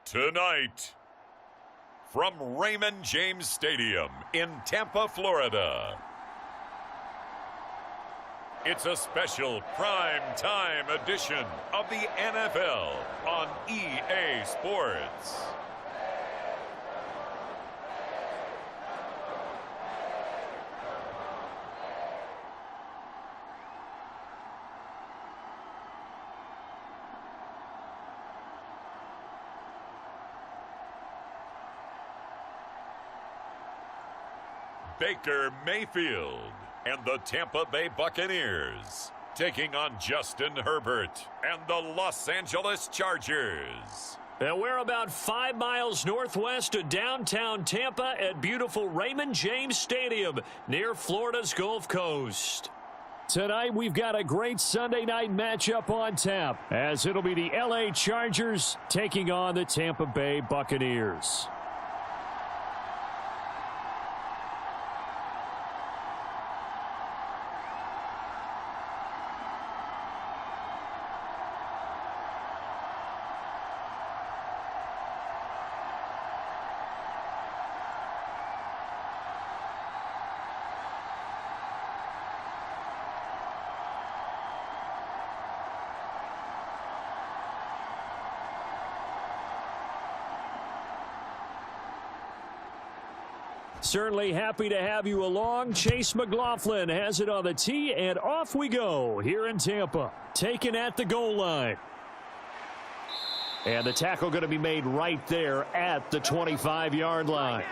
Tonight, from Raymond James Stadium in Tampa, Florida, it's a special prime time edition of the NFL on EA Sports. Baker Mayfield and the Tampa Bay Buccaneers taking on Justin Herbert and the Los Angeles Chargers. And we're about 5 miles northwest of downtown Tampa at beautiful Raymond James Stadium near Florida's Gulf Coast. Tonight, we've got a great Sunday night matchup on tap, as it'll be the LA Chargers taking on the Tampa Bay Buccaneers. Certainly happy to have you along. Chase McLaughlin has it on the tee, and off we go here in Tampa. Taken at the goal line. And the tackle going to be made right there at the 25-yard line.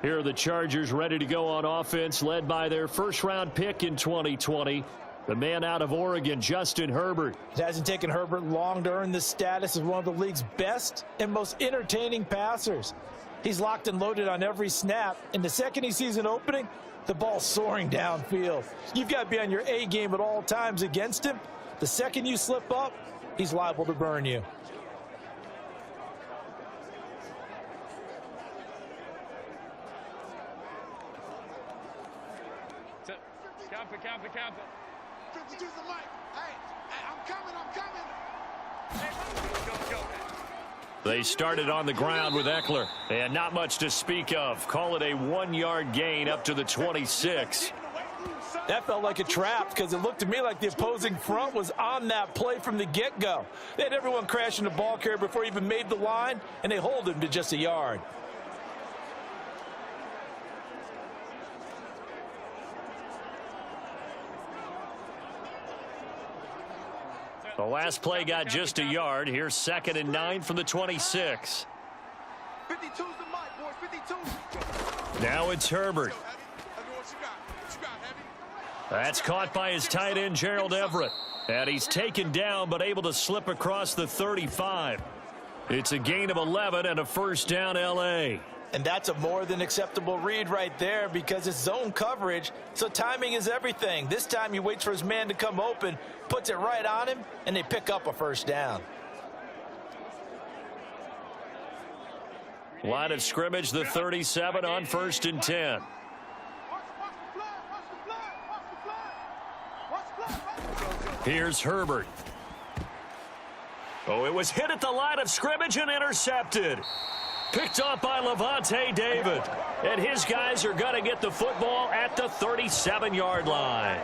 Here are the Chargers ready to go on offense, led by their first-round pick in 2020. The man out of Oregon, Justin Herbert. It hasn't taken Herbert long to earn this status as one of the league's best and most entertaining passers. He's locked and loaded on every snap, and the second he sees an opening, the ball's soaring downfield. You've got to be on your A game at all times against him. The second you slip up, he's liable to burn you. Count it. 52's the mic. Hey, I'm coming. Hey, go. They started on the ground with Eckler, and not much to speak of. Call it a 1-yard gain up to the 26. That felt like a trap because it looked to me like the opposing front was on that play from the get-go. They had everyone crashing the ball carrier before he even made the line, and they hold him to just a yard. The last play got just a yard. Here's 2nd and 9 from the 26. 52's the mic, boys. 52. Now it's Herbert. That's caught by his tight end, Gerald Everett. And he's taken down but able to slip across the 35. It's a gain of 11 and a first down, LA. And that's a more than acceptable read right there because it's zone coverage, so timing is everything. This time he waits for his man to come open, puts it right on him, and they pick up a first down. Line of scrimmage, the 37 on 1st and 10. Here's Herbert. Oh, it was hit at the line of scrimmage and intercepted. Picked off by Levante David. And his guys are going to get the football at the 37-yard line.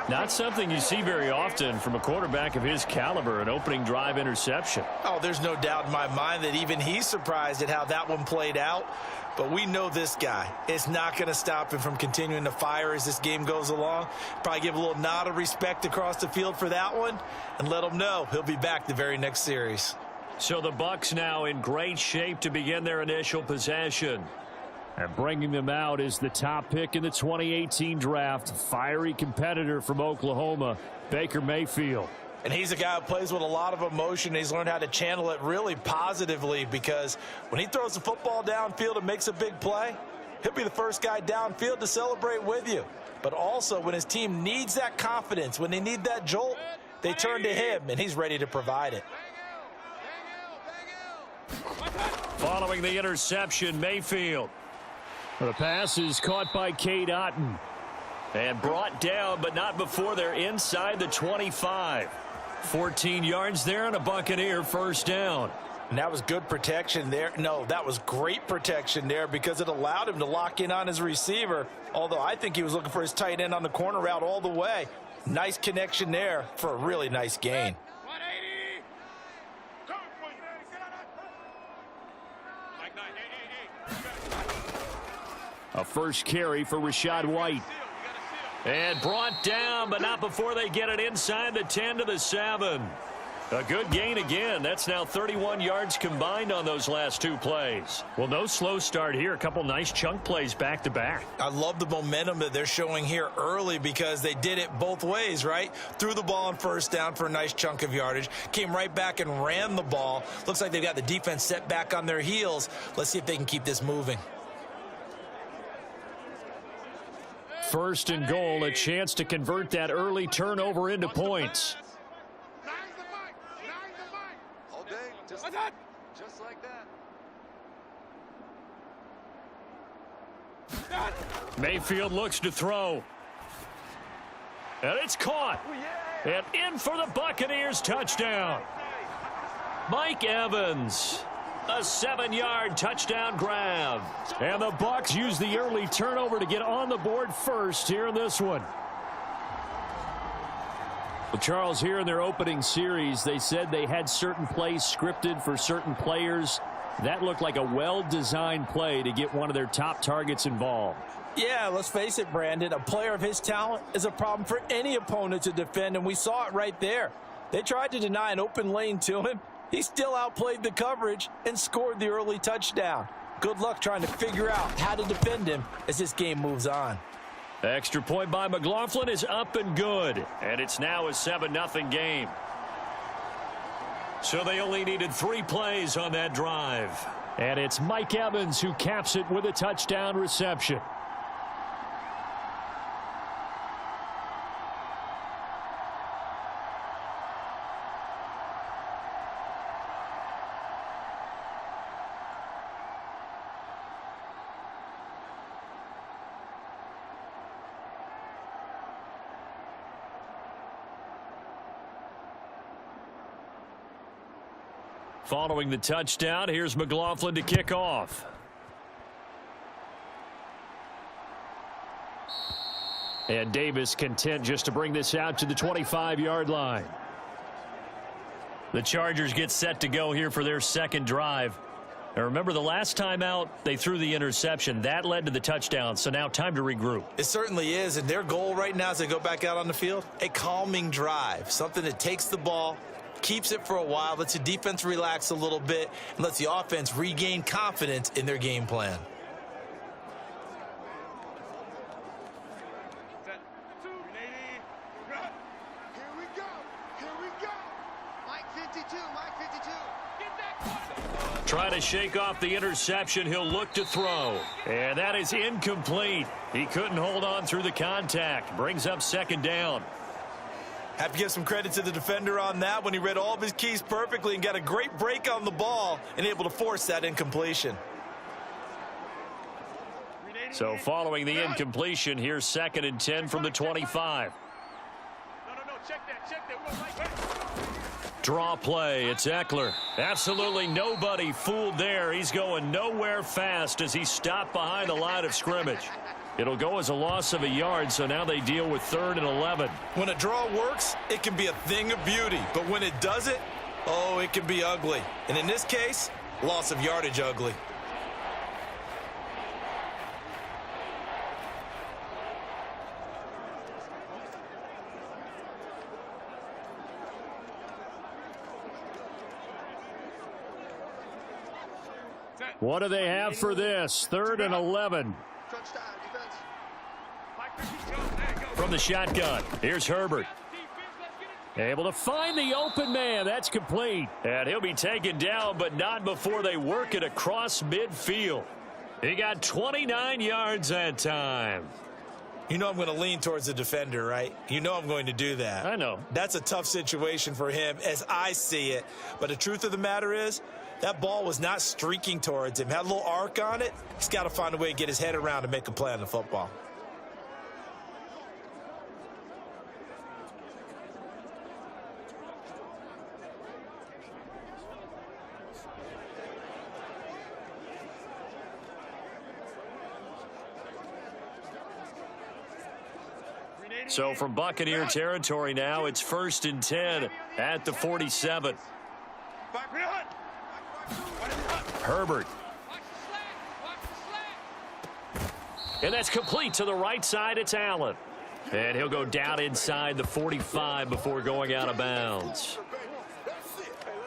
Not something you see very often from a quarterback of his caliber, an opening drive interception. Oh, there's no doubt in my mind that even he's surprised at how that one played out. But we know this guy. It's not going to stop him from continuing to fire as this game goes along. Probably give a little nod of respect across the field for that one and let him know he'll be back the very next series. So the Bucs now in great shape to begin their initial possession. And bringing them out is the top pick in the 2018 draft, fiery competitor from Oklahoma, Baker Mayfield. And he's a guy who plays with a lot of emotion. He's learned how to channel it really positively because when he throws the football downfield and makes a big play, he'll be the first guy downfield to celebrate with you. But also when his team needs that confidence, when they need that jolt, they turn to him, and he's ready to provide it. Following the interception, Mayfield. The pass is caught by Cade Otton. And brought down, but not before they're inside the 25. 14 yards there and a Buccaneer first down. And that was good protection there. No, that was great protection there because it allowed him to lock in on his receiver. Although I think he was looking for his tight end on the corner route all the way. Nice connection there for a really nice gain. 180. A first carry for Rachaad White. And brought down, but not before they get it inside the 10 to the 7. A good gain again. That's now 31 yards combined on those last two plays. Well, no slow start here. A couple nice chunk plays back to back. I love the momentum that they're showing here early because they did it both ways, right? Threw the ball on first down for a nice chunk of yardage. Came right back and ran the ball. Looks like they've got the defense set back on their heels. Let's see if they can keep this moving. First and goal, a chance to convert that early turnover into points. Just like that. Mayfield looks to throw. And it's caught. And in for the Buccaneers touchdown. Mike Evans. A 7-yard touchdown grab. And the Bucs use the early turnover to get on the board first here in this one. Well, Charles, here in their opening series, they said they had certain plays scripted for certain players. That looked like a well-designed play to get one of their top targets involved. Yeah, let's face it, Brandon. A player of his talent is a problem for any opponent to defend, and we saw it right there. They tried to deny an open lane to him. He still outplayed the coverage and scored the early touchdown. Good luck trying to figure out how to defend him as this game moves on. Extra point by McLaughlin is up and good. And it's now a 7-0 game. So they only needed 3 plays on that drive. And it's Mike Evans who caps it with a touchdown reception. Following the touchdown, here's McLaughlin to kick off. And Davis content just to bring this out to the 25-yard line. The Chargers get set to go here for their second drive. Now remember, the last time out, they threw the interception. That led to the touchdown, so now time to regroup. It certainly is, and their goal right now as they go back out on the field, a calming drive, something that takes the ball, keeps it for a while, lets the defense relax a little bit, and lets the offense regain confidence in their game plan. Here we go. Here we go. Mike 52. Mike 52. Get that. Try to shake off the interception. He'll look to throw. And that is incomplete. He couldn't hold on through the contact. Brings up second down. Have to give some credit to the defender on that when he read all of his keys perfectly and got a great break on the ball and able to force that incompletion. So following the incompletion, here's 2nd and 10 from the 25. No, check that. Draw play, it's Eckler. Absolutely nobody fooled there. He's going nowhere fast as he stopped behind the line of scrimmage. It'll go as a loss of a yard, so now they deal with 3rd and 11. When a draw works, it can be a thing of beauty. But when it doesn't, oh, it can be ugly. And in this case, loss of yardage ugly. What do they have for this? 3rd and 11. From the shotgun, here's Herbert. Able to find the open man. That's complete. And he'll be taken down, but not before they work it across midfield. He got 29 yards that time. You know I'm going to lean towards the defender, right? You know I'm going to do that. I know. That's a tough situation for him as I see it. But the truth of the matter is, that ball was not streaking towards him. Had a little arc on it. He's got to find a way to get his head around and make a play on the football. So from Buccaneer territory now, it's 1st and 10 at the 47. Herbert. And that's complete to the right side. It's Allen. And he'll go down inside the 45 before going out of bounds.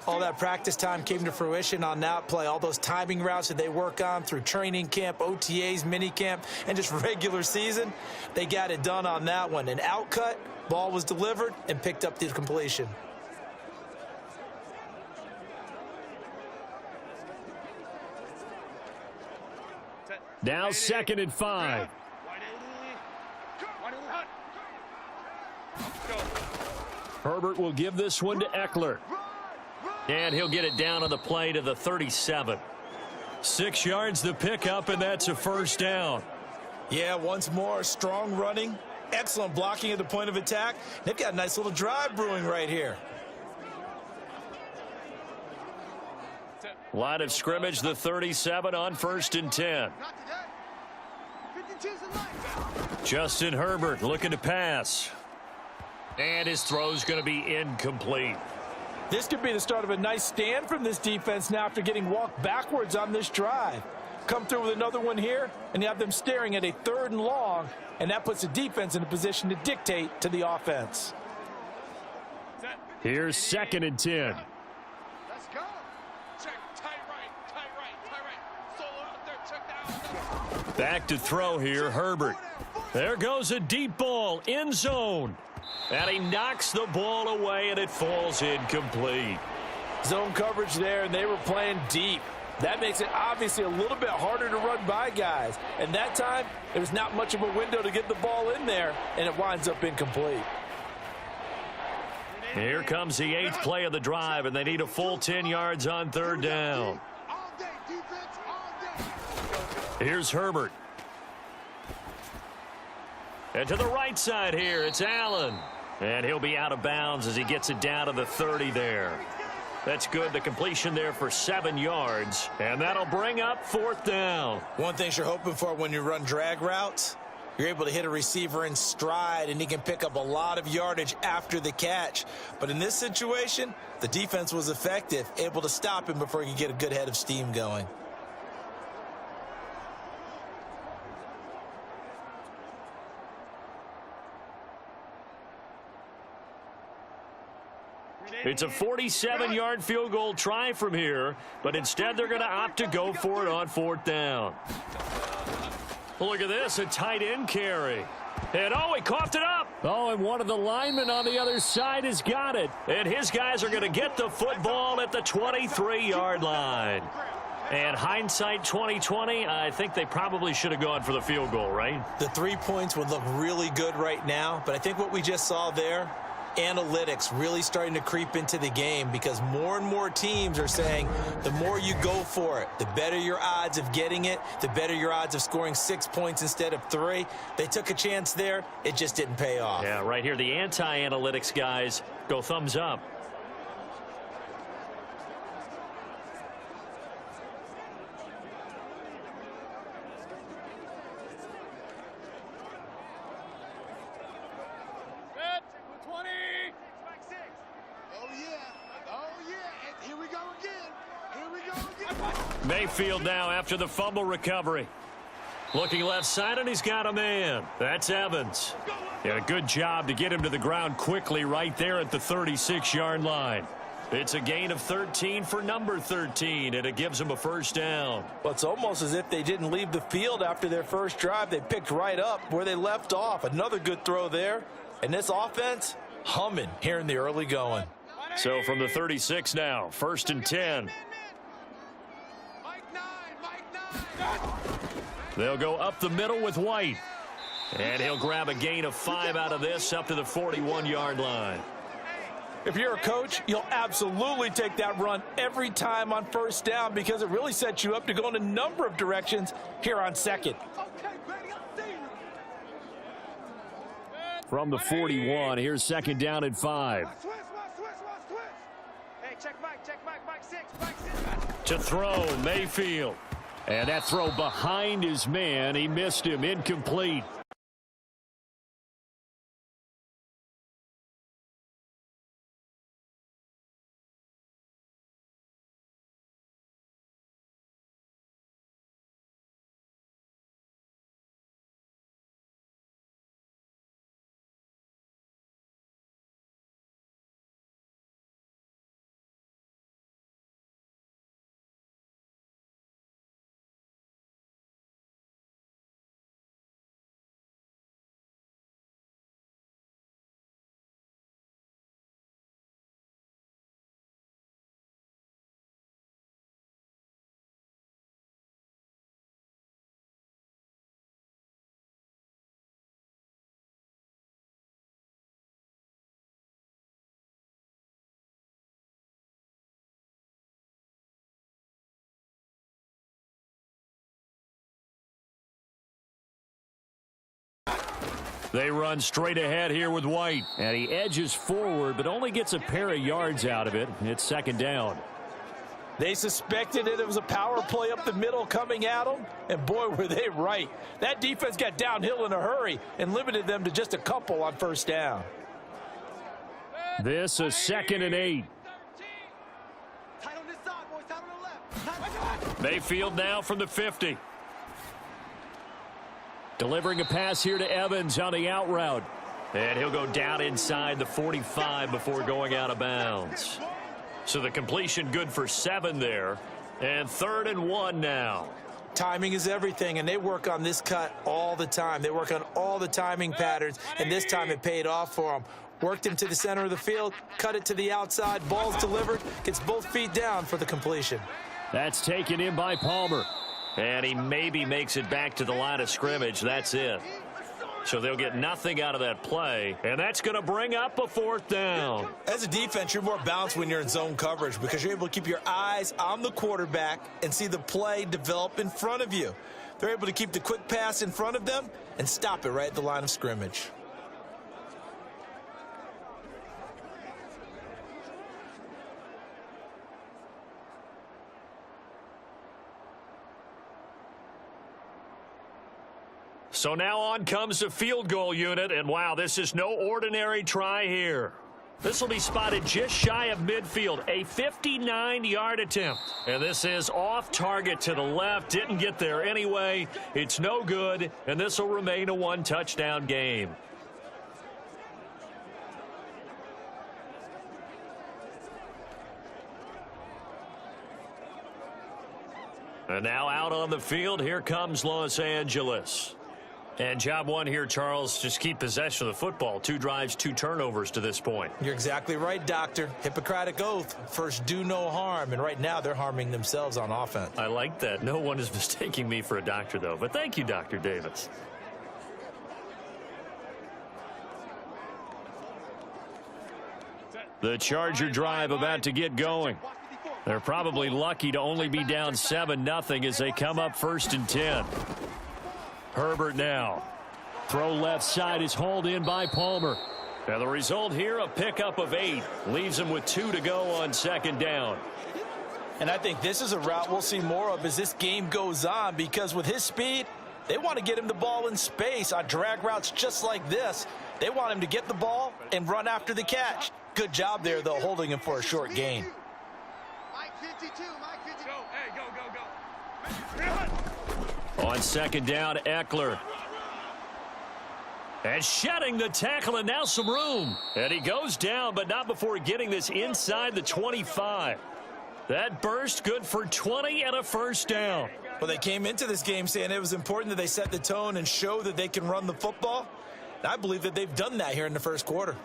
All that practice time came to fruition on that play. All those timing routes that they work on through training camp, OTAs, minicamp, and just regular season, they got it done on that one. An outcut, ball was delivered, and picked up the completion. Now 2nd and 5. Herbert will give this one to Eckler. And he'll get it down on the play to the 37. 6 yards the pickup, and that's a 1st down. Yeah, once more, strong running, excellent blocking at the point of attack. They've got a nice little drive brewing right here. Line of scrimmage, the 37 on 1st and 10. Justin Herbert looking to pass. And his throw's going to be incomplete. This could be the start of a nice stand from this defense now after getting walked backwards on this drive. Come through with another one here, and you have them staring at a 3rd and long, and that puts the defense in a position to dictate to the offense. Here's 2nd and 10. Let's go. Check, tight right. Solo out there, check down. Back to throw here, Herbert. There goes a deep ball, end zone. And he knocks the ball away, and it falls incomplete. Zone coverage there, and they were playing deep. That makes it obviously a little bit harder to run by guys. And that time, there was not much of a window to get the ball in there, and it winds up incomplete. Here comes the 8th play of the drive, and they need a full 10 yards on 3rd down. All day, defense, all day. Here's Herbert. And to the right side here, it's Allen. And he'll be out of bounds as he gets it down to the 30 there. That's good. The completion there for 7 yards. And that'll bring up 4th down. One thing you're hoping for when you run drag routes, you're able to hit a receiver in stride, and he can pick up a lot of yardage after the catch. But in this situation, the defense was effective, able to stop him before he could get a good head of steam going. It's a 47-yard field goal try from here, but instead they're going to opt to go for it on 4th down. Look at this, a tight end carry. And oh, he coughed it up. Oh, and one of the linemen on the other side has got it. And his guys are going to get the football at the 23-yard line. And hindsight 2020, I think they probably should have gone for the field goal, right? The 3 points would look really good right now, but I think what we just saw there, analytics really starting to creep into the game, because more and more teams are saying the more you go for it, the better your odds of getting it, the better your odds of scoring 6 points instead of 3. They took a chance there. It just didn't pay off. Yeah, right here, the anti-analytics guys go thumbs up. Mayfield now after the fumble recovery. Looking left side, and he's got a man. That's Evans. And a good job to get him to the ground quickly right there at the 36-yard line. It's a gain of 13 for number 13, and it gives him a 1st down. Well, it's almost as if they didn't leave the field after their first drive. They picked right up where they left off. Another good throw there. And this offense, humming here in the early going. So from the 36 now, 1st and 10. They'll go up the middle with White. And he'll grab a gain of 5 out of this up to the 41-yard line. If you're a coach, you'll absolutely take that run every time on 1st down, because it really sets you up to go in a number of directions here on 2nd. From the 41, here's 2nd down and 5. Hey, check Mike 6. To throw, Mayfield. And that throw behind his man. He missed him. Incomplete. They run straight ahead here with White. And he edges forward, but only gets a pair of yards out of it. It's second down. They suspected it was a power play up the middle coming at them, and boy, were they right. That defense got downhill in a hurry and limited them to just a couple on first down. This is 2nd and 8. Mayfield now from the 50. Delivering a pass here to Evans on the out route. And he'll go down inside the 45 before going out of bounds. So the completion good for 7 there. And 3rd and 1 now. Timing is everything, and they work on this cut all the time. They work on all the timing patterns, and this time it paid off for them. Worked him to the center of the field, cut it to the outside, ball's delivered, gets both feet down for the completion. That's taken in by Palmer. And he maybe makes it back to the line of scrimmage. That's it. So they'll get nothing out of that play, and that's going to bring up a 4th down. As a defense, you're more balanced when you're in zone coverage because you're able to keep your eyes on the quarterback and see the play develop in front of you. They're able to keep the quick pass in front of them and stop it right at the line of scrimmage. So now on comes the field goal unit, and wow, this is no ordinary try here. This will be spotted just shy of midfield, a 59-yard attempt. And this is off target to the left, didn't get there anyway. It's no good, and this will remain a 1-touchdown game. And now out on the field, here comes Los Angeles. And job one here, Charles, just keep possession of the football. 2 drives, 2 turnovers to this point. You're exactly right, Doctor. Hippocratic oath. First, do no harm. And right now, they're harming themselves on offense. I like that. No one is mistaking me for a doctor, though. But thank you, Dr. Davis. The Charger drive about to get going. They're probably lucky to only be down 7-0 as they come up 1st and 10. Herbert now. Throw left side is hauled in by Palmer. And the result here, a pickup of 8. Leaves him with 2 to go on 2nd down. And I think this is a route we'll see more of as this game goes on, because with his speed, they want to get him the ball in space on drag routes just like this. They want him to get the ball and run after the catch. Good job there, though, holding him for a short gain. Mike 52, Mike 52. Go, hey, go. On 2nd down, Eckler. And shedding the tackle, and now some room. And he goes down, but not before getting this inside the 25. That burst good for 20 and a 1st down. Well, they came into this game saying it was important that they set the tone and show that they can run the football. And I believe that they've done that here in the 1st quarter.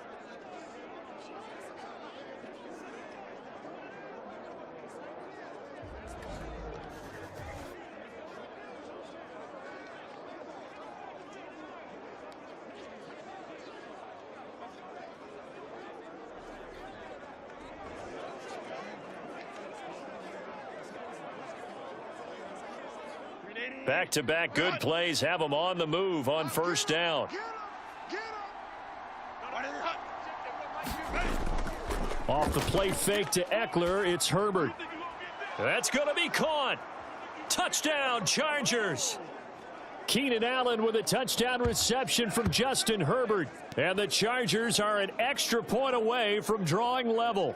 Back-to-back good plays have them on the move on 1st down. Off the play fake to Eckler, it's Herbert. That's going to be caught. Touchdown, Chargers. Keenan Allen with a touchdown reception from Justin Herbert. And the Chargers are an extra point away from drawing level.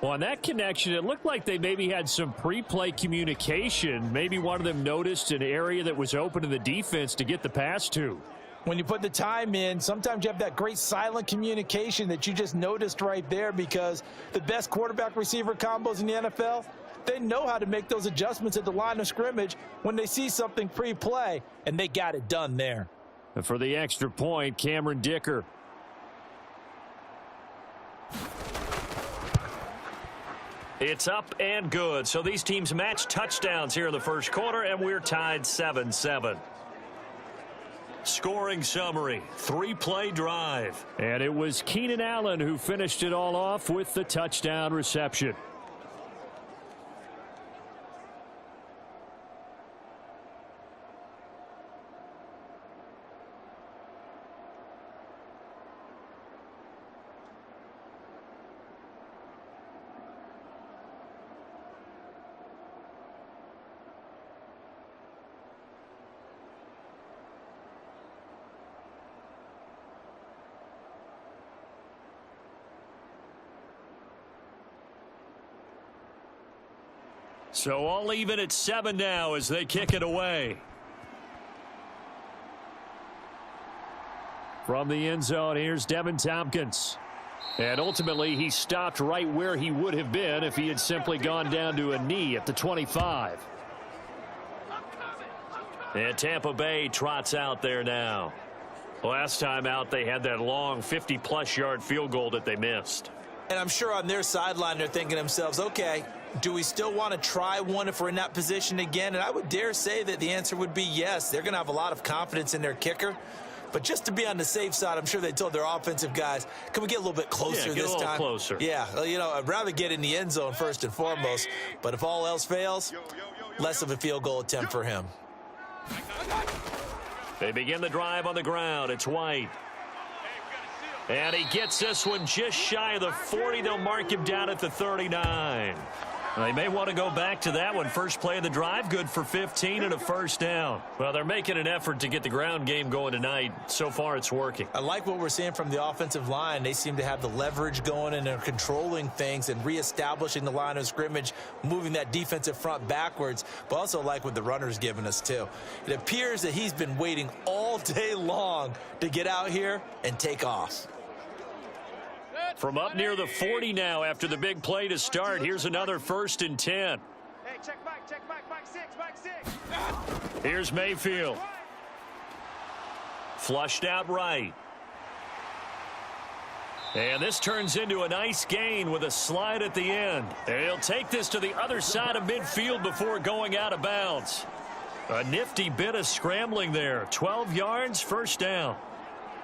Well, on that connection, it looked like they maybe had some pre-play communication. Maybe one of them noticed an area that was open in the defense to get the pass to. When you put the time in, sometimes you have that great silent communication that you just noticed right there, because the best quarterback-receiver combos in the NFL, they know how to make those adjustments at the line of scrimmage when they see something pre-play, and they got it done there. And for the extra point, Cameron Dicker. It's up and good. So these teams match touchdowns here in the 1st quarter, and we're tied 7-7. Scoring summary, 3-play drive. And it was Keenan Allen who finished it all off with the touchdown reception. So all even at 7 now as they kick it away. From the end zone, here's Devin Tompkins. And ultimately, he stopped right where he would have been if he had simply gone down to a knee at the 25. And Tampa Bay trots out there now. Last time out, they had that long 50-plus yard field goal that they missed. And I'm sure on their sideline, they're thinking to themselves, okay, do we still want to try one if we're in that position again? And I would dare say that the answer would be yes. They're going to have a lot of confidence in their kicker. But just to be on the safe side, I'm sure they told their offensive guys, can we get a little bit closer this time? Closer. Yeah, well, you know, I'd rather get in the end zone first and foremost. But if all else fails, less of a field goal attempt for him. They begin the drive on the ground. It's White. And he gets this one just shy of the 40. They'll mark him down at the 39. They may want to go back to that one. First play of the drive, good for 15 and a first down. Well, they're making an effort to get the ground game going tonight. So far, it's working. I like what we're seeing from the offensive line. They seem to have the leverage going, and they're controlling things and reestablishing the line of scrimmage, moving that defensive front backwards, but also like what the runner's giving us, too. It appears that he's been waiting all day long to get out here and take off. From up near the 40 now after the big play to start. Here's another 1st and 10. Hey, check back, Mike 6. Here's Mayfield. Flushed out right. And this turns into a nice gain with a slide at the end. And he'll take this to the other side of midfield before going out of bounds. A nifty bit of scrambling there. 12 yards, first down.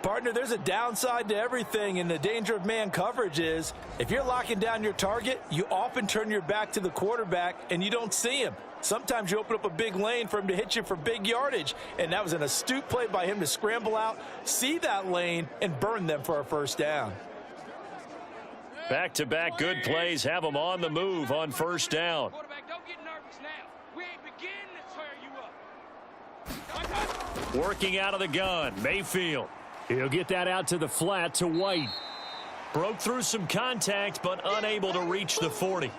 Partner, there's a downside to everything, and the danger of man coverage is if you're locking down your target, you often turn your back to the quarterback and you don't see him. Sometimes you open up a big lane for him to hit you for big yardage, and that was an astute play by him to scramble out, see that lane, and burn them for a first down. Back-to-back good plays have them on the move on first down. Quarterback, don't get nervous now. We ain't beginning to tear you up. Working out of the gun, Mayfield. He'll get that out to the flat to White. Broke through some contact, but unable to reach the 40.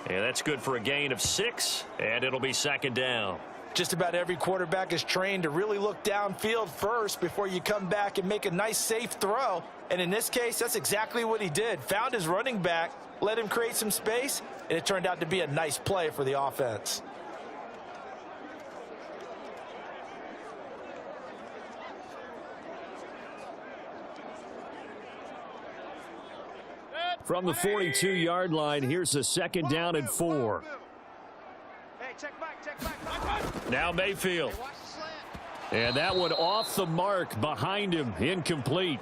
And that's good for a gain of 6, and it'll be second down. Just about every quarterback is trained to really look downfield first before you come back and make a nice, safe throw. And in this case, that's exactly what he did. Found his running back, let him create some space, and it turned out to be a nice play for the offense. From the 42-yard line, here's a 2nd down and 4. Hey, check back. Now Mayfield. And that one off the mark behind him, incomplete.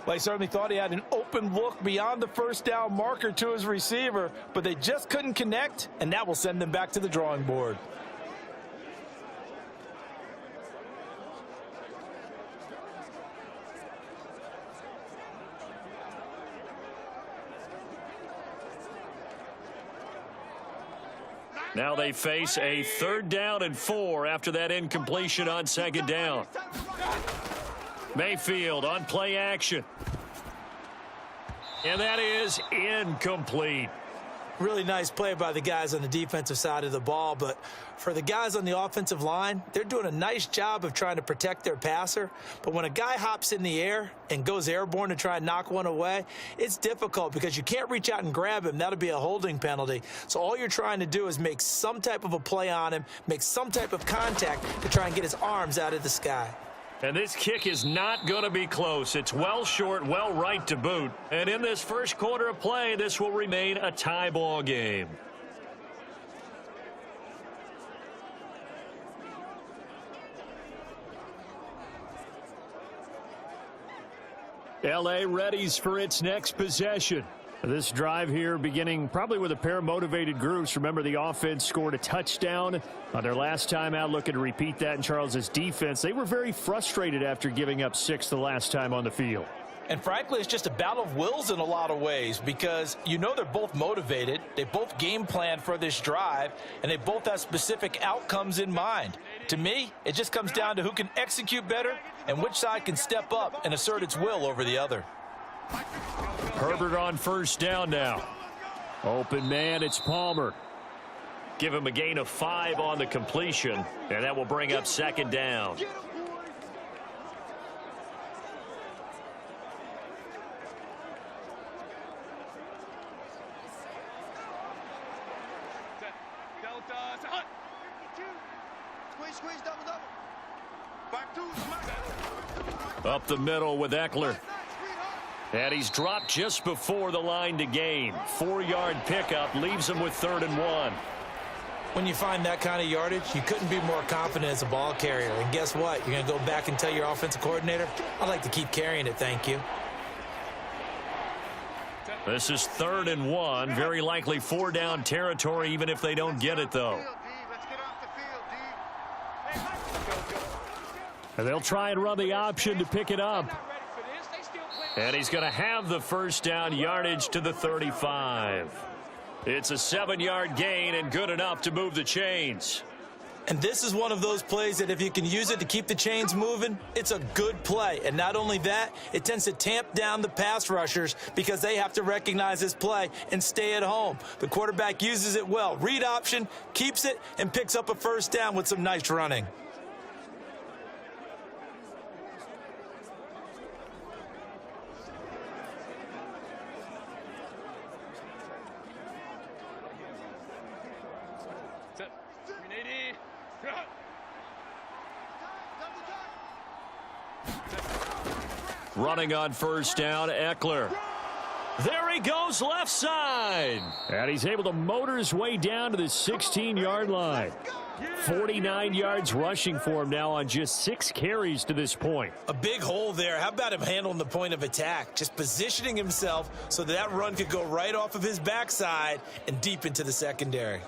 Well, he certainly thought he had an open look beyond the first down marker to his receiver, but they just couldn't connect, and that will send them back to the drawing board. Now they face a 3rd down and 4 after that incompletion on 2nd down. Mayfield on play action. And that is incomplete. Really nice play by the guys on the defensive side of the ball, but for the guys on the offensive line, they're doing a nice job of trying to protect their passer. But when a guy hops in the air and goes airborne to try and knock one away, it's difficult because you can't reach out and grab him. That'll be a holding penalty. So all you're trying to do is make some type of a play on him, make some type of contact to try and get his arms out of the sky. And this kick is not going to be close. It's well short, well right to boot. And in this first quarter of play, this will remain a tie ball game. LA readies for its next possession. This drive here beginning probably with a pair of motivated groups. Remember, the offense scored a touchdown on their last time out, looking to repeat that in Charles's defense. They were very frustrated after giving up 6 the last time on the field. And frankly, it's just a battle of wills in a lot of ways because you know they're both motivated. They both game plan for this drive, and they both have specific outcomes in mind. To me, it just comes down to who can execute better and which side can step up and assert its will over the other. Herbert on first down now. Open man, it's Palmer. Give him a gain of 5 on the completion, and that will bring up second down. Squeeze, double. Back two. Up the middle with Eckler. And he's dropped just before the line to gain. 4-yard pickup leaves him with 3rd and 1. When you find that kind of yardage, you couldn't be more confident as a ball carrier. And guess what? You're going to go back and tell your offensive coordinator, I'd like to keep carrying it, thank you. This is 3rd and 1. Very likely 4-down territory, even if they don't get it, though. And they'll try and run the option to pick it up. And he's going to have the first down, yardage to the 35. It's a 7-yard gain and good enough to move the chains. And this is one of those plays that if you can use it to keep the chains moving, it's a good play. And not only that, it tends to tamp down the pass rushers because they have to recognize this play and stay at home. The quarterback uses it well. Read option, keeps it, and picks up a first down with some nice running. Running on first down, Eckler. There he goes, left side. And he's able to motor his way down to the 16-yard line. 49 yards rushing for him now on just 6 carries to this point. A big hole there. How about him handling the point of attack? Just positioning himself so that run could go right off of his backside and deep into the secondary.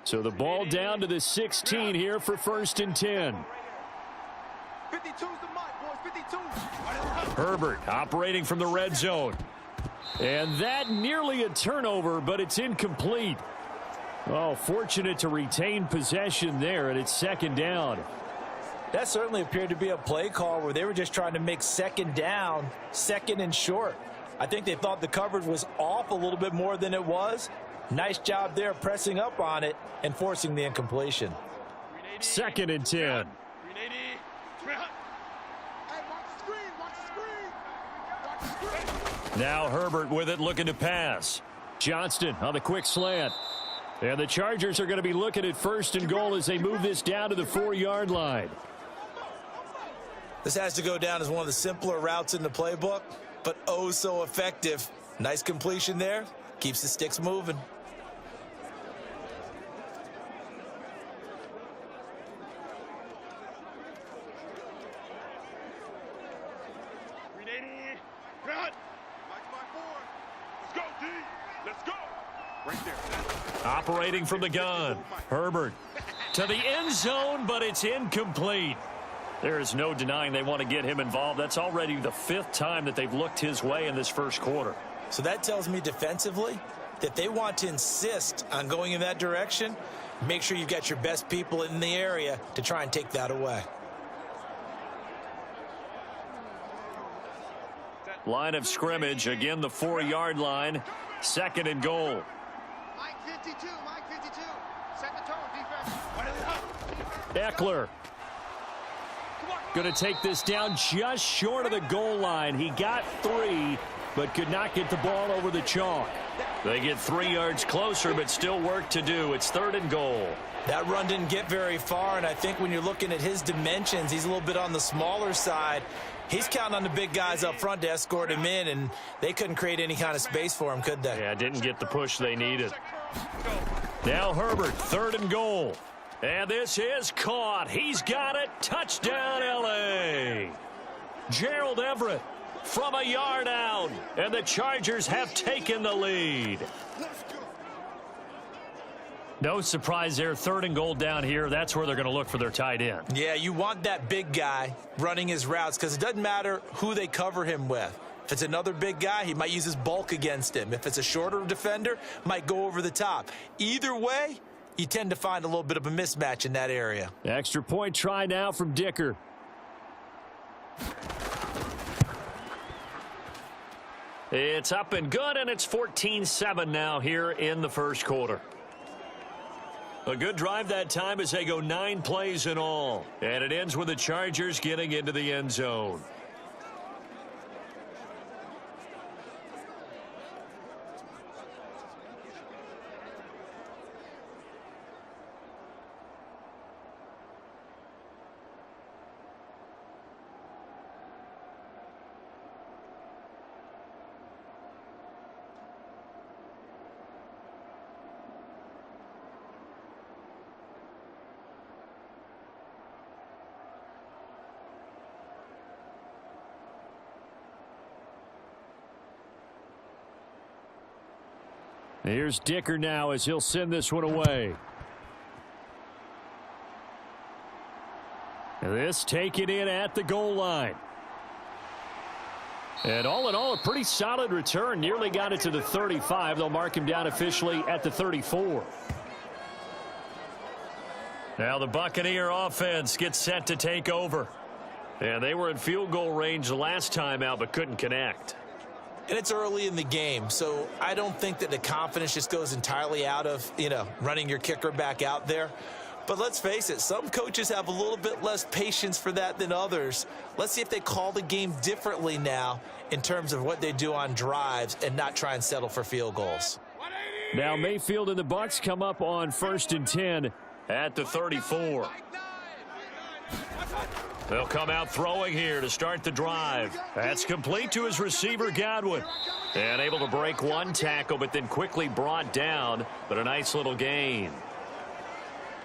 So the ball down to the 16 here for 1st and 10. 52's the mark, boys. 52. Herbert operating from the red zone. And that nearly a turnover, but it's incomplete. Oh, fortunate to retain possession there, and it's 2nd down. That certainly appeared to be a play call where they were just trying to make 2nd down, 2nd and short. I think they thought the coverage was off a little bit more than it was. Nice job there pressing up on it and forcing the incompletion. 2nd and 10. Now Herbert with it, looking to pass. Johnston on the quick slant. And the Chargers are going to be looking at 1st and goal as they move this down to the 4-yard line. This has to go down as one of the simpler routes in the playbook, but oh so effective. Nice completion there. Keeps the sticks moving. Operating from the gun. Herbert to the end zone, but it's incomplete. There is no denying they want to get him involved. That's already the 5th time that they've looked his way in this first quarter. So that tells me defensively that they want to insist on going in that direction. Make sure you've got your best people in the area to try and take that away. Line of scrimmage, again the 4-yard line. 2nd and goal. Mike 52, Mike 52. Set the tone, defense. Eckler going to take this down just short of the goal line. He got 3, but could not get the ball over the chalk. They get 3 yards closer, but still work to do. It's 3rd and goal. That run didn't get very far, and I think when you're looking at his dimensions, he's a little bit on the smaller side. He's counting on the big guys up front to escort him in, and they couldn't create any kind of space for him, could they? Yeah, didn't get the push they needed. Now Herbert, 3rd and goal. And this is caught. He's got it. Touchdown, L.A. Gerald Everett from a yard out, and the Chargers have taken the lead. No surprise there. 3rd and goal down here. That's where they're going to look for their tight end. Yeah, you want that big guy running his routes because it doesn't matter who they cover him with. If it's another big guy, he might use his bulk against him. If it's a shorter defender, might go over the top. Either way, you tend to find a little bit of a mismatch in that area. Extra point try now from Dicker. It's up and good, and it's 14-7 now here in the first quarter. A good drive that time as they go 9 plays in all. And it ends with the Chargers getting into the end zone. Here's Dicker now as he'll send this one away. This taken in at the goal line. And all in all, a pretty solid return. Nearly got it to the 35. They'll mark him down officially at the 34. Now the Buccaneer offense gets set to take over. And they were in field goal range the last time out but couldn't connect. And it's early in the game, so I don't think that the confidence just goes entirely out of, running your kicker back out there. But let's face it, some coaches have a little bit less patience for that than others. Let's see if they call the game differently now in terms of what they do on drives and not try and settle for field goals. Now Mayfield and the Bucs come up on 1st and 10 at the 34. They'll come out throwing here to start the drive. That's complete to his receiver, Godwin. And able to break one tackle, but then quickly brought down. But a nice little gain.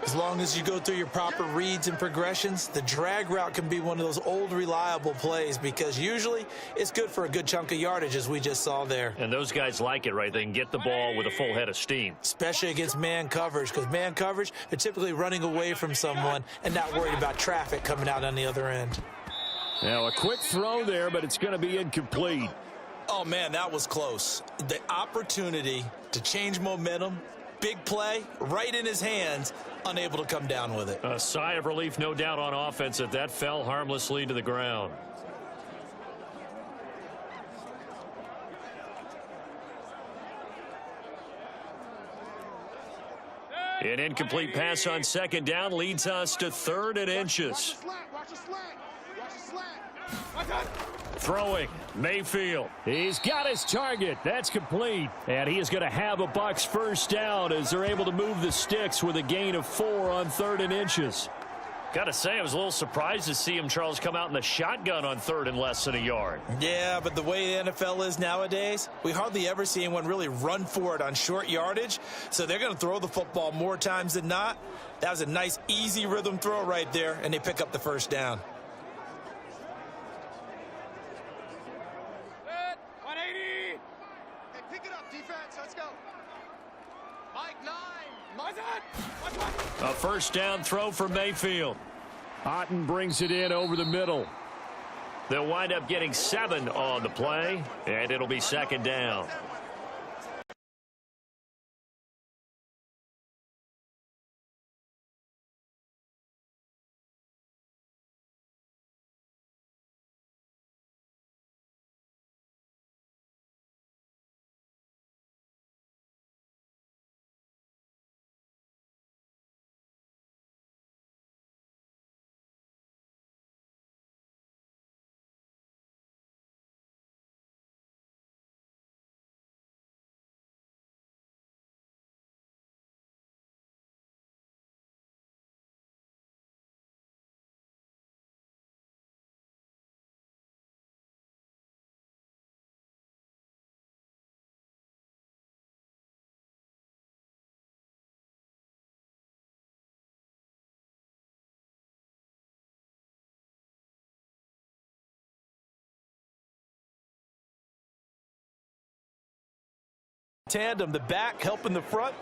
As long as you go through your proper reads and progressions, the drag route can be one of those old reliable plays because usually it's good for a good chunk of yardage, as we just saw there. And those guys like it, right? They can get the ball with a full head of steam. Especially against man coverage, because man coverage, they're typically running away from someone and not worried about traffic coming out on the other end. Now a quick throw there, but it's going to be incomplete. Oh, man, that was close. The opportunity to change momentum, big play, right in his hands, unable to come down with it. A sigh of relief, no doubt, on offense that fell harmlessly to the ground. An incomplete pass on 2nd down leads us to 3rd and inches. Watch the slant. Throwing, Mayfield. He's got his target. That's complete. And he is going to have a Bucs first down as they're able to move the sticks with a gain of 4 on 3rd and inches. Got to say, I was a little surprised to see him, Charles, come out in the shotgun on 3rd and less than a yard. Yeah, but the way the NFL is nowadays, we hardly ever see anyone really run for it on short yardage. So they're going to throw the football more times than not. That was a nice, easy rhythm throw right there, and they pick up the first down. A first down throw for Mayfield. Otten brings it in over the middle. They'll wind up getting 7 on the play, and it'll be 2nd down. Tandem, the back helping the front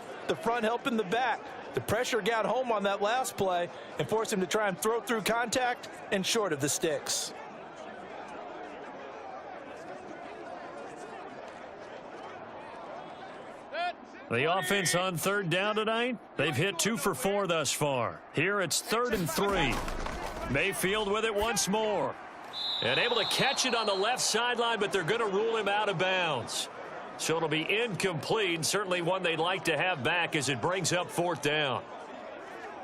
helping the back. The pressure got home on that last play and forced him to try and throw through contact and short of the sticks. The offense on 3rd down tonight, they've hit 2 for 4 thus far. Here it's 3rd and 3. Mayfield with it once more. And able to catch it on the left sideline, but they're going to rule him out of bounds. So it'll be incomplete, certainly one they'd like to have back as it brings up 4th down.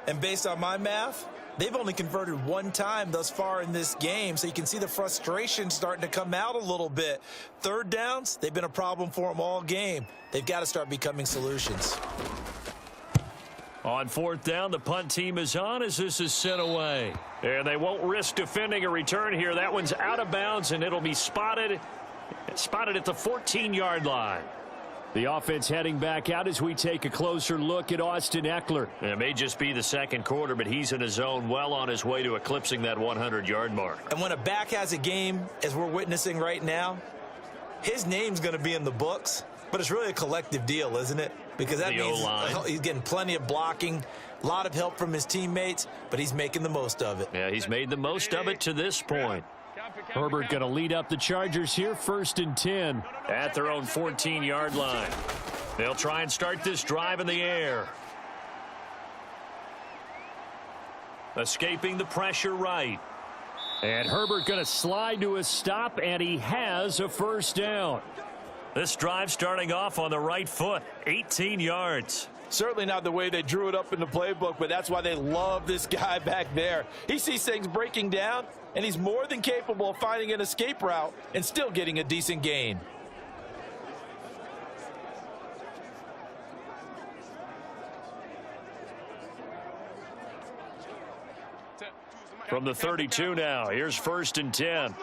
And based on my math, they've only converted one time thus far in this game, so you can see the frustration starting to come out a little bit. 3rd downs, they've been a problem for them all game. They've got to start becoming solutions. On 4th down, the punt team is on as this is sent away. And they won't risk defending a return here. That one's out of bounds, and it'll be spotted at the 14-yard line. The offense heading back out as we take a closer look at Austin Eckler. It may just be the 2nd quarter, but he's in his zone, well on his way to eclipsing that 100-yard mark. And when a back has a game, as we're witnessing right now, his name's going to be in the books, but it's really a collective deal, isn't it? Because that means he's getting plenty of blocking, a lot of help from his teammates, but he's making the most of it. Yeah, he's made the most of it to this point. Herbert going to lead up the Chargers here, 1st and 10 at their own 14-yard line. They'll try and start this drive in the air. Escaping the pressure right. And Herbert going to slide to a stop, and he has a 1st down. This drive starting off on the right foot, 18 yards. Certainly not the way they drew it up in the playbook, but that's why they love this guy back there. He sees things breaking down, and he's more than capable of finding an escape route and still getting a decent gain. From the 32 now, here's 1st and 10.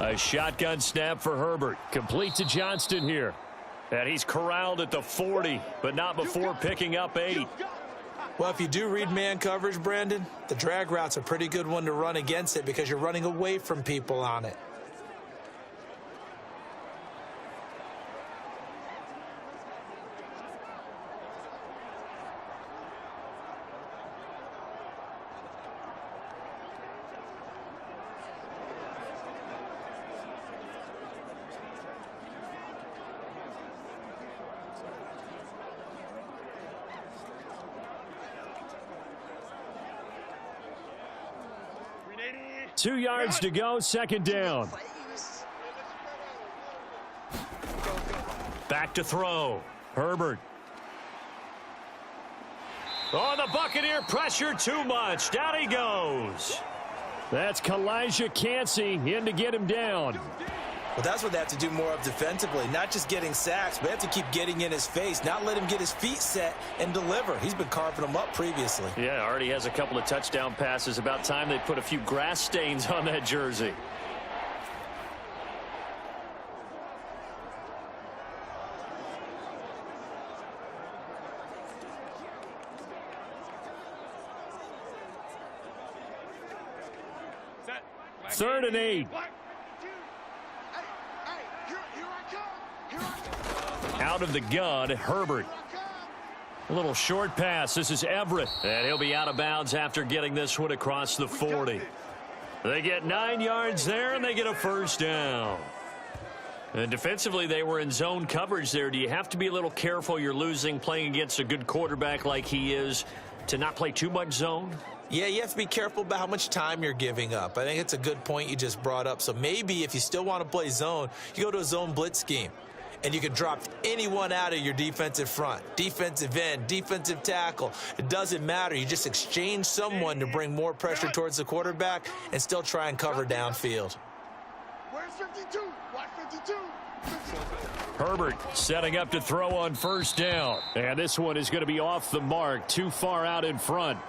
A shotgun snap for Herbert. Complete to Johnston here. And he's corralled at the 40, but not before picking up 8. Well, if you do read man coverage, Brandon, the drag route's a pretty good one to run against it because you're running away from people on it. Two yards to go, 2nd down. Back to throw. Herbert. Oh, the Buccaneer pressure too much. Down he goes. That's Kalijah Cansey in to get him down. Well, that's what they have to do more of defensively, not just getting sacks, but they have to keep getting in his face, not let him get his feet set and deliver. He's been carving them up previously. Yeah, already has a couple of touchdown passes. About time they put a few grass stains on that jersey. Third and 8. Out of the gun, Herbert. A little short pass. This is Everett. And he'll be out of bounds after getting this one across the 40. They get 9 yards there, and they get a 1st down. And defensively, they were in zone coverage there. Do you have to be a little careful? You're losing, playing against a good quarterback like he is, to not play too much zone? Yeah, you have to be careful about how much time you're giving up. I think it's a good point you just brought up. So maybe if you still want to play zone, you go to a zone blitz scheme. And you can drop anyone out of your defensive front, defensive end, defensive tackle. It doesn't matter. You just exchange someone to bring more pressure towards the quarterback and still try and cover downfield. Where's 52? Watch 52. Herbert setting up to throw on 1st down. And this one is going to be off the mark, too far out in front.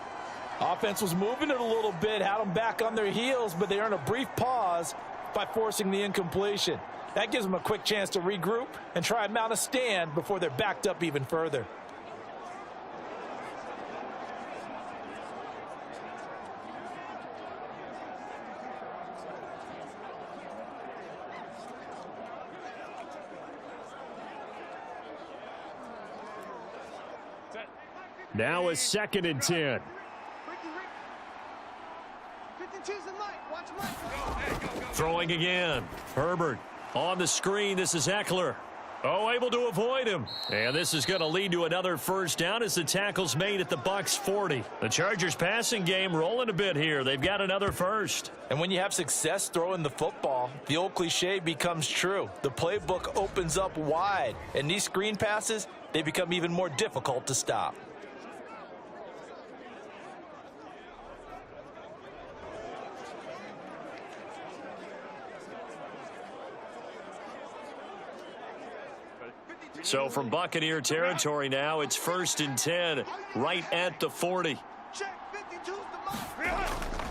Offense was moving it a little bit, had them back on their heels, but they earned a brief pause by forcing the incompletion. That gives them a quick chance to regroup and try and mount a stand before they're backed up even further. Now a 2nd and 10. 52's in light. Watch right. Throwing again. Herbert on the screen. This is Eckler. Oh, able to avoid him. And this is going to lead to another first down as the tackle's made at the Bucs 40. The Chargers passing game rolling a bit here. They've got another first. And when you have success throwing the football, the old cliche becomes true. The playbook opens up wide. And these screen passes, they become even more difficult to stop. So from Buccaneer territory now, it's 1st and 10, right at the 40.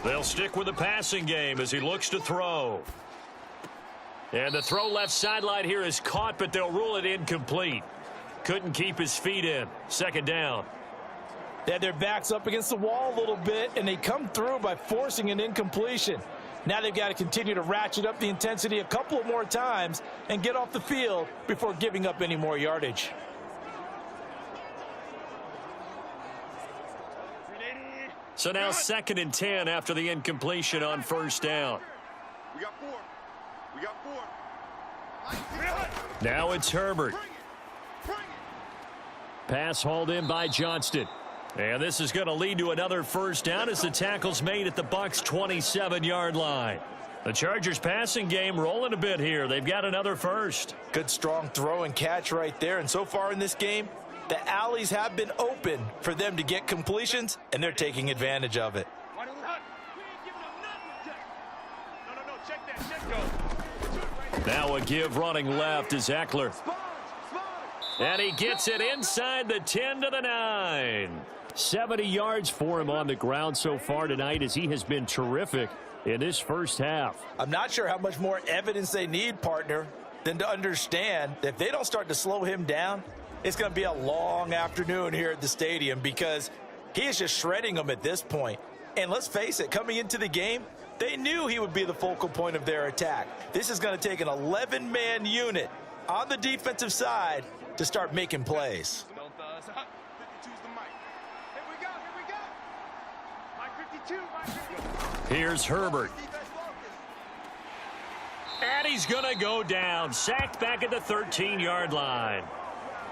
They'll stick with the passing game as he looks to throw. And the throw left sideline here is caught, but they'll rule it incomplete. Couldn't keep his feet in. 2nd down. They had their backs up against the wall a little bit, and they come through by forcing an incompletion. Now they've got to continue to ratchet up the intensity a couple of more times and get off the field before giving up any more yardage. So now 2nd and 10 after the incompletion on 1st down. We got 4. We got 4. Now it's Herbert. Pass hauled in by Johnston. And this is going to lead to another first down as the tackle's made at the Bucs 27-yard line. The Chargers passing game rolling a bit here. They've got another first. Good strong throw and catch right there. And so far in this game, the alleys have been open for them to get completions, and they're taking advantage of it. Now a give running left is Eckler. And he gets it inside the 10 to the 9. 70 yards for him on the ground so far tonight as he has been terrific in this first half. I'm not sure how much more evidence they need, partner, than to understand that if they don't start to slow him down, it's going to be a long afternoon here at the stadium because he is just shredding them at this point. And let's face it, coming into the game, they knew he would be the focal point of their attack. This is going to take an 11-man unit on the defensive side to start making plays. Here's Herbert. And he's going to go down. Sacked back at the 13-yard line.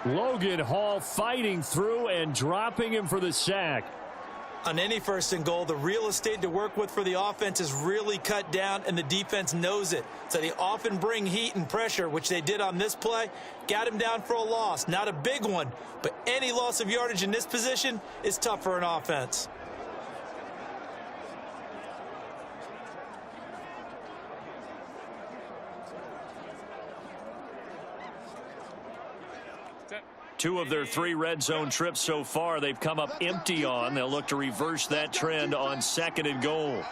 Logan Hall fighting through and dropping him for the sack. On any 1st and goal, the real estate to work with for the offense is really cut down, and the defense knows it. So they often bring heat and pressure, which they did on this play. Got him down for a loss. Not a big one, but any loss of yardage in this position is tough for an offense. Two of their 3 red zone trips so far, they've come up empty on. They'll look to reverse that trend on 2nd and goal.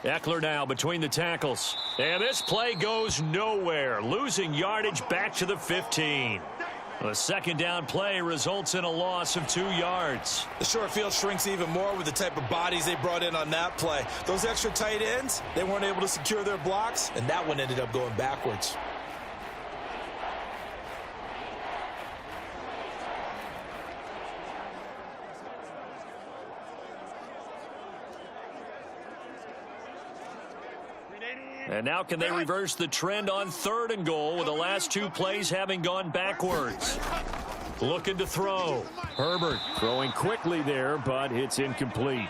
Eckler now between the tackles. And this play goes nowhere. Losing yardage back to the 15. The 2nd down play results in a loss of 2 yards. The short field shrinks even more with the type of bodies they brought in on that play. Those extra tight ends, they weren't able to secure their blocks, and that one ended up going backwards. And now can they reverse the trend on 3rd and goal with the last 2 plays having gone backwards? Looking to throw. Herbert throwing quickly there, but it's incomplete.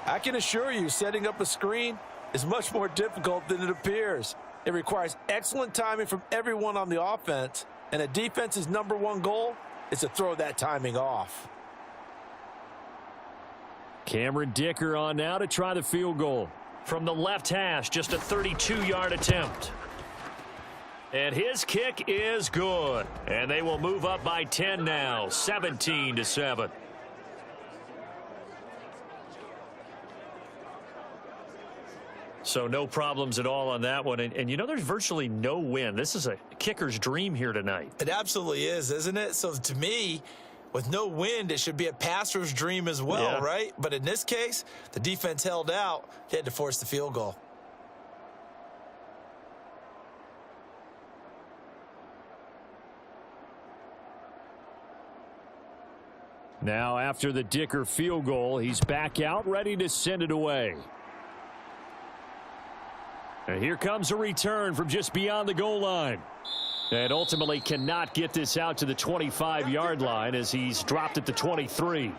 I can assure you, setting up a screen is much more difficult than it appears. It requires excellent timing from everyone on the offense, and a defense's #1 goal is to throw that timing off. Cameron Dicker on now to try the field goal. From the left hash, just a 32-yard attempt. And his kick is good. And they will move up by 10 now, 17-7. So no problems at all on that one. And you know, there's virtually no wind. This is a kicker's dream here tonight. It absolutely is, isn't it? So to me, with no wind, it should be a passer's dream as well, right? But in this case, the defense held out. They had to force the field goal. Now, after the Dicker field goal, he's back out, ready to send it away. And here comes a return from just beyond the goal line. And ultimately cannot get this out to the 25-yard line as he's dropped at the 23.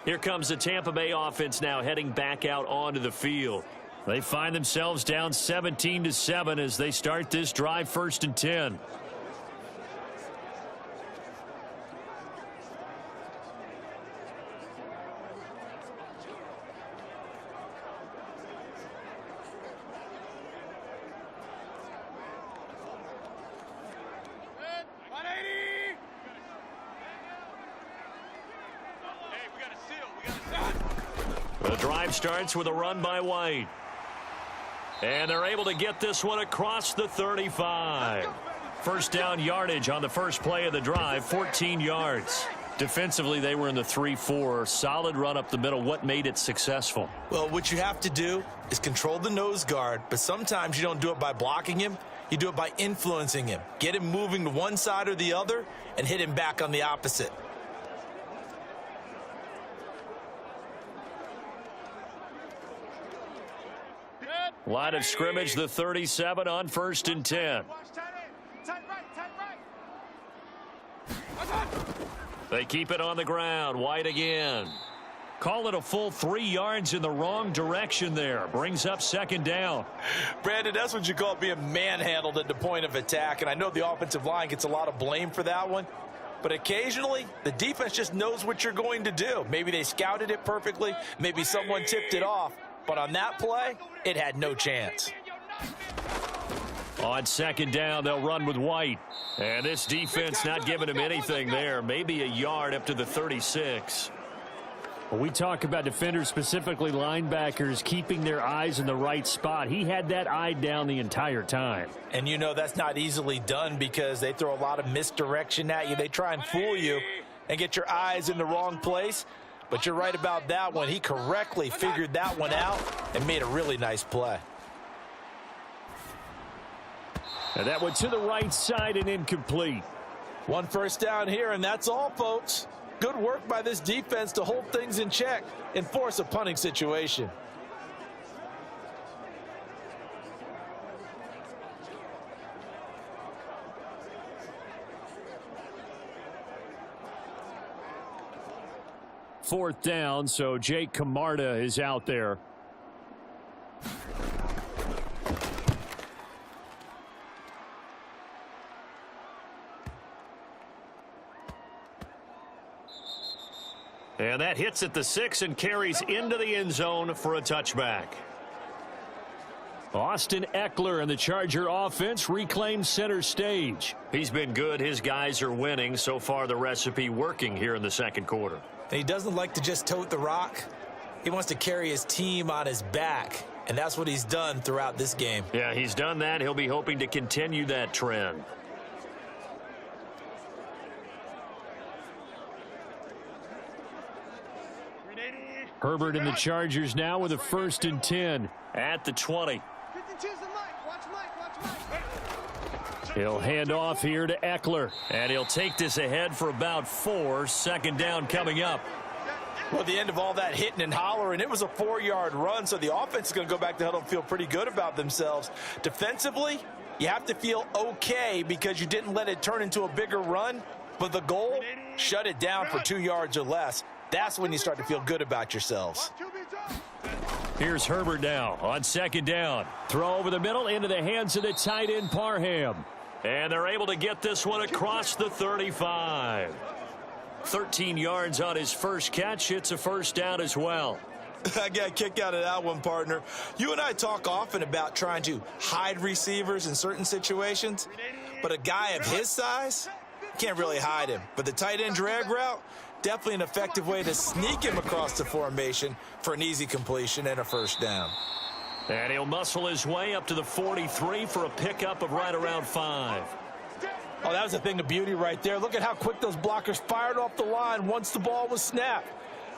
Here comes the Tampa Bay offense now heading back out onto the field. They find themselves down 17-7 as they start this drive, 1st and 10. The drive starts with a run by White. And they're able to get this one across the 35. First down yardage on the first play of the drive, 14 yards. Defensively, they were in the 3-4. Solid run up the middle. What made it successful? Well, what you have to do is control the nose guard, but sometimes you don't do it by blocking him. You do it by influencing him. Get him moving to one side or the other and hit him back on the opposite. Line of scrimmage, the 37 on 1st and 10. They keep it on the ground. White again. Call it a full 3 yards in the wrong direction there. Brings up 2nd down. Brandon, that's what you call being manhandled at the point of attack. And I know the offensive line gets a lot of blame for that one. But occasionally, the defense just knows what you're going to do. Maybe they scouted it perfectly. Maybe someone tipped it off. But on that play, it had no chance. On 2nd down, they'll run with White. And this defense not giving him anything there. Maybe a yard up to the 36. Well, we talk about defenders, specifically linebackers, keeping their eyes in the right spot. He had that eye down the entire time. And you know that's not easily done because they throw a lot of misdirection at you. They try and fool you and get your eyes in the wrong place. But you're right about that one. He correctly figured that one out and made a really nice play. And that one to the right side and incomplete. 1 first down here, and that's all, folks. Good work by this defense to hold things in check and force a punting situation. Fourth down, so Jake Camarda is out there. And that hits at the 6 and carries into the end zone for a touchback. Austin Eckler and the Charger offense reclaims center stage. He's been good. His guys are winning. So far, the recipe working here in the 2nd quarter. And he doesn't like to just tote the rock. He wants to carry his team on his back, and that's what he's done throughout this game. Yeah, he's done that. He'll be hoping to continue that trend. Herbert and the Chargers now with a 1st and 10 at the 20. 52's the Mike. Watch Mike. He'll hand off here to Eckler, and he'll take this ahead for about 4. 2nd down coming up. Well, at the end of all that hitting and hollering, it was a 4-yard run, so the offense is going to go back to huddle and feel pretty good about themselves. Defensively, you have to feel okay because you didn't let it turn into a bigger run, but the goal, shut it down for 2 yards or less. That's when you start to feel good about yourselves. Here's Herbert now on 2nd down. Throw over the middle into the hands of the tight end Parham. And they're able to get this one across the 35. 13 yards on his first catch. It's a 1st down as well. I got a kick out of that one, partner. You and I talk often about trying to hide receivers in certain situations, but a guy of his size can't really hide him. But the tight end drag route, definitely an effective way to sneak him across the formation for an easy completion and a 1st down. And he'll muscle his way up to the 43 for a pickup of right around 5. Oh, that was a thing of beauty right there. Look at how quick those blockers fired off the line once the ball was snapped.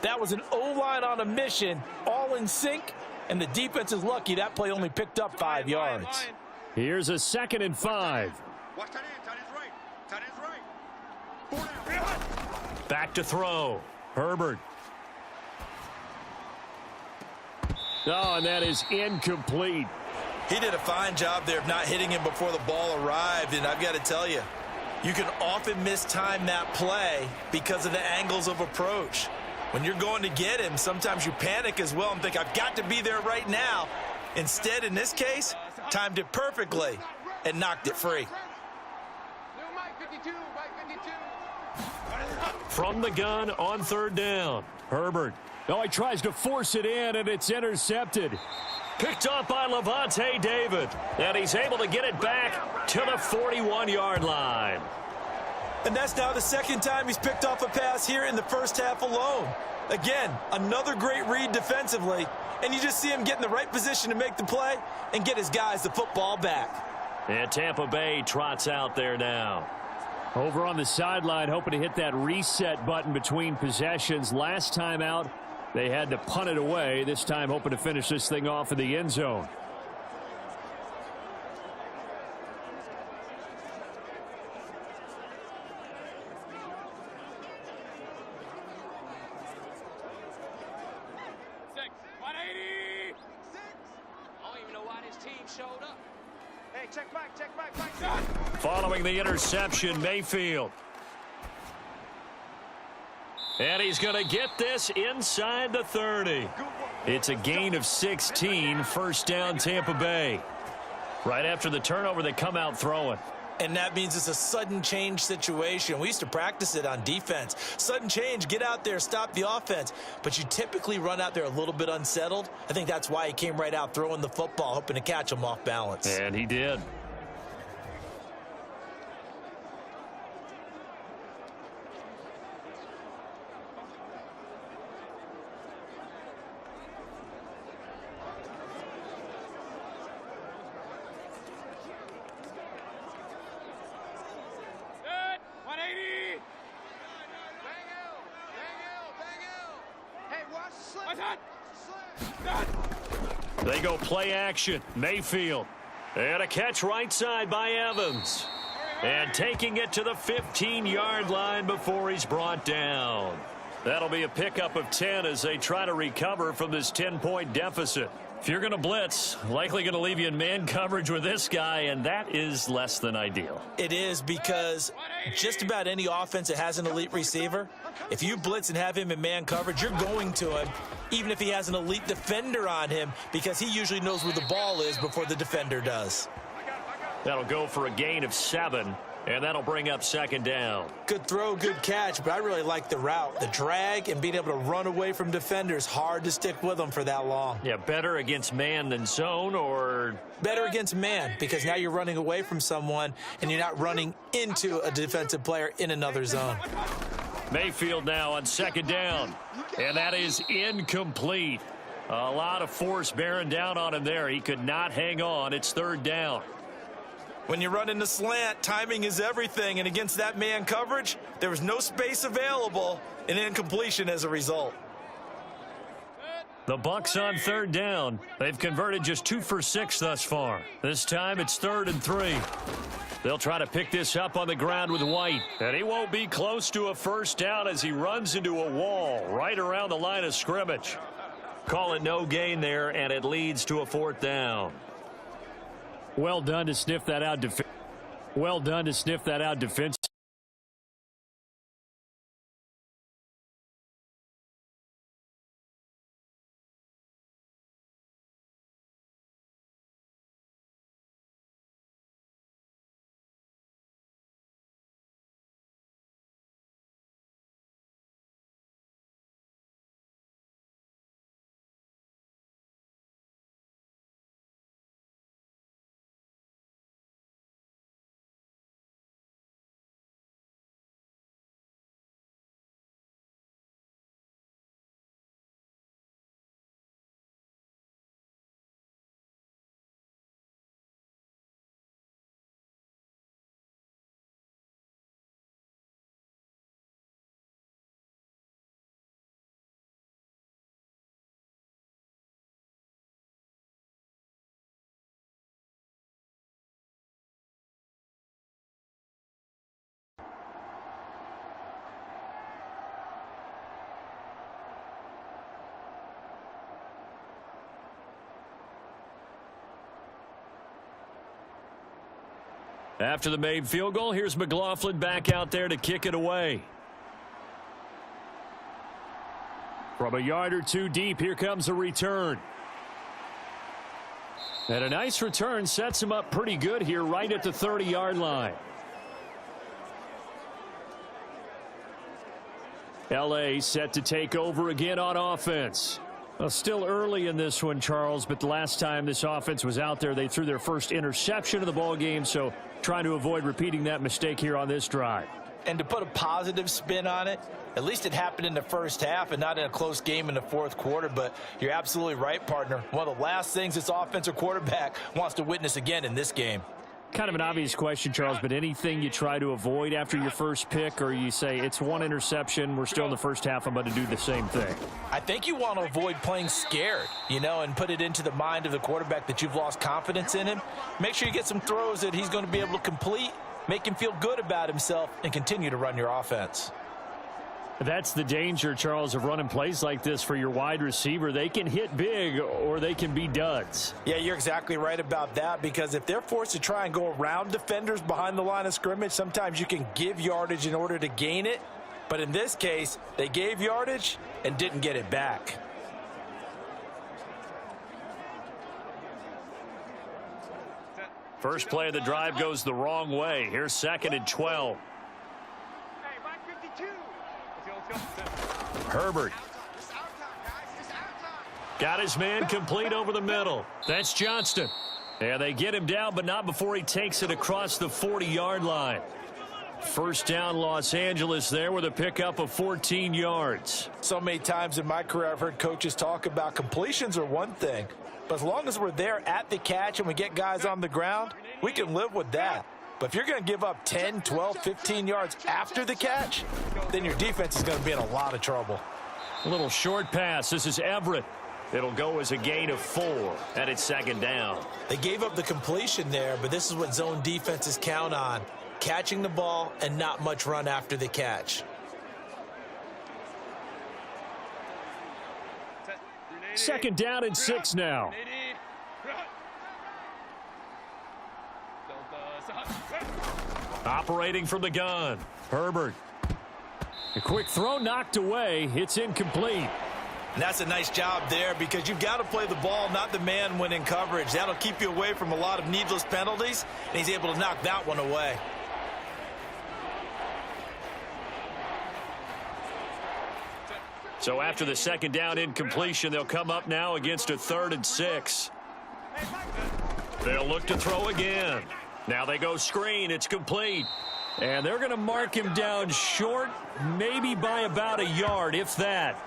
That was an O-line on a mission, all in sync, and the defense is lucky that play only picked up 5 yards. Here's a 2nd and 5. Watch tight end. Tight end's right. Tight end's right. 4 down. Back to throw. Herbert. Oh, and that is incomplete. He did a fine job there of not hitting him before the ball arrived, and I've got to tell you, you can often mistime that play because of the angles of approach. When you're going to get him, sometimes you panic as well and think, I've got to be there right now. Instead, in this case, timed it perfectly and knocked it free. From the gun on third down, Herbert. Oh, he tries to force it in, and it's intercepted. Picked off by Levante David, and he's able to get it back to the 41-yard line. And that's now the second time he's picked off a pass here in the first half alone. Again, another great read defensively, and you just see him get in the right position to make the play and get his guys the football back. And Tampa Bay trots out there now. Over on the sideline, hoping to hit that reset button between possessions. Last time out, they had to punt it away. This time, hoping to finish this thing off in the end zone. Following the interception, Mayfield. And he's going to get this inside the 30. It's a gain of 16, first down Tampa Bay. Right after the turnover, they come out throwing. And that means it's a sudden change situation. We used to practice it on defense. Sudden change, get out there, stop the offense. But you typically run out there a little bit unsettled. I think that's why he came right out throwing the football, hoping to catch him off balance. And he did. They go play action. Mayfield. And a catch right side by Evans. And taking it to the 15-yard line before he's brought down. That'll be a pickup of 10 as they try to recover from this 10-point deficit. If you're going to blitz, likely going to leave you in man coverage with this guy, and that is less than ideal. It is, because just about any offense that has an elite receiver, if you blitz and have him in man coverage, you're going to him, even if he has an elite defender on him, because he usually knows where the ball is before the defender does. That'll go for a gain of 7. And that'll bring up second down. Good throw, good catch, but I really like the route. The drag and being able to run away from defenders, hard to stick with them for that long. Yeah, better against man than zone, or? Better against man, because now you're running away from someone and you're not running into a defensive player in another zone. Mayfield now on second down, and that is incomplete. A lot of force bearing down on him there. He could not hang on. It's third down. When you run in the slant, timing is everything, and against that man coverage, there was no space available, and incompletion as a result. The Bucs on third down. They've converted just 2 for 6 thus far. This time it's 3rd and 3. They'll try to pick this up on the ground with White, and he won't be close to a first down as he runs into a wall right around the line of scrimmage. Call it no gain there, and it leads to a 4th down. Well done to sniff that out. Well done to sniff that out defensively. After the made field goal, here's McLaughlin back out there to kick it away. From a yard or two deep, here comes a return. And a nice return sets him up pretty good here right at the 30-yard line. L.A. set to take over again on offense. Well, still early in this one, Charles, but the last time this offense was out there, they threw their first interception of the ball game, so trying to avoid repeating that mistake here on this drive. And to put a positive spin on it, at least it happened in the first half and not in a close game in the fourth quarter. But you're absolutely right, partner. One of the last things this offensive quarterback wants to witness again in this game. Kind of an obvious question, Charles, but anything you try to avoid after your first pick, or you say it's one interception, we're still in the first half, I'm going to do the same thing? I think you want to avoid playing scared, and put it into the mind of the quarterback that you've lost confidence in him. Make sure you get some throws that he's going to be able to complete, make him feel good about himself, and continue to run your offense. That's the danger, Charles, of running plays like this for your wide receiver. They can hit big or they can be duds. Yeah, you're exactly right about that, because if they're forced to try and go around defenders behind the line of scrimmage, sometimes you can give yardage in order to gain it. But in this case, they gave yardage and didn't get it back. First play of the drive goes the wrong way. Here's 2nd and 12. Herbert. Got his man complete over the middle. That's Johnston. And they get him down, but not before he takes it across the 40-yard line. First down, Los Angeles there with a pickup of 14 yards. So many times in my career I've heard coaches talk about completions are one thing, but as long as we're there at the catch and we get guys on the ground, we can live with that. But if you're going to give up 10, 12, 15 yards after the catch, then your defense is going to be in a lot of trouble. A little short pass. This is Everett. It'll go as a gain of 4, and it's 2nd down. They gave up the completion there, but this is what zone defenses count on. Catching the ball and not much run after the catch. Second down and 6 now. Operating from the gun, Herbert. A quick throw knocked away. It's incomplete. And that's a nice job there, because you've got to play the ball, not the man when in coverage. That'll keep you away from a lot of needless penalties, and he's able to knock that one away. So after the 2nd down incompletion, they'll come up now against a 3rd and 6. They'll look to throw again. Now they go screen. It's complete. And they're going to mark him down short, maybe by about a yard, if that.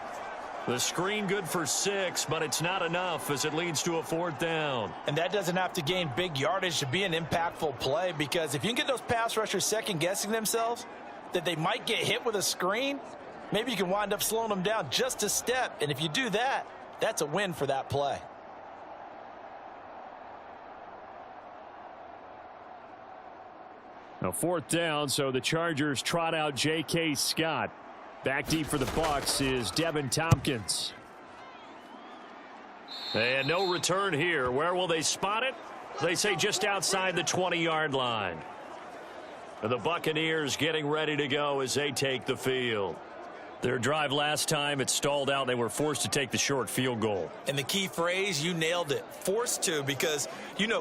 The screen good for 6, but it's not enough as it leads to a 4th down. And that doesn't have to gain big yardage to be an impactful play, because if you can get those pass rushers second-guessing themselves that they might get hit with a screen, maybe you can wind up slowing them down just a step. And if you do that, that's a win for that play. Now 4th down, so the Chargers trot out J.K. Scott. Back deep for the Bucs is Devin Tompkins. And no return here. Where will they spot it? They say just outside the 20-yard line. The Buccaneers getting ready to go as they take the field. Their drive last time, it stalled out. They were forced to take the short field goal. And the key phrase, you nailed it, forced to, because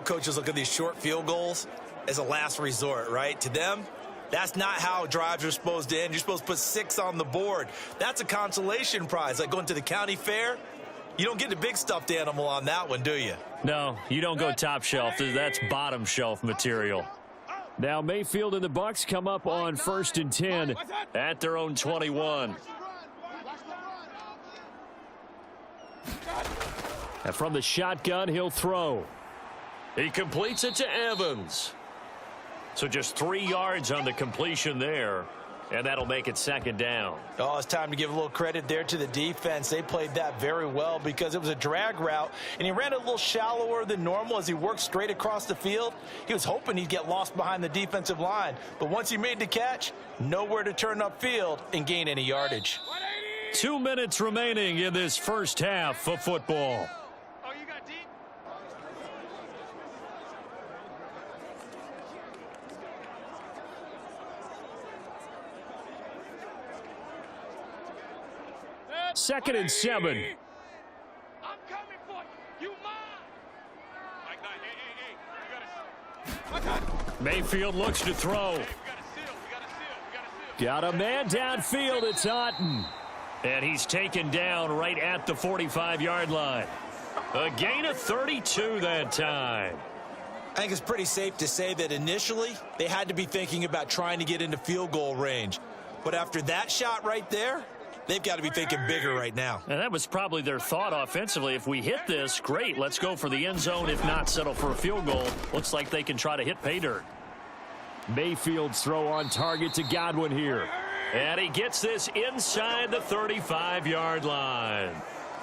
coaches look at these short field goals as a last resort, right? To them, that's not how drives are supposed to end. You're supposed to put 6 on the board. That's a consolation prize, like going to the county fair. You don't get the big stuffed animal on that one, do you? No, you don't go top shelf. That's bottom shelf material. Now Mayfield and the Bucs come up on 1st and 10 at their own 21. And from the shotgun, he'll throw. He completes it to Evans. So just 3 yards on the completion there, and that'll make it 2nd down. Oh, it's time to give a little credit there to the defense. They played that very well, because it was a drag route, and he ran it a little shallower than normal as he worked straight across the field. He was hoping he'd get lost behind the defensive line, but once he made the catch, nowhere to turn upfield and gain any yardage. 2 minutes remaining in this first half of football. 2nd and 7. I'm coming for you. You mine. Mike Knight, hey, you gotta... Mayfield looks to throw. We gotta seal, we gotta seal. Got a man downfield. It's Otten. And he's taken down right at the 45-yard line. A gain of 32 that time. I think it's pretty safe to say that initially they had to be thinking about trying to get into field goal range. But after that shot right there, they've got to be thinking bigger right now. And that was probably their thought offensively. If we hit this, great. Let's go for the end zone. If not, settle for a field goal. Looks like they can try to hit pay dirt. Mayfield's throw on target to Godwin here. And he gets this inside the 35-yard line.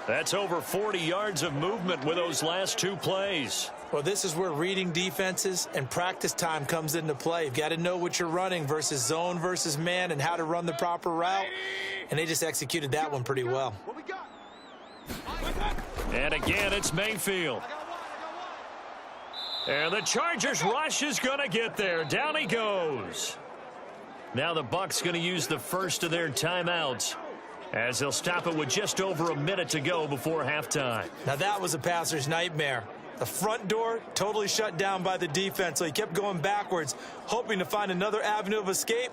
That's over 40 yards of movement with those last 2 plays. Well, this is where reading defenses and practice time comes into play. You've got to know what you're running versus zone versus man and how to run the proper route. And they just executed that one pretty well. What we got? And again, it's Mayfield. And the Chargers rush is going to get there. Down he goes. Now the Bucs going to use the first of their timeouts as they'll stop it with just over a minute to go before halftime. Now that was a passer's nightmare. The front door totally shut down by the defense, so he kept going backwards, hoping to find another avenue of escape.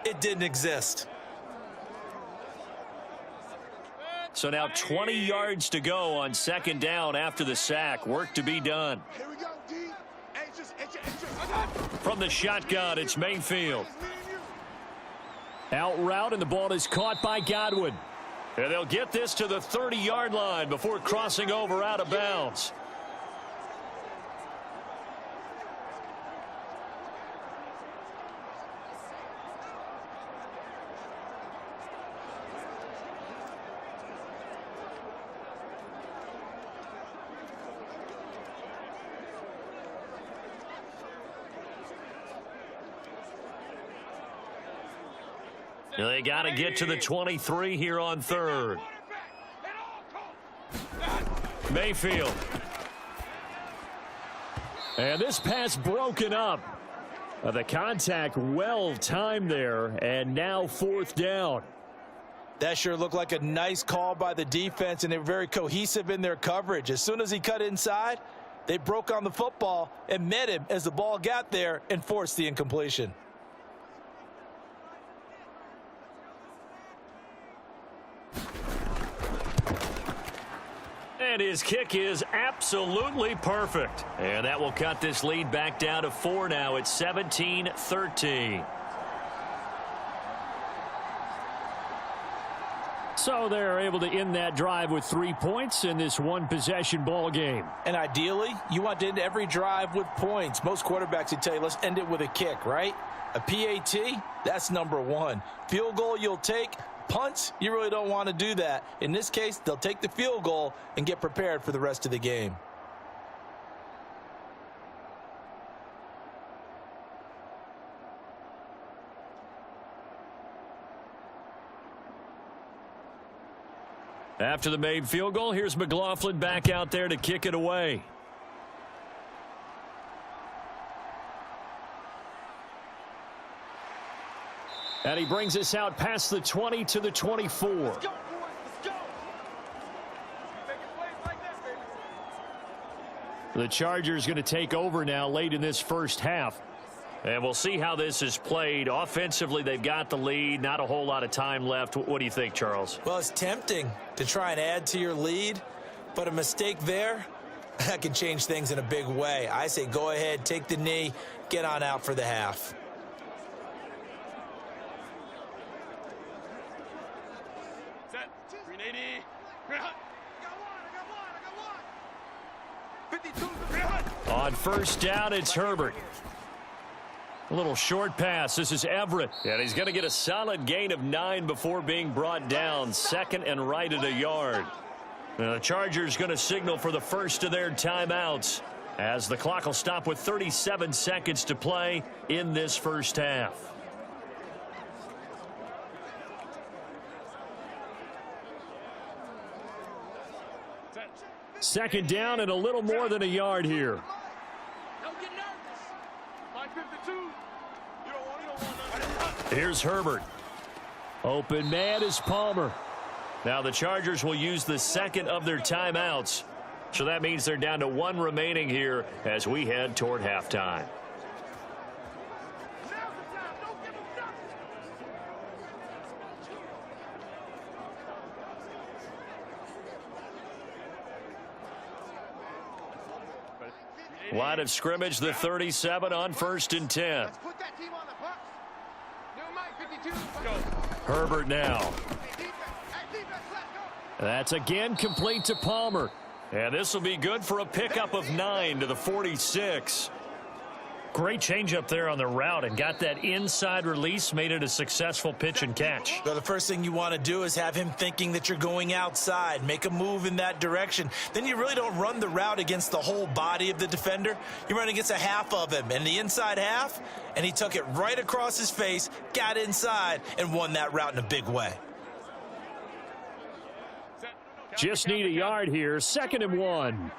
It didn't exist. So now 20 yards to go on 2nd down after the sack. Work to be done. Here we go, D. Anxious. From the shotgun, it's Mayfield. Out route, and the ball is caught by Godwin. And they'll get this to the 30-yard line before crossing over out of bounds. They got to get to the 23 here on 3rd. Mayfield. And this pass broken up. The contact well timed there, and now 4th down. That sure looked like a nice call by the defense, and they were very cohesive in their coverage. As soon as he cut inside, they broke on the football and met him as the ball got there and forced the incompletion. And his kick is absolutely perfect. And that will cut this lead back down to 4 now. It's 17-13. So they're able to end that drive with 3 points in this one-possession ball game. And ideally, you want to end every drive with points. Most quarterbacks would tell you, let's end it with a kick, right? A PAT, that's number 1. Field goal you'll take. Punts, you really don't want to do that. In this case, they'll take the field goal and get prepared for the rest of the game. After the made field goal, here's McLaughlin back out there to kick it away. And he brings us out past the 20 to the 24. Let's go, boys. Let's go. Making plays like that, baby. The Chargers going to take over now late in this first half. And we'll see how this is played. Offensively, they've got the lead. Not a whole lot of time left. What do you think, Charles? Well, it's tempting to try and add to your lead, but a mistake there, that can change things in a big way. I say go ahead, take the knee, get on out for the half. Set. 380. I got one. 52. On first down, it's Herbert. A little short pass. This is Everett. And he's going to get a solid gain of 9 before being brought down. 2nd and right at a yard. Now the Chargers going to signal for the first of their timeouts as the clock will stop with 37 seconds to play in this first half. Second down and a little more than a yard here. Don't get nervous. Line 52. You don't want nothing. Here's Herbert. Open man is Palmer. Now the Chargers will use the second of their timeouts. So that means they're down to one remaining here as we head toward halftime. Line of scrimmage, the 37 on 1st and 10. Let's put that team on the bus. New Mike 52. Go. Herbert now. Hey, defense, let's go. That's again complete to Palmer. And this will be good for a pickup of 9 to the 46. Great change up there on the route and got that inside release, made it a successful pitch and catch. So the first thing you want to do is have him thinking that you're going outside, make a move in that direction. Then you really don't run the route against the whole body of the defender. You run against a half of him and the inside half, and he took it right across his face, got inside, and won that route in a big way. Just need a yard here, 2nd and 1.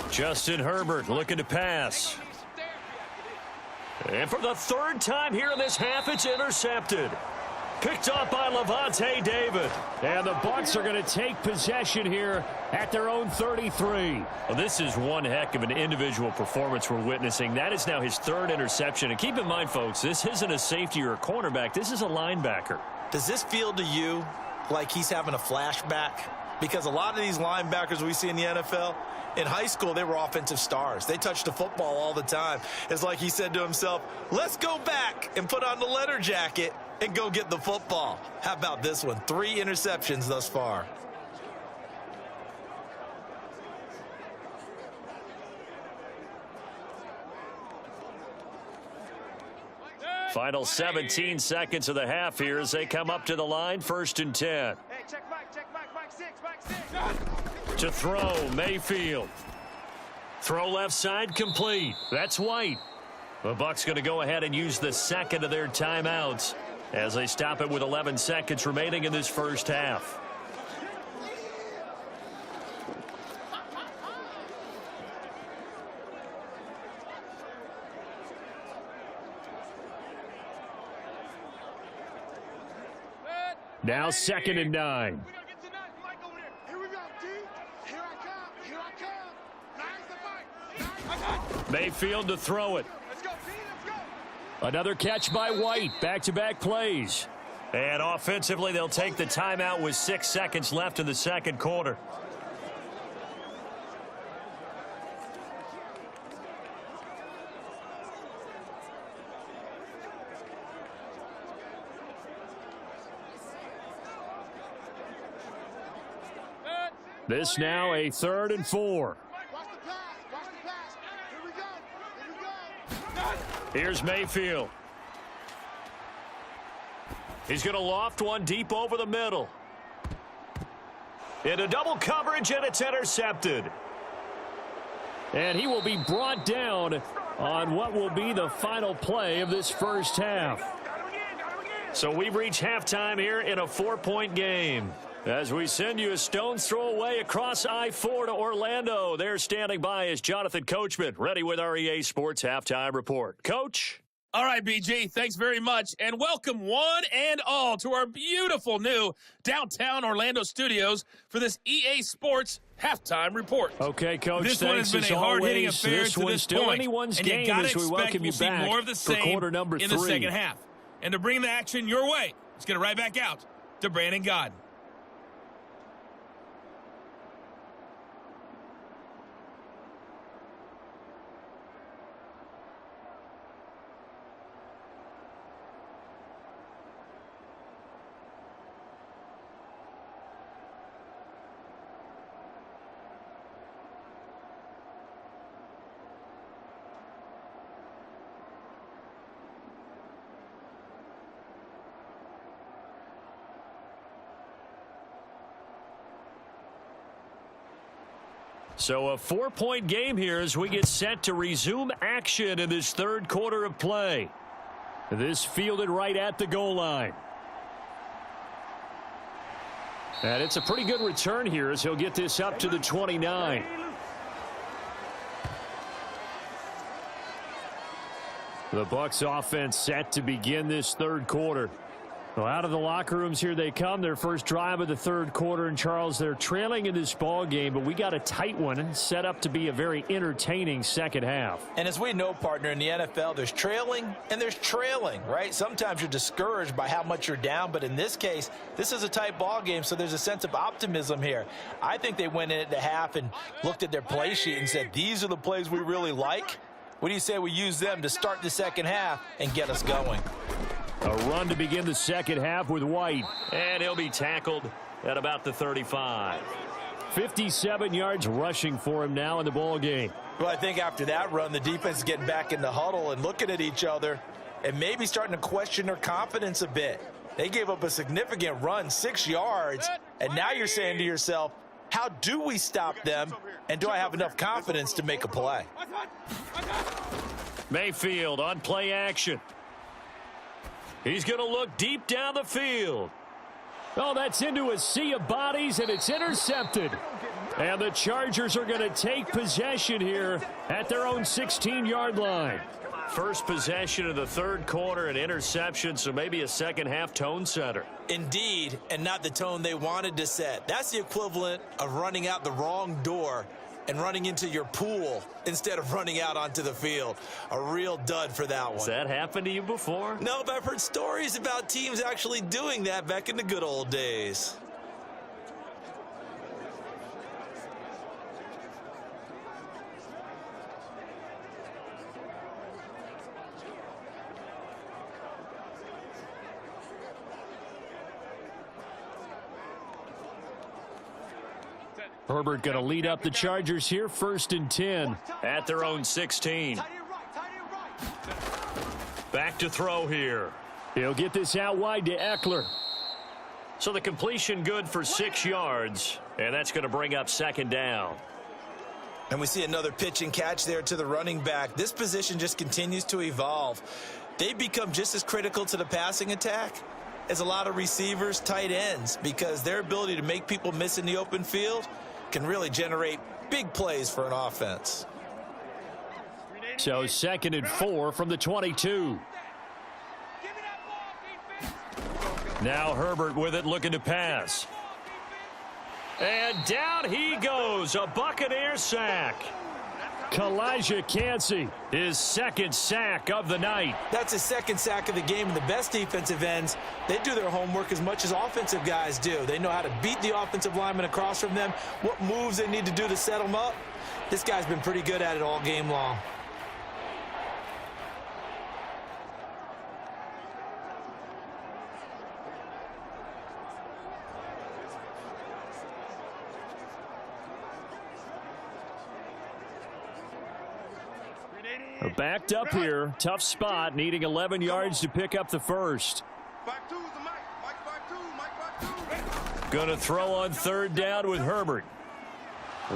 Justin Herbert looking to pass. And for the 3rd time here in this half, it's intercepted. Picked off by Levante David. And the Bucs are going to take possession here at their own 33. Well, this is one heck of an individual performance we're witnessing. That is now his 3rd interception. And keep in mind, folks, this isn't a safety or a cornerback. This is a linebacker. Does this feel to you like he's having a flashback? Because a lot of these linebackers we see in the NFL, in high school, they were offensive stars. They touched the football all the time. It's like he said to himself, let's go back and put on the leather jacket and go get the football. How about this one? 3 interceptions thus far. Final 17 seconds of the half here as they come up to the line, 1st and 10. Hey, check Mike 6. To throw, Mayfield. Throw left side, complete. That's White. The Bucs going to go ahead and use the 2nd of their timeouts as they stop it with 11 seconds remaining in this first half. Now 2nd and 9. Here we go, D. Here I come. Nice the Mike. Mayfield to throw it. Let's go, D. Let's go. Another catch by White. Back-to-back plays. And offensively, they'll take the timeout with 6 seconds left in the 2nd quarter. This now a 3rd and 4. Watch the pass. Here we go. Here's Mayfield. He's going to loft one deep over the middle. Into double coverage, and it's intercepted. And he will be brought down on what will be the final play of this first half. So we've reached halftime here in a 4-point game. As we send you a stone's throw away across I-4 to Orlando. They're standing by as Jonathan Coachman, ready with our EA Sports Halftime Report. Coach? All right, BG, thanks very much, and welcome one and all to our beautiful new downtown Orlando studios for this EA Sports Halftime Report. Okay, Coach, this one has been a hard-hitting affair to this still point, anyone's and game you gotta as we expect welcome you we'll back see more of the for same quarter number in 3. the second half. And to bring the action your way, let's get it right back out to Brandon Godden. So a 4-point game here as we get set to resume action in this 3rd quarter of play. This fielded right at the goal line. And it's a pretty good return here as he'll get this up to the 29. The Bucs offense set to begin this third quarter. Well, out of the locker rooms here they come. Their first drive of the third quarter. And, Charles, they're trailing in this ball game, but we got a tight one set up to be a very entertaining second half. And as we know, partner, in the NFL, there's trailing and there's trailing, right? Sometimes you're discouraged by how much you're down, but in this case, this is a tight ball game, so there's a sense of optimism here. I think they went in at the half and looked at their play sheet and said, these are the plays we really like. What do you say we use them to start the second half and get us going? A run to begin the second half with White. And he'll be tackled at about the 35. 57 yards rushing for him now in the ball game. Well, I think after that run, the defense is getting back in the huddle and looking at each other and maybe starting to question their confidence a bit. They gave up a significant run, 6 yards, and now you're saying to yourself, how do we stop them, and do I have enough confidence to make a play? Mayfield on play action. He's going to look deep down the field. Oh, that's into a sea of bodies, and it's intercepted. And the Chargers are going to take possession here at their own 16-yard line. First possession of the third quarter, an interception, so maybe a second-half tone setter. Indeed, and not the tone they wanted to set. That's the equivalent of running out the wrong door and running into your pool instead of running out onto the field. A real dud for that one. Has that happened to you before? No, but I've heard stories about teams actually doing that back in the good old days. Herbert going to lead up the Chargers here, 1st and 10 at their own 16. Back to throw here. He'll get this out wide to Eckler. So the completion good for 6 yards, and that's going to bring up second down. And we see another pitch and catch there to the running back. This position just continues to evolve. They become just as critical to the passing attack as a lot of receivers, tight ends, because their ability to make people miss in the open field can really generate big plays for an offense. So 2nd and 4 from the 22. Now Herbert with it, looking to pass. And down he goes, a Buccaneer sack. Kalijah Kancey, his 2nd sack of the night. That's his 2nd sack of the game, and the best defensive ends, they do their homework as much as offensive guys do. They know how to beat the offensive lineman across from them, what moves they need to do to set them up. This guy's been pretty good at it all game long. Backed up here, tough spot, needing 11 yards to pick up the first. Back two, the Mike back two. Going to throw on 3rd down with Herbert.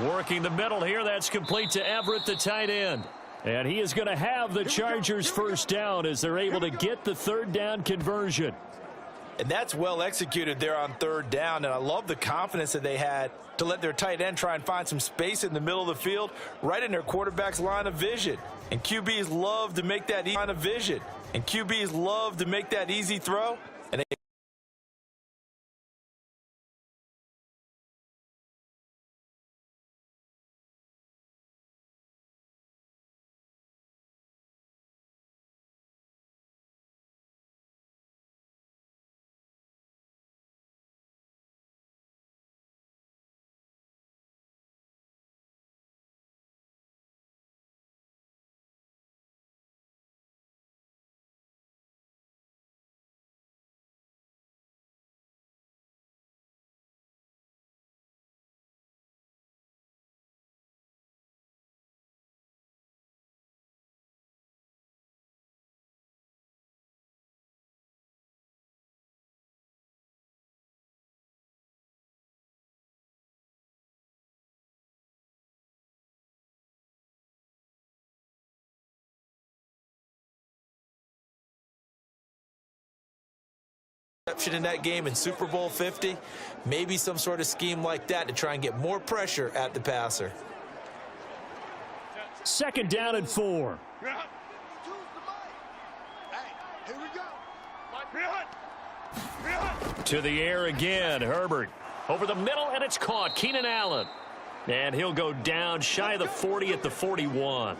Working the middle here, that's complete to Everett, the tight end. And he is going to have the Chargers' first down as they're able to get the 3rd down conversion. And that's well executed there on 3rd down, and I love the confidence that they had to let their tight end try and find some space in the middle of the field, right in their quarterback's line of vision. And QBs love to make that line of vision. And QBs love to make that easy throw. And they in that game in Super Bowl 50, maybe some sort of scheme like that to try and get more pressure at the passer. 2nd down and 4. To the air again, Herbert. Over the middle, and it's caught. Keenan Allen. And he'll go down shy of the 40 at the 41.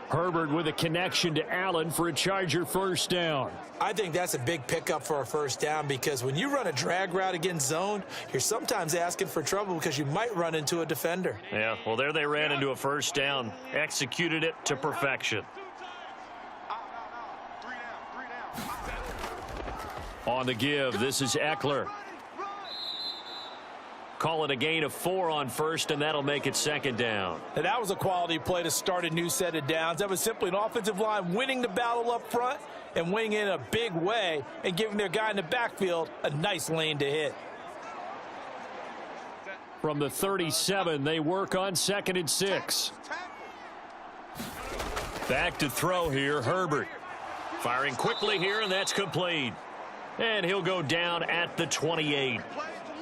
Herbert with a connection to Allen for a Charger first down. I think that's a big pickup for a first down because when you run a drag route against zone, you're sometimes asking for trouble because you might run into a defender. Yeah, well, there they ran into a first down. Executed it to perfection. On the give, this is Eckler. Call it a gain of 4 on first, and that'll make it second down. Now, that was a quality play to start a new set of downs. That was simply an offensive line winning the battle up front and winning in a big way and giving their guy in the backfield a nice lane to hit. From the 37, they work on 2nd and 6. Back to throw here, Herbert. Firing quickly here, and that's complete. And he'll go down at the 28.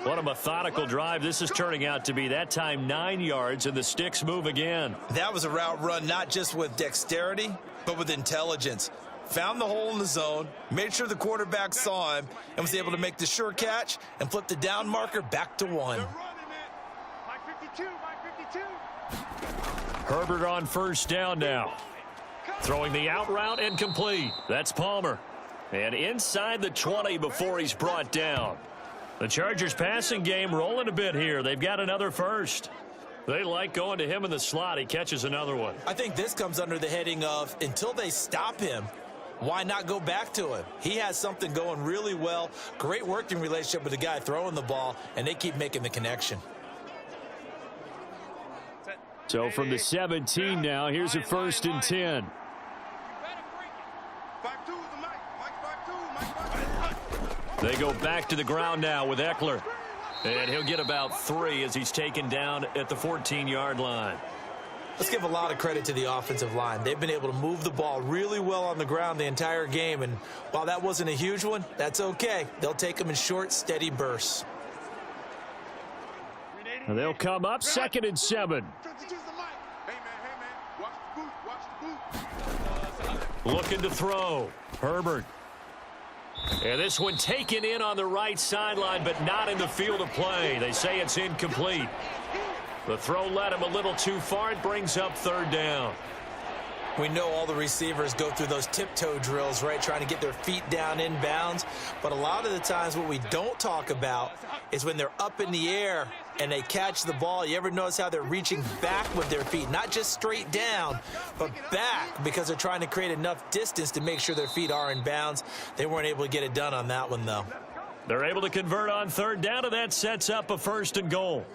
What a methodical drive this is turning out to be. That time 9 yards, and the sticks move again. That was a route run not just with dexterity, but with intelligence. Found the hole in the zone, made sure the quarterback saw him, and was able to make the sure catch and flip the down marker back to 1. Herbert on first down now. Throwing the out route and complete. That's Palmer. And inside the 20 before he's brought down. The Chargers passing game rolling a bit here. They've got another first. They like going to him in the slot. He catches another one. I think this comes under the heading of until they stop him, why not go back to him? He has something going really well. Great working relationship with the guy throwing the ball, and they keep making the connection. So from the 17 now, here's a 1st and 10. They go back to the ground now with Eckler. And he'll get about 3 as he's taken down at the 14-yard line. Let's give a lot of credit to the offensive line. They've been able to move the ball really well on the ground the entire game. And while that wasn't a huge one, that's okay. They'll take them in short, steady bursts. And they'll come up 2nd and 7. Looking to throw. Herbert. And this one taken in on the right sideline, but not in the field of play. They say it's incomplete. The throw led him a little too far. It brings up 3rd down. We know all the receivers go through those tiptoe drills, right, trying to get their feet down in bounds. But a lot of the times what we don't talk about is when they're up in the air and they catch the ball. You ever notice how they're reaching back with their feet? Not just straight down, but back because they're trying to create enough distance to make sure their feet are in bounds. They weren't able to get it done on that one, though. They're able to convert on 3rd down, and that sets up a 1st and goal.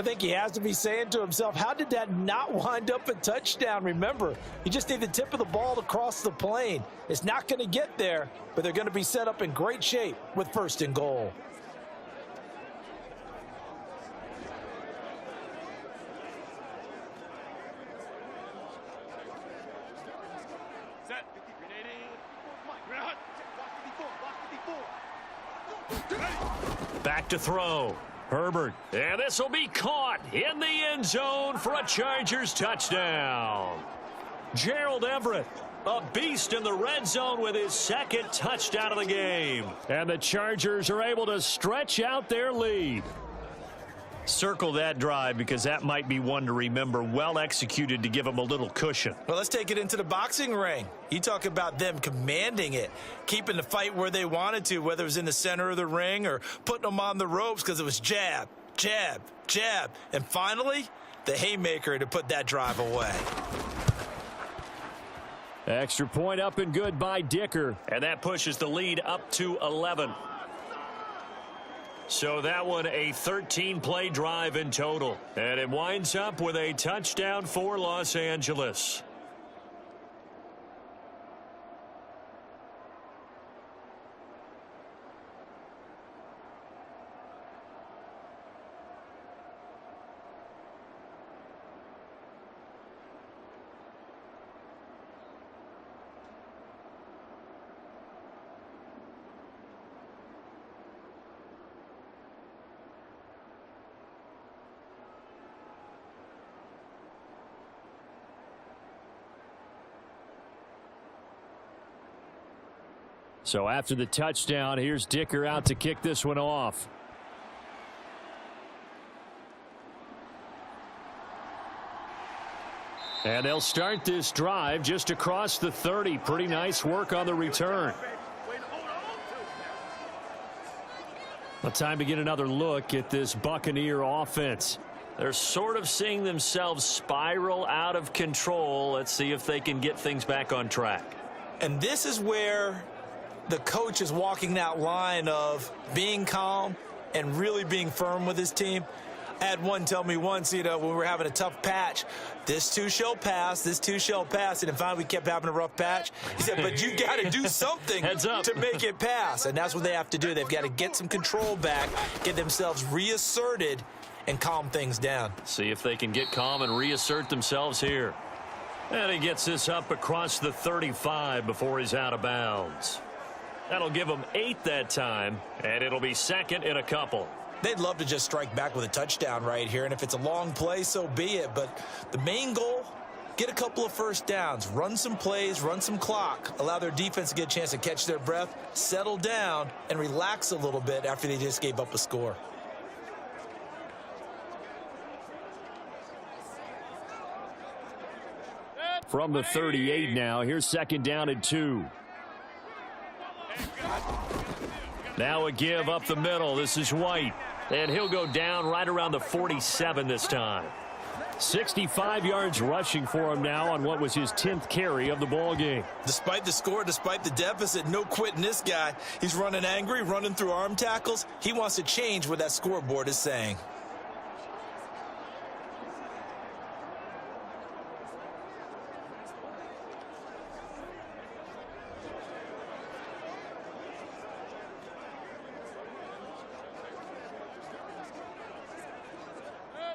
I think he has to be saying to himself, how did that not wind up a touchdown? Remember, you just need the tip of the ball to cross the plane. It's not going to get there, but they're going to be set up in great shape with 1st and goal. Back to throw. Herbert. And this will be caught in the end zone for a Chargers touchdown. Gerald Everett, a beast in the red zone with his 2nd touchdown of the game. And the Chargers are able to stretch out their lead. Circle that drive because that might be one to remember. Well executed to give them a little cushion. Well, let's take it into the boxing ring. You talk about them commanding it, keeping the fight where they wanted to, whether it was in the center of the ring or putting them on the ropes because it was jab, jab, jab. And finally, the haymaker to put that drive away. Extra point up and good by Dicker. And that pushes the lead up to 11. So that one a 13-play drive in total. And it winds up with a touchdown for Los Angeles. So after the touchdown, here's Dicker out to kick this one off. And they'll start this drive just across the 30. Pretty nice work on the return. Well, time to get another look at this Buccaneer offense. They're sort of seeing themselves spiral out of control. Let's see if they can get things back on track. And this is where the coach is walking that line of being calm and really being firm with his team. I had one tell me once, when we were having a tough patch, this too shall pass, this too shall pass. And then finally we kept having a rough patch. He said, but you got to do something to make it pass. And that's what they have to do. They've got to get some control back, get themselves reasserted, and calm things down. See if they can get calm and reassert themselves here. And he gets this up across the 35 before he's out of bounds. That'll give him 8 that time, and it'll be second in a couple. They'd love to just strike back with a touchdown right here, and if it's a long play, so be it. But the main goal, get a couple of first downs, run some plays, run some clock, allow their defense to get a chance to catch their breath, settle down, and relax a little bit after they just gave up a score. From the 38 now, here's second down and 2. Now a give up the middle. This is White. And he'll go down right around the 47 this time. 65 yards rushing for him now on what was his 10th carry of the ball game. Despite the score, despite the deficit, no quitting this guy. He's running angry, running through arm tackles. He wants to change what that scoreboard is saying.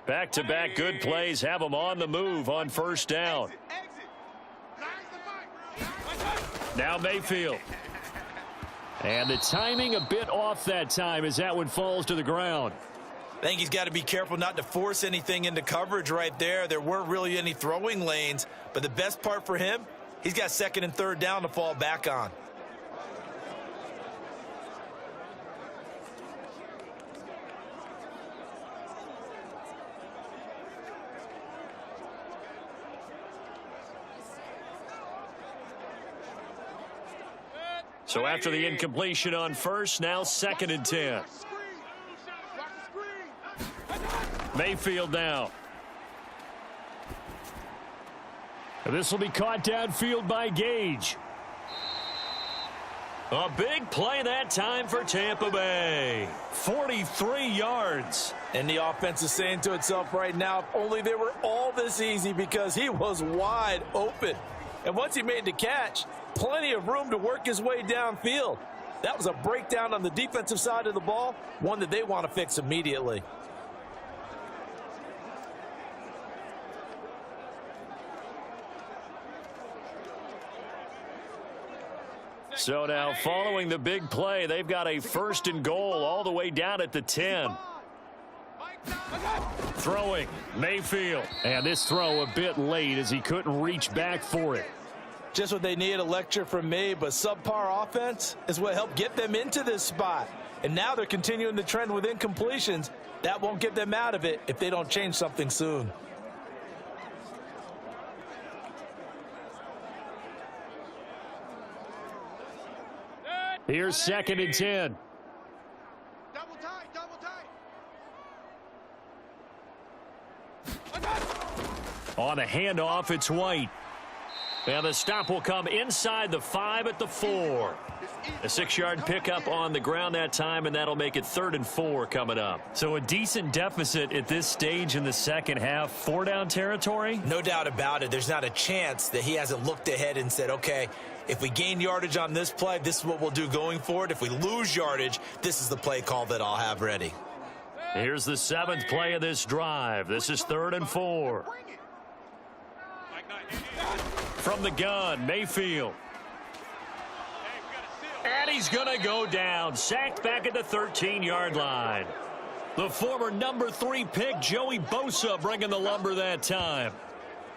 Back-to-back good plays have them on the move on first down. Now Mayfield. And the timing a bit off that time as that one falls to the ground. I think he's got to be careful not to force anything into coverage right there. There weren't really any throwing lanes, but the best part for him, he's got second and third down to fall back on. So after the incompletion on first, now second and 10. Mayfield now. This will be caught downfield by Gage. A big play that time for Tampa Bay. 43 yards. And the offense is saying to itself right now, if only they were all this easy, because he was wide open. And once he made the catch, plenty of room to work his way downfield. That was a breakdown on the defensive side of the ball, one that they want to fix immediately. So now following the big play, they've got a first and goal all the way down at the 10. Throwing, Mayfield. And this throw a bit late as he couldn't reach back for it. Just what they needed, a lecture from me, but subpar offense is what helped get them into this spot. And now they're continuing the trend with incompletions. That won't get them out of it if they don't change something soon. Here's second and 10. Double tight, double tight. On the handoff, it's White. And the stop will come inside the 5 at the 4. A 6-yard pickup on the ground that time, and that'll make it 3rd and 4 coming up. So a decent deficit at this stage in the second half. 4-down territory? No doubt about it. There's not a chance that he hasn't looked ahead and said, okay, if we gain yardage on this play, this is what we'll do going forward. If we lose yardage, this is the play call that I'll have ready. Here's the 7th play of this drive. This is 3rd and 4. From the gun, Mayfield. And he's going to go down. Sacked back at the 13-yard line. The former number 3 pick, Joey Bosa, bringing the lumber that time.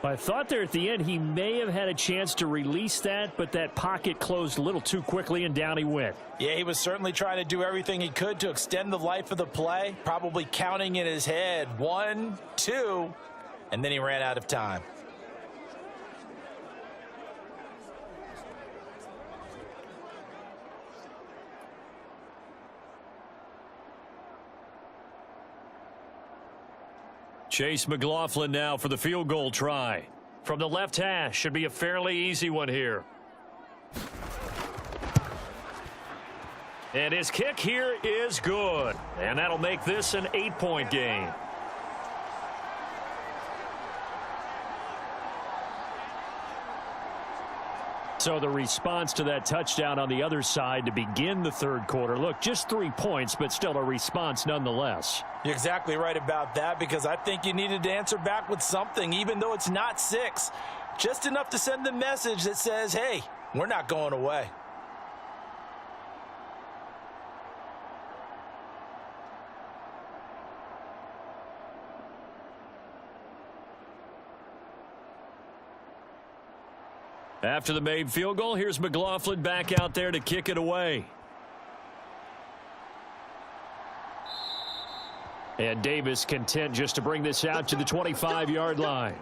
I thought there at the end he may have had a chance to release that, but that pocket closed a little too quickly, and down he went. Yeah, he was certainly trying to do everything he could to extend the life of the play, probably counting in his head 1, 2, and then he ran out of time. Chase McLaughlin now for the field goal try. From the left hash, should be a fairly easy one here. And his kick here is good. And that'll make this an 8-point game. So the response to that touchdown on the other side to begin the third quarter. Look, just 3 points, but still a response nonetheless. You're exactly right about that, because I think you needed to answer back with something, even though it's not 6. Just enough to send the message that says, hey, we're not going away. After the made field goal, here's McLaughlin back out there to kick it away. And Davis content just to bring this out to the 25-yard line.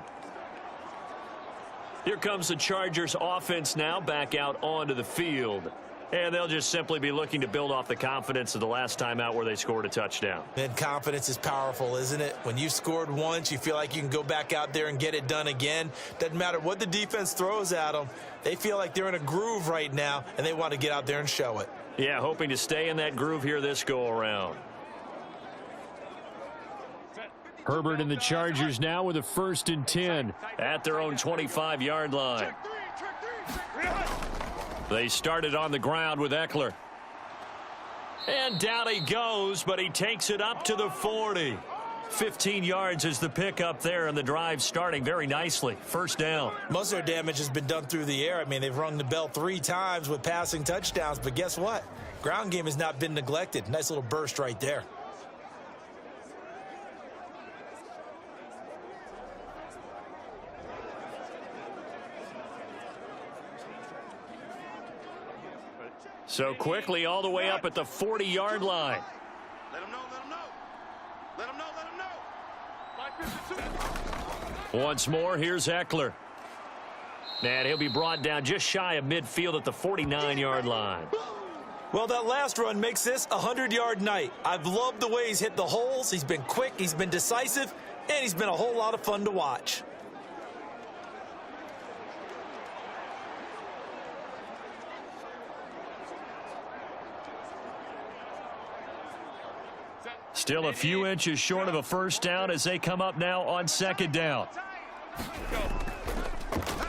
Here comes the Chargers offense now back out onto the field. And they'll just simply be looking to build off the confidence of the last time out where they scored a touchdown. And confidence is powerful, isn't it? When you scored once, you feel like you can go back out there and get it done again. Doesn't matter what the defense throws at them. They feel like they're in a groove right now, and they want to get out there and show it. Yeah, hoping to stay in that groove here this go-around. Herbert and the Chargers now with a 1st and 10 at their own 25-yard line. They started on the ground with Eckler. And down he goes, but he takes it up to the 40. 15 yards is the pickup there, and the drive starting very nicely. 1st down. Most of their damage has been done through the air. I mean, they've rung the bell 3 times with passing touchdowns, but guess what? Ground game has not been neglected. Nice little burst right there. So quickly all the way up at the 40-yard line. Let him know, let him know. Let him know, let him know. Once more, here's Eckler. And he'll be brought down just shy of midfield at the 49-yard line. Well, that last run makes this a 100-yard night. I've loved the way he's hit the holes. He's been quick, he's been decisive, and he's been a whole lot of fun to watch. Still a few inches short of a 1st down as they come up now on 2nd down.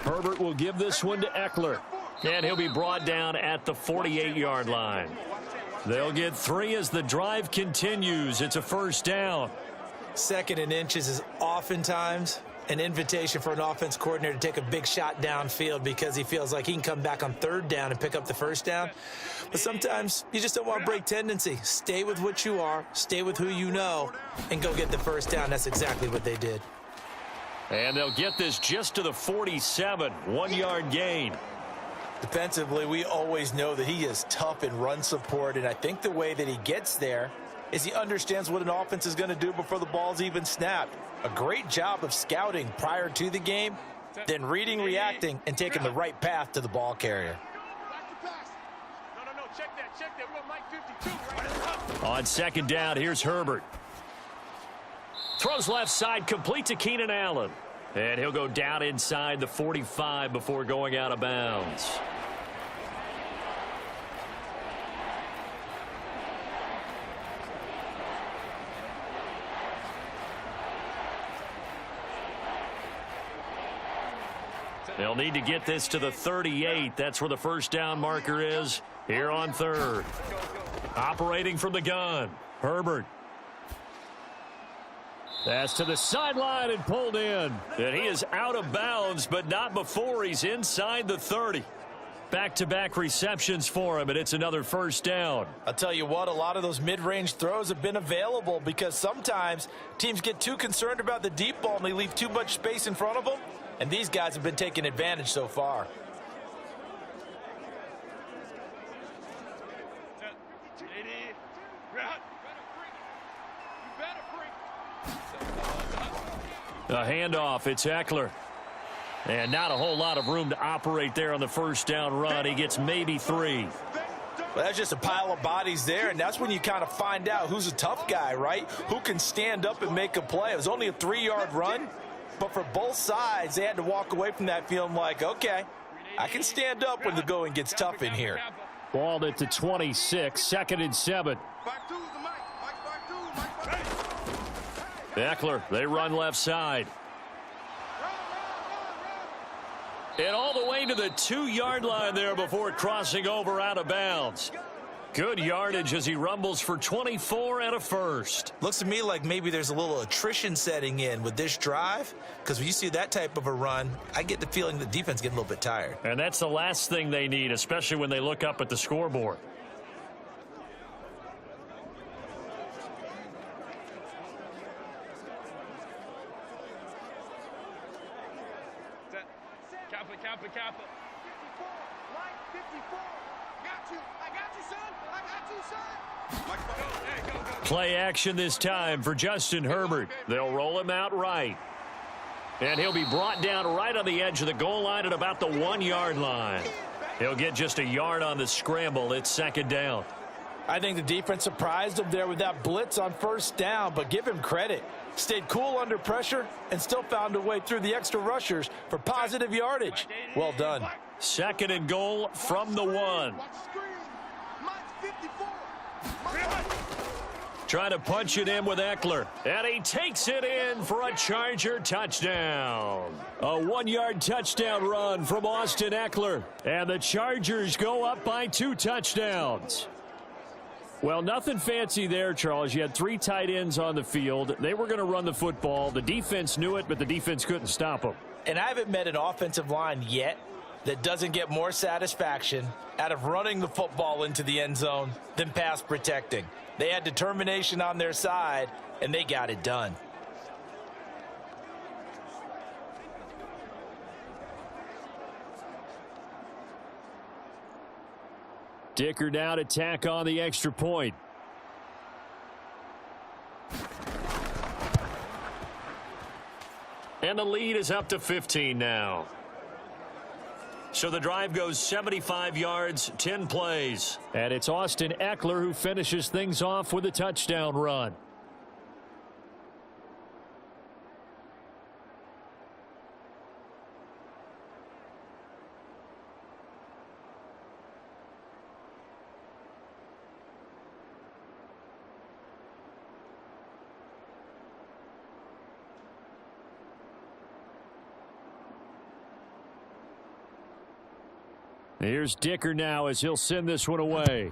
Herbert will give this one to Eckler. And he'll be brought down at the 48-yard line. They'll get 3 as the drive continues. It's a 1st down. 2nd and inches is oftentimes an invitation for an offense coordinator to take a big shot downfield because he feels like he can come back on 3rd down and pick up the 1st down. But sometimes you just don't want to break tendency. Stay with what you are, stay with who you know, and go get the 1st down. That's exactly what they did. And they'll get this just to the 47, 1-yard gain. Defensively, we always know that he is tough in run support, and I think the way that he gets there is he understands what an offense is going to do before the ball's even snapped. A great job of scouting prior to the game, then reading, reacting, and taking the right path to the ball carrier. On 2nd down, here's Herbert. Throws left side, complete to Keenan Allen. And he'll go down inside the 45 before going out of bounds. They'll need to get this to the 38. That's where the 1st down marker is here on 3rd. Operating from the gun, Herbert. That's to the sideline and pulled in. And he is out of bounds, but not before he's inside the 30. Back-to-back receptions for him, and it's another 1st down. I'll tell you what, a lot of those mid-range throws have been available because sometimes teams get too concerned about the deep ball and they leave too much space in front of them. and these guys have been taking advantage so far. A handoff. It's Eckler. And not a whole lot of room to operate there on the first down run. He gets maybe 3. Well, that's just a pile of bodies there, and that's when you kind of find out who's a tough guy, right? Who can stand up and make a play. It was only a 3-yard run, but for both sides, they had to walk away from that feeling like, okay, I can stand up when the going gets tough in here. Balled at the 26, 2nd and 7. Eckler, they run left side. And all the way to the 2-yard line there before crossing over out of bounds. Good yardage as he rumbles for 24 and a first. Looks to me like maybe there's a little attrition setting in with this drive, because when you see that type of a run, I get the feeling the defense getting a little bit tired. And that's the last thing they need, especially when they look up at the scoreboard. Kappa. 54, line 54. Got you. I got you, son. I got you, son. Play action this time for Justin Herbert. They'll roll him out right. And he'll be brought down right on the edge of the goal line at about the 1-yard line. He'll get just a yard on the scramble. It's 2nd down. I think the defense surprised him there with that blitz on first down, but give him credit. Stayed cool under pressure and still found a way through the extra rushers for positive yardage. Well done. 2nd and goal from the 1. Trying to punch it in with Eckler. And he takes it in for a Charger touchdown. A 1-yard touchdown run from Austin Eckler. And the Chargers go up by 2 touchdowns. Well, nothing fancy there, Charles. You had 3 tight ends on the field. They were going to run the football. The defense knew it, but the defense couldn't stop them. And I haven't met an offensive line yet that doesn't get more satisfaction out of running the football into the end zone than pass protecting. They had determination on their side, and they got it done. Dicker now to tack on the extra point. And the lead is up to 15 now. So the drive goes 75 yards, 10 plays. And it's Austin Eckler who finishes things off with a touchdown run. Here's Dicker now as he'll send this one away.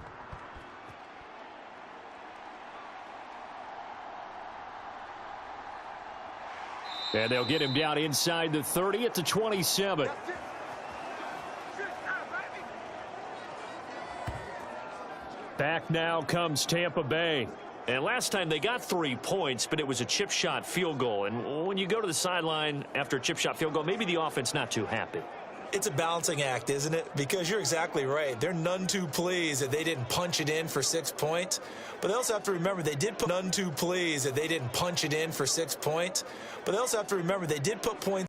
And they'll get him down inside the 30 at the 27. Back now comes Tampa Bay. And last time they got 3 points, but it was a chip shot field goal. And when you go to the sideline after a chip shot field goal, maybe the offense not too happy. It's a balancing act, isn't it? Because you're exactly right. They're none too pleased that they didn't punch it in for 6 points. But they also have to remember they did put none too pleased that they didn't punch it in for 6 points. But they also have to remember they did put points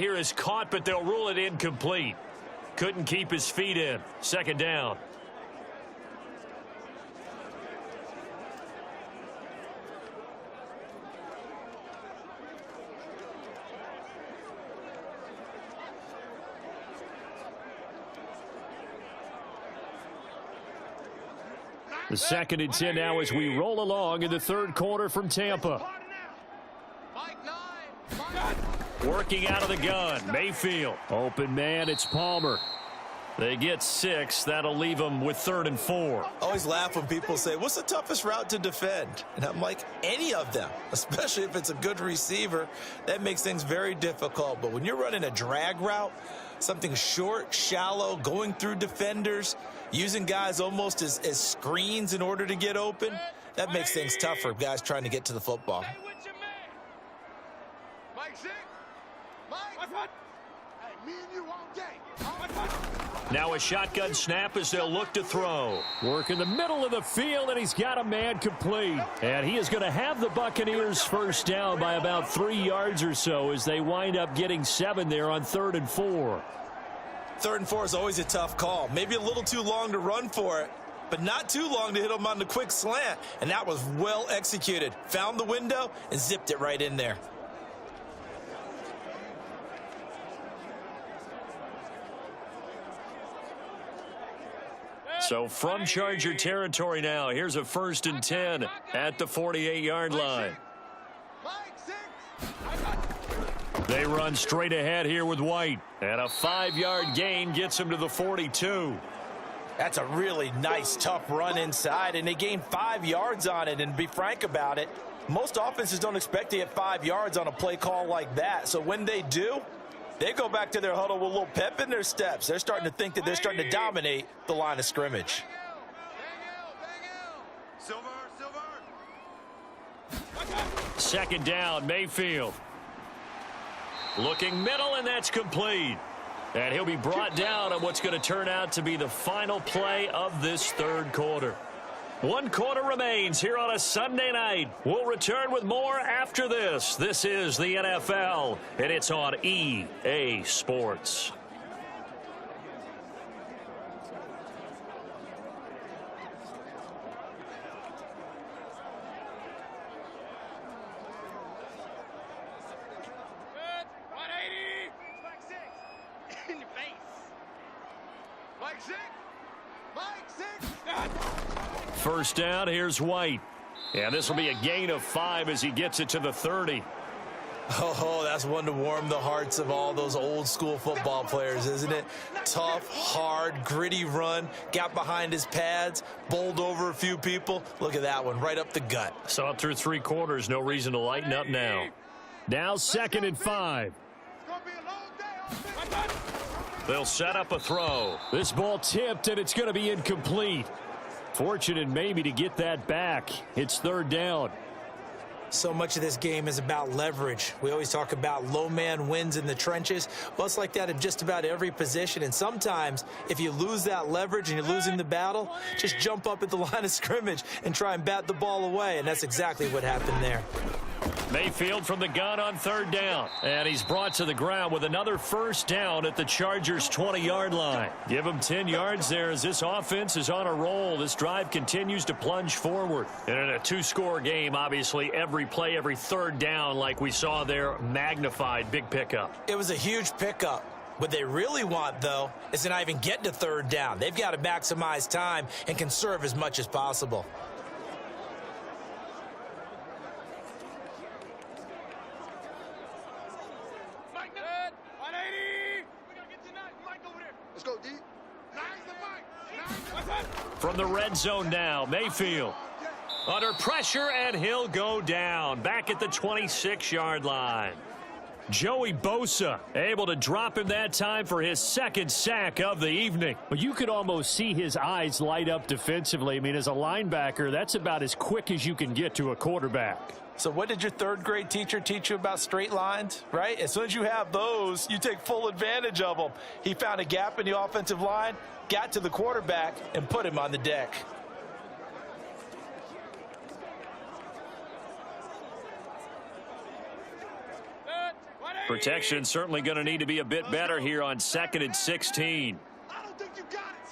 Here is caught, but they'll rule it incomplete. Couldn't keep his feet in. Second down. The 2nd and 10 now as we roll along in the third quarter from Tampa. Working out of the gun. Mayfield. Open man, it's Palmer. They get 6. That'll leave them with 3rd and 4. I always laugh when people say, what's the toughest route to defend? And I'm like, any of them, especially if it's a good receiver. That makes things very difficult. But when you're running a drag route, something short, shallow, going through defenders, using guys almost as screens in order to get open, that makes things tough for guys trying to get to the football. Now a shotgun snap as they'll look to throw. Work in the middle of the field, and he's got a man complete. And he is going to have the Buccaneers first down by about 3 yards or so as they wind up getting 7 there on 3rd and 4. 3rd and 4 is always a tough call. Maybe a little too long to run for it, but not too long to hit him on the quick slant. And that was well executed. Found the window and zipped it right in there. So from Charger territory now, here's a 1st and 10 at the 48-yard line. They run straight ahead here with White. And a 5-yard gain gets him to the 42. That's a really nice, tough run inside, and they gained 5 yards on it. And to be frank about it, most offenses don't expect to get 5 yards on a play call like that. So when they do, they go back to their huddle with a little pep in their steps. They're starting to think that they're starting to dominate the line of scrimmage. Silver. 2nd down, Mayfield. Looking middle, and that's complete. And he'll be brought down on what's going to turn out to be the final play of this 3rd quarter. 1 quarter remains here on a Sunday night. We'll return with more after this. This is the NFL, and it's on EA Sports. First down, here's White. And this will be a gain of 5 as he gets it to the 30. Oh, that's one to warm the hearts of all those old school football players, isn't it? Tough, hard, gritty run, got behind his pads, bowled over a few people. Look at that one, right up the gut. Saw it through 3 quarters, no reason to lighten up now. Now 2nd and 5. They'll set up a throw. This ball tipped, and it's going to be incomplete. Fortunate maybe to get that back. It's 3rd down. So much of this game is about leverage. We always talk about low man wins in the trenches. Well, it's like that in just about every position. And sometimes if you lose that leverage and you're losing the battle, just jump up at the line of scrimmage and try and bat the ball away. And that's exactly what happened there. Mayfield from the gun on 3rd down. And he's brought to the ground with another first down at the Chargers' 20-yard line. Give him 10 yards there as this offense is on a roll. This drive continues to plunge forward. And in a 2-score game, obviously, every play, every 3rd down, like we saw there, magnified. Big pickup. It was a huge pickup. What they really want, though, is to not even get to 3rd down. They've got to maximize time and conserve as much as possible. From the red zone now, Mayfield under pressure, and he'll go down back at the 26-yard line. Joey Bosa able to drop him that time for his 2nd sack of the evening. But you could almost see his eyes light up defensively. I mean, as a linebacker, that's about as quick as you can get to a quarterback. So what did your 3rd grade teacher teach you about straight lines, right? As soon as you have those, you take full advantage of them. He found a gap in the offensive line, got to the quarterback, and put him on the deck. Protection certainly going to need to be a bit better here on 2nd and 16. I don't think you got it,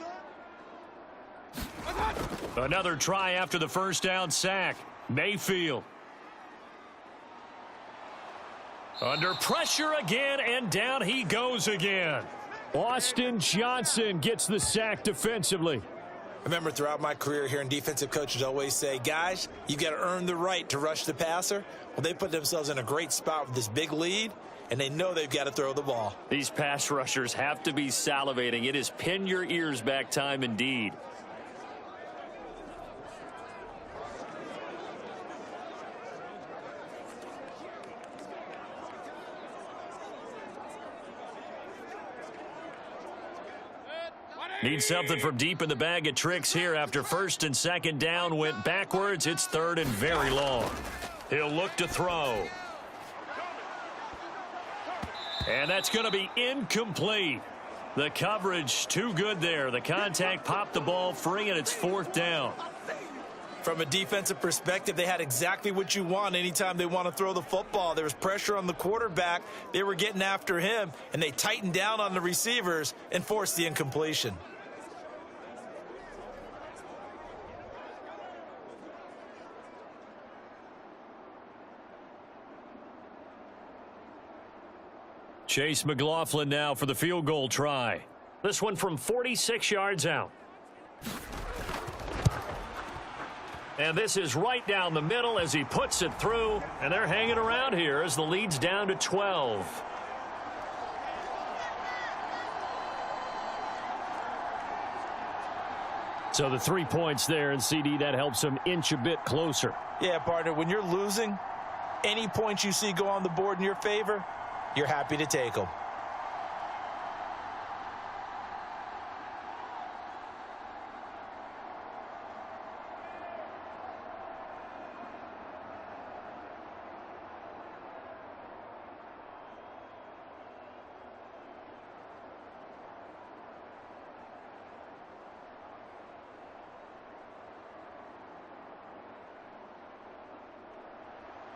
son. Another try after the first down sack. Mayfield. Under pressure again, and down he goes again. Austin Johnson gets the sack defensively. Remember, throughout my career here in defensive coaches always say, guys, you got to earn the right to rush the passer. Well, they put themselves in a great spot with this big lead, and they know they've got to throw the ball. These pass rushers have to be salivating. It is pin your ears back time indeed. Need something from deep in the bag of tricks here after 1st and 2nd down went backwards. It's 3rd and very long. He'll look to throw. And that's going to be incomplete. The coverage too good there. The contact popped the ball free, and it's 4th down. From a defensive perspective, they had exactly what you want anytime they want to throw the football. There was pressure on the quarterback. They were getting after him, and they tightened down on the receivers and forced the incompletion. Chase McLaughlin now for the field goal try. This one from 46 yards out. And this is right down the middle as he puts it through. And they're hanging around here as the lead's down to 12. So the 3 points there, and CD, that helps him inch a bit closer. Yeah, partner, when you're losing, any points you see go on the board in your favor, you're happy to take them.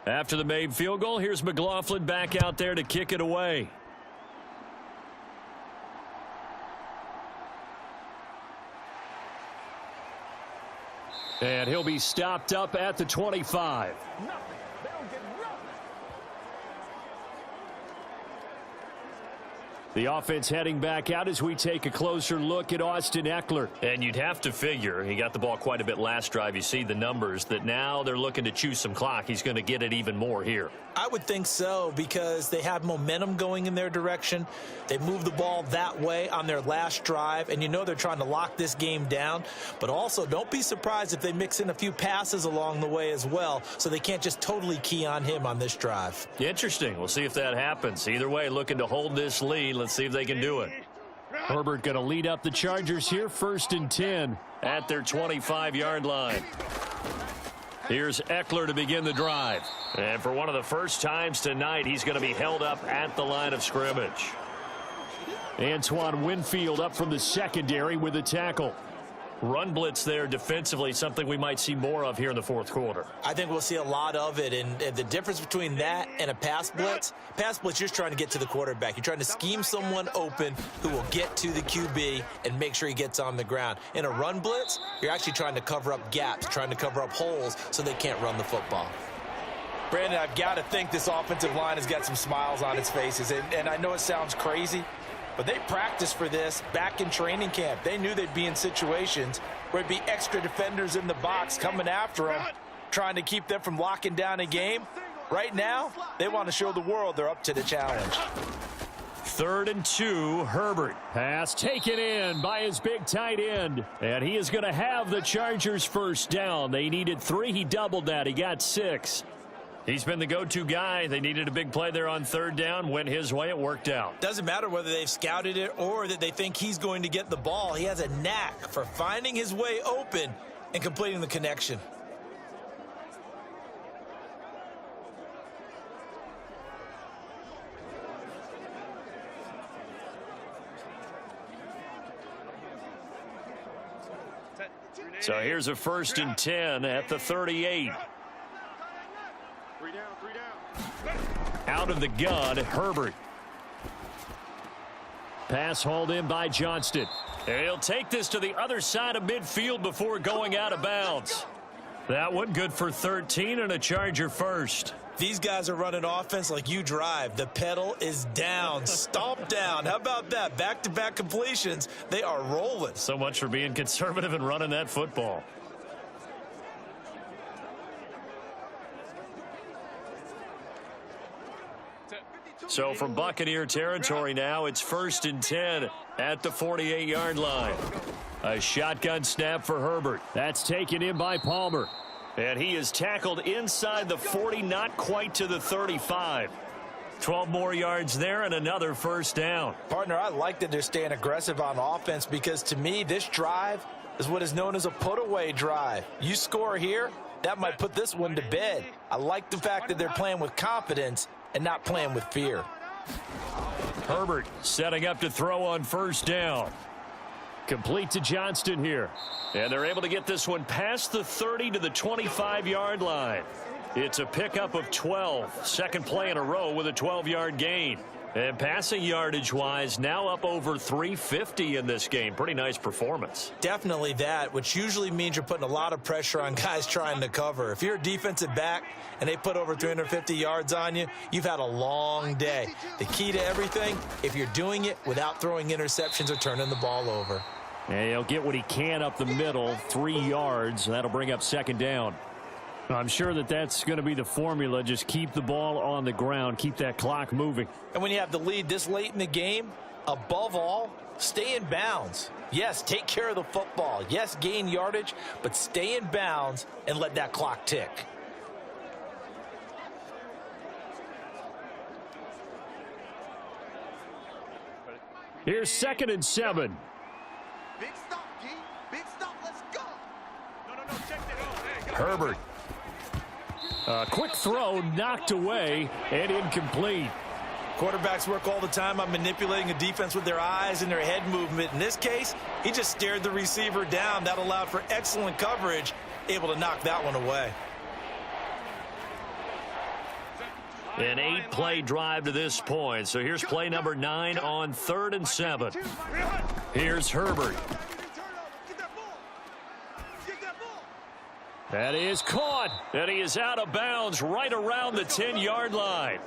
After the made field goal, here's McLaughlin back out there to kick it away. And he'll be stopped up at the 25. The offense heading back out as we take a closer look at Austin Ekeler. And you'd have to figure, he got the ball quite a bit last drive. You see the numbers, that now they're looking to chew some clock. He's going to get it even more here. I would think so, because they have momentum going in their direction. They moved the ball that way on their last drive, and you know they're trying to lock this game down. But also, don't be surprised if they mix in a few passes along the way as well, so they can't just totally key on him on this drive. Interesting. We'll see if that happens. Either way, looking to hold this lead. Let's see if they can do it. Herbert going to lead up the Chargers here, 1st and 10. At their 25-yard line. Here's Ekeler to begin the drive. And for one of the first times tonight, he's going to be held up at the line of scrimmage. Antoine Winfield up from the secondary with a tackle. Run blitz there defensively, something we might see more of here in the 4th quarter. I think we'll see a lot of it, and the difference between that and a pass blitz, you're just trying to get to the quarterback. You're trying to scheme someone open who will get to the QB and make sure he gets on the ground. In a run blitz, you're actually trying to cover up gaps, trying to cover up holes so they can't run the football. Brandon, I've got to think this offensive line has got some smiles on its faces, and I know it sounds crazy, but they practiced for this back in training camp. They knew they'd be in situations where it'd be extra defenders in the box coming after them, trying to keep them from locking down a game. Right now, they want to show the world they're up to the challenge. 3rd and 2, Herbert. Pass taken in by his big tight end. And he is going to have the Chargers first down. They needed 3. He doubled that. He got 6. He's been the go-to guy. They needed a big play there on 3rd down. Went his way. It worked out. Doesn't matter whether they've scouted it or that they think he's going to get the ball. He has a knack for finding his way open and completing the connection. So here's a 1st and 10 at the 38. Out of the gun, Herbert. Pass hauled in by Johnston. He'll take this to the other side of midfield before going out of bounds. That one good for 13 and a Charger first. These guys are running offense like you drive. The pedal is down, stomp down. How about that? Back-to-back completions. They are rolling. So much for being conservative and running that football. So from Buccaneer territory now, it's 1st and 10 at the 48-yard line. A shotgun snap for Herbert. That's taken in by Palmer. And he is tackled inside the 40, not quite to the 35. 12 more yards there and another first down. Partner, I like that they're staying aggressive on offense because to me, this drive is what is known as a put-away drive. You score here, that might put this one to bed. I like the fact that they're playing with confidence and not playing with fear. Herbert setting up to throw on first down. Complete to Johnston here. And they're able to get this one past the 30 to the 25-yard line. It's a pickup of 12. Second play in a row with a 12-yard gain. And passing yardage-wise, now up over 350 in this game. Pretty nice performance. Definitely that, which usually means you're putting a lot of pressure on guys trying to cover. If you're a defensive back and they put over 350 yards on you, you've had a long day. The key to everything, if you're doing it without throwing interceptions or turning the ball over. And he'll get what he can up the middle, 3 yards. That'll bring up second down. I'm sure that that's going to be the formula. Just keep the ball on the ground. Keep that clock moving. And when you have the lead this late in the game, above all, stay in bounds. Yes, take care of the football. Yes, gain yardage, but stay in bounds and let that clock tick. Here's 2nd and 7. Big stop, G. Big stop. Let's go. No, check that. Oh, there you go. Herbert. A quick throw knocked away and incomplete. Quarterbacks work all the time on manipulating a defense with their eyes and their head movement. In this case, he just stared the receiver down. That allowed for excellent coverage, able to knock that one away. An 8-play drive to this point. So here's play number 9 on 3rd and 7. Here's Herbert. That is caught, and he is out of bounds right around the 10-yard line.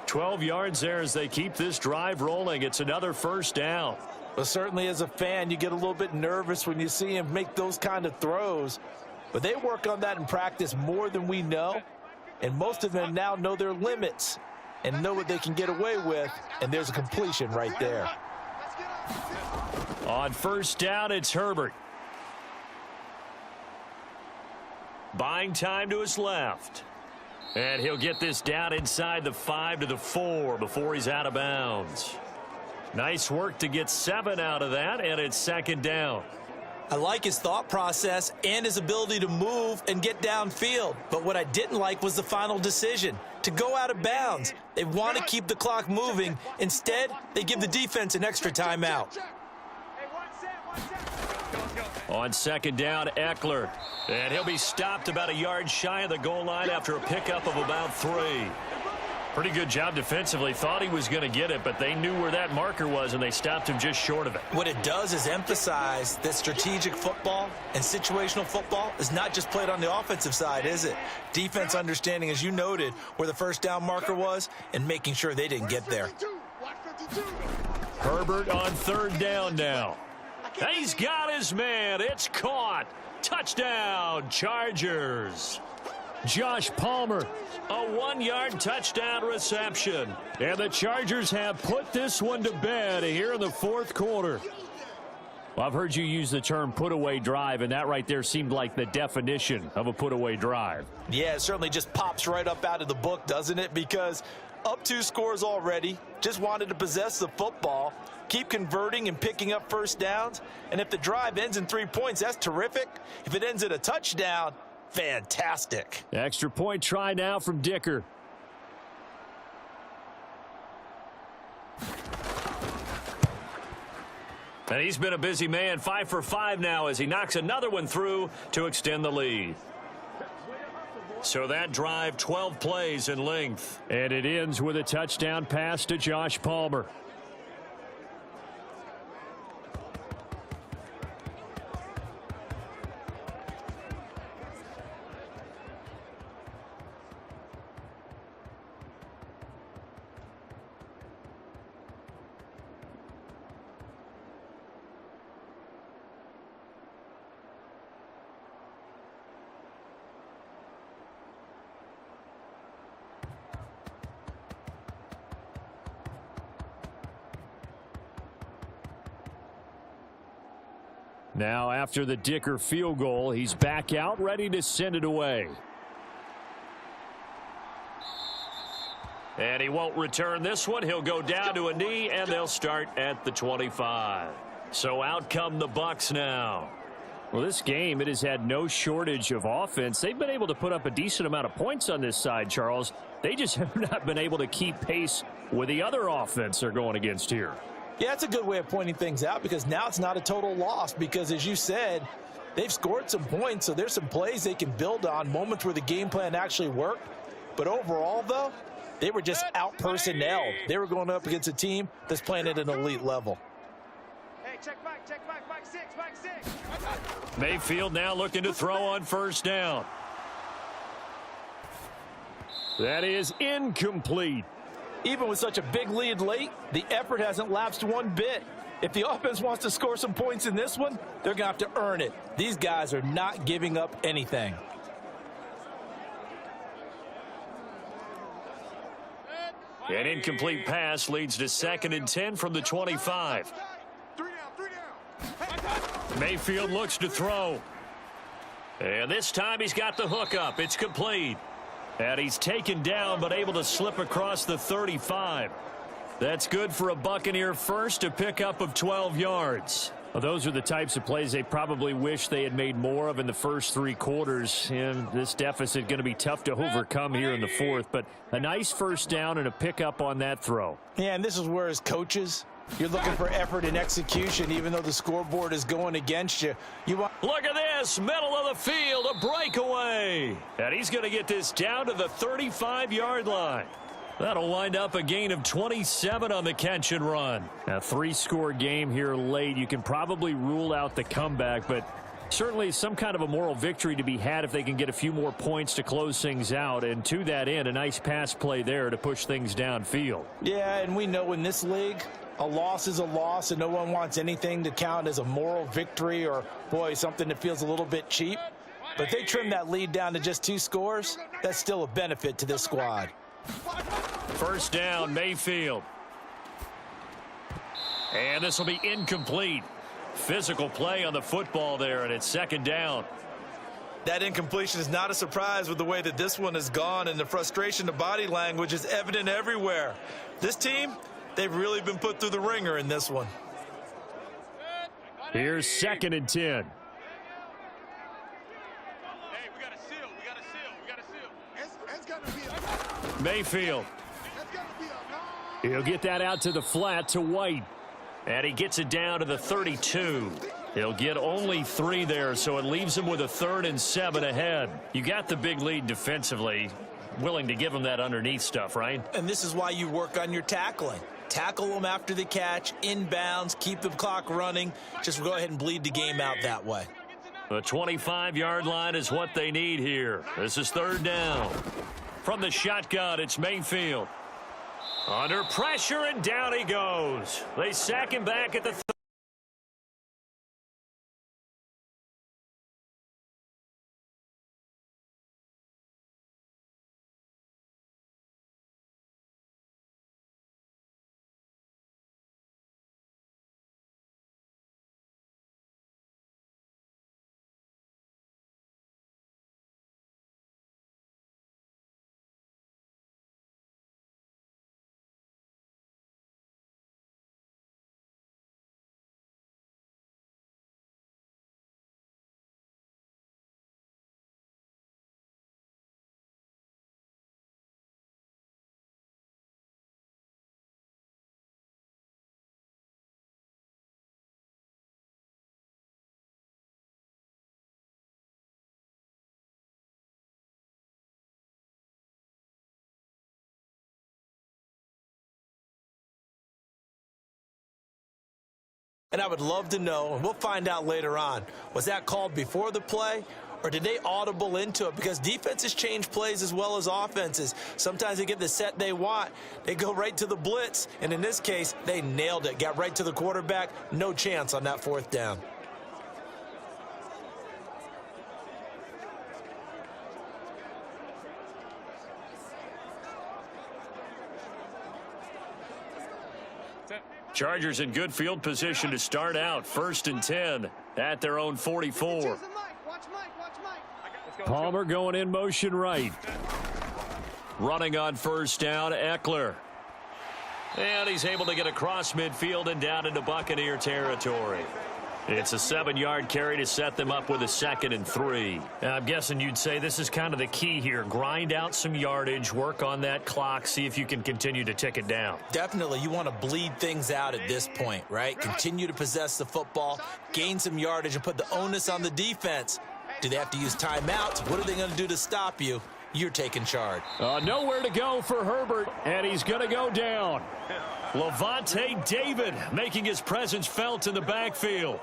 12 yards there as they keep this drive rolling. It's another first down. Well, certainly as a fan, you get a little bit nervous when you see him make those kind of throws. But they work on that in practice more than we know. And most of them now know their limits and know what they can get away with. And there's a completion right there. On first down, it's Herbert. Buying time to his left. And he'll get this down inside the 5 to the 4 before he's out of bounds. Nice work to get 7 out of that, and it's second down. I like his thought process and his ability to move and get downfield. But what I didn't like was the final decision, to go out of bounds. They want to keep the clock moving. Instead, they give the defense an extra timeout. On second down, Eckler. And he'll be stopped about a yard shy of the goal line after a pickup of about 3. Pretty good job defensively. Thought he was going to get it, but they knew where that marker was, and they stopped him just short of it. What it does is emphasize that strategic football and situational football is not just played on the offensive side, is it? Defense understanding, as you noted, where the first down marker was and making sure they didn't get there. Herbert on third down now. He's got his man. It's caught. Touchdown, Chargers. Josh Palmer, a 1-yard touchdown reception. And the Chargers have put this one to bed here in the fourth quarter. Well, I've heard you use the term put-away drive, and that right there seemed like the definition of a put-away drive. Yeah, it certainly just pops right up out of the book, doesn't it? Because up 2 scores already, just wanted to possess the football, keep converting and picking up first downs. And if the drive ends in 3 points, that's terrific. If it ends in a touchdown, fantastic. Extra point try now from Dicker. And he's been a busy man, 5 for 5 now as he knocks another one through to extend the lead. So that drive, 12 plays in length. And it ends with a touchdown pass to Josh Palmer. Now, after the Dicker field goal, he's back out, ready to send it away. And he won't return this one. He'll go down to a knee, and they'll start at the 25. So out come the Bucs now. Well, this game, it has had no shortage of offense. They've been able to put up a decent amount of points on this side, Charles. They just have not been able to keep pace with the other offense they're going against here. Yeah, that's a good way of pointing things out, because now it's not a total loss, because as you said, they've scored some points, so there's some plays they can build on, moments where the game plan actually worked. But overall, though, they were just out-personnelled. They were going up against a team that's playing at an elite level. Hey, check back, back six. Mayfield now looking to throw on first down. That is incomplete. Even with such a big lead late, the effort hasn't lapsed one bit. If the offense wants to score some points in this one, they're going to have to earn it. These guys are not giving up anything. An incomplete pass leads to 2nd and 10 from the 25. Three down. Mayfield looks to throw. And this time he's got the hook up. It's complete. And he's taken down but able to slip across the 35. That's good for a Buccaneer first, a pickup of 12 yards. Well, those are the types of plays they probably wish they had made more of in the first 3 quarters. And this deficit going to be tough to overcome here in the 4th. But a nice first down and a pickup on that throw. Yeah, and this is where as coaches, you're looking for effort and execution, even though the scoreboard is going against you. Look at this, middle of the field, a breakaway. And he's going to get this down to the 35-yard line. That'll wind up a gain of 27 on the catch and run. A 3-score game here late. You can probably rule out the comeback, but certainly some kind of a moral victory to be had if they can get a few more points to close things out. And to that end, a nice pass play there to push things downfield. Yeah, and we know in this league, a loss is a loss, and no one wants anything to count as a moral victory or, boy, something that feels a little bit cheap. But if they trim that lead down to just 2 scores, that's still a benefit to this squad. First down, Mayfield. And this will be incomplete. Physical play on the football there, and it's 2nd down. That incompletion is not a surprise with the way that this one has gone, and the frustration, the body language is evident everywhere. This team, they've really been put through the ringer in this one. Here's 2nd and 10. Hey, we got a seal. It's got to be a Mayfield. It's got to be a He'll get that out to the flat to White. And he gets it down to the 32. He'll get only 3 there, so it leaves him with a 3rd and 7 ahead. You got the big lead defensively. Willing to give him that underneath stuff, right? And this is why you work on your tackling. Tackle them after the catch, inbounds, keep the clock running. Just go ahead and bleed the game out that way. The 25-yard line is what they need here. This is 3rd down. From the shotgun, it's Mayfield. Under pressure, and down he goes. They sack him back at the And I would love to know, and we'll find out later on, was that called before the play, or did they audible into it? Because defenses change plays as well as offenses. Sometimes they get the set they want. They go right to the blitz. And in this case, they nailed it. Got right to the quarterback. No chance on that 4th down. Chargers in good field position to start out. 1st and 10 at their own 44. Palmer going in motion right. Running on 1st down, Eckler. And he's able to get across midfield and down into Buccaneer territory. It's a 7-yard carry to set them up with a 2nd and 3. I'm guessing you'd say this is kind of the key here. Grind out some yardage, work on that clock, see if you can continue to tick it down. Definitely, you want to bleed things out at this point, right? Continue to possess the football, gain some yardage, and put the onus on the defense. Do they have to use timeouts? What are they going to do to stop you? You're taking charge. Nowhere to go for Herbert, and he's going to go down. Levante David making his presence felt in the backfield.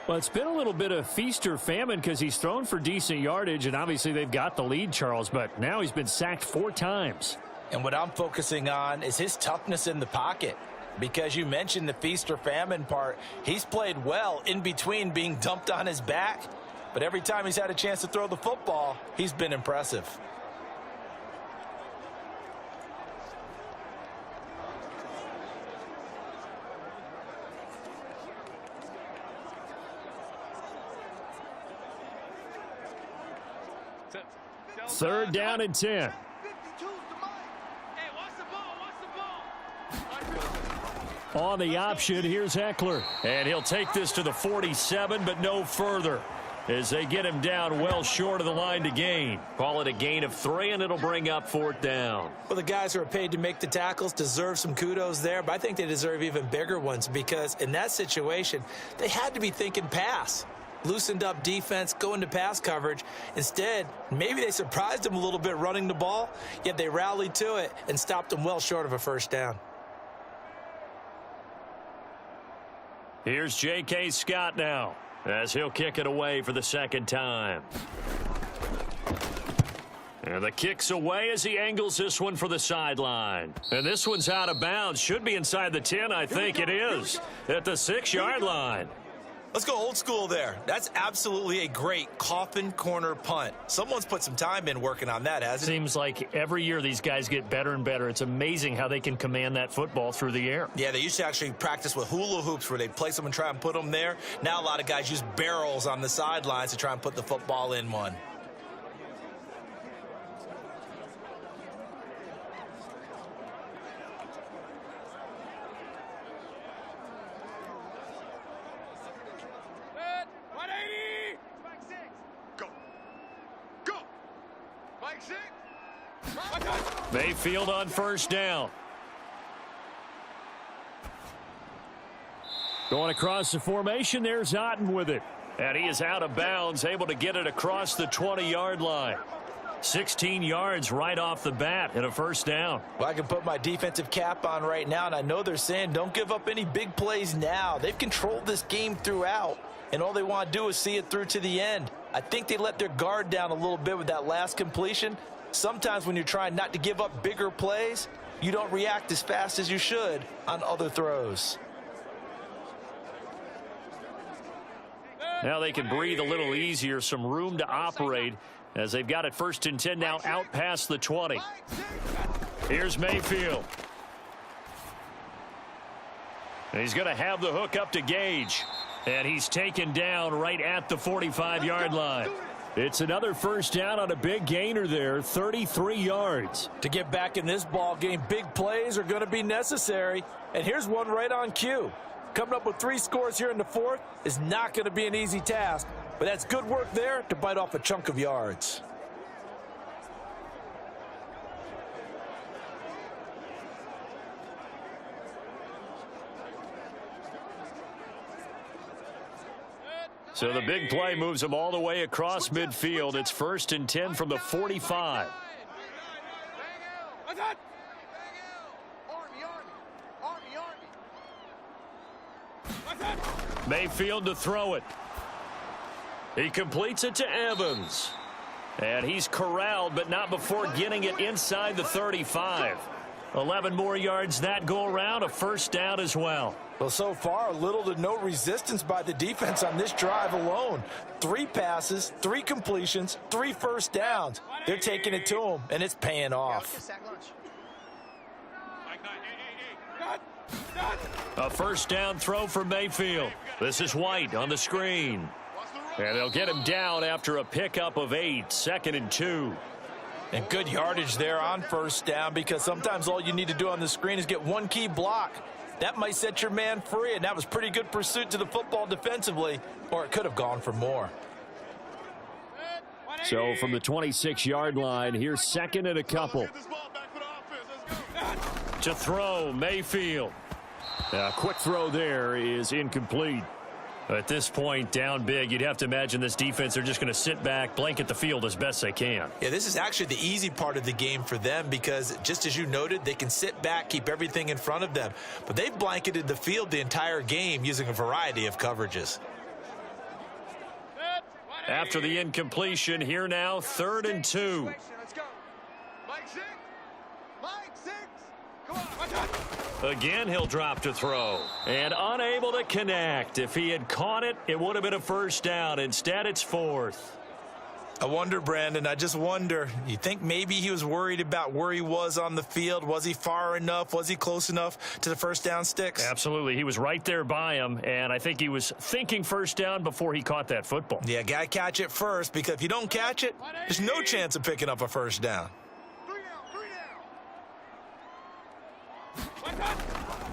Well, it's been a little bit of feast or famine because he's thrown for decent yardage, and obviously they've got the lead, Charles, but now he's been sacked 4 times. And what I'm focusing on is his toughness in the pocket. Because you mentioned the feast or famine part, he's played well in between being dumped on his back. But every time he's had a chance to throw the football, he's been impressive. Third down and 10. On the option, here's Eckler. And he'll take this to the 47, but no further, as they get him down well short of the line to gain. Call it a gain of 3, and it'll bring up 4th down. Well, the guys who are paid to make the tackles deserve some kudos there, but I think they deserve even bigger ones because in that situation, they had to be thinking pass. Loosened up defense, going to pass coverage. Instead, maybe they surprised him a little bit running the ball, yet they rallied to it and stopped him well short of a 1st down. Here's J.K. Scott now, as he'll kick it away for the 2nd time. And the kick's away as he angles this one for the sideline. And this one's out of bounds. Should be inside the 10, I think it is, at the 6-yard line. Let's go old school there. That's absolutely a great coffin corner punt. Someone's put some time in working on that, hasn't it? Seems like every year these guys get better and better. It's amazing how they can command that football through the air. Yeah, they used to actually practice with hula hoops where they'd place them and try and put them there. Now a lot of guys use barrels on the sidelines to try and put the football in one. Mayfield on 1st down. Going across the formation, there's Otten with it. And he is out of bounds, able to get it across the 20-yard line. 16 yards right off the bat and a 1st down. Well, I can put my defensive cap on right now, and I know they're saying don't give up any big plays now. They've controlled this game throughout, and all they want to do is see it through to the end. I think they let their guard down a little bit with that last completion. Sometimes when you're trying not to give up bigger plays, you don't react as fast as you should on other throws. Now they can breathe a little easier, some room to operate as they've got it 1st and 10 now out past the 20. Here's Mayfield. And he's going to have the hook up to Gage. And he's taken down right at the 45-yard line. It's another 1st down on a big gainer there, 33 yards. To get back in this ball game, big plays are going to be necessary. And here's one right on cue. Coming up with 3 scores here in the 4th is not going to be an easy task, but that's good work there to bite off a chunk of yards. So the big play moves them all the way across midfield. It's 1st and 10 from the 45. Army. Mayfield to throw it. He completes it to Evans. And he's corralled, but not before getting it inside the 35. 11 more yards that go around, a first down as well. Well, so far, little to no resistance by the defense on this drive alone. 3 passes, 3 completions, 3 first downs. They're taking it to them, and it's paying off. A first down throw for Mayfield. This is White on the screen. And they'll get him down after a pickup of 8, 2nd and 2. And good yardage there on first down, because sometimes all you need to do on the screen is get one key block. That might set your man free, and that was pretty good pursuit to the football defensively, or it could have gone for more. So from the 26-yard line, here's 2nd and a couple. To throw, Mayfield. A quick throw there is incomplete. At this point, down big, you'd have to imagine this defense, they're just going to sit back, blanket the field as best they can. Yeah, this is actually the easy part of the game for them, because just as you noted, they can sit back, keep everything in front of them. But they've blanketed the field the entire game using a variety of coverages. After the incompletion, here now, 3rd and 2. Let's go. Mike 6. Mike 6. Come on. Again, he'll drop to throw. And unable to connect. If he had caught it, it would have been a first down. Instead, it's 4th. I wonder, Brandon, I just wonder, you think maybe he was worried about where he was on the field? Was he far enough? Was he close enough to the first down sticks? Absolutely. He was right there by him, and I think he was thinking first down before he caught that football. Yeah, got to catch it first, because if you don't catch it, there's no chance of picking up a first down. 3 down.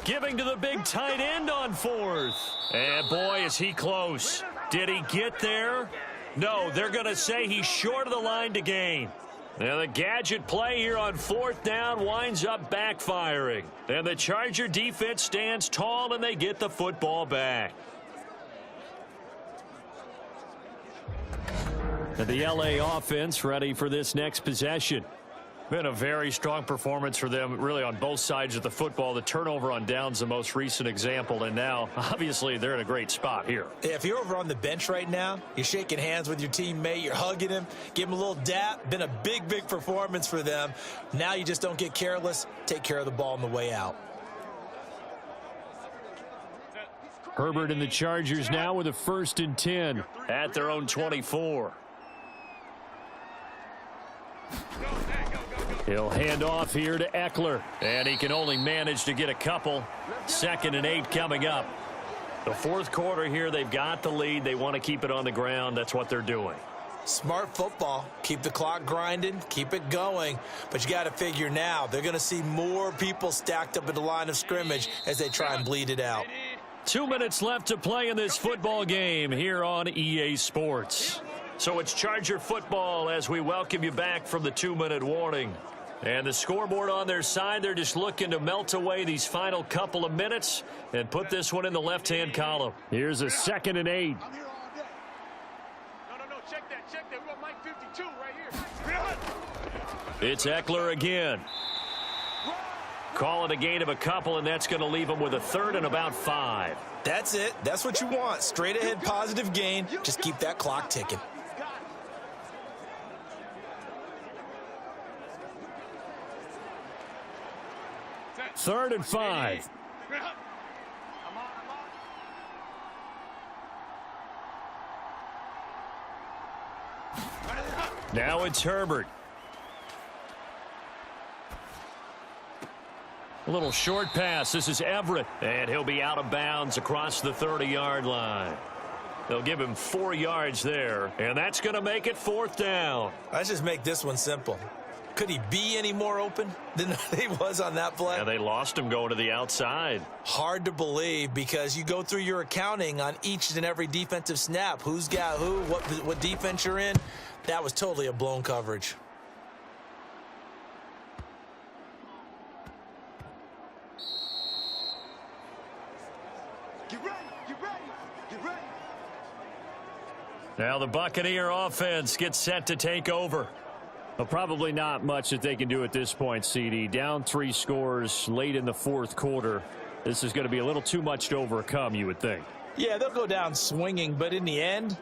Giving to the big tight end on 4th. And boy, is he close. Did he get there? No, they're going to say he's short of the line to gain. Now the gadget play here on 4th down winds up backfiring. And the Charger defense stands tall, and they get the football back. And the LA offense ready for this next possession. Been a very strong performance for them, really, on both sides of the football. The turnover on downs, the most recent example, and now, obviously, they're in a great spot here. Yeah, if you're over on the bench right now, you're shaking hands with your teammate, you're hugging him, give him a little dap. Been a big, big performance for them. Now you just don't get careless. Take care of the ball on the way out. Herbert and the Chargers now with a 1st and 10 at their own 24. He'll hand off here to Eckler, and he can only manage to get a couple. 2nd and 8 coming up. The 4th quarter here, they've got the lead. They want to keep it on the ground. That's what they're doing. Smart football. Keep the clock grinding. Keep it going. But you got to figure now, they're going to see more people stacked up at the line of scrimmage as they try and bleed it out. 2 minutes left to play in this football game here on EA Sports. So it's Charger football as we welcome you back from the 2-minute warning. And the scoreboard on their side, they're just looking to melt away these final couple of minutes and put this one in the left-hand column. Here's a 2nd and 8. I'm here all day. No. Check that. We got Mike 52 right here. It's Eckler again. Call it a gain of a couple, and that's going to leave them with a 3rd and about 5. That's it. That's what you want. Straight ahead positive gain. Just keep that clock ticking. 3rd and 5. Now it's Herbert. A little short pass. This is Everett, and he'll be out of bounds across the 30-yard line. They'll give him 4 yards there, and that's going to make it 4th down. Let's just make this one simple. Could he be any more open than he was on that play? Yeah, they lost him going to the outside. Hard to believe, because you go through your accounting on each and every defensive snap. Who's got who, what defense you're in. That was totally a blown coverage. Get ready. Now the Buccaneer offense gets set to take over. Well, probably not much that they can do at this point, CD. Down 3 scores late in the 4th quarter. This is going to be a little too much to overcome, you would think. Yeah, they'll go down swinging, but in the end,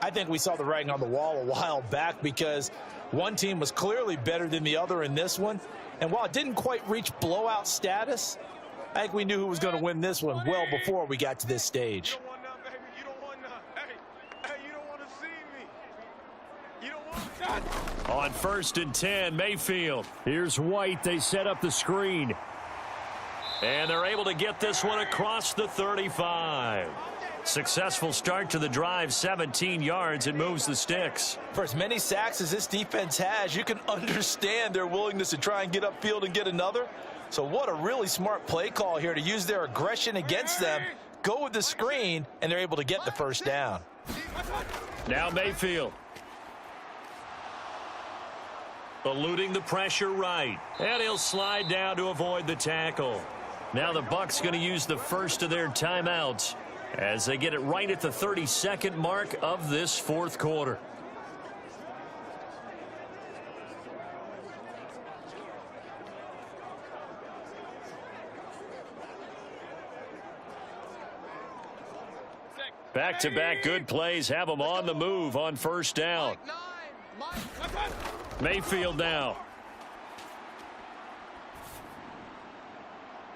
I think we saw the writing on the wall a while back because one team was clearly better than the other in this one. And while it didn't quite reach blowout status, I think we knew who was going to win this one well before we got to this stage. You don't want none, baby. You don't want none. Hey, you don't want to see me. You don't want none. On 1st and 10, Mayfield. Here's White. They set up the screen. And they're able to get this one across the 35. Successful start to the drive, 17 yards. It moves the sticks. For as many sacks as this defense has, you can understand their willingness to try and get upfield and get another. So what a really smart play call here to use their aggression against them, go with the screen, and they're able to get the first down. Now Mayfield. Eluding the pressure right. And he'll slide down to avoid the tackle. Now the Bucs going to use the first of their timeouts as they get it right at the 32nd mark of this fourth quarter. Back-to-back good plays have them on the move on first down. Mayfield now.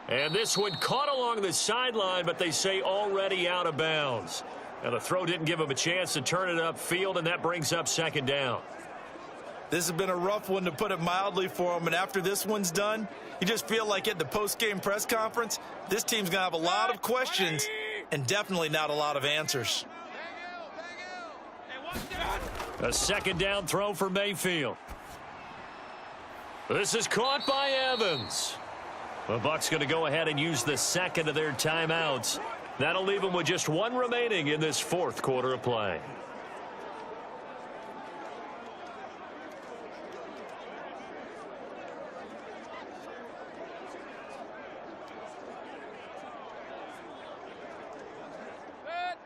And this one caught along the sideline, but they say already out of bounds. Now the throw didn't give him a chance to turn it upfield, and that brings up second down. This has been a rough one, to put it mildly, for him. And after this one's done, you just feel like at the post-game press conference, this team's going to have a lot of questions and definitely not a lot of answers. A second down throw for Mayfield. This is caught by Evans. The Bucs going to go ahead and use the second of their timeouts. That'll leave them with just one remaining in this fourth quarter of play.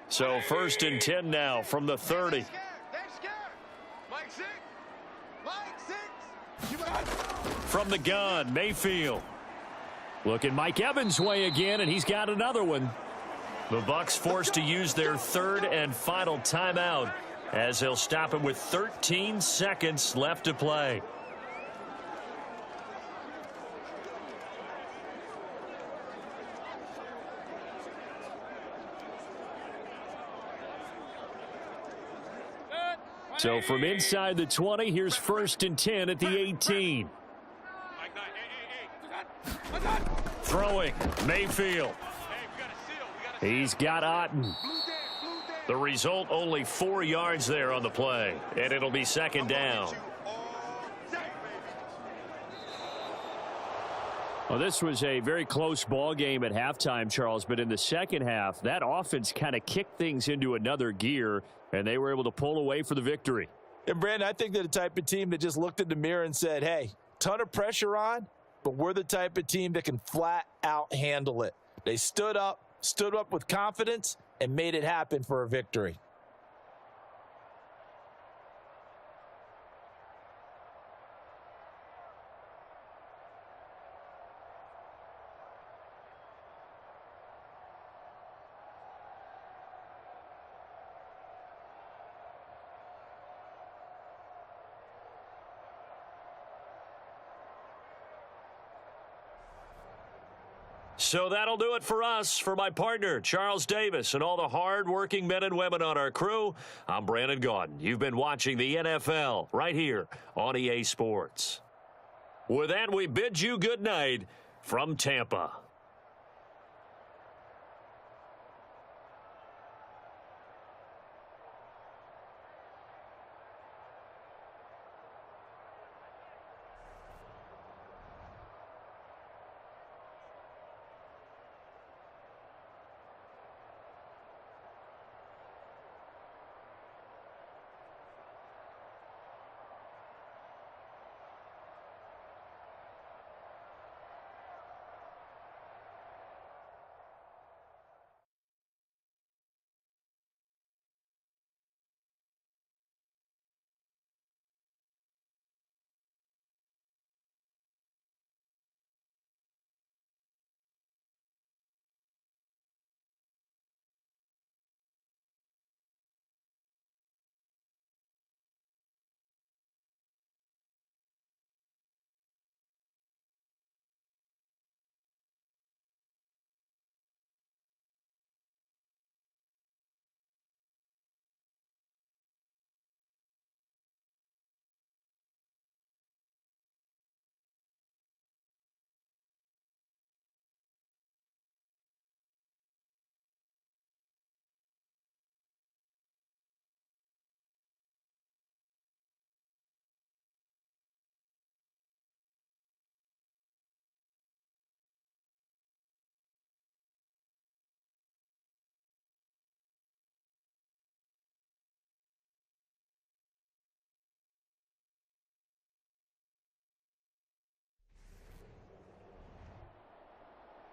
So 1st and 10 now from the 30. From the gun, Mayfield. Looking Mike Evans' way again, and he's got another one. The Bucs forced to use their third and final timeout as they'll stop him with 13 seconds left to play. So from inside the 20, here's 1st and 10 at the 18. Throwing, Mayfield. He's got Otten. The result, only 4 yards there on the play, and it'll be second down. Well, this was a very close ball game at halftime, Charles, but in the second half, that offense kind of kicked things into another gear, and they were able to pull away for the victory. And, Brandon, I think they're the type of team that just looked in the mirror and said, hey, ton of pressure on, but we're the type of team that can flat out handle it. They stood up with confidence, and made it happen for a victory. So that'll do it for us. For my partner, Charles Davis, and all the hard-working men and women on our crew, I'm Brandon Gaudin. You've been watching the NFL right here on EA Sports. With that, we bid you good night from Tampa.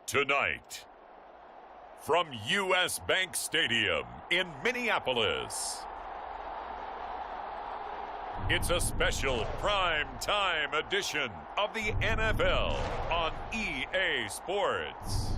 Tonight, from U.S. Bank Stadium in Minneapolis, it's a special prime time edition of the NFL on EA Sports.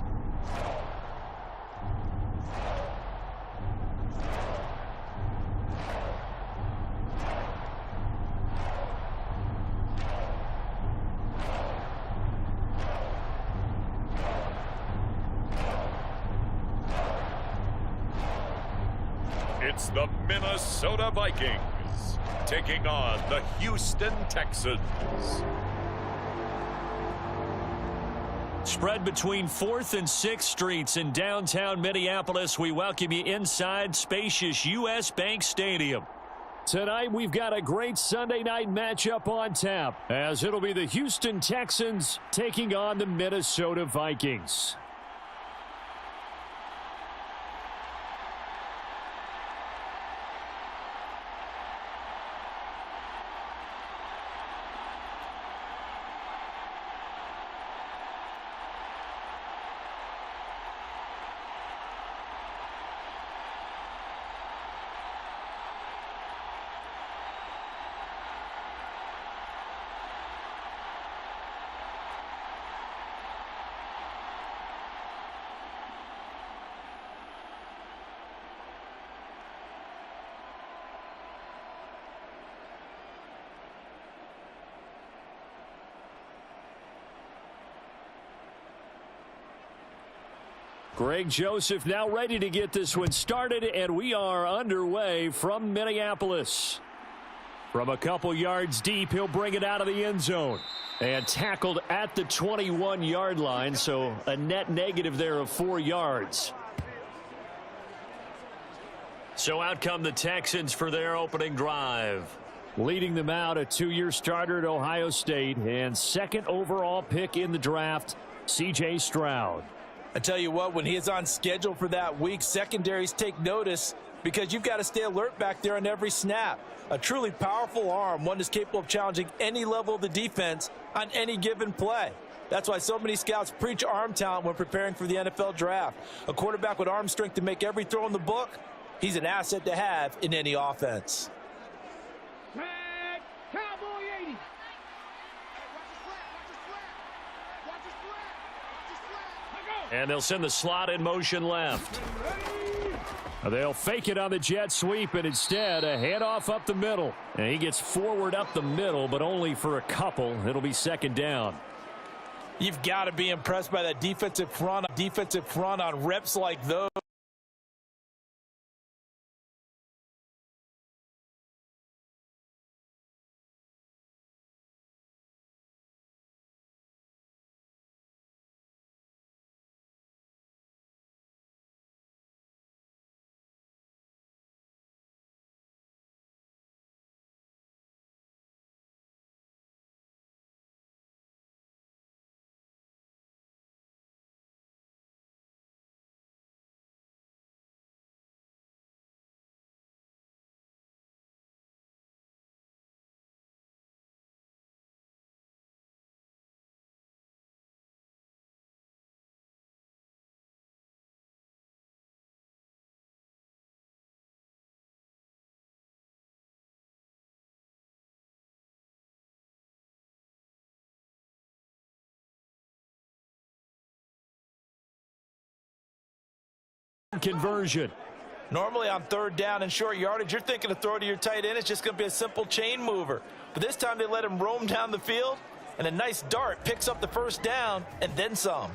It's the Minnesota Vikings taking on the Houston Texans. Spread between 4th and 6th Streets in downtown Minneapolis. We welcome you inside spacious U.S. Bank Stadium. Tonight, we've got a great Sunday night matchup on tap, as it'll be the Houston Texans taking on the Minnesota Vikings. Greg Joseph now ready to get this one started, and we are underway from Minneapolis. From a couple yards deep, he'll bring it out of the end zone. And tackled at the 21-yard line, so a net negative there of 4 yards. So out come the Texans for their opening drive. Leading them out, a 2-year starter at Ohio State and 2nd overall pick in the draft, C.J. Stroud. I tell you what, when he is on schedule for that week, secondaries take notice because you've got to stay alert back there on every snap. A truly powerful arm, one that's capable of challenging any level of the defense on any given play. That's why so many scouts preach arm talent when preparing for the NFL draft. A quarterback with arm strength to make every throw in the book, he's an asset to have in any offense. Cowboy 80. And they'll send the slot in motion left. They'll fake it on the jet sweep, and instead a handoff up the middle. And he gets forward up the middle, but only for a couple. It'll be 2nd down. You've got to be impressed by that defensive front on reps like those. Conversion. Normally on 3rd down and short yardage, you're thinking to throw to your tight end. It's just going to be a simple chain mover. But this time they let him roam down the field, and a nice dart picks up the 1st down and then some.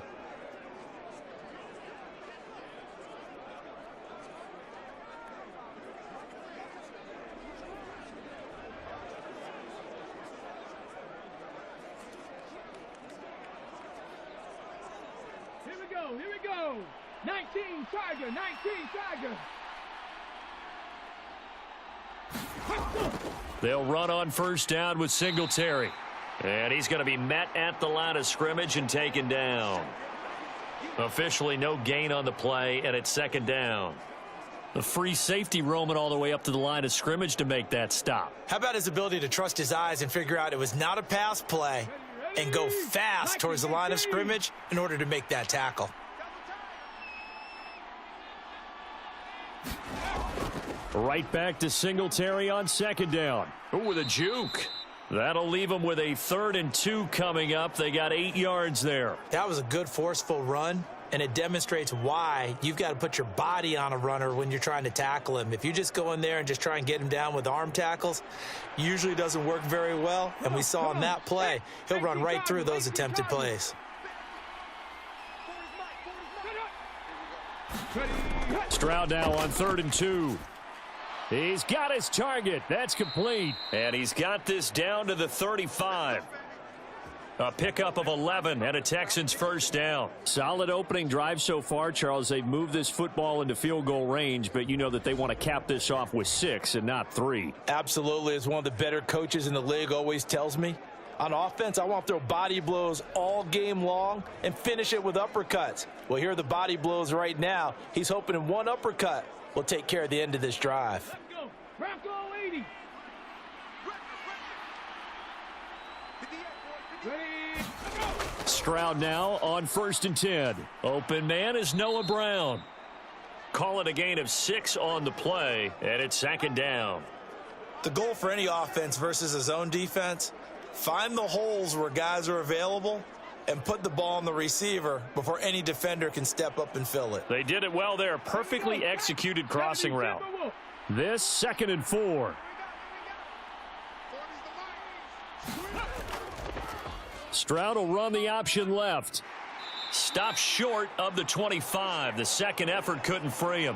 Here we go. 19 Tiger, 19 Tiger. They'll run on 1st down with Singletary. And he's going to be met at the line of scrimmage and taken down. Officially no gain on the play, and it's 2nd down. The free safety roaming all the way up to the line of scrimmage to make that stop. How about his ability to trust his eyes and figure out it was not a pass play? and go fast towards the line of scrimmage in order to make that tackle. Right back to Singletary on second down. Ooh, with a juke. That'll leave them with a 3rd and 2 coming up. They got 8 yards there. That was a good forceful run, and it demonstrates why you've got to put your body on a runner when you're trying to tackle him. If you just go in there and just try and get him down with arm tackles, usually doesn't work very well, and we saw in that play, he'll run right through those attempted plays. Stroud now on 3rd and 2. He's got his target. That's complete. And he's got this down to the 35. A pickup of 11 and a Texans first down. Solid opening drive so far, Charles. They've moved this football into field goal range, but you know that they want to cap this off with 6 and not 3. Absolutely. As one of the better coaches in the league always tells me, on offense, I want to throw body blows all game long and finish it with uppercuts. Well, here are the body blows right now. He's hoping in one uppercut will take care of the end of this drive. Let's go. Bronco 80. Stroud now on 1st and 10. Open man is Noah Brown. Call it a gain of 6 on the play, and it's 2nd down. The goal for any offense versus a zone defense, find the holes where guys are available and put the ball on the receiver before any defender can step up and fill it. They did it well there. Perfectly executed crossing route. This 2nd and 4. Stroud will run the option left. Stopped short of the 25. The second effort couldn't free him.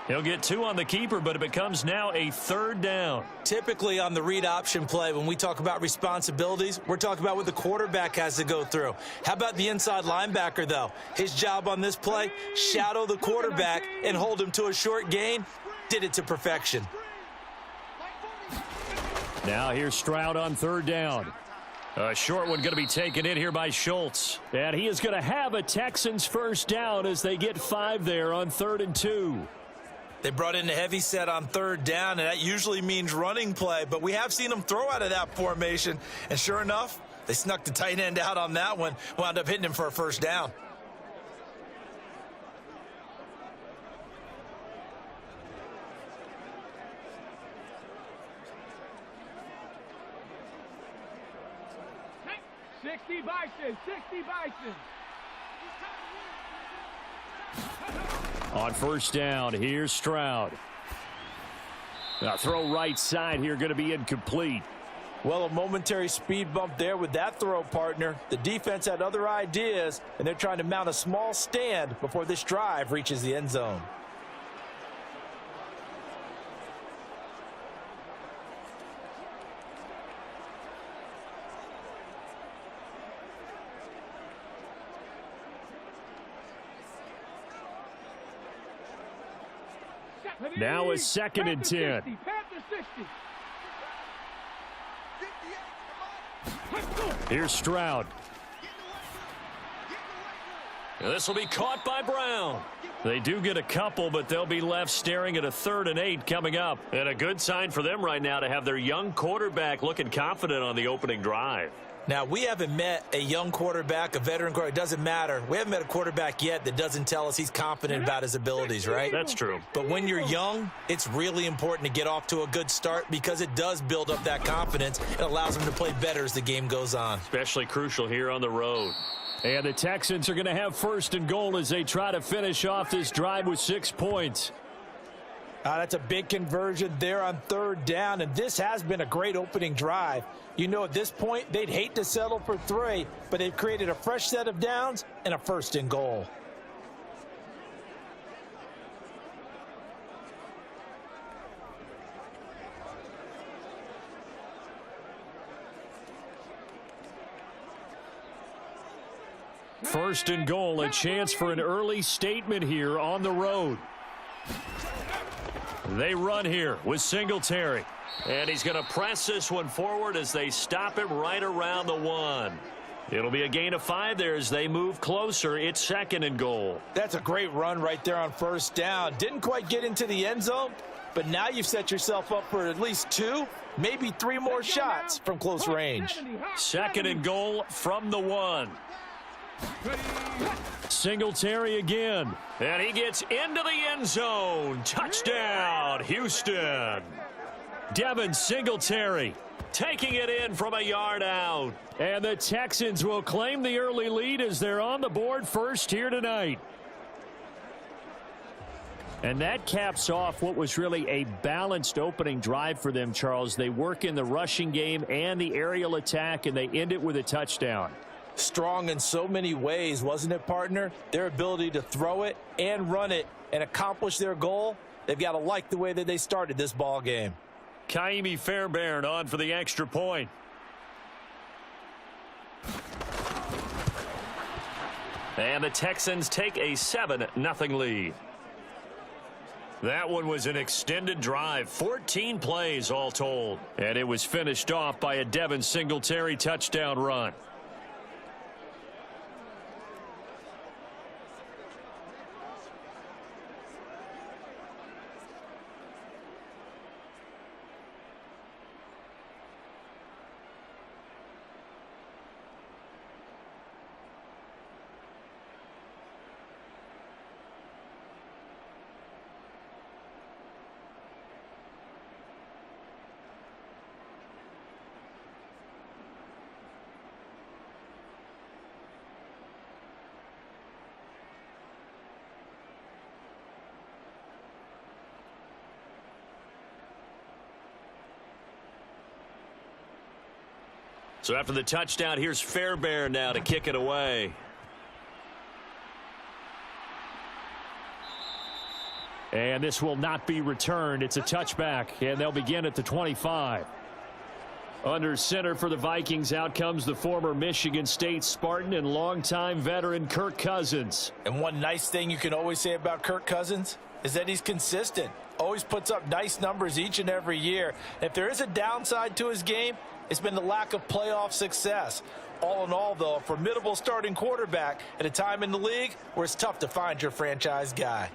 He'll get 2 on the keeper, but it becomes now a 3rd down. Typically on the read option play, when we talk about responsibilities, we're talking about what the quarterback has to go through. How about the inside linebacker, though? His job on this play, shadow the quarterback and hold him to a short gain. Did it to perfection. Now here's Stroud on 3rd down. A short one going to be taken in here by Schultz. And he is going to have a Texans first down as they get 5 there on 3rd and 2. They brought in a heavy set on 3rd down, and that usually means running play, but we have seen them throw out of that formation, and sure enough, they snuck the tight end out on that one, wound up hitting him for a first down. Sixty Bison. On first down, here's Stroud. Now throw right side here, going to be incomplete. Well, a momentary speed bump there with that throw, partner. The defense had other ideas, and they're trying to mount a small stand before this drive reaches the end zone. Now it's 2nd and 10. Here's Stroud. This will be caught by Brown. They do get a couple, but they'll be left staring at a 3rd and 8 coming up. And a good sign for them right now to have their young quarterback looking confident on the opening drive. Now, we haven't met a young quarterback, a veteran quarterback. It doesn't matter. We haven't met a quarterback yet that doesn't tell us he's confident about his abilities, right? That's true. But when you're young, it's really important to get off to a good start because it does build up that confidence. It allows them to play better as the game goes on. Especially crucial here on the road. And the Texans are going to have 1st and goal as they try to finish off this drive with 6 points. That's a big conversion there on 3rd down, and this has been a great opening drive. You know, at this point, they'd hate to settle for 3, but they've created a fresh set of downs and a 1st and goal. First and goal, a chance for an early statement here on the road. They run here with Singletary. And he's going to press this one forward as they stop him right around the 1. It'll be a gain of 5 there as they move closer. It's 2nd and goal. That's a great run right there on 1st down. Didn't quite get into the end zone, but now you've set yourself up for at least 2, maybe 3 more shots from close range. 2nd and goal from the 1. Singletary again, and he gets into the end zone. Touchdown, Houston. Devin Singletary taking it in from a yard out. And the Texans will claim the early lead as they're on the board first here tonight. And that caps off what was really a balanced opening drive for them, Charles. They work in the rushing game and the aerial attack, and they end it with a touchdown. Strong in so many ways, wasn't it, partner? Their ability to throw it and run it and accomplish their goal, they've got to like the way that they started this ball game. Kaimi Fairbairn on for the extra point. And the Texans take a 7-0 lead. That one was an extended drive, 14 plays all told. And it was finished off by a Devin Singletary touchdown run. So after the touchdown, here's Fairbairn now to kick it away. And this will not be returned. It's a touchback, and they'll begin at the 25. Under center for the Vikings, out comes the former Michigan State Spartan and longtime veteran Kirk Cousins. And one nice thing you can always say about Kirk Cousins is that he's consistent. Always puts up nice numbers each and every year. If there is a downside to his game, it's been the lack of playoff success. All in all, though, a formidable starting quarterback at a time in the league where it's tough to find your franchise guy.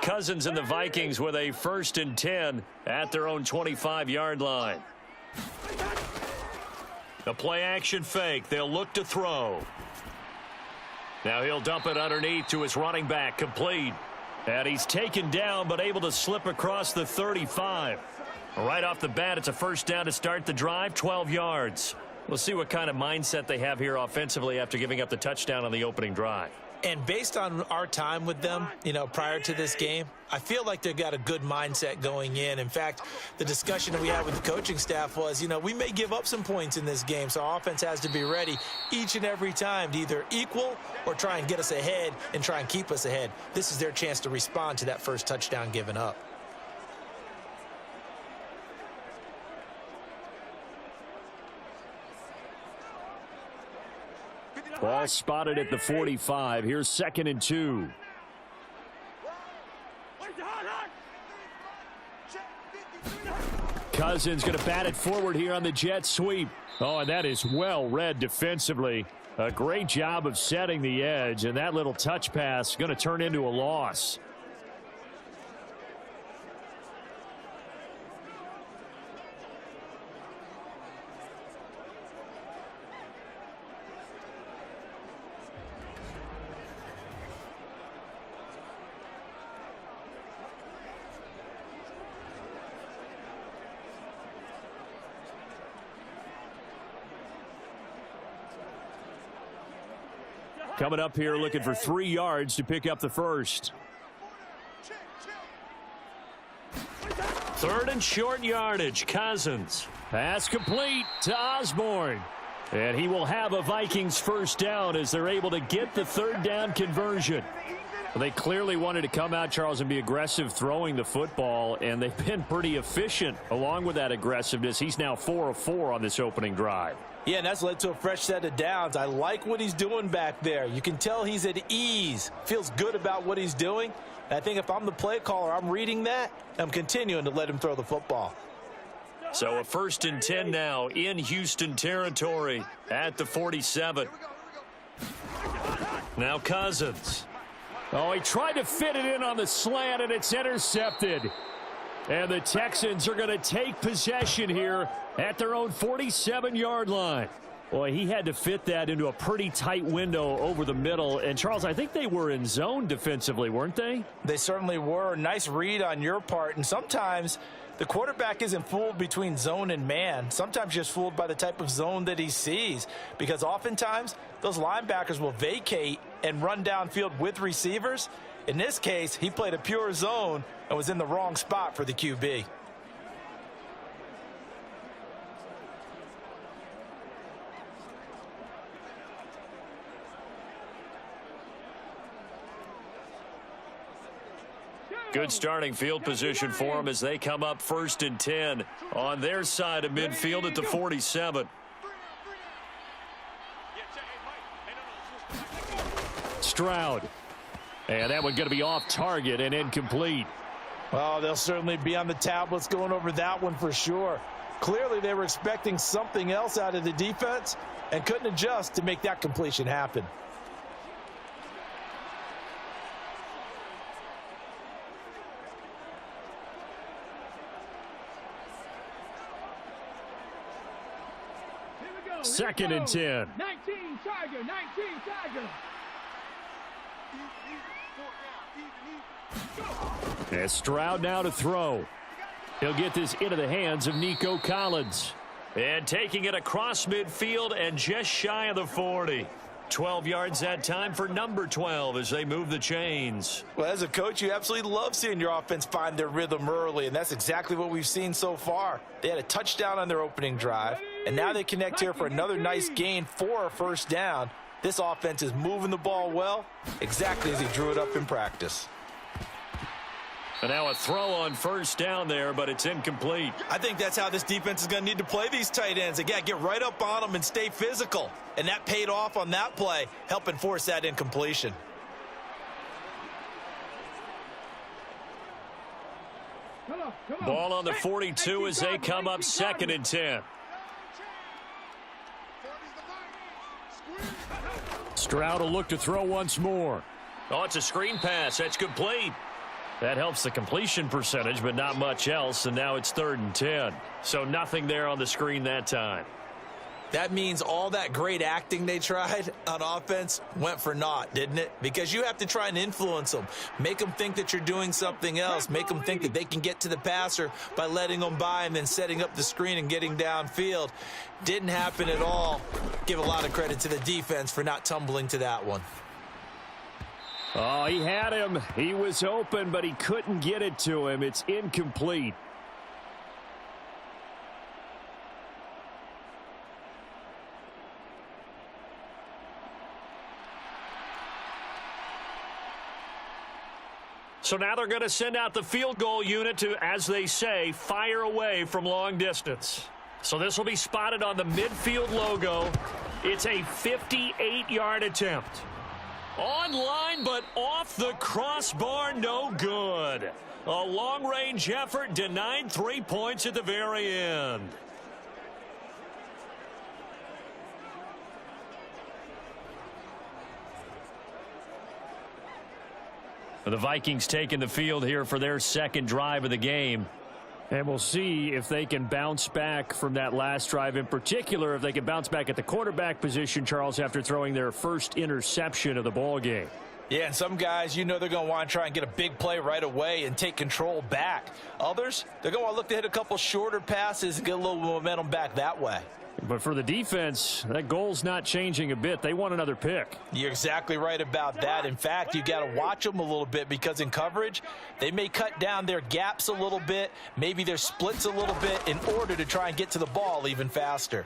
Cousins and the Vikings with a 1st and 10 at their own 25-yard line. The play action fake. They'll look to throw. Now he'll dump it underneath to his running back, complete. And he's taken down but able to slip across the 35. Right off the bat, it's a 1st down to start the drive, 12 yards. We'll see what kind of mindset they have here offensively after giving up the touchdown on the opening drive. And based on our time with them, prior to this game, I feel like they've got a good mindset going in. In fact, the discussion that we had with the coaching staff was, we may give up some points in this game, so our offense has to be ready each and every time to either equal or try and get us ahead and try and keep us ahead. This is their chance to respond to that first touchdown given up. Ball spotted at the 45. Here's 2nd and 2. Cousins going to bat it forward here on the jet sweep. Oh, and that is well read defensively. A great job of setting the edge, and that little touch pass going to turn into a loss. Coming up here looking for 3 yards to pick up the first. 3rd and short yardage. Cousins. Pass complete to Osborne. And he will have a Vikings 1st down as they're able to get the 3rd down conversion. Well, they clearly wanted to come out, Charles, and be aggressive throwing the football, and they've been pretty efficient along with that aggressiveness. He's now 4 of 4 on this opening drive. Yeah, and that's led to a fresh set of downs. I like what he's doing back there. You can tell he's at ease, feels good about what he's doing. And I think if I'm the play caller, I'm reading that, I'm continuing to let him throw the football. So a 1st and 10 now in Houston territory at the 47. Now Cousins. Oh, he tried to fit it in on the slant, and it's intercepted. And the Texans are going to take possession here at their own 47-yard line. Boy, he had to fit that into a pretty tight window over the middle. And, Charles, I think they were in zone defensively, weren't they? They certainly were. Nice read on your part. And sometimes the quarterback isn't fooled between zone and man. Sometimes just fooled by the type of zone that he sees. Because oftentimes those linebackers will vacate and run downfield with receivers. In this case, he played a pure zone and was in the wrong spot for the QB. Good starting field position for them as they come up 1st and 10 on their side of midfield at the 47. Stroud. And that one going to be off target and incomplete. Well, they'll certainly be on the tablets going over that one for sure. Clearly, they were expecting something else out of the defense and couldn't adjust to make that completion happen. Second and 10. 19 Tiger, 19 Tiger. And Stroud now to throw. He'll get this into the hands of Nico Collins. And taking it across midfield and just shy of the 40. 12 yards that time for number 12 as they move the chains. Well, as a coach, you absolutely love seeing your offense find their rhythm early, and that's exactly what we've seen so far. They had a touchdown on their opening drive, and now they connect here for another nice gain for a 1st down. This offense is moving the ball well, exactly as he drew it up in practice. And now a throw on 1st down there, but it's incomplete. I think that's how this defense is going to need to play these tight ends. They got to get right up on them and stay physical. And that paid off on that play, helping force that incompletion. Ball on the 42 as they come up 2nd and 10. Stroud will look to throw once more. Oh, it's a screen pass. That's complete. That helps the completion percentage, but not much else, and now it's 3rd and 10. So nothing there on the screen that time. That means all that great acting they tried on offense went for naught, didn't it? Because you have to try and influence them. Make them think that you're doing something else. Make them think that they can get to the passer by letting them by and then setting up the screen and getting downfield. Didn't happen at all. Give a lot of credit to the defense for not tumbling to that one. Oh, he had him. He was open, but he couldn't get it to him. It's incomplete. So now they're going to send out the field goal unit to, as they say, fire away from long distance. So this will be spotted on the midfield logo. It's a 58-yard attempt. Online, but off the crossbar, no good. A long-range effort denied 3 points at the very end. The Vikings taking the field here for their 2nd drive of the game. And we'll see if they can bounce back from that last drive, in particular if they can bounce back at the quarterback position, Charles, after throwing their first interception of the ball game. Yeah, and some guys, you know, they're going to want to try and get a big play right away and take control back. Others, they're going to want to look to hit a couple shorter passes and get a little momentum back that way. But for the defense, that goal's not changing a bit. They want another pick. You're exactly right about that. In fact, you got to watch them a little bit because in coverage, they may cut down their gaps a little bit, maybe their splits a little bit in order to try and get to the ball even faster.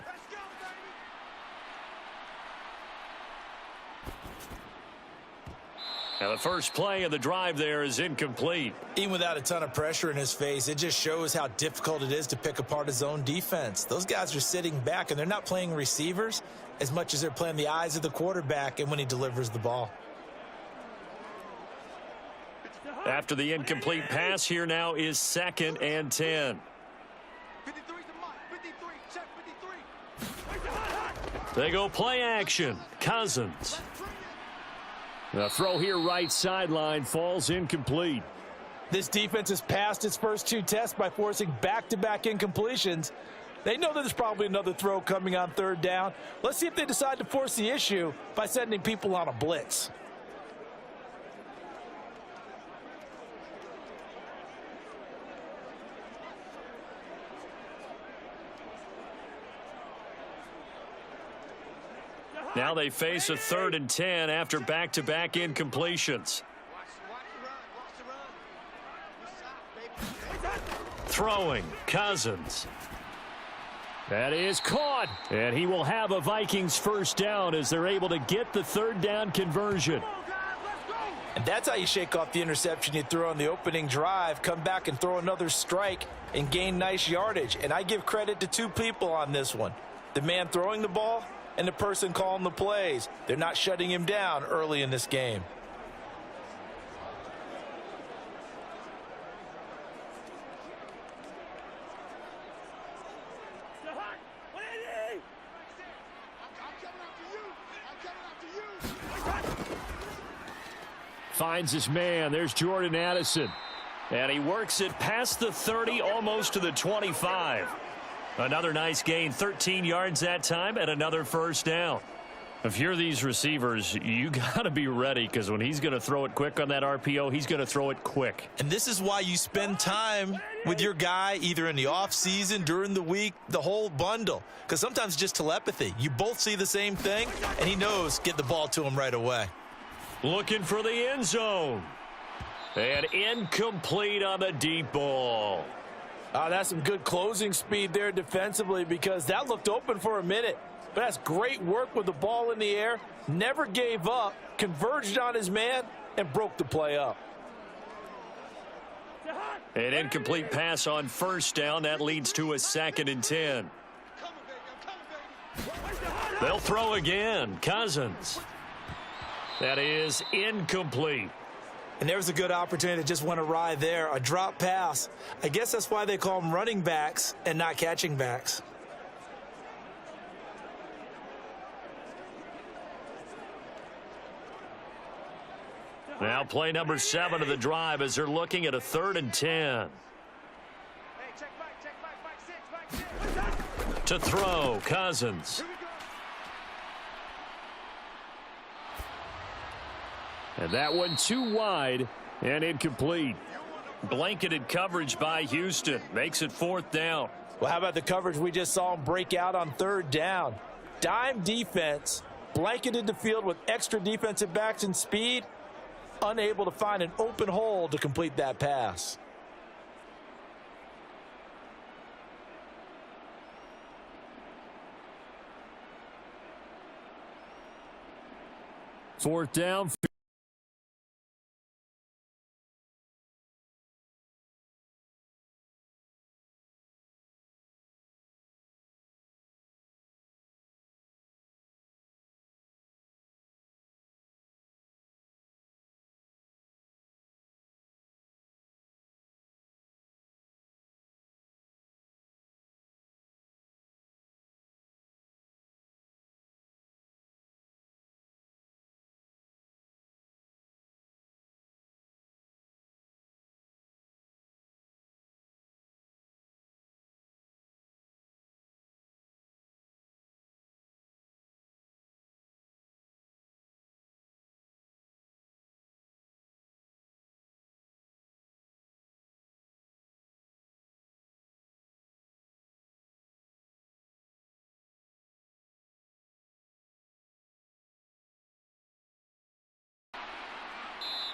Now the first play of the drive there is incomplete. Even without a ton of pressure in his face, it just shows how difficult it is to pick apart his own defense. Those guys are sitting back, and they're not playing receivers as much as they're playing the eyes of the quarterback and when he delivers the ball. After the incomplete pass, here now is 2nd and 10. 53's the mark. They go play action. Cousins. The throw here right sideline falls incomplete. This defense has passed its first 2 tests by forcing back-to-back incompletions. They know that there's probably another throw coming on 3rd down. Let's see if they decide to force the issue by sending people on a blitz. Now they face a 3rd and 10 after back-to-back incompletions. Throwing, Cousins. That is caught, and he will have a Vikings first down as they're able to get the 3rd down conversion. And that's how you shake off the interception you threw on the opening drive, come back and throw another strike and gain nice yardage. And I give credit to 2 people on this one. The man throwing the ball and the person calling the plays. They're not shutting him down early in this game. Finds his man. There's Jordan Addison. And he works it past the 30, almost to the 25. Another nice gain, 13 yards that time, and another first down. If you're these receivers, you got to be ready, because when he's going to throw it quick on that RPO, he's going to throw it quick. And this is why you spend time with your guy either in the offseason, during the week, the whole bundle. Because sometimes it's just telepathy. You both see the same thing, and he knows get the ball to him right away. Looking for the end zone. And incomplete on the deep ball. That's some good closing speed there defensively, because that looked open for a minute. But that's great work with the ball in the air. Never gave up, converged on his man, and broke the play up. An incomplete pass on first down. That leads to a 2nd and 10. They'll throw again. Cousins. That is incomplete. And there's a good opportunity that just went awry there. A drop pass. I guess that's why they call them running backs and not catching backs. Now play number 7 of the drive as they're looking at a 3rd and 10. To throw, Cousins. And that one too wide and incomplete. Blanketed coverage by Houston. Makes it 4th down. Well, how about the coverage we just saw him break out on 3rd down? Dime defense, blanketed the field with extra defensive backs and speed, unable to find an open hole to complete that pass. Fourth down.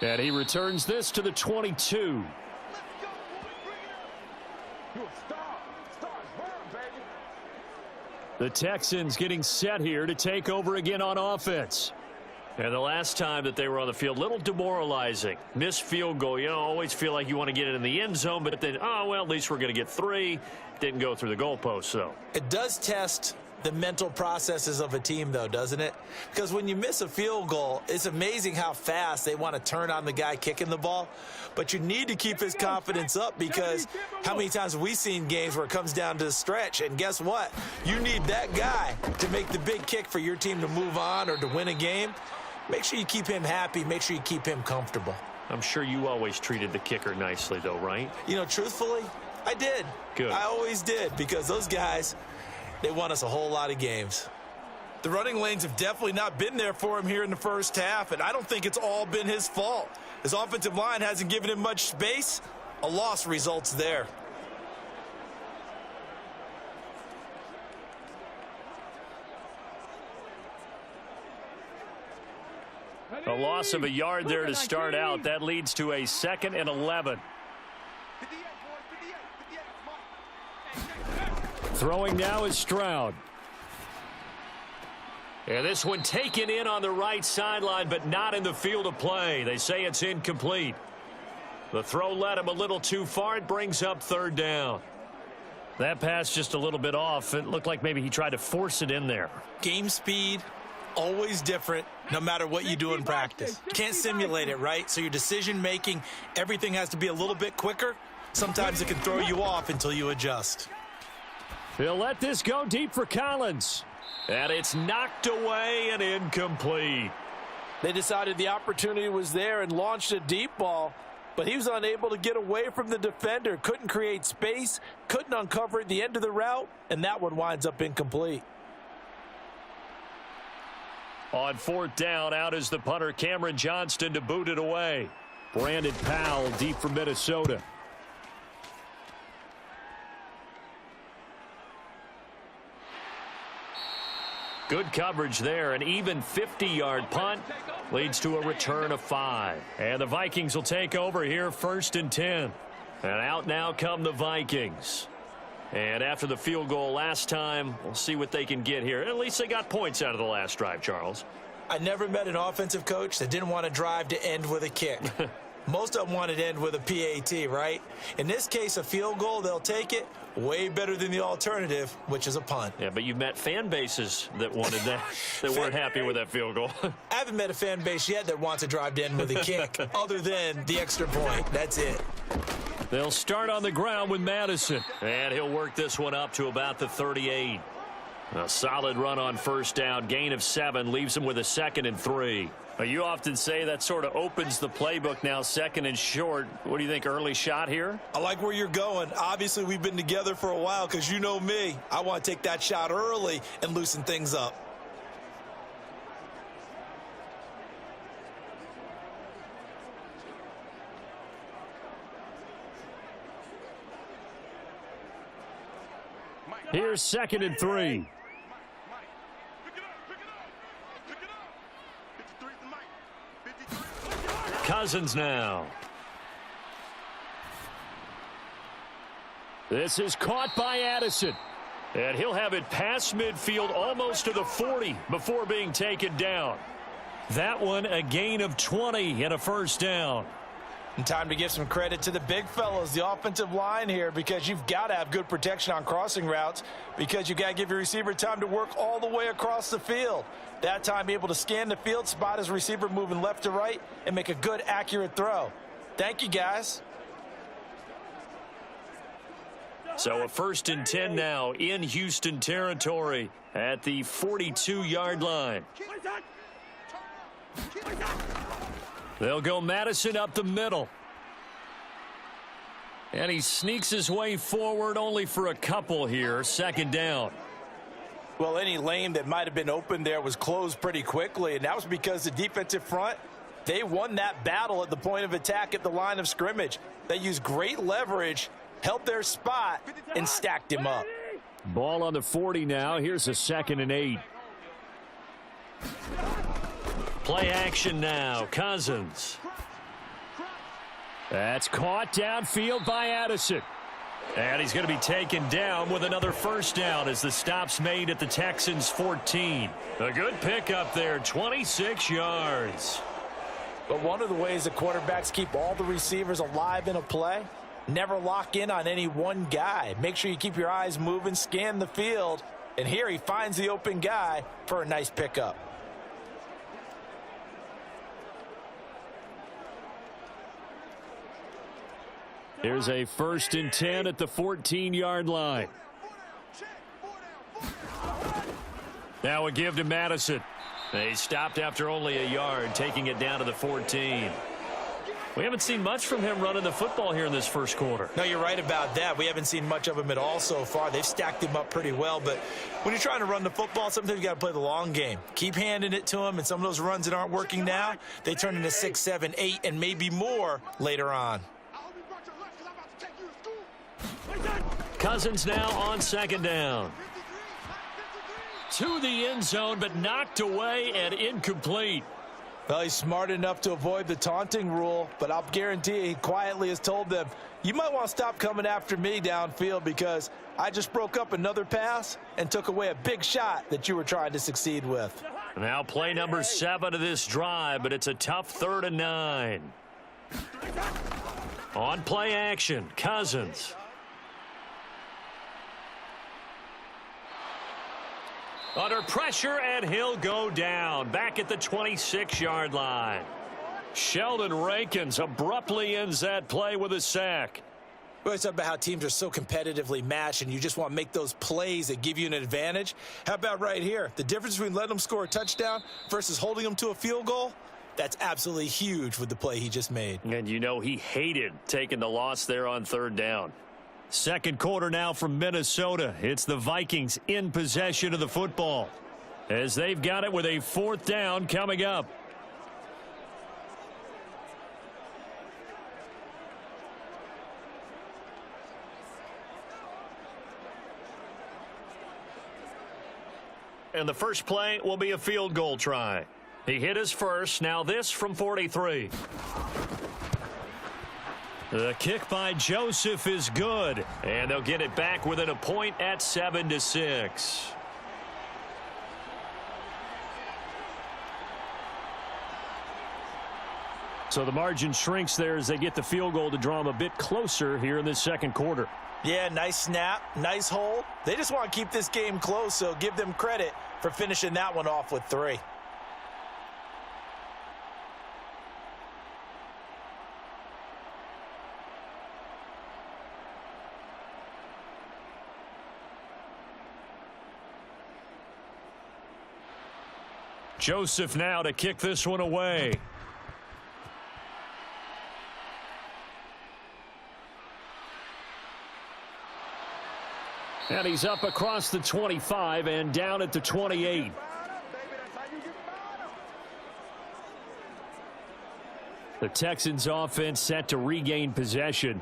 And he returns this to the 22. The Texans getting set here to take over again on offense. And the last time that they were on the field, little demoralizing. Missed field goal. You know, always feel like you want to get it in the end zone, but then, oh, well, at least we're going to get 3. Didn't go through the goalpost, though. It does test the mental processes of a team, though, doesn't it? Because when you miss a field goal, it's amazing how fast they want to turn on the guy kicking the ball. But you need to keep his confidence up, because how many times have we seen games where it comes down to the stretch? And guess what? You need that guy to make the big kick for your team to move on or to win a game. Make sure you keep him happy. Make sure you keep him comfortable. I'm sure you always treated the kicker nicely, though, right? You know, truthfully, I did. Good. I always did, because those guys, they won us a whole lot of games. The running lanes have definitely not been there for him here in the first half, and I don't think it's all been his fault. His offensive line hasn't given him much space. A loss results there. A loss of a yard there to start out. That leads to a 2nd and 11. Throwing now is Stroud. And this one taken in on the right sideline, but not in the field of play. They say it's incomplete. The throw led him a little too far. It brings up 3rd down. That pass just a little bit off. It looked like maybe he tried to force it in there. Game speed, always different, no matter what you do in practice. You can't simulate it, right? So your decision-making, everything has to be a little bit quicker. Sometimes it can throw you off until you adjust. He'll let this go deep for Collins. And it's knocked away and incomplete. They decided the opportunity was there and launched a deep ball, but he was unable to get away from the defender. Couldn't create space, couldn't uncover at the end of the route, and that one winds up incomplete. On 4th down, out is the punter, Cameron Johnston, to boot it away. Brandon Powell deep for Minnesota. Good coverage there. An even 50-yard punt leads to a return of 5. And the Vikings will take over here, 1st and 10. And out now come the Vikings. And after the field goal last time, we'll see what they can get here. At least they got points out of the last drive, Charles. I never met an offensive coach that didn't want to drive to end with a kick. Most of them wanted to end with a PAT, right? In this case, a field goal, they'll take it. Way better than the alternative, which is a punt. Yeah, but you've met fan bases that wanted that, that weren't happy with that field goal. I haven't met a fan base yet that wants to drive to end with a kick, other than the extra point. That's it. They'll start on the ground with Madison. And he'll work this one up to about the 38. A solid run on 1st down. Gain of 7 leaves him with a 2nd and 3. You often say that sort of opens the playbook now, 2nd and short. What do you think, early shot here? I like where you're going. Obviously, we've been together for a while, because you know me. I want to take that shot early and loosen things up. Here's 2nd and 3. Cousins now. This is caught by Addison. And he'll have it past midfield almost to the 40 before being taken down. That one a gain of 20 and a 1st down. And time to give some credit to the big fellows, the offensive line here, because you've got to have good protection on crossing routes, because you've got to give your receiver time to work all the way across the field. That time, be able to scan the field, spot his receiver moving left to right, and make a good, accurate throw. Thank you, guys. So a 1st and 10 now in Houston territory at the 42-yard line. They'll go Madison up the middle. And he sneaks his way forward only for a couple here. 2nd down. Well, any lane that might have been open there was closed pretty quickly, and that was because the defensive front, they won that battle at the point of attack at the line of scrimmage. They used great leverage, held their spot, and stacked him up. Ball on the 40 now. Here's a 2nd and 8. Play action now. Cousins. That's caught downfield by Addison. And he's going to be taken down with another 1st down as the stop's made at the Texans' 14. A good pickup there, 26 yards. But one of the ways the quarterbacks keep all the receivers alive in a play, never lock in on any one guy. Make sure you keep your eyes moving, scan the field, And here he finds the open guy for a nice pickup. Here's a 1st and 10 at the 14-yard line. Now a give to Madison. They stopped after only a yard, taking it down to the 14. We haven't seen much from him running the football here in this first quarter. No, you're right about that. We haven't seen much of him at all so far. They've stacked him up pretty well, but when you're trying to run the football, sometimes you got to play the long game. Keep handing it to him, and some of those runs that aren't working now, they turn into 6, 7, 8, and maybe more later on. Cousins now on 2nd down. To the end zone, but knocked away and incomplete. Well, he's smart enough to avoid the taunting rule, but I'll guarantee he quietly has told them, you might want to stop coming after me downfield because I just broke up another pass and took away a big shot that you were trying to succeed with. Now play number 7 of this drive, but it's a tough 3rd and 9. On play action, Cousins. Under pressure, and he'll go down. Back at the 26-yard line. Sheldon Rankins abruptly ends that play with a sack. We always talk about how teams are so competitively matched and you just want to make those plays that give you an advantage. How about right here? The difference between letting them score a touchdown versus holding them to a field goal? That's absolutely huge with the play he just made. And you know he hated taking the loss there on 3rd down. Second quarter now from Minnesota. It's the Vikings in possession of the football as they've got it with a 4th down coming up. And the first play will be a field goal try. He hit his first. Now this from 43. The kick by Joseph is good, and they'll get it back within a point at 7-6. So the margin shrinks there as they get the field goal to draw them a bit closer here in this second quarter. Yeah, nice snap, nice hold. They just want to keep this game close, so give them credit for finishing that one off with 3. Joseph now to kick this one away. And he's up across the 25 and down at the 28. The Texans offense set to regain possession.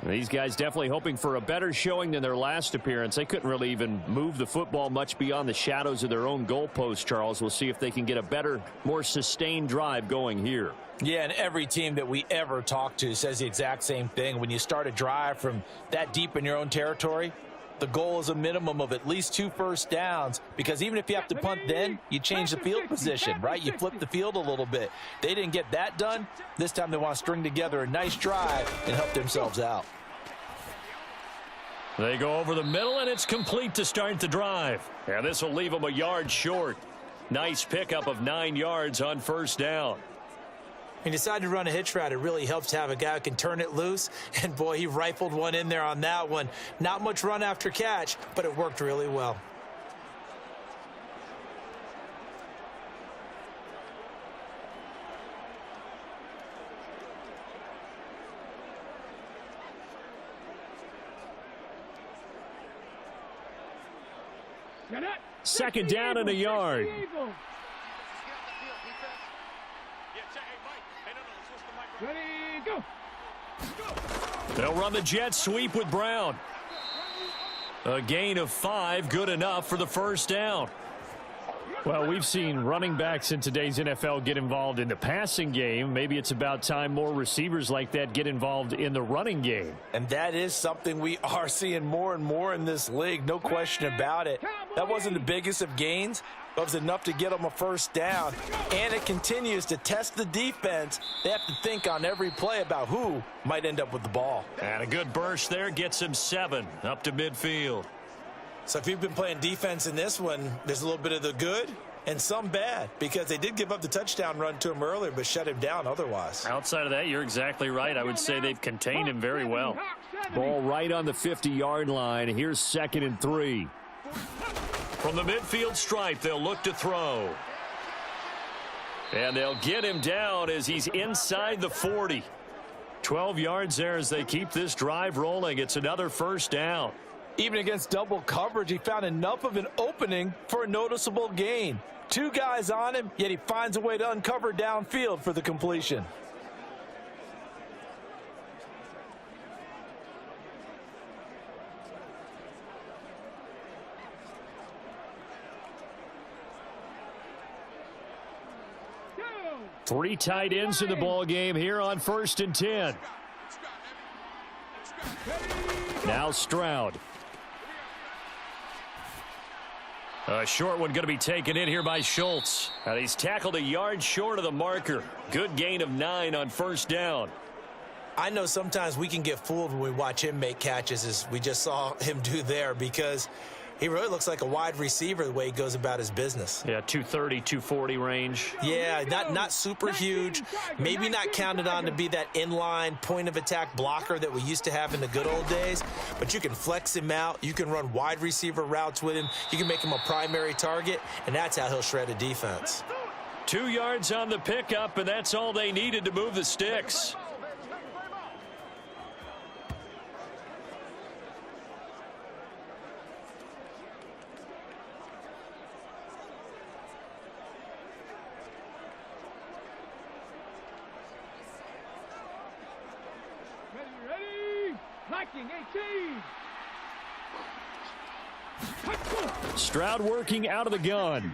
These guys definitely hoping for a better showing than their last appearance. They couldn't really even move the football much beyond the shadows of their own goalpost, Charles. We'll see if they can get a better, more sustained drive going here. Yeah, and every team that we ever talk to says the exact same thing. When you start a drive from that deep in your own territory, the goal is a minimum of at least 2 first downs, because even if you have to punt then, you change the field position, right? You flip the field a little bit. They didn't get that done. This time they want to string together a nice drive and help themselves out. They go over the middle, and it's complete to start the drive. And this will leave them a yard short. Nice pickup of 9 yards on first down. He decided to run a hitch route. It really helps to have a guy who can turn it loose. And, boy, he rifled one in there on that one. Not much run after catch, but it worked really well. Second down and a yard. Ready, go. They'll run the jet sweep with Brown. A gain of 5, good enough for the first down. Well, we've seen running backs in today's NFL get involved in the passing game. Maybe it's about time more receivers like that get involved in the running game. And that is something we are seeing more and more in this league, no question about it. That wasn't the biggest of gains, but it was enough to get them a first down. And it continues to test the defense. They have to think on every play about who might end up with the ball. And a good burst there gets him 7 up to midfield. So if you've been playing defense in this one, there's a little bit of the good and some bad, because they did give up the touchdown run to him earlier but shut him down otherwise. Outside of that, you're exactly right. I would say they've contained him very well. Ball right on the 50-yard line. Here's 2nd and 3. From the midfield stripe, they'll look to throw. And they'll get him down as he's inside the 40. 12 yards there as they keep this drive rolling. It's another first down. Even against double coverage, he found enough of an opening for a noticeable gain. 2 guys on him, yet he finds a way to uncover downfield for the completion. Three tight ends in the ball game here on 1st and 10. Now Stroud. A short one going to be taken in here by Schultz. And he's tackled a yard short of the marker. Good gain of 9 on 1st down. I know sometimes we can get fooled when we watch him make catches, as we just saw him do there, because he really looks like a wide receiver the way he goes about his business. Yeah, 230, 240 range. Yeah, not super huge. Maybe not counted on to be that inline point-of-attack blocker that we used to have in the good old days. But you can flex him out. You can run wide receiver routes with him. You can make him a primary target, and that's how he'll shred a defense. 2 yards on the pickup, and that's all they needed to move the sticks. Stroud working out of the gun.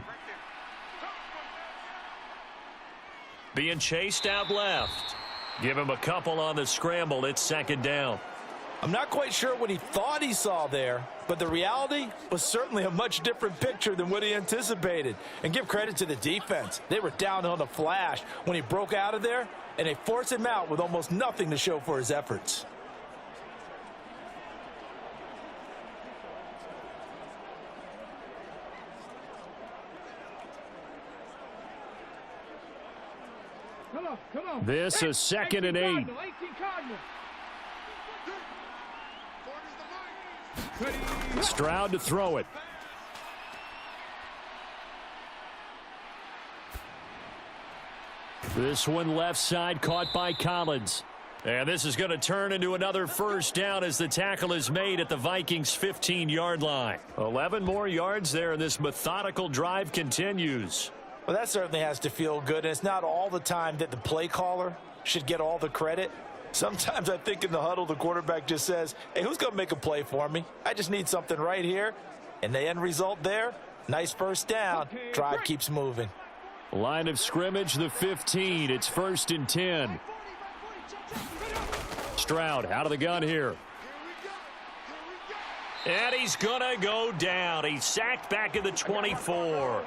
Being chased out left. Give him a couple on the scramble. It's 2nd down. I'm not quite sure what he thought he saw there, but the reality was certainly a much different picture than what he anticipated. And give credit to the defense. They were down on the flash when he broke out of there, and they forced him out with almost nothing to show for his efforts. This is 2nd and 8. Stroud to throw it. This one left side, caught by Collins. And this is going to turn into another first down as the tackle is made at the Vikings' 15-yard line. 11 more yards there, and this methodical drive continues. Well, that certainly has to feel good, and it's not all the time that the play caller should get all the credit. Sometimes I think in the huddle, the quarterback just says, hey, who's going to make a play for me? I just need something right here. And the end result there, nice first down. Drive keeps moving. Line of scrimmage, the 15. It's 1st and 10. Stroud out of the gun here. And he's going to go down. He's sacked back at the 24.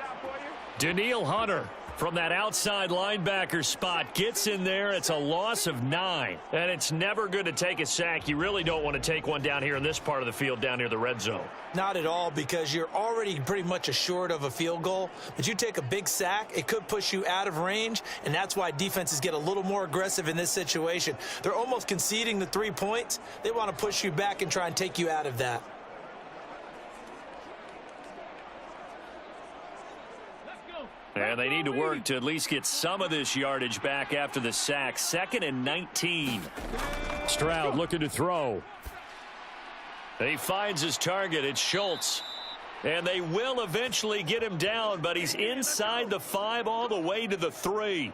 Daniil Hunter from that outside linebacker spot gets in there. It's a loss of 9. And it's never good to take a sack. You really don't want to take one down here in this part of the field down near the red zone. Not at all, because you're already pretty much assured of a field goal. But you take a big sack, it could push you out of range, and that's why defenses get a little more aggressive in this situation. They're almost conceding the 3 points. They want to push you back and try and take you out of that. And they need to work to at least get some of this yardage back after the sack. 2nd and 19. Stroud looking to throw. He finds his target. It's Schultz. And they will eventually get him down, but he's inside the 5 all the way to the 3.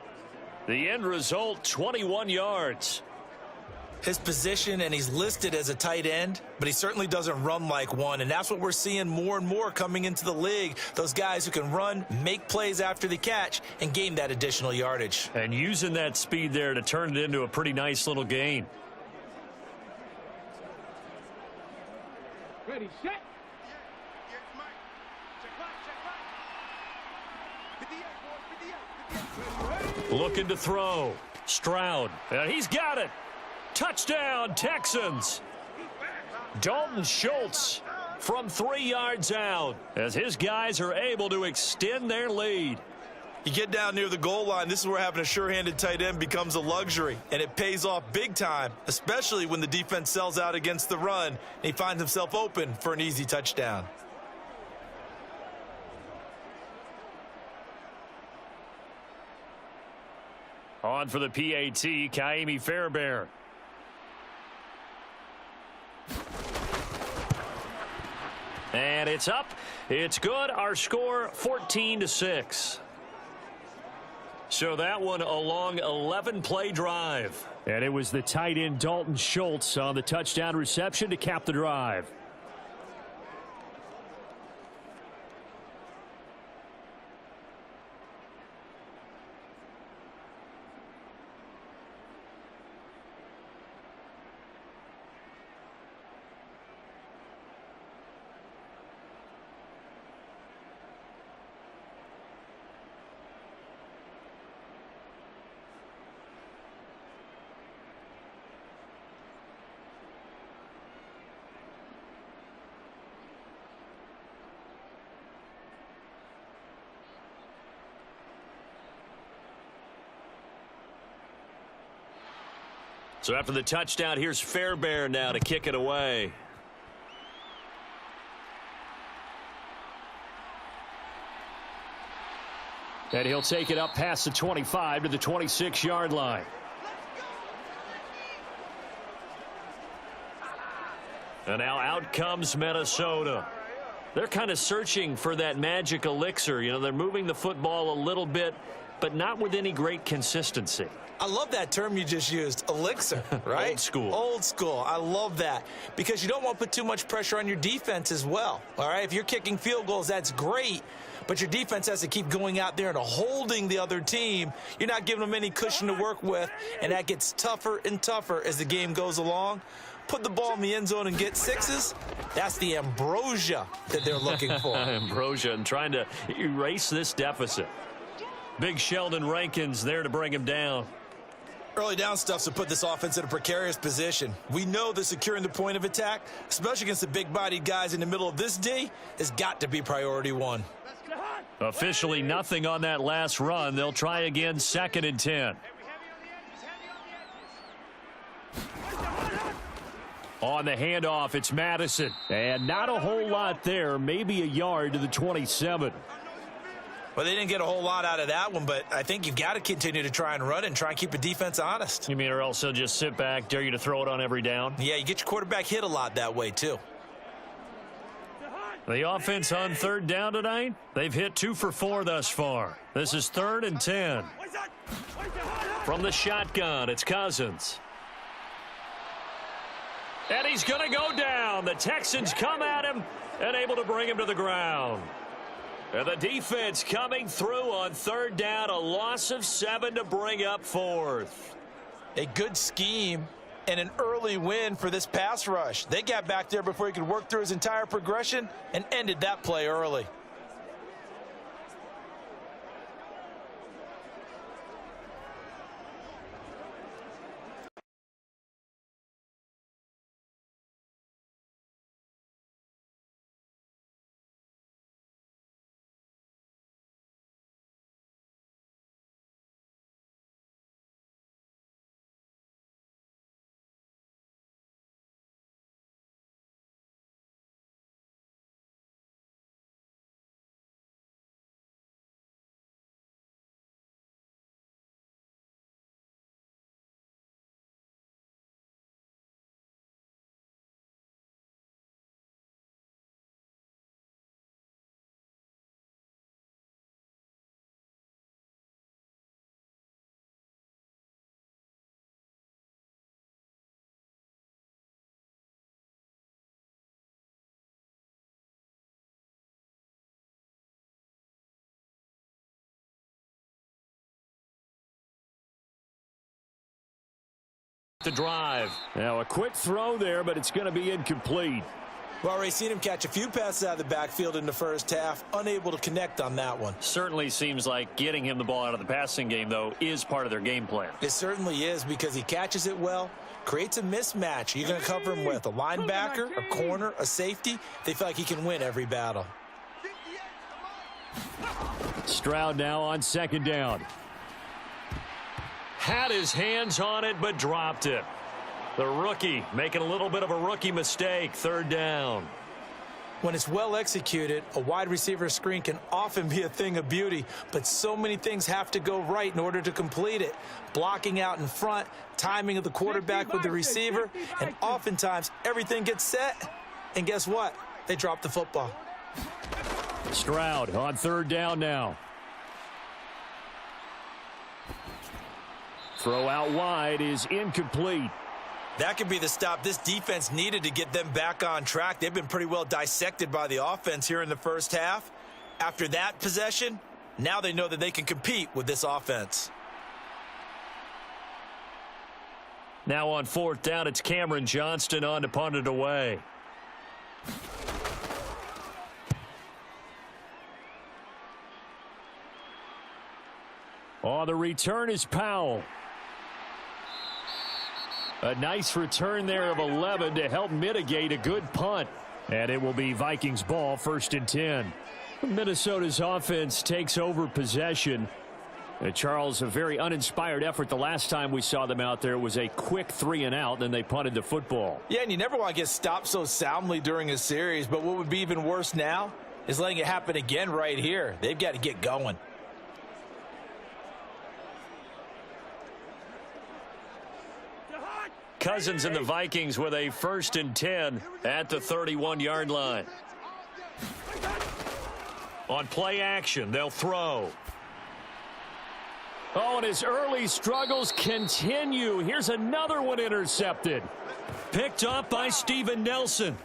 The end result, 21 yards. His position, and he's listed as a tight end, but he certainly doesn't run like one, and that's what we're seeing more and more coming into the league. Those guys who can run, make plays after the catch, and gain that additional yardage. And using that speed there to turn it into a pretty nice little gain. Ready, set. Looking to throw. Stroud. And he's got it. Touchdown, Texans. Dalton Schultz from 3 yards out as his guys are able to extend their lead. You get down near the goal line, this is where having a sure-handed tight end becomes a luxury, and it pays off big time, especially when the defense sells out against the run, and he finds himself open for an easy touchdown. On for the PAT, Kaimi Fairbairn. And it's up. It's good. Our score 14-6. So that one a long 11-play drive. And it was the tight end Dalton Schultz on the touchdown reception to cap the drive. So after the touchdown, here's Fairbairn now to kick it away. And he'll take it up past the 25 to the 26-yard line. And now out comes Minnesota. They're kind of searching for that magic elixir. You know, they're moving the football a little bit, but not with any great consistency. I love that term you just used, elixir, right? Old school. Old school. I love that because you don't want to put too much pressure on your defense as well, all right? If you're kicking field goals, that's great, but your defense has to keep going out there and holding the other team. You're not giving them any cushion to work with, and that gets tougher and tougher as the game goes along. Put the ball in the end zone and get sixes. That's the ambrosia that they're looking for. Ambrosia and trying to erase this deficit. Big Sheldon Rankins there to bring him down. Early down stuff's to put this offense in a precarious position. We know that securing the point of attack, especially against the big-bodied guys in the middle of this D, has got to be priority one. Officially nothing on that last run. They'll try again, 2nd and 10. On the handoff, it's Madison. And not a whole lot there, maybe a yard to the 27. Well, they didn't get a whole lot out of that one, but I think you've got to continue to try and run and try and keep the defense honest. You mean or else they'll just sit back, dare you to throw it on every down? Yeah, you get your quarterback hit a lot that way, too. The offense on 3rd down tonight, they've hit 2 for 4 thus far. This is 3rd and 10. From the shotgun, it's Cousins. And he's going to go down. The Texans come at him and able to bring him to the ground. And the defense coming through on 3rd down, a loss of 7 to bring up 4th. A good scheme and an early win for this pass rush. They got back there before he could work through his entire progression and ended that play early. The drive. Now a quick throw there, but it's going to be incomplete. We've already seen him catch a few passes out of the backfield in the first half, unable to connect on that one. Certainly seems like getting him the ball out of the passing game, though, is part of their game plan. It certainly is, because he catches it well, creates a mismatch. You're going to cover him with a linebacker, a corner, a safety. They feel like he can win every battle. Stroud now on second down. Had his hands on it, but dropped it. The rookie making a little bit of a rookie mistake. Third down. When it's well executed, a wide receiver screen can often be a thing of beauty, but so many things have to go right in order to complete it. Blocking out in front, timing of the quarterback with the receiver, and oftentimes everything gets set, and guess what? They drop the football. Stroud on third down now. Throw out wide is incomplete. That could be the stop this defense needed to get them back on track. They've been pretty well dissected by the offense here in the first half. After that possession, now they know that they can compete with this offense. Now on fourth down, it's Cameron Johnston on to punt it away. On the return is Powell. A nice return there of 11 to help mitigate a good punt. And it will be Vikings ball, 1st and 10. Minnesota's offense takes over possession. Charles, a very uninspired effort. The last time we saw them out there was a quick 3-and-out, then they punted the football. Yeah, and you never want to get stopped so soundly during a series, but what would be even worse now is letting it happen again right here. They've got to get going. Cousins and the Vikings with a 1st and 10 at the 31-yard line. On play action, they'll throw. Oh, and his early struggles continue. Here's another one intercepted. Picked up by Steven Nelson.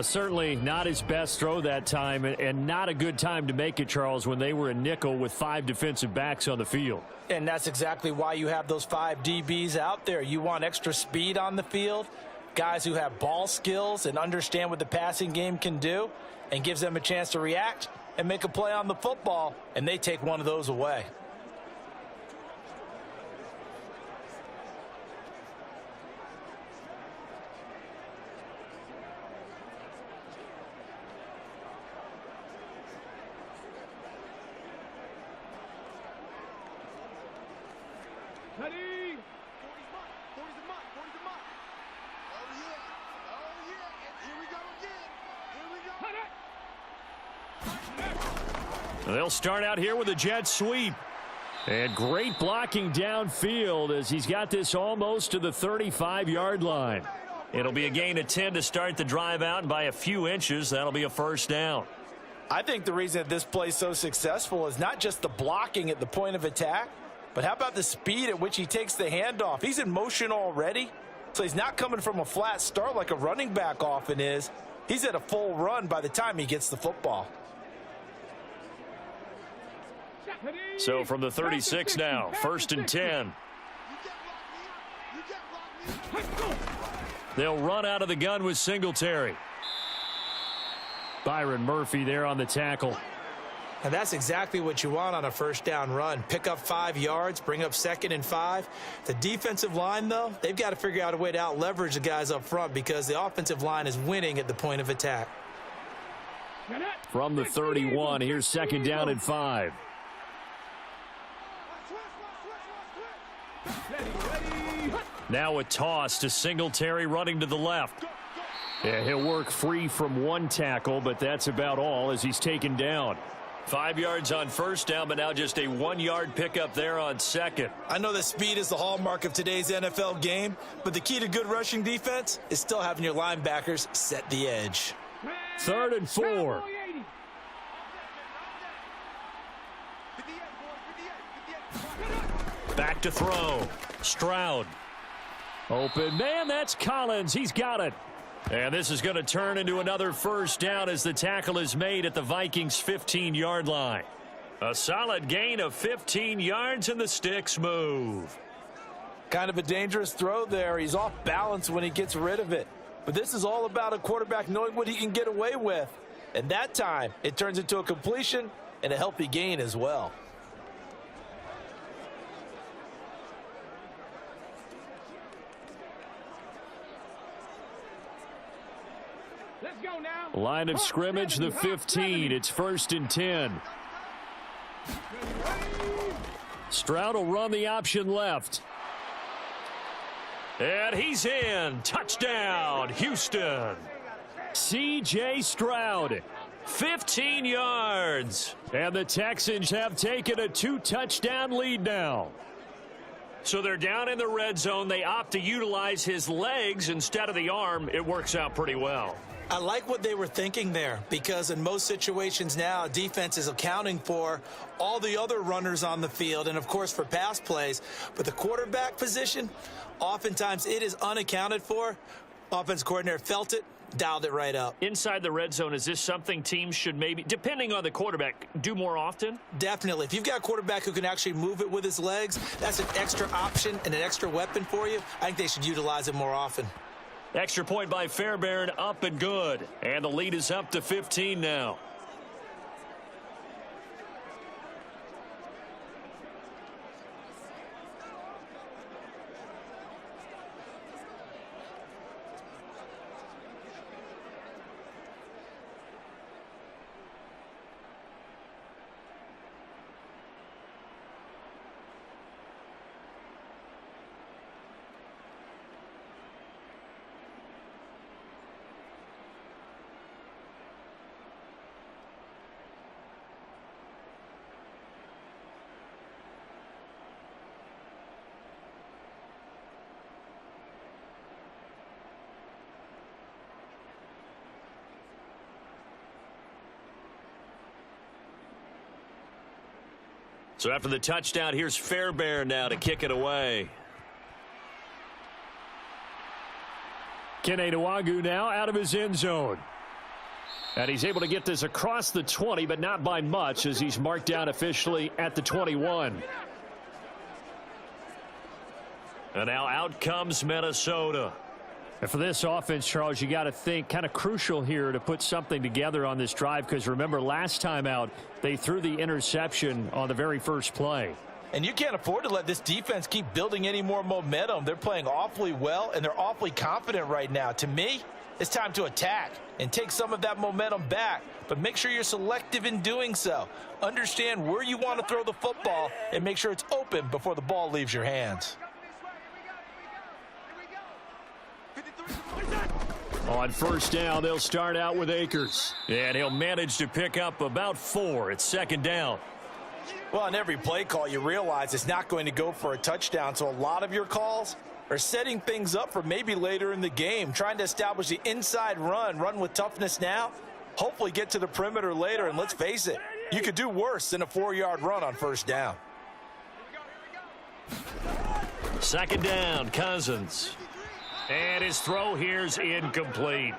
Certainly not his best throw that time, and not a good time to make it, Charles, when they were a nickel with 5 defensive backs on the field. And that's exactly why you have those 5 DBs out there. You want extra speed on the field, guys who have ball skills and understand what the passing game can do, and gives them a chance to react and make a play on the football, and they take one of those away. Ready? 40's a month. Oh, yeah. And here we go again. They'll start out here with a jet sweep. And great blocking downfield as he's got this almost to the 35-yard line. It'll be a gain of 10 to start the drive out, and by a few inches, that'll be a 1st down. I think the reason that this play is so successful is not just the blocking at the point of attack, but how about the speed at which he takes the handoff? He's in motion already, so he's not coming from a flat start like a running back often is. He's at a full run by the time he gets the football. So from the 36 now, 1st and 10. They'll run out of the gun with Singletary. Byron Murphy there on the tackle. And that's exactly what you want on a 1st down run. Pick up 5 yards, bring up 2nd and 5. The defensive line, though, they've got to figure out a way to out-leverage the guys up front because the offensive line is winning at the point of attack. From the 31, here's 2nd down and 5. Now a toss to Singletary running to the left. Yeah, he'll work free from one tackle, but that's about all as he's taken down. 5 yards on 1st down, but now just a 1-yard pickup there on 2nd. I know that speed is the hallmark of today's NFL game, but the key to good rushing defense is still having your linebackers set the edge. 3rd and 4. Back to throw. Stroud. Open man, that's Collins. He's got it. And this is going to turn into another 1st down as the tackle is made at the Vikings' 15-yard line. A solid gain of 15 yards and the sticks move. Kind of a dangerous throw there. He's off balance when he gets rid of it. But this is all about a quarterback knowing what he can get away with. And that time, it turns into a completion and a healthy gain as well. Let's go now. Line of scrimmage, the 15. It's 1st and 10. Stroud will run the option left. And he's in. Touchdown, Houston. C.J. Stroud, 15 yards. And the Texans have taken a 2-touchdown lead now. So they're down in the red zone. They opt to utilize his legs instead of the arm. It works out pretty well. I like what they were thinking there, because in most situations now, defense is accounting for all the other runners on the field and, of course, for pass plays. But the quarterback position, oftentimes it is unaccounted for. Offense coordinator felt it, dialed it right up. Inside the red zone, is this something teams should maybe, depending on the quarterback, do more often? Definitely. If you've got a quarterback who can actually move it with his legs, that's an extra option and an extra weapon for you. I think they should utilize it more often. Extra point by Fairbairn, up and good. And the lead is up to 15 now. So after the touchdown, here's Fairbairn now to kick it away. Kene Nwangwu now out of his end zone. And he's able to get this across the 20, but not by much, as he's marked down officially at the 21. And now out comes Minnesota. And for this offense, Charles, you got to think kind of crucial here to put something together on this drive, because remember last time out they threw the interception on the very first play. And you can't afford to let this defense keep building any more momentum. They're playing awfully well, and they're awfully confident right now. To me, it's time to attack and take some of that momentum back, but make sure you're selective in doing so. Understand where you want to throw the football and make sure it's open before the ball leaves your hands. On first down, they'll start out with Akers. And he'll manage to pick up about 4. It's 2nd down. Well, on every play call, you realize it's not going to go for a touchdown. So a lot of your calls are setting things up for maybe later in the game, trying to establish the inside run with toughness now, hopefully get to the perimeter later. And let's face it, you could do worse than a 4-yard run on first down. 2nd down, Cousins. And his throw here's incomplete.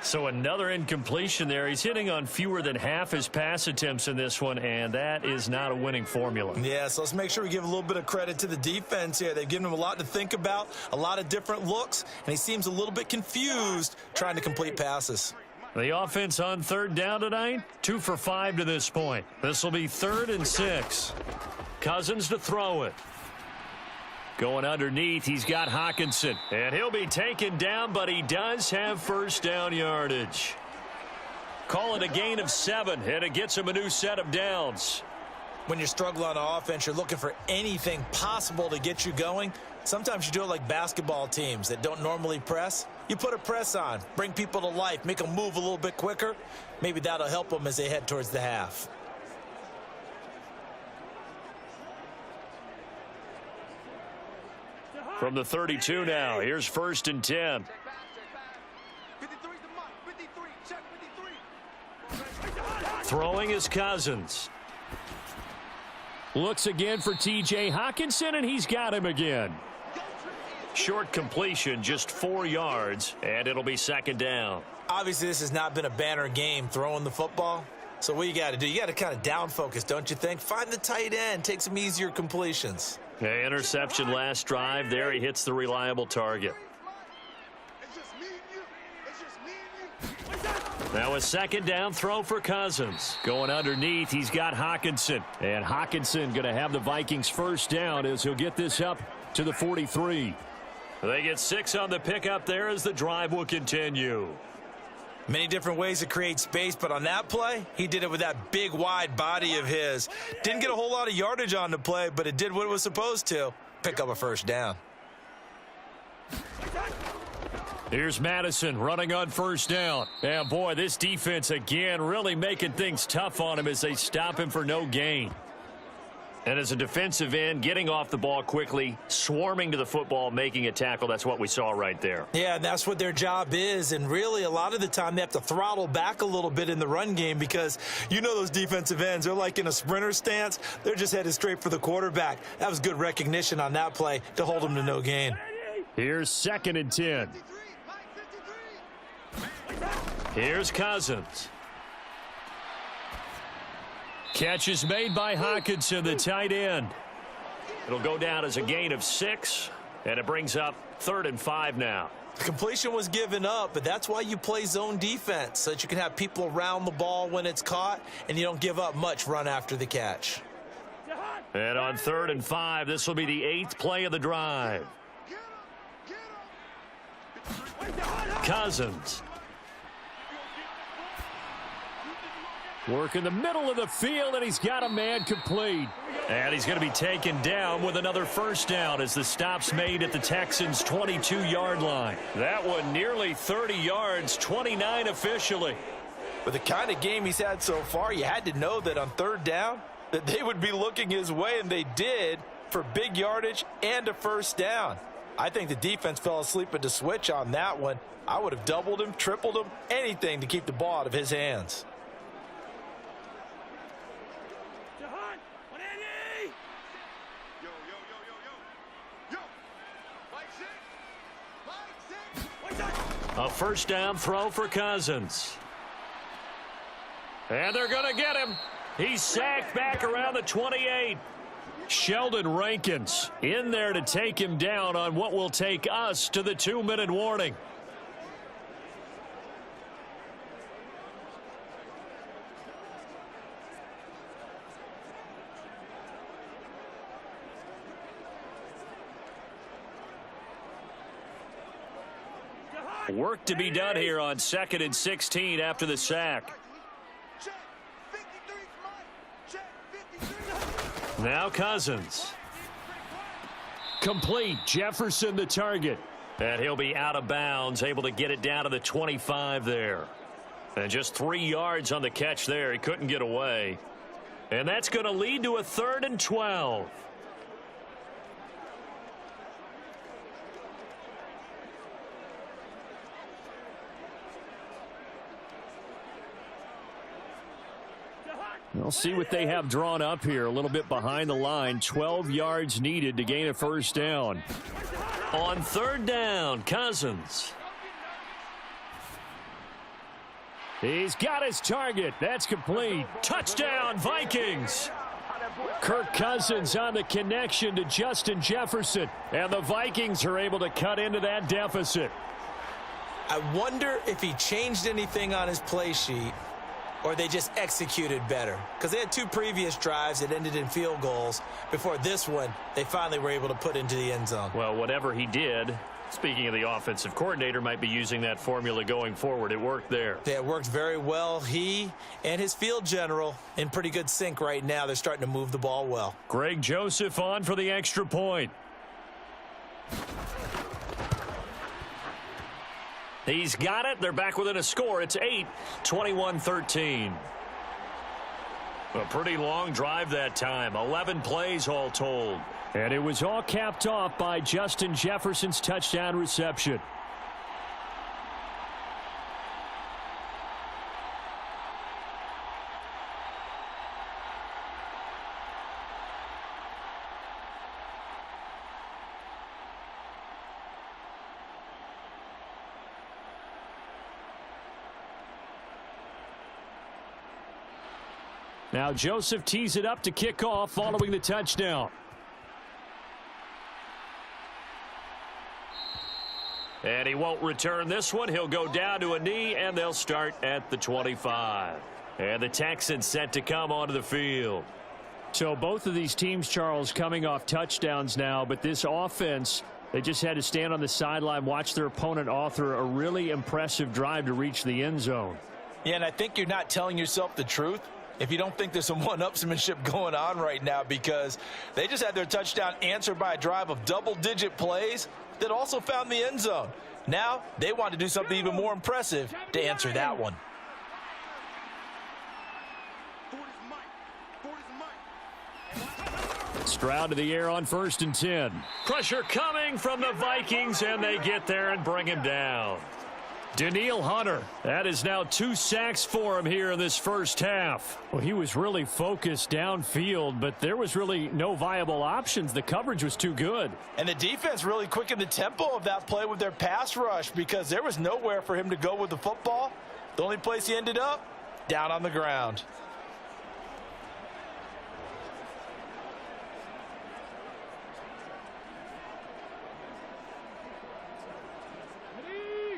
So another incompletion there. He's hitting on fewer than half his pass attempts in this one, and that is not a winning formula. Yeah, so let's make sure we give a little bit of credit to the defense here. They've given him a lot to think about, a lot of different looks, and he seems a little bit confused trying to complete passes. The offense on 3rd down tonight, 2 for 5 to this point. This will be 3rd and 6. Cousins to throw it. Going underneath, he's got Hawkinson. And he'll be taken down, but he does have first down yardage. Call it a gain of 7, and it gets him a new set of downs. When you're struggling on offense, you're looking for anything possible to get you going. Sometimes you do it like basketball teams that don't normally press. You put a press on, bring people to life, make them move a little bit quicker. Maybe that'll help them as they head towards the half. From the 32 now, here's 1st and 10. Throwing is Cousins. Looks again for T.J. Hawkinson, and he's got him again. Short completion, just 4 yards, and it'll be 2nd down. Obviously, this has not been a banner game throwing the football. So what you got to do, you got to kind of down focus, don't you think? Find the tight end, take some easier completions. Interception last drive. There he hits the reliable target. Now a second down throw for Cousins. Going underneath, he's got Hawkinson. And Hawkinson going to have the Vikings first down as he'll get this up to the 43. They get 6 on the pickup there as the drive will continue. Many different ways to create space, but on that play, he did it with that big, wide body of his. Didn't get a whole lot of yardage on the play, but it did what it was supposed to. Pick up a first down. Here's Madison running on first down. And boy, this defense again really making things tough on him as they stop him for no gain. And as a defensive end, getting off the ball quickly, swarming to the football, making a tackle, that's what we saw right there. Yeah, and that's what their job is. And really, a lot of the time, they have to throttle back a little bit in the run game because you know those defensive ends, they're like in a sprinter stance. They're just headed straight for the quarterback. That was good recognition on that play to hold them to no gain. Here's 2nd and 10. Here's Cousins. Catch is made by Hawkinson, the tight end. It'll go down as a gain of 6, and it brings up 3rd and 5 now. Completion was given up, but that's why you play zone defense, so that you can have people around the ball when it's caught, and you don't give up much run after the catch. And on 3rd and 5, this will be the 8th play of the drive. Cousins. Work in the middle of the field, and he's got a man complete. And he's going to be taken down with another first down as the stop's made at the Texans' 22-yard line. That one nearly 30 yards, 29 officially. With the kind of game he's had so far, you had to know that on 3rd down that they would be looking his way, and they did, for big yardage and a first down. I think the defense fell asleep at the switch on that one. I would have doubled him, tripled him, anything to keep the ball out of his hands. A first down throw for Cousins. And they're going to get him. He's sacked back around the 28. Sheldon Rankins in there to take him down on what will take us to the 2-minute warning. Work to be done here on 2nd and 16 after the sack. Now Cousins. Complete. Jefferson the target. And he'll be out of bounds, able to get it down to the 25 there. And just 3 yards on the catch there. He couldn't get away. And that's going to lead to a 3rd and 12. We'll see what they have drawn up here. A little bit behind the line. 12 yards needed to gain a first down. On 3rd down, Cousins. He's got his target. That's complete. Touchdown, Vikings. Kirk Cousins on the connection to Justin Jefferson. And the Vikings are able to cut into that deficit. I wonder if he changed anything on his play sheet, or they just executed better. Because they had 2 previous drives that ended in field goals. Before this one, they finally were able to put into the end zone. Well, whatever he did, speaking of the offensive coordinator, might be using that formula going forward. It worked there. Yeah, it worked very well. He and his field general in pretty good sync right now. They're starting to move the ball well. Greg Joseph on for the extra point. He's got it. They're back within a score. It's 8, 21-13. A pretty long drive that time. 11 plays all told. And it was all capped off by Justin Jefferson's touchdown reception. Now Joseph tees it up to kick off following the touchdown. And he won't return this one. He'll go down to a knee, and they'll start at the 25. And the Texans set to come onto the field. So both of these teams, Charles, coming off touchdowns now, but this offense, they just had to stand on the sideline, watch their opponent author a really impressive drive to reach the end zone. Yeah, and I think you're not telling yourself the truth if you don't think there's some one-upsmanship going on right now, because they just had their touchdown answered by a drive of double-digit plays that also found the end zone. Now they want to do something even more impressive to answer that one. Stroud to the air on 1st and 10. Pressure coming from the Vikings, and they get there and bring him down. Danielle Hunter. That is now 2 sacks for him here in this first half. Well, he was really focused downfield, but there was really no viable options. The coverage was too good. And the defense really quickened the tempo of that play with their pass rush, because there was nowhere for him to go with the football. The only place he ended up, down on the ground.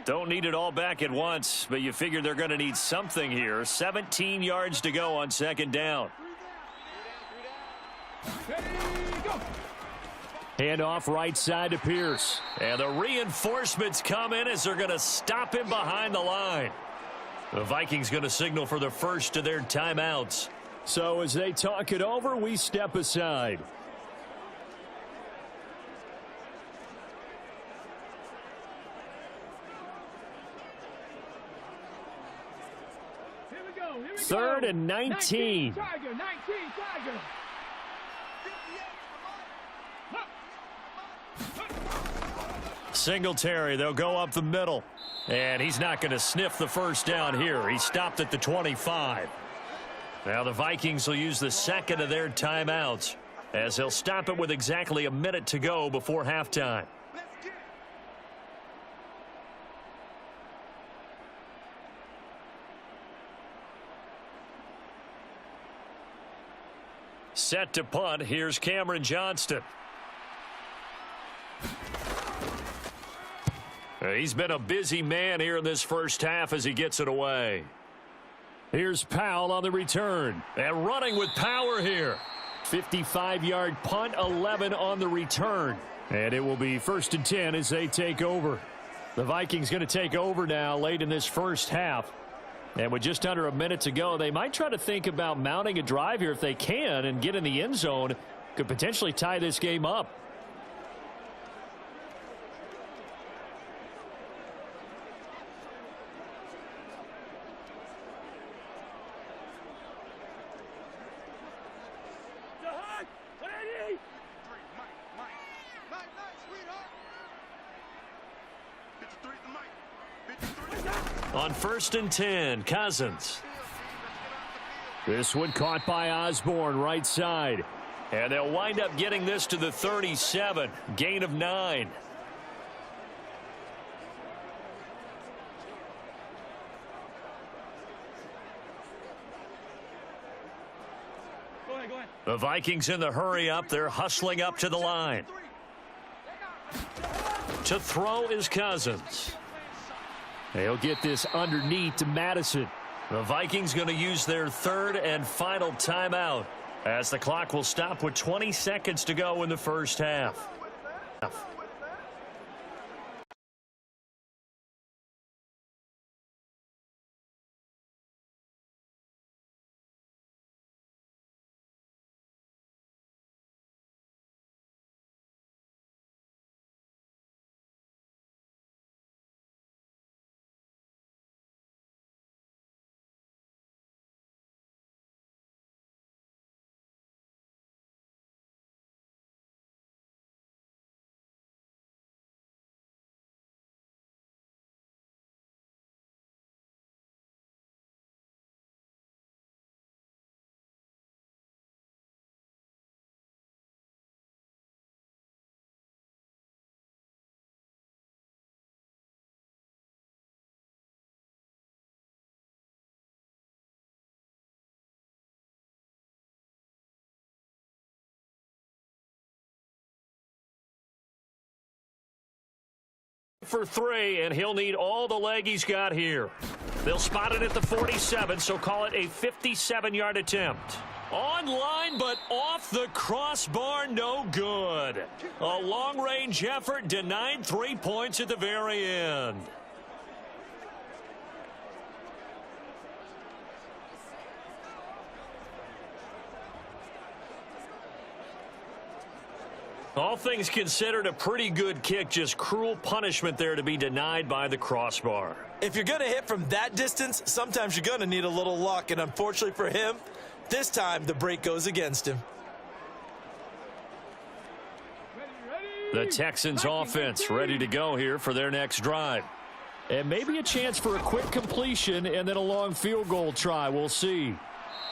Don't need it all back at once, but you figure they're going to need something here. 17 yards to go on 2nd down. Handoff right side to Pierce. And the reinforcements come in as they're going to stop him behind the line. The Vikings going to signal for the first of their timeouts. So as they talk it over, we step aside. Third and 19. Tiger, 19, Tiger. Singletary, they'll go up the middle. And he's not going to sniff the first down here. He stopped at the 25. Now the Vikings will use the second of their timeouts as they'll stop it with exactly a minute to go before halftime. Set to punt. Here's Cameron Johnston. He's been a busy man here in this first half as he gets it away. Here's Powell on the return. And running with power here. 55-yard punt, 11 on the return. And it will be 1st and 10 as they take over. The Vikings going to take over now late in this first half. And with just under a minute to go, they might try to think about mounting a drive here if they can and get in the end zone. Could potentially tie this game up. On 1st and 10, Cousins. This one caught by Osborne, right side. And they'll wind up getting this to the 37. Gain of 9. Go ahead. The Vikings in the hurry up. They're hustling up to the line. To throw is Cousins. They'll get this underneath to Madison. The Vikings going to use their third and final timeout as the clock will stop with 20 seconds to go in the first half. For 3, and he'll need all the leg he's got here. They'll spot it at the 47, so call it a 57-yard attempt. Online, but off the crossbar, no good. A long-range effort denied 3 points at the very end. All things considered, a pretty good kick, just cruel punishment there to be denied by the crossbar. If you're going to hit from that distance, sometimes you're going to need a little luck, and unfortunately for him, this time the break goes against him. The Texans offense ready to go here for their next drive. And maybe a chance for a quick completion and then a long field goal try. We'll see.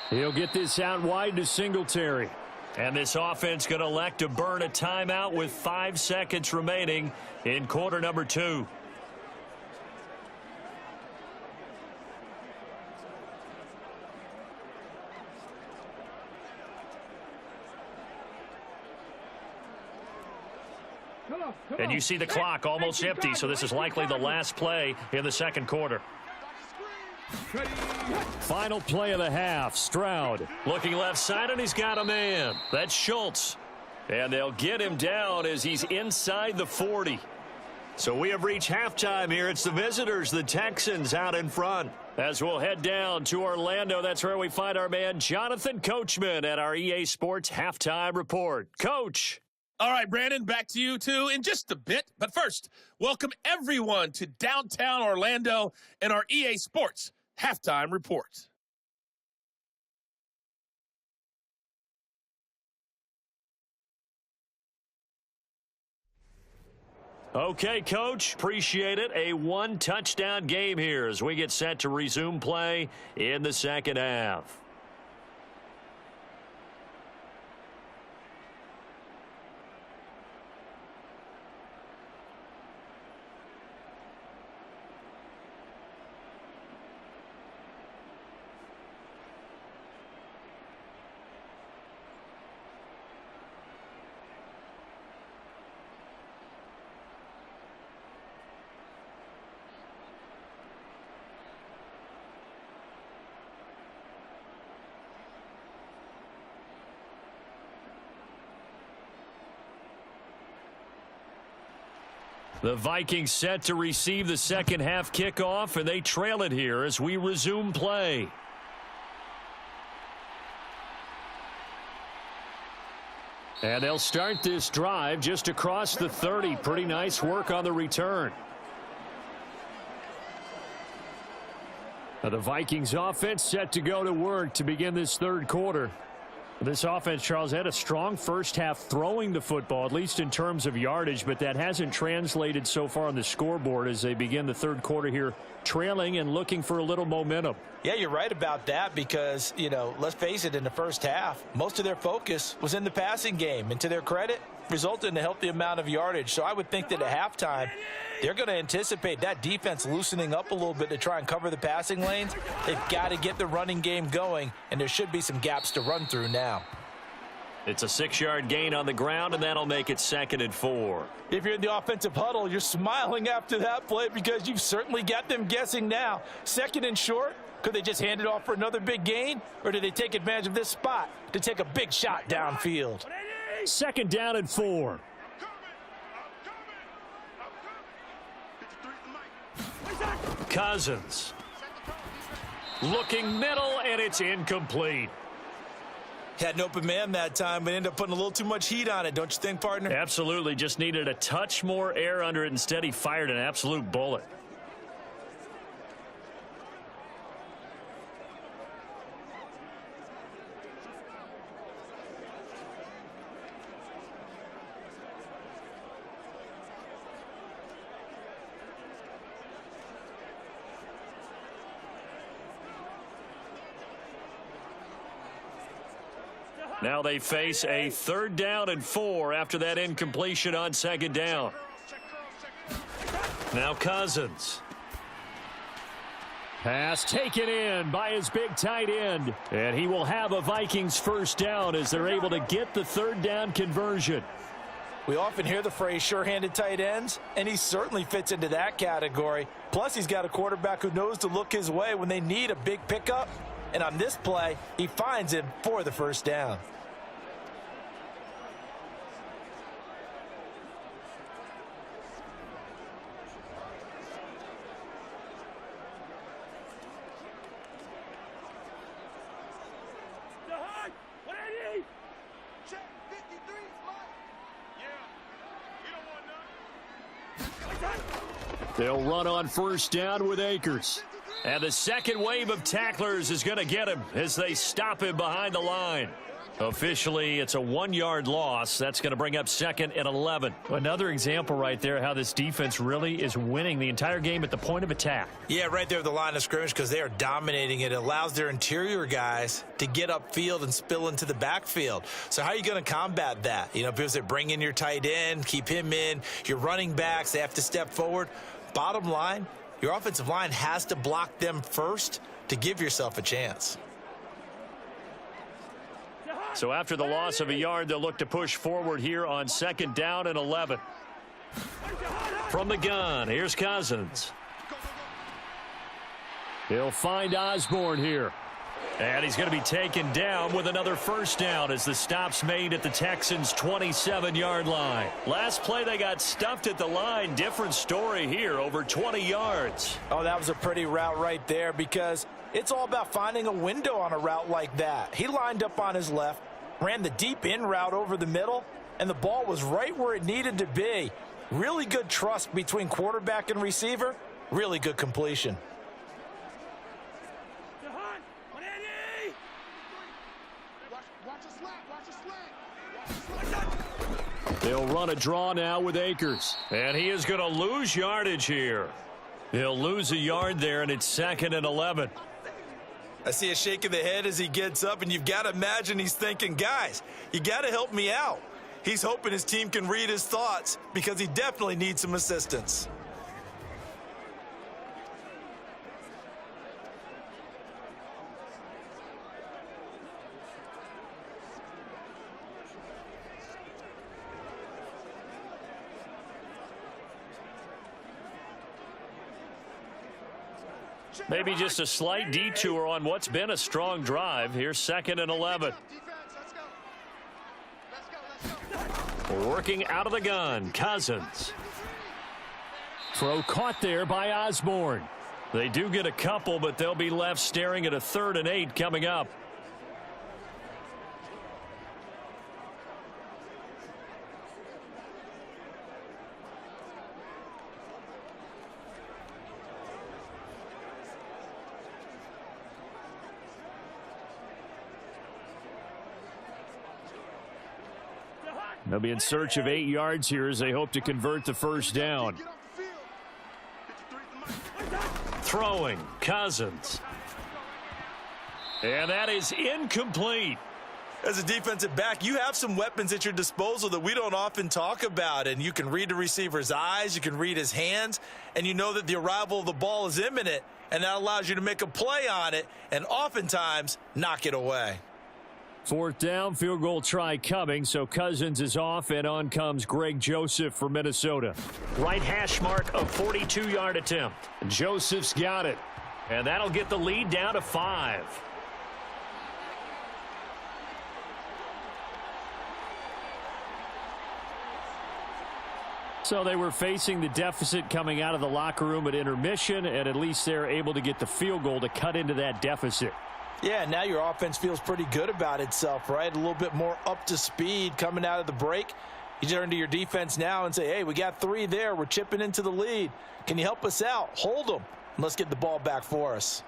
He'll get this out wide to Singletary. And this offense going to elect to burn a timeout with 5 seconds remaining in quarter number 2. And you see the clock almost empty, so this is likely the last play in the second quarter. Final play of the half, Stroud. Looking left side, and he's got a man. That's Schultz. And they'll get him down as he's inside the 40. So we have reached halftime here. It's the visitors, the Texans, out in front. As we'll head down to Orlando, that's where we find our man Jonathan Coachman at our EA Sports Halftime Report. Coach. All right, Brandon, back to you, too, in just a bit. But first, welcome everyone to downtown Orlando and our EA Sports Halftime Report. Okay, Coach, appreciate it. A one-touchdown game here as we get set to resume play in the second half. The Vikings set to receive the second half kickoff, and they trail it here as we resume play. And they'll start this drive just across the 30. Pretty nice work on the return. Now the Vikings offense set to go to work to begin this third quarter. This offense, Charles, had a strong first half throwing the football, at least in terms of yardage, but that hasn't translated so far on the scoreboard as they begin the third quarter here, trailing and looking for a little momentum. Yeah, you're right about that because, you know, let's face it, in the first half, most of their focus was in the passing game, and to their credit, resulted in a healthy amount of yardage. So I would think that at halftime, they're going to anticipate that defense loosening up a little bit to try and cover the passing lanes. They've got to get the running game going, and there should be some gaps to run through now. It's a 6-yard gain on the ground, and that'll make it 2nd and 4. If you're in the offensive huddle, you're smiling after that play because you've certainly got them guessing now. 2nd and short, could they just hand it off for another big gain, or do they take advantage of this spot to take a big shot downfield? 2nd down and 4. Cousins. Looking middle, and it's incomplete. Had an open man that time, but ended up putting a little too much heat on it, don't you think, partner? Absolutely. Just needed a touch more air under it. Instead, he fired an absolute bullet. Now they face a 3rd down and 4 after that incompletion on 2nd down. Now Cousins. Pass taken in by his big tight end. And he will have a Vikings 1st down as they're able to get the 3rd down conversion. We often hear the phrase sure-handed tight ends, and he certainly fits into that category. Plus, he's got a quarterback who knows to look his way when they need a big pickup. And on this play, he finds him for the first down. They'll run on first down with Akers. And the second wave of tacklers is going to get him as they stop him behind the line. Officially, it's a 1-yard loss. That's going to bring up 2nd and 11. Another example right there how this defense really is winning the entire game at the point of attack. Yeah, right there at the line of scrimmage because they are dominating it. It allows their interior guys to get upfield and spill into the backfield. So how are you going to combat that? You know, because they bring in your tight end, keep him in. Your running backs, they have to step forward. Bottom line, your offensive line has to block them first to give yourself a chance. So after the loss of a yard, they'll look to push forward here on 2nd down and 11. From the gun, here's Cousins. He'll find Osborne here. And he's going to be taken down with another first down as the stop's made at the Texans' 27-yard line. Last play, they got stuffed at the line. Different story here, over 20 yards. Oh, that was a pretty route right there because it's all about finding a window on a route like that. He lined up on his left, ran the deep in route over the middle, and the ball was right where it needed to be. Really good trust between quarterback and receiver. Really good completion. They'll run a draw now with Akers. And he is going to lose yardage here. He'll lose a yard there, and it's 2nd and 11. I see a shake of the head as he gets up, and you've got to imagine he's thinking, guys, you got to help me out. He's hoping his team can read his thoughts because he definitely needs some assistance. Maybe just a slight detour on what's been a strong drive. Here's 2nd and 11. Working out of the gun, Cousins. Throw caught there by Osborne. They do get a couple, but they'll be left staring at a 3rd and 8 coming up. They'll be in search of 8 yards here as they hope to convert the first down. Throwing, Cousins. And that is incomplete. As a defensive back, you have some weapons at your disposal that we don't often talk about. And you can read the receiver's eyes, you can read his hands, and you know that the arrival of the ball is imminent. And that allows you to make a play on it and oftentimes knock it away. 4th down, field goal try coming, so Cousins is off, and on comes Greg Joseph for Minnesota. Right hash mark, a 42-yard attempt. Joseph's got it, and that'll get the lead down to 5. So they were facing the deficit coming out of the locker room at intermission, and at least they're able to get the field goal to cut into that deficit. Yeah, now your offense feels pretty good about itself, right? A little bit more up to speed coming out of the break. You turn to your defense now and say, hey, we got 3 there. We're chipping into the lead. Can you help us out? Hold them. And let's get the ball back for us.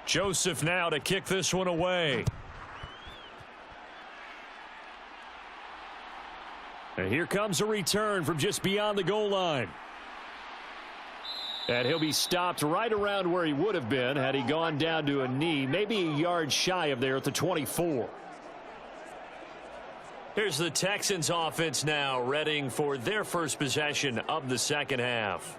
Joseph now to kick this one away. And here comes a return from just beyond the goal line. And he'll be stopped right around where he would have been had he gone down to a knee, maybe a yard shy of there at the 24. Here's the Texans offense now, readying for their first possession of the second half.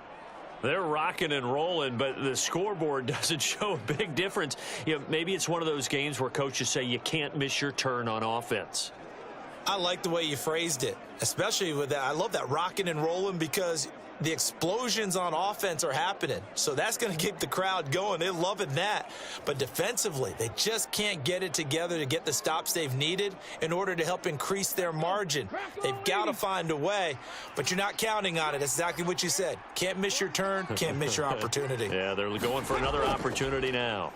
They're rocking and rolling, but the scoreboard doesn't show a big difference. You know, maybe it's one of those games where coaches say you can't miss your turn on offense. I like the way you phrased it, especially with that. I love that rocking and rolling because the explosions on offense are happening. So that's going to keep the crowd going. They're loving that. But defensively, they just can't get it together to get the stops they've needed in order to help increase their margin. They've got to find a way, but you're not counting on it. That's exactly what you said. Can't miss your turn, can't miss your opportunity. Yeah, they're going for another opportunity now.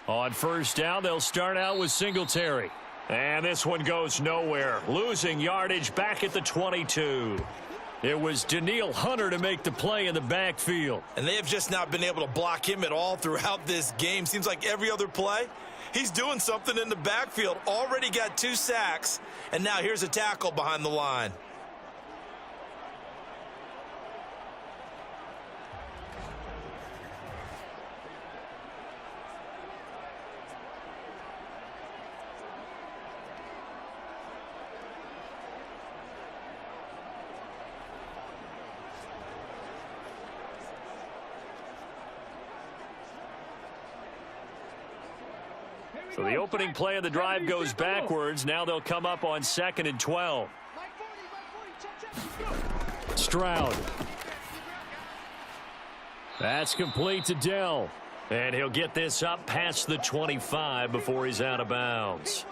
On first down, they'll start out with Singletary. And this one goes nowhere. Losing yardage back at the 22. It was Danielle Hunter to make the play in the backfield. And they have just not been able to block him at all throughout this game. Seems like every other play, he's doing something in the backfield. Already got 2 sacks, and now here's a tackle behind the line. So the opening play of the drive goes backwards. Now they'll come up on 2nd and 12. Stroud. That's complete to Dell. And he'll get this up past the 25 before he's out of bounds.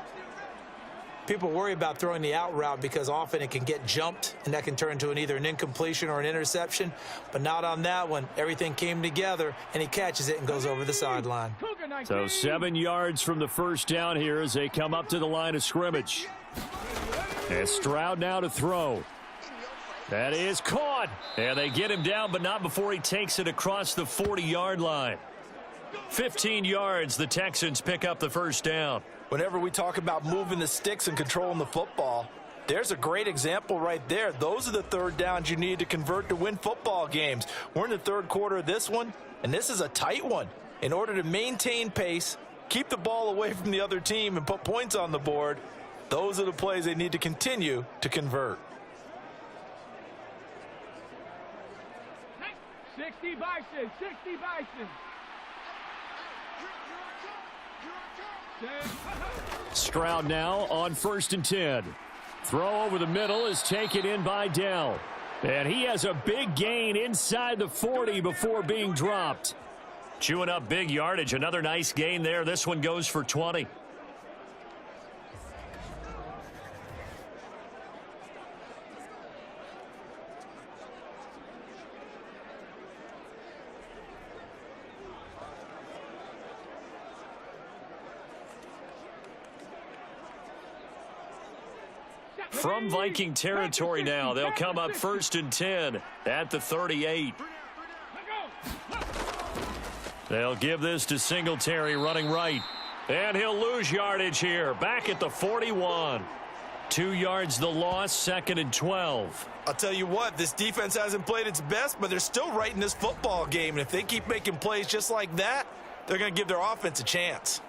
People worry about throwing the out route because often it can get jumped, and that can turn into either an incompletion or an interception. But not on that one. Everything came together, and he catches it and goes over the sideline. So 7 yards from the first down here as they come up to the line of scrimmage. And Stroud now to throw. That is caught. And they get him down, but not before he takes it across the 40-yard line. 15 yards, the Texans pick up the first down. Whenever we talk about moving the sticks and controlling the football, there's a great example right there. Those are the third downs you need to convert to win football games. We're in the third quarter of this one, and this is a tight one. In order to maintain pace, keep the ball away from the other team, and put points on the board, those are the plays they need to continue to convert. 60 Bison, 60 Bison. Stroud now on 1st and 10. Throw over the middle is taken in by Dell. And he has a big gain inside the 40 before being dropped. Chewing up big yardage. Another nice gain there. This one goes for 20. From Viking territory now, they'll come up 1st and 10 at the 38. They'll give this to Singletary running right. And he'll lose yardage here. Back at the 41. 2 yards the loss, 2nd and 12. I'll tell you what, this defense hasn't played its best, but they're still right in this football game. And if they keep making plays just like that, they're going to give their offense a chance.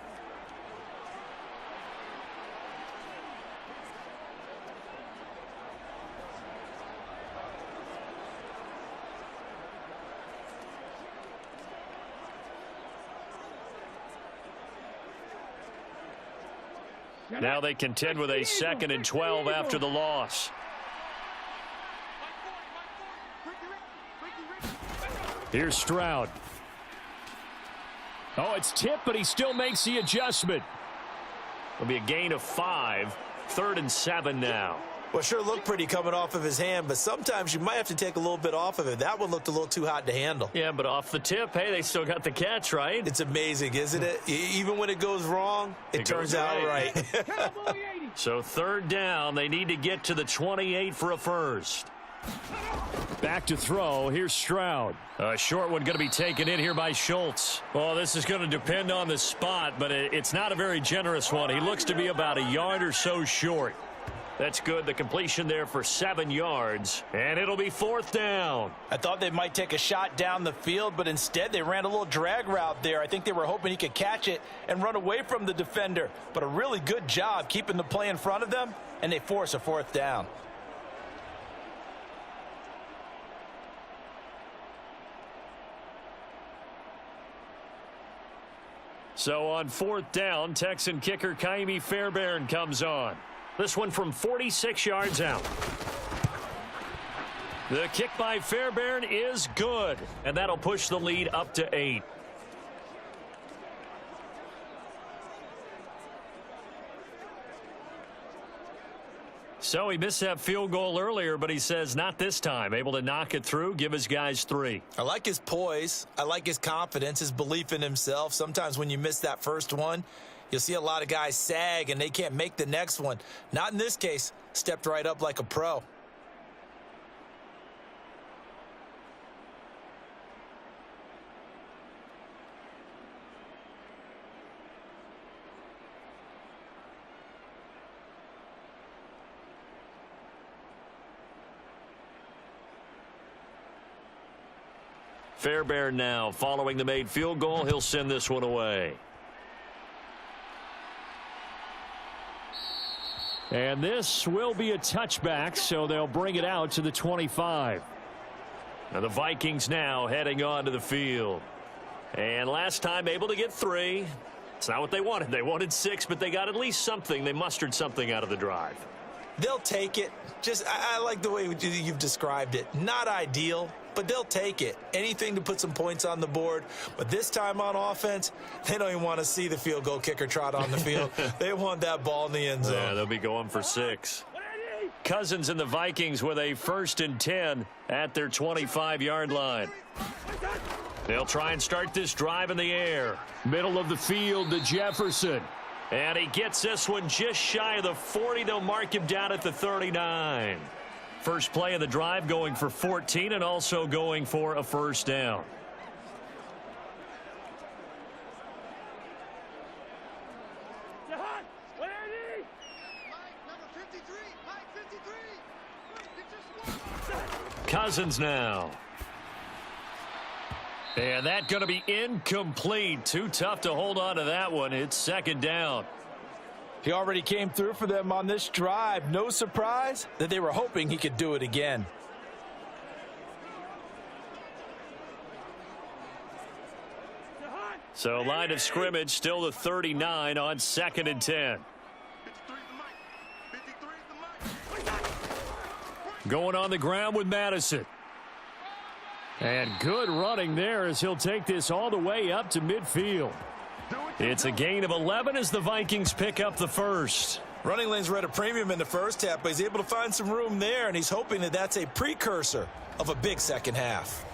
Now they contend with a 2nd and 12 after the loss. Here's Stroud. Oh, it's tipped, but he still makes the adjustment. It'll be a gain of 5. 3rd and 7 now. Well, sure looked pretty coming off of his hand, but sometimes you might have to take a little bit off of it. That one looked a little too hot to handle. Yeah, but off the tip, hey, they still got the catch, right? It's amazing, isn't it? Even when it goes wrong, it turns out right. So 3rd down, they need to get to the 28 for a first. Back to throw. Here's Stroud. A short one going to be taken in here by Schultz. Well, this is going to depend on the spot, but it's not a very generous one. He looks to be about a yard or so short. That's good. The completion there for 7 yards, and it'll be 4th down. I thought they might take a shot down the field, but instead they ran a little drag route there. I think they were hoping he could catch it and run away from the defender, but a really good job keeping the play in front of them, and they force a 4th down. So on 4th down, Texan kicker Kaimi Fairbairn comes on. This one from 46 yards out. The kick by Fairbairn is good, and that'll push the lead up to 8. So he missed that field goal earlier, but he says not this time. Able to knock it through, give his guys 3. I like his poise. I like his confidence, his belief in himself. Sometimes when you miss that first one, you'll see a lot of guys sag and they can't make the next one. Not in this case. Stepped right up like a pro. Fairbairn now following the made field goal. He'll send this one away. And this will be a touchback, so they'll bring it out to the 25. Now the Vikings now heading on to the field. And last time able to get 3. It's not what they wanted. They wanted 6, but they got at least something. They mustered something out of the drive. They'll take it. I like the way you've described it. Not ideal, but they'll take it. Anything to put some points on the board. But this time on offense, they don't even want to see the field goal kicker trot on the field. They want that ball in the end zone. Yeah, they'll be going for 6. Cousins and the Vikings with a 1st and 10 at their 25-yard line. They'll try and start this drive in the air. Middle of the field to Jefferson. And he gets this one just shy of the 40. They'll mark him down at the 39. First play of the drive going for 14 and also going for a 1st down. Cousins now. And that's going to be incomplete. Too tough to hold on to that one. It's 2nd down. He already came through for them on this drive. No surprise that they were hoping he could do it again. So line of scrimmage still the 39 on 2nd and 10. Going on the ground with Madison. And good running there as he'll take this all the way up to midfield. It's a gain of 11 as the Vikings pick up the 1st. Running lanes were at a premium in the first half, but he's able to find some room there, and he's hoping that that's a precursor of a big second half.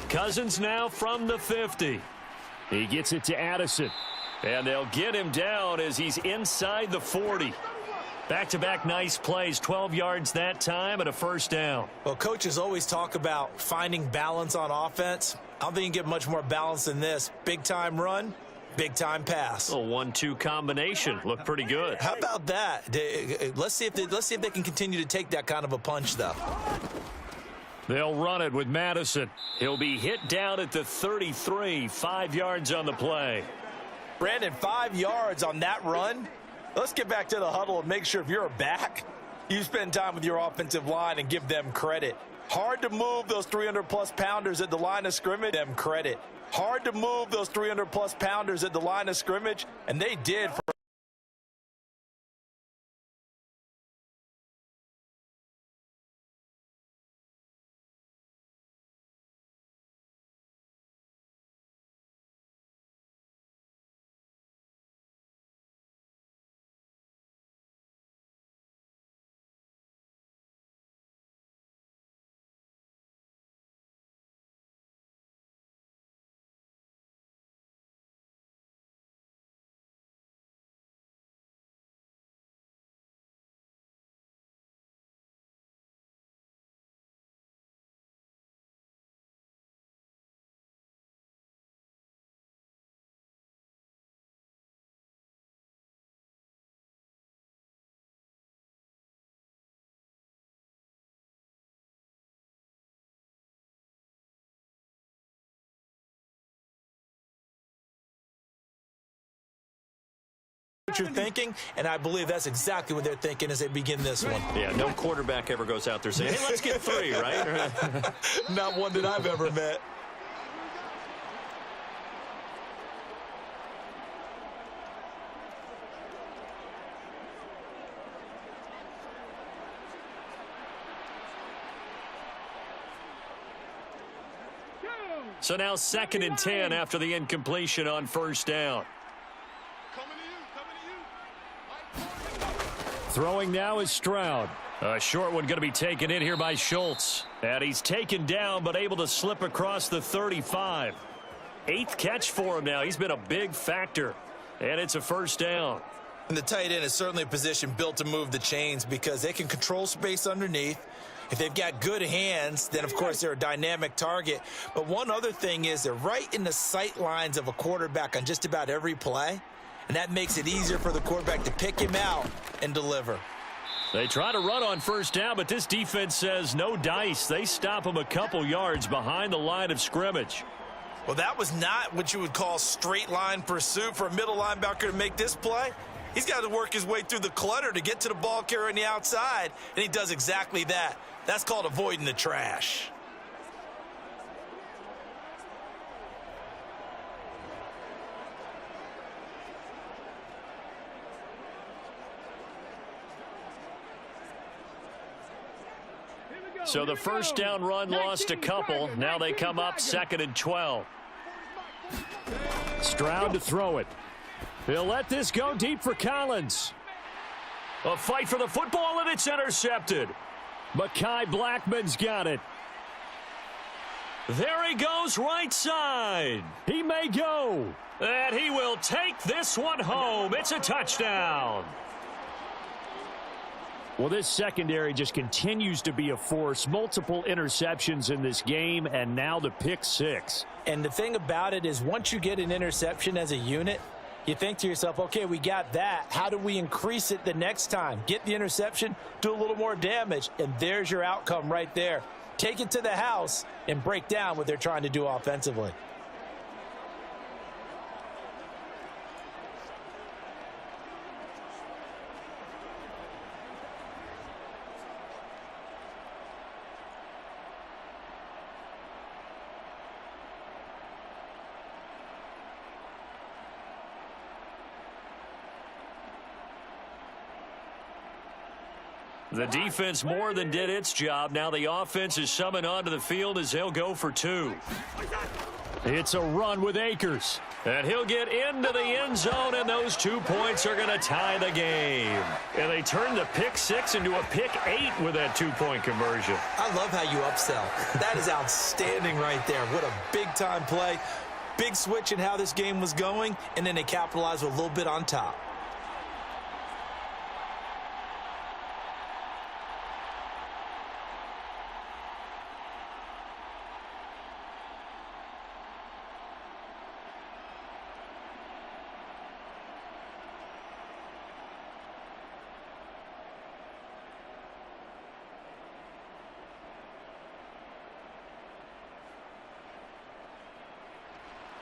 Cousins now from the 50. He gets it to Addison. And they'll get him down as he's inside the 40. Back-to-back nice plays, 12 yards that time and a 1st down. Well, coaches always talk about finding balance on offense. I don't think you can get much more balance than this. Big-time run, big-time pass. A 1-2 combination. Looked pretty good. How about that? Let's see if they can continue to take that kind of a punch, though. They'll run it with Madison. He'll be hit down at the 33, 5 yards on the play. Brandon, 5 yards on that run. Let's get back to the huddle and make sure if you're a back, you spend time with your offensive line and give them credit. Hard to move those 300-plus pounders at the line of scrimmage. Hard to move those 300-plus pounders at the line of scrimmage, and they did. what you're thinking, and I believe that's exactly what they're thinking as they begin this one. Yeah, no quarterback ever goes out there saying, hey, let's get 3, right? Not one that I've ever met. So now 2nd and 10 after the incompletion on first down. Throwing now is Stroud. A short one going to be taken in here by Schultz. And he's taken down but able to slip across the 35. 8th catch for him now. He's been a big factor. And it's a first down. And the tight end is certainly a position built to move the chains because they can control space underneath. If they've got good hands, then, of course, they're a dynamic target. But one other thing is they're right in the sight lines of a quarterback on just about every play, and that makes it easier for the quarterback to pick him out and deliver. They try to run on first down, but this defense says no dice. They stop him a couple yards behind the line of scrimmage. Well, that was not what you would call straight line pursuit for a middle linebacker to make this play. He's got to work his way through the clutter to get to the ball carrier on the outside, and he does exactly that. That's called avoiding the trash. So the first down run lost a couple. Now they come up 2nd and 12. Stroud to throw it. He'll let this go deep for Collins. A fight for the football, and it's intercepted. Mekhi Blackman's got it. There he goes right side. He may go. And he will take this one home. It's a touchdown. Well, this secondary just continues to be a force. Multiple interceptions in this game, and now the pick 6. And the thing about it is once you get an interception as a unit, you think to yourself, okay, we got that. How do we increase it the next time? Get the interception, do a little more damage, and there's your outcome right there. Take it to the house and break down what they're trying to do offensively. The defense more than did its job. Now the offense is summoned onto the field as they'll go for 2. It's a run with Akers. And he'll get into the end zone, and those 2 points are going to tie the game. And they turn the pick 6 into a pick 8 with that 2-point conversion. I love how you upsell. That is outstanding right there. What a big-time play. Big switch in how this game was going, and then they capitalized with a little bit on top.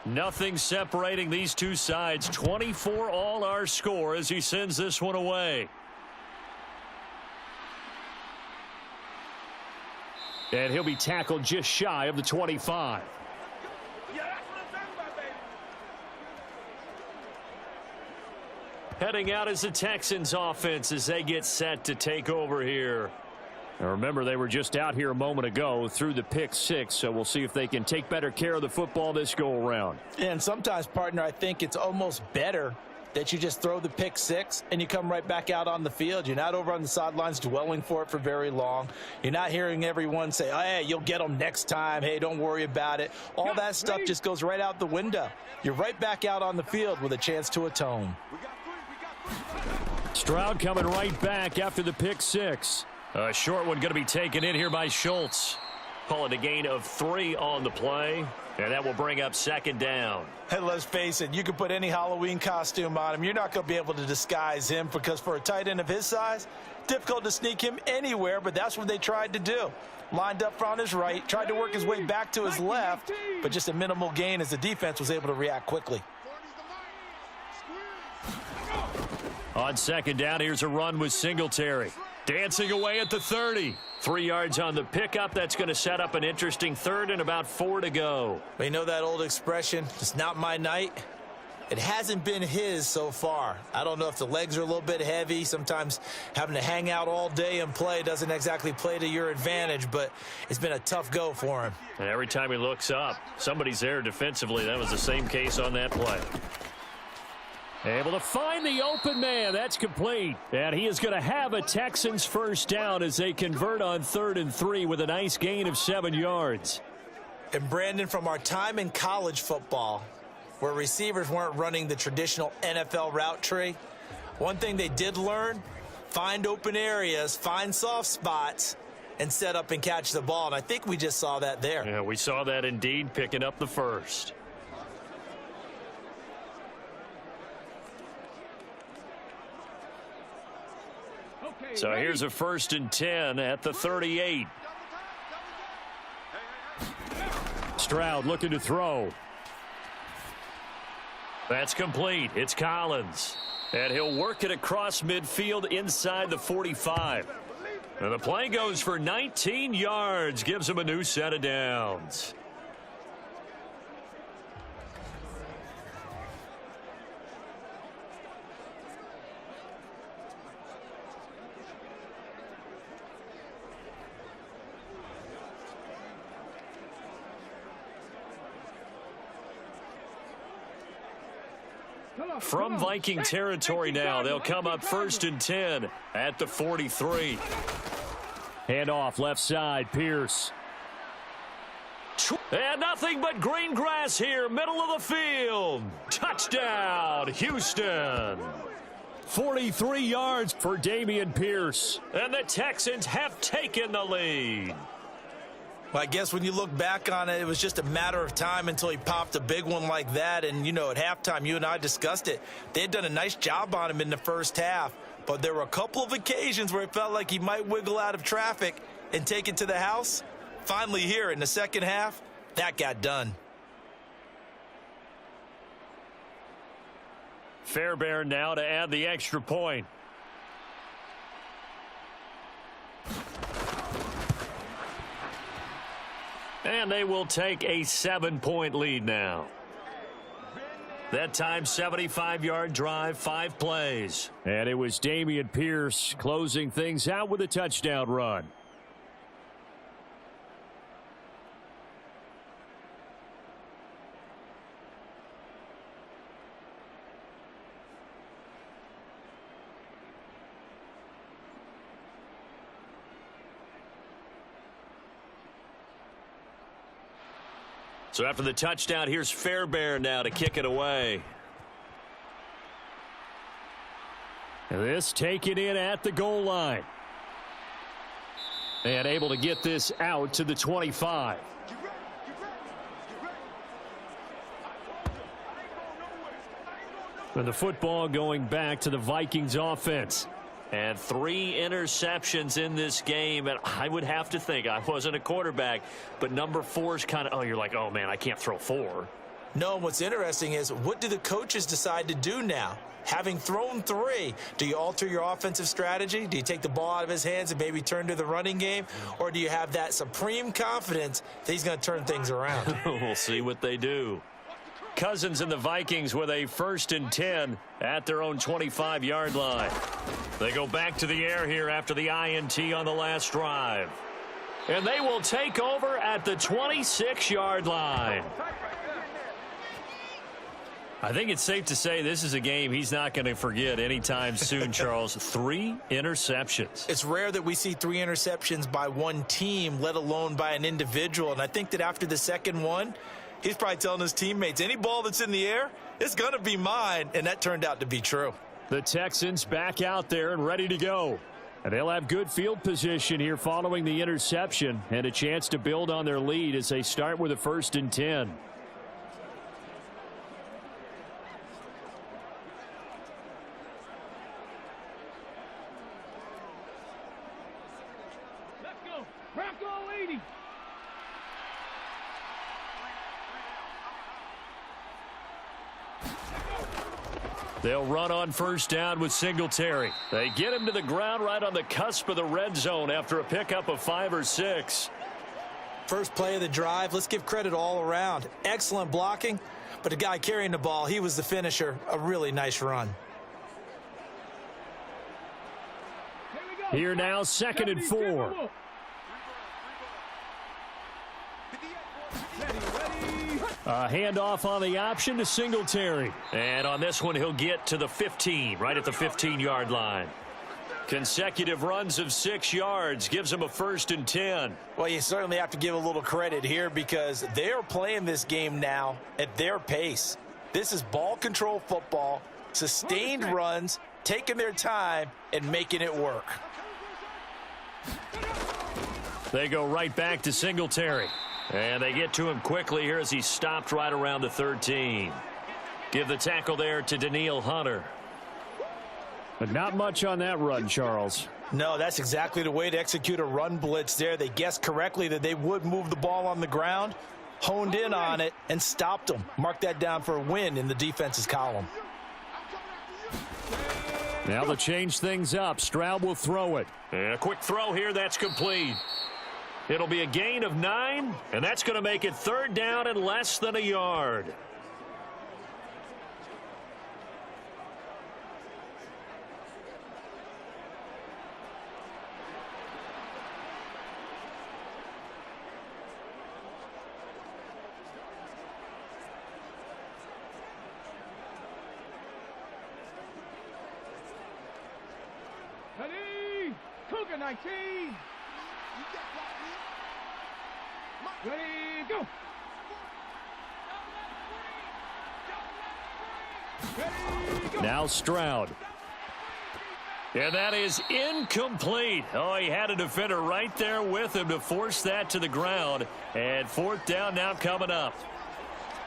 Nothing separating these two sides. 24 all our score as he sends this one away. And he'll be tackled just shy of the 25. Yeah, that's what I'm talking about, baby. Heading out as the Texans offense as they get set to take over here. Now remember, they were just out here a moment ago through the pick 6, so we'll see if they can take better care of the football this go-around. And sometimes, partner, I think it's almost better that you just throw the pick 6 and you come right back out on the field. You're not over on the sidelines dwelling for it for very long. You're not hearing everyone say, oh, hey, you'll get them next time. Hey, don't worry about it. All that stuff just goes right out the window. You're right back out on the field with a chance to atone. Stroud coming right back after the pick 6. A short one going to be taken in here by Schultz. Call it a gain of 3 on the play, and that will bring up 2nd down. Hey, let's face it, you can put any Halloween costume on him. You're not going to be able to disguise him because for a tight end of his size, difficult to sneak him anywhere, but that's what they tried to do. Lined up on his right, tried to work his way back to his left, but just a minimal gain as the defense was able to react quickly. On second down, here's a run with Singletary. Dancing away at the 30. 3 yards on the pickup. That's going to set up an interesting third and about 4 to go. Well, you know that old expression, it's not my night? It hasn't been his so far. I don't know if the legs are a little bit heavy. Sometimes having to hang out all day and play doesn't exactly play to your advantage, but it's been a tough go for him. And every time he looks up, somebody's there defensively. That was the same case on that play. Able to find the open man. That's complete. And he is going to have a Texans first down as they convert on 3rd and 3 with a nice gain of 7 yards. And Brandon, from our time in college football, where receivers weren't running the traditional NFL route tree, one thing they did learn, find open areas, find soft spots, and set up and catch the ball. And I think we just saw that there. Yeah, we saw that indeed, picking up the first. So here's a 1st and 10 at the 38. Stroud looking to throw. That's complete. It's Collins. And he'll work it across midfield inside the 45. And the play goes for 19 yards. Gives him a new set of downs. From Viking territory now, they'll come up 1st and 10 at the 43. Handoff left side, Pierce. And nothing but green grass here, middle of the field. Touchdown, Houston. 43 yards for Dameon Pierce. And the Texans have taken the lead. Well, I guess when you look back on it, it was just a matter of time until he popped a big one like that. And, you know, at halftime, you and I discussed it. They had done a nice job on him in the first half. But there were a couple of occasions where it felt like he might wiggle out of traffic and take it to the house. Finally here in the second half, that got done. Fairbairn now to add the extra point. And they will take a 7-point lead now. That time, 75-yard drive, 5 plays. And it was Dameon Pierce closing things out with a touchdown run. So after the touchdown, here's Fairbairn now to kick it away. And this taken in at the goal line. And able to get this out to the 25. And the football going back to the Vikings offense. And 3 interceptions in this game. And I would have to think, I wasn't a quarterback, but number 4 is kind of, oh, you're like, oh, man, I can't throw 4. No, what's interesting is, what do the coaches decide to do now? Having thrown 3, do you alter your offensive strategy? Do you take the ball out of his hands and maybe turn to the running game? Or do you have that supreme confidence that he's going to turn things around? We'll see what they do. Cousins and the Vikings with a 1st and 10 at their own 25-yard line. They go back to the air here after the INT on the last drive. And they will take over at the 26-yard line. I think it's safe to say this is a game he's not going to forget anytime soon, Charles. 3 interceptions. It's rare that we see 3 interceptions by one team, let alone by an individual. And I think that after the second one, he's probably telling his teammates, any ball that's in the air, it's going to be mine. And that turned out to be true. The Texans back out there and ready to go. And they'll have good field position here following the interception and a chance to build on their lead as they start with a 1st and 10. They'll run on first down with Singletary. They get him to the ground right on the cusp of the red zone after a pickup of 5 or 6. First play of the drive, let's give credit all around. Excellent blocking, but the guy carrying the ball, he was the finisher. A really nice run. Here now, 2nd and 4. A handoff on the option to Singletary. And on this one, he'll get to the 15, right at the 15-yard line. Consecutive runs of 6 yards gives him a 1st and 10. Well, you certainly have to give a little credit here because they're playing this game now at their pace. This is ball control football, sustained runs, taking their time, and making it work. They go right back to Singletary. And they get to him quickly here as he stopped right around the 13. Give the tackle there to Daniil Hunter. But not much on that run, Charles. No, that's exactly the way to execute a run blitz there. They guessed correctly that they would move the ball on the ground, honed in on it, and stopped them. Mark that down for a win in the defense's column. Now to change things up, Stroud will throw it. And a quick throw here, that's complete. It'll be a gain of 9, and that's going to make it 3rd down and less than a yard. Ready, Cougar 19. Ready, go. Ready, go. Now Stroud. And that is incomplete. Oh, he had a defender right there with him to force that to the ground. And 4th down now coming up.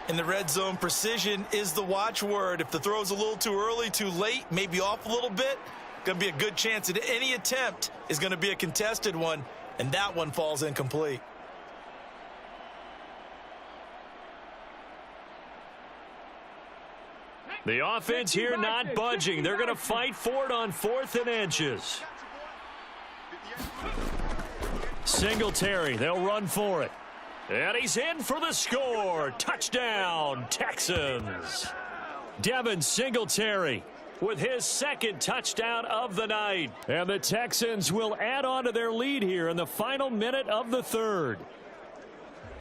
In the red zone, precision is the watchword. If the throw's a little too early, too late, maybe off a little bit, going to be a good chance that any attempt is going to be a contested one, and that one falls incomplete. The offense here not budging. They're going to fight for it on 4th and inches. Singletary, they'll run for it. And he's in for the score. Touchdown, Texans. Devin Singletary with his 2nd touchdown of the night. And the Texans will add on to their lead here in the final minute of the 3rd.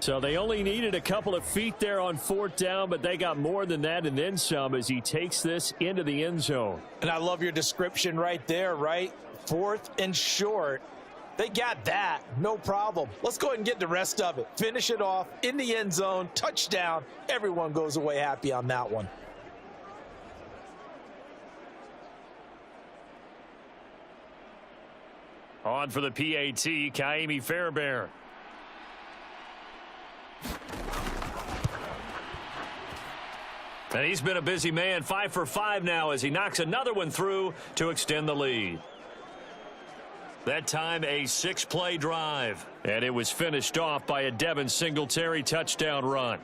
So they only needed a couple of feet there on 4th down, but they got more than that and then some as he takes this into the end zone. And I love your description right there, right? 4th and short. They got that. No problem. Let's go ahead and get the rest of it. Finish it off in the end zone. Touchdown. Everyone goes away happy on that one. On for the PAT, Kaimi Fairbairn. And he's been a busy man, 5 for 5 now as he knocks another one through to extend the lead. That time a 6-play drive. And it was finished off by a Devin Singletary touchdown run.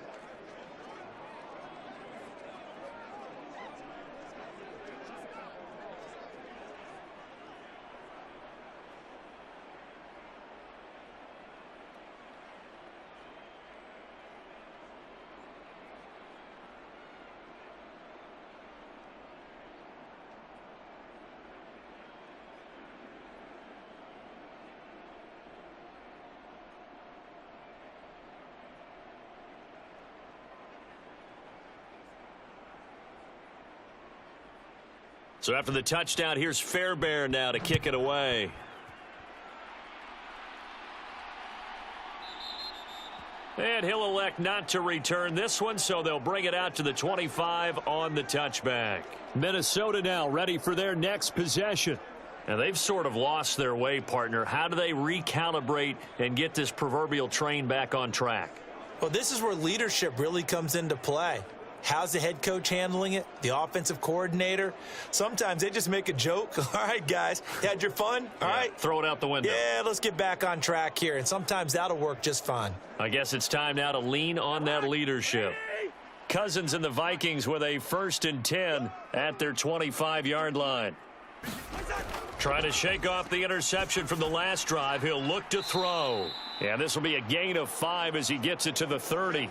So after the touchdown, here's Fairbairn now to kick it away. And he'll elect not to return this one, so they'll bring it out to the 25 on the touchback. Minnesota now ready for their next possession. And they've sort of lost their way, partner. How do they recalibrate and get this proverbial train back on track? Well, this is where leadership really comes into play. How's the head coach handling it? The offensive coordinator? Sometimes they just make a joke. All right, guys, you had your fun? All right. Throw it out the window. Yeah, let's get back on track here. And sometimes that'll work just fine. I guess it's time now to lean on that leadership. Cousins and the Vikings with a 1st and 10 at their 25-yard line. Trying to shake off the interception from the last drive. He'll look to throw. And this will be a gain of 5 as he gets it to the 30.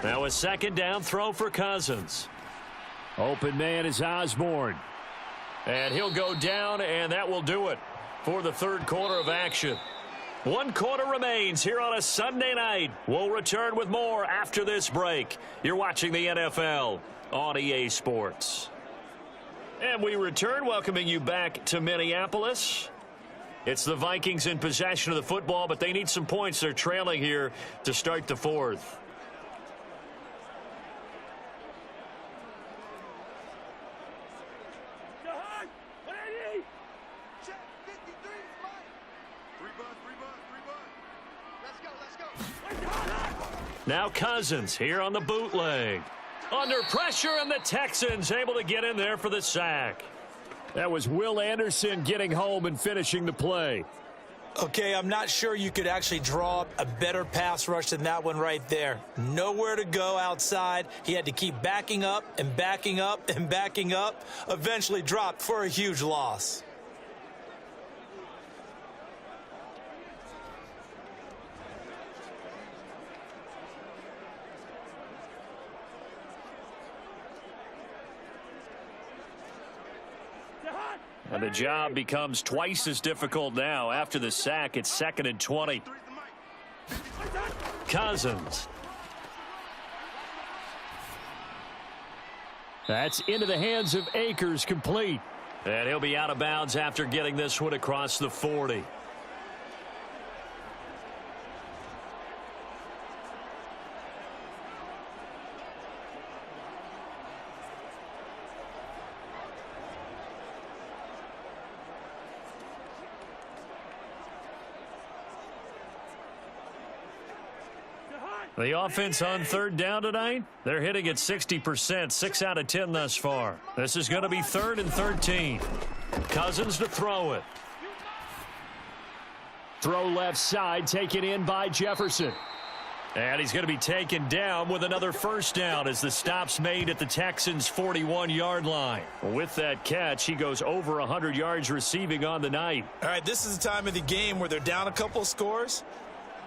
Now a 2nd down throw for Cousins. Open man is Osborne. And he'll go down, and that will do it for the 3rd quarter of action. 1 quarter remains here on a Sunday night. We'll return with more after this break. You're watching the NFL on EA Sports. And we return, welcoming you back to Minneapolis. It's the Vikings in possession of the football, but they need some points. They're trailing here to start the 4th. Now Cousins here on the bootleg. Under pressure, and the Texans able to get in there for the sack. That was Will Anderson getting home and finishing the play. Okay, I'm not sure you could actually draw up a better pass rush than that one right there. Nowhere to go outside. He had to keep backing up and backing up and backing up. Eventually dropped for a huge loss. And the job becomes twice as difficult now. After the sack, it's 2nd and 20. Cousins. That's into the hands of Akers, complete. And he'll be out of bounds after getting this one across the 40. The offense on 3rd down tonight, they're hitting at 60%, 6 out of 10 thus far. This is going to be 3rd and 13. Cousins to throw it. Throw left side, taken in by Jefferson. And he's going to be taken down with another 1st down as the stop's made at the Texans' 41-yard line. With that catch, he goes over 100 yards receiving on the night. All right, this is the time of the game where they're down a couple scores,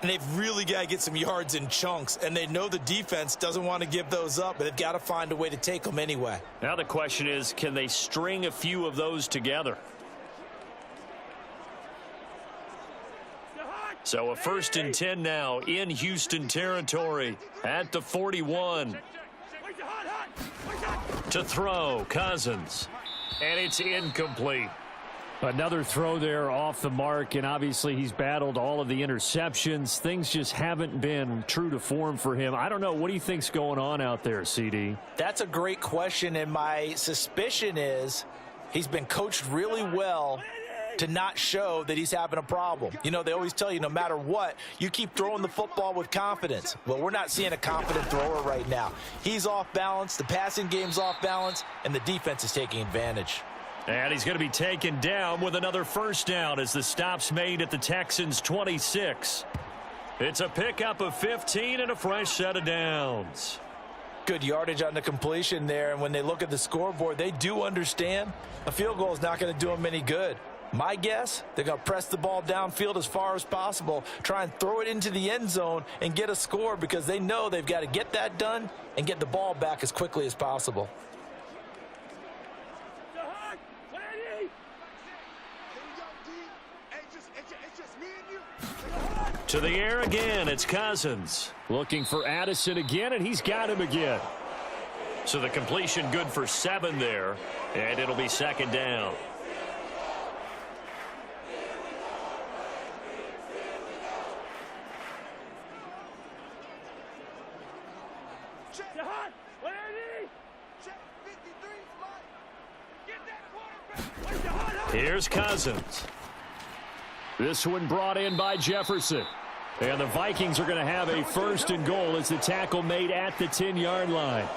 and they've really got to get some yards in chunks, and they know the defense doesn't want to give those up, but they've got to find a way to take them anyway. Now the question is, can they string a few of those together? So a 1st and 10 now in Houston territory at the 41. To throw, Cousins. And it's incomplete. Another throw there off the mark, and obviously he's battled all of the interceptions. Things just haven't been true to form for him. I don't know. What do you think's going on out there, CD? That's a great question, and my suspicion is he's been coached really well to not show that he's having a problem. You know, they always tell you no matter what, you keep throwing the football with confidence. Well, we're not seeing a confident thrower right now. He's off balance, the passing game's off balance, and the defense is taking advantage. And he's going to be taken down with another 1st down as the stop's made at the Texans' 26. It's a pickup of 15 and a fresh set of downs. Good yardage on the completion there, and when they look at the scoreboard, they do understand a field goal is not going to do them any good. My guess, they're going to press the ball downfield as far as possible, try and throw it into the end zone and get a score because they know they've got to get that done and get the ball back as quickly as possible. To the air again, it's Cousins. Looking for Addison again, and he's got him again. So the completion good for 7 there, and it'll be 2nd down. Here's Cousins. This one brought in by Jefferson. And the Vikings are going to have a 1st and goal as the tackle made at the 10-yard line.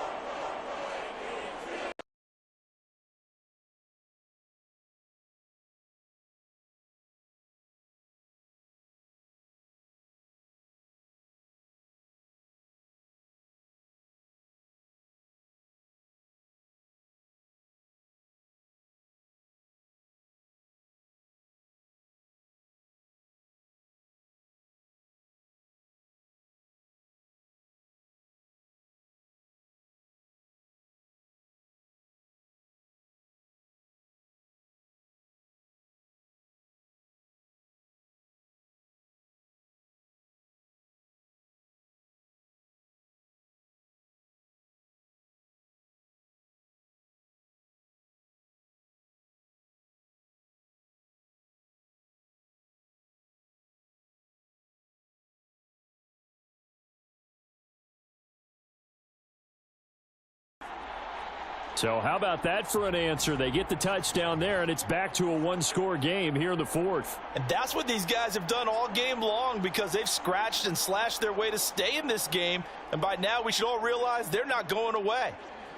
So how about that for an answer? They get the touchdown there, and it's back to a 1-score game here in the 4th. And that's what these guys have done all game long because they've scratched and slashed their way to stay in this game. And by now we should all realize they're not going away.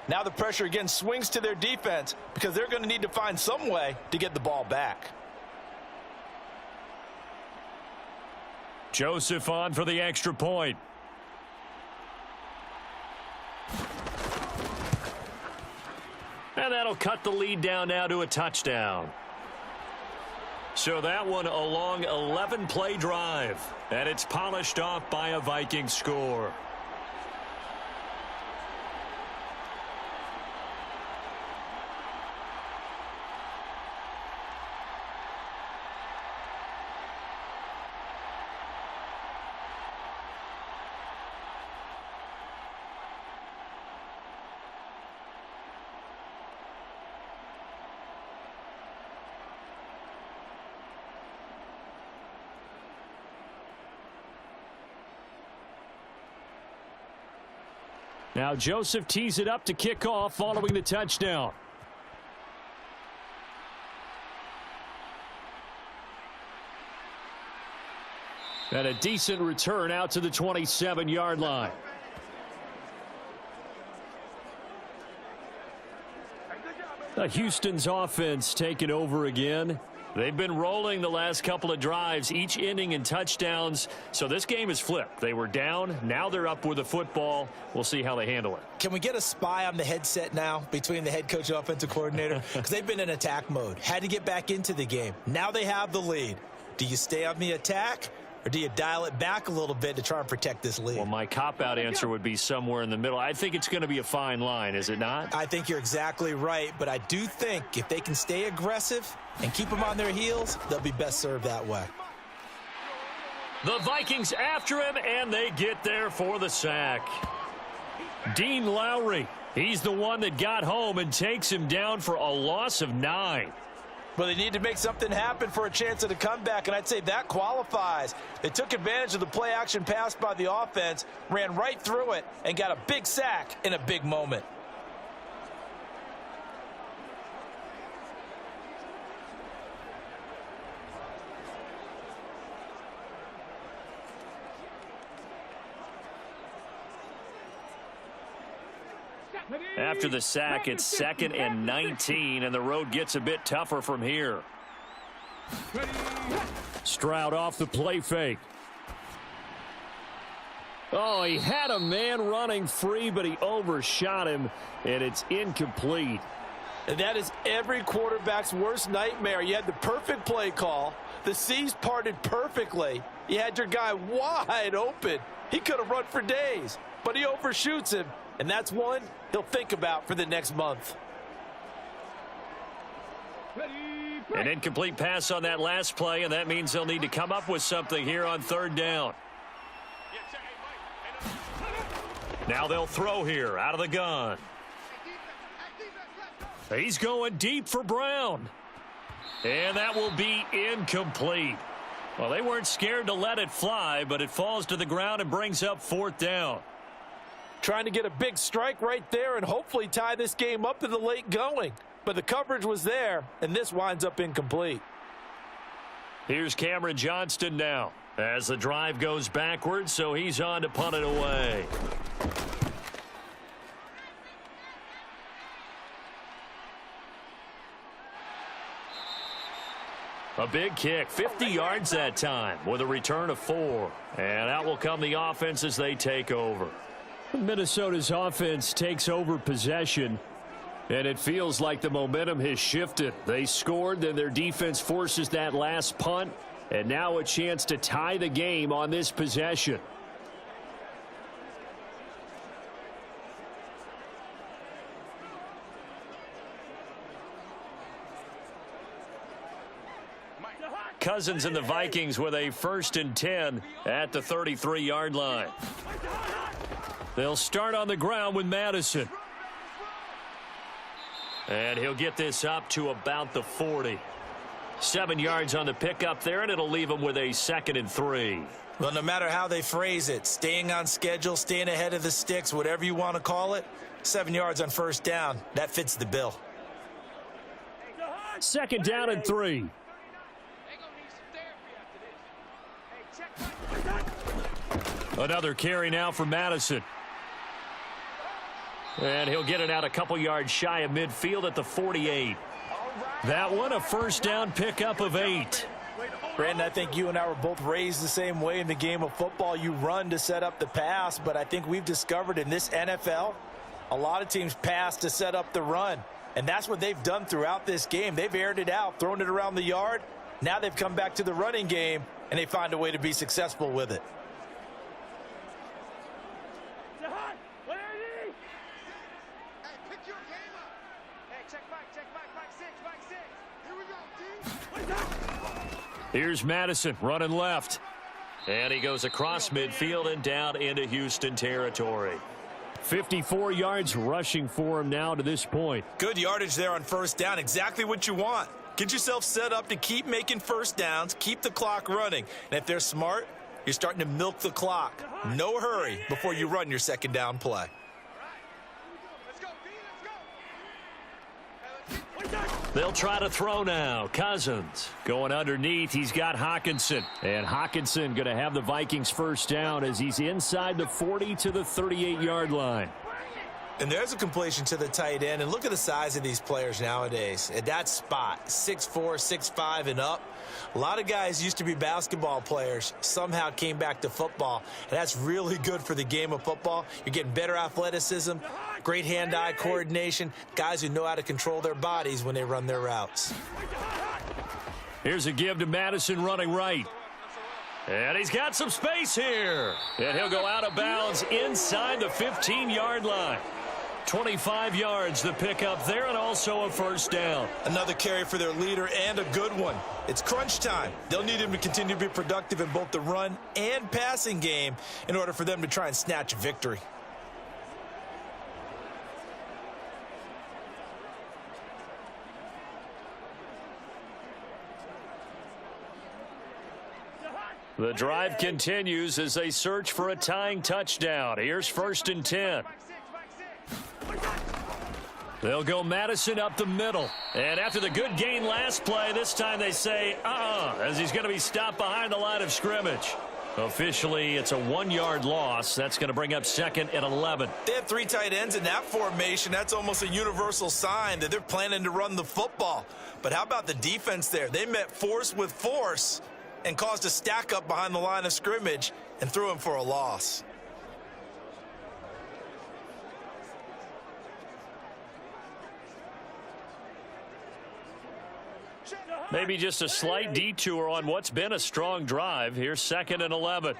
Now the pressure again swings to their defense because they're going to need to find some way to get the ball back. Joseph on for the extra point. And that'll cut the lead down now to a touchdown. So that one a long 11-play drive. And it's polished off by a Viking score. Now Joseph tees it up to kick off following the touchdown. And a decent return out to the 27-yard line. Houston's offense taking over again. They've been rolling the last couple of drives, each inning in touchdowns. So this game is flipped. They were down. Now they're up with the football. We'll see how they handle it. Can we get a spy on the headset now between the head coach and offensive coordinator? Because they've been in attack mode. Had to get back into the game. Now they have the lead. Do you stay on the attack? Or do you dial it back a little bit to try and protect this lead? Well, my cop-out answer would be somewhere in the middle. I think it's going to be a fine line, is it not? I think you're exactly right, but I do think if they can stay aggressive and keep them on their heels, they'll be best served that way. The Vikings after him, and they get there for the sack. Dean Lowry, he's the one that got home and takes him down for a loss of 9. Well, they need to make something happen for a chance at a comeback, and I'd say that qualifies. They took advantage of the play-action pass by the offense, ran right through it, and got a big sack in a big moment. After the sack, it's 2nd and 19, and the road gets a bit tougher from here. Stroud off the play fake. Oh, he had a man running free, but he overshot him, and it's incomplete. And that is every quarterback's worst nightmare. You had the perfect play call. The C's parted perfectly. You had your guy wide open. He could have run for days, but he overshoots him. And that's one he'll think about for the next month. An incomplete pass on that last play, and that means they'll need to come up with something here on 3rd down. Now they'll throw here out of the gun. He's going deep for Brown. And that will be incomplete. Well, they weren't scared to let it fly, but it falls to the ground and brings up 4th down. Trying to get a big strike right there and hopefully tie this game up in the late going. But the coverage was there, and this winds up incomplete. Here's Cameron Johnston now. As the drive goes backwards, so he's on to punt it away. A big kick, 50 yards that time with a return of 4. And out will come the offense as they take over. Minnesota's offense takes over possession, and it feels like the momentum has shifted. They scored, then their defense forces that last punt, and now a chance to tie the game on this possession. Cousins and the Vikings with a 1st and 10 at the 33-yard line. They'll start on the ground with Madison. And he'll get this up to about the 40. 7 yards on the pickup there, and it'll leave him with a 2nd and 3. Well, no matter how they phrase it, staying on schedule, staying ahead of the sticks, whatever you want to call it, 7 yards on 1st down, that fits the bill. 2nd down and 3. Another carry now for Madison. And he'll get it out a couple yards shy of midfield at the 48. That one, a 1st down pickup of 8. Brandon, I think you and I were both raised the same way in the game of football. You run to set up the pass, but I think we've discovered in this NFL, a lot of teams pass to set up the run. And that's what they've done throughout this game. They've aired it out, thrown it around the yard. Now they've come back to the running game, and they find a way to be successful with it. Here's Madison running left. And he goes across midfield and down into Houston territory. 54 yards rushing for him now to this point. Good yardage there on 1st down. Exactly what you want. Get yourself set up to keep making 1st downs, keep the clock running. And if they're smart, you're starting to milk the clock. No hurry before you run your 2nd down play. They'll try to throw now. Cousins going underneath. He's got Hawkinson. And Hawkinson going to have the Vikings 1st down as he's inside the 40 to the 38-yard line. And there's a completion to the tight end. And look at the size of these players nowadays. At that spot, 6'4", 6'5", and up. A lot of guys used to be basketball players, somehow came back to football. And that's really good for the game of football. You're getting better athleticism, great hand-eye coordination, guys who know how to control their bodies when they run their routes. Here's a give to Madison running right. And he's got some space here. And he'll go out of bounds inside the 15-yard line. 25 yards the pickup there, and also a 1st down. Another carry for their leader, and a good one. It's crunch time. They'll need him to continue to be productive in both the run and passing game in order for them to try and snatch a victory. The drive continues as they search for a tying touchdown. Here's 1st and 10. They'll go Madison up the middle. And after the good gain last play, this time they say, as he's going to be stopped behind the line of scrimmage. Officially, it's a 1-yard loss. That's going to bring up 2nd and 11. They have 3 tight ends in that formation. That's almost a universal sign that they're planning to run the football. But how about the defense there? They met force with force and caused a stack up behind the line of scrimmage and threw him for a loss. Maybe just a slight detour on what's been a strong drive. Here's 2nd and 11.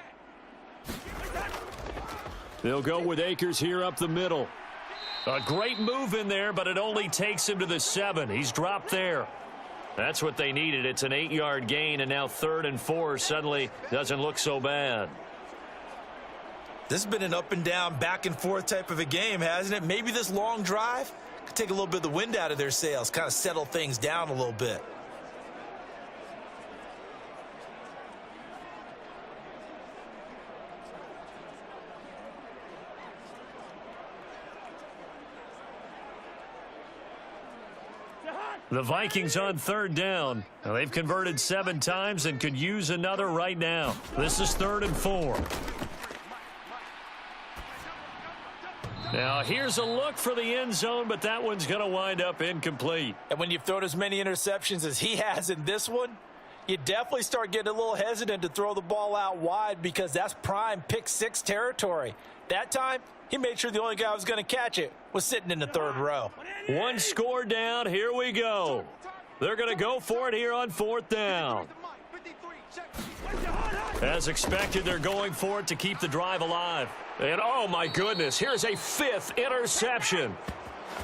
They'll go with Akers here up the middle. A great move in there, but it only takes him to the 7. He's dropped there. That's what they needed. It's an 8-yard gain, and now 3rd and 4 suddenly doesn't look so bad. This has been an up and down, back and forth type of a game, hasn't it? Maybe this long drive could take a little bit of the wind out of their sails, kind of settle things down a little bit. The Vikings on third down. Now, they've converted 7 times and could use another right now. This is 3rd and 4. Now, here's a look for the end zone, but that one's going to wind up incomplete. And when you've thrown as many interceptions as he has in this one, you definitely start getting a little hesitant to throw the ball out wide because that's prime pick-6 territory. That time, he made sure the only guy who was going to catch it was sitting in the 3rd row. 1 score down. Here we go. They're going to go for it here on 4th down. As expected, they're going for it to keep the drive alive. And, oh, my goodness, here's a 5th interception.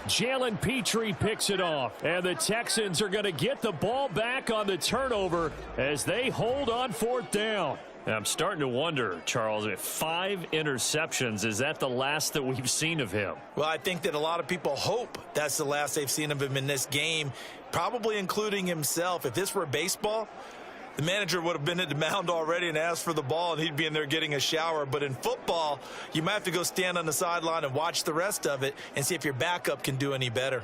Jalen Petrie picks it off, and the Texans are going to get the ball back on the turnover as they hold on 4th down. I'm starting to wonder, Charles, if 5 interceptions, is that the last that we've seen of him? Well, I think that a lot of people hope that's the last they've seen of him in this game, probably including himself. If this were baseball, the manager would have been at the mound already and asked for the ball, and he'd be in there getting a shower. But in football, you might have to go stand on the sideline and watch the rest of it and see if your backup can do any better.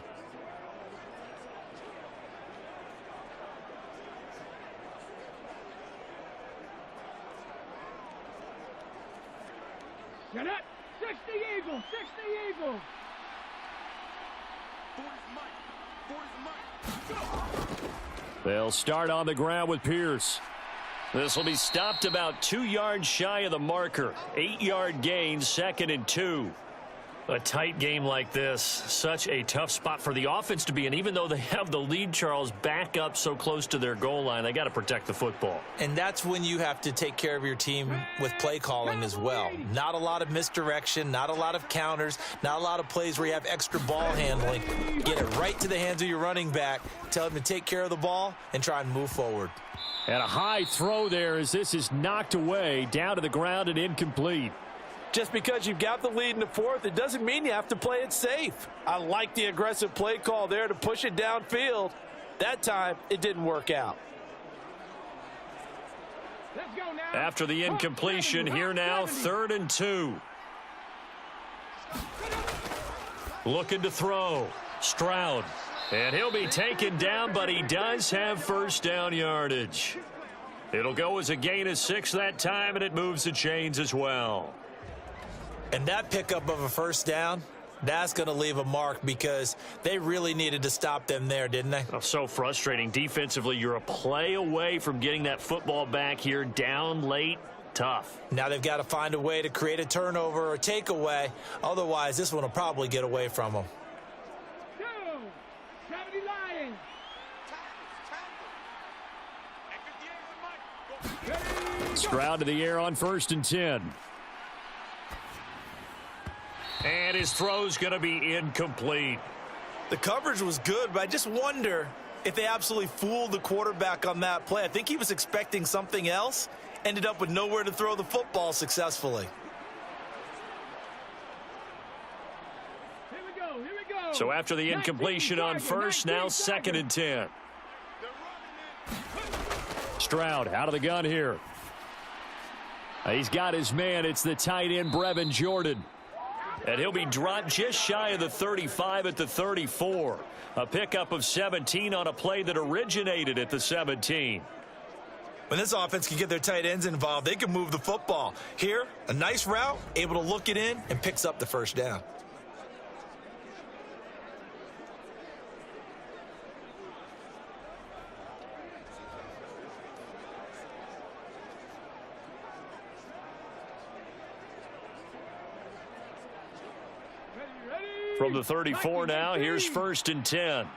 Get it! 60 Eagles! 60 Eagles! 40's Mike! They'll start on the ground with Pierce. This will be stopped about 2 yards shy of the marker. 8-yard gain, 2nd and 2. A tight game like this, such a tough spot for the offense to be in. Even though they have the lead, Charles, back up so close to their goal line, they got to protect the football. And that's when you have to take care of your team with play calling as well. Not a lot of misdirection, not a lot of counters, not a lot of plays where you have extra ball handling. Get it right to the hands of your running back, tell him to take care of the ball, and try and move forward. And a high throw there as this is knocked away, down to the ground and incomplete. Just because you've got the lead in the 4th, it doesn't mean you have to play it safe. I like the aggressive play call there to push it downfield. That time, it didn't work out. Let's go now. After the incompletion, here now, 3rd and 2. Looking to throw. Stroud. And he'll be taken down, but he does have first down yardage. It'll go as a gain of 6 that time, and it moves the chains as well. And that pickup of a first down, that's going to leave a mark because they really needed to stop them there, didn't they? Oh, so frustrating. Defensively, you're a play away from getting that football back here, down late. Tough. Now they've got to find a way to create a turnover or takeaway. Otherwise, this one will probably get away from them. 70 Lions. Stroud to the air on 1st and 10. And his throw's going to be incomplete. The coverage was good, but I just wonder if they absolutely fooled the quarterback on that play. I think he was expecting something else, ended up with nowhere to throw the football successfully. Here we go, here we go. So after the incompletion on 1st, now 2nd and 10. Stroud out of the gun here. He's got his man. It's the tight end, Brevin Jordan. And he'll be dropped just shy of the 35 at the 34. A pickup of 17 on a play that originated at the 17. When this offense can get their tight ends involved, they can move the football. Here, a nice route, able to look it in, and picks up the first down. From the 34 now, here's 1st and 10.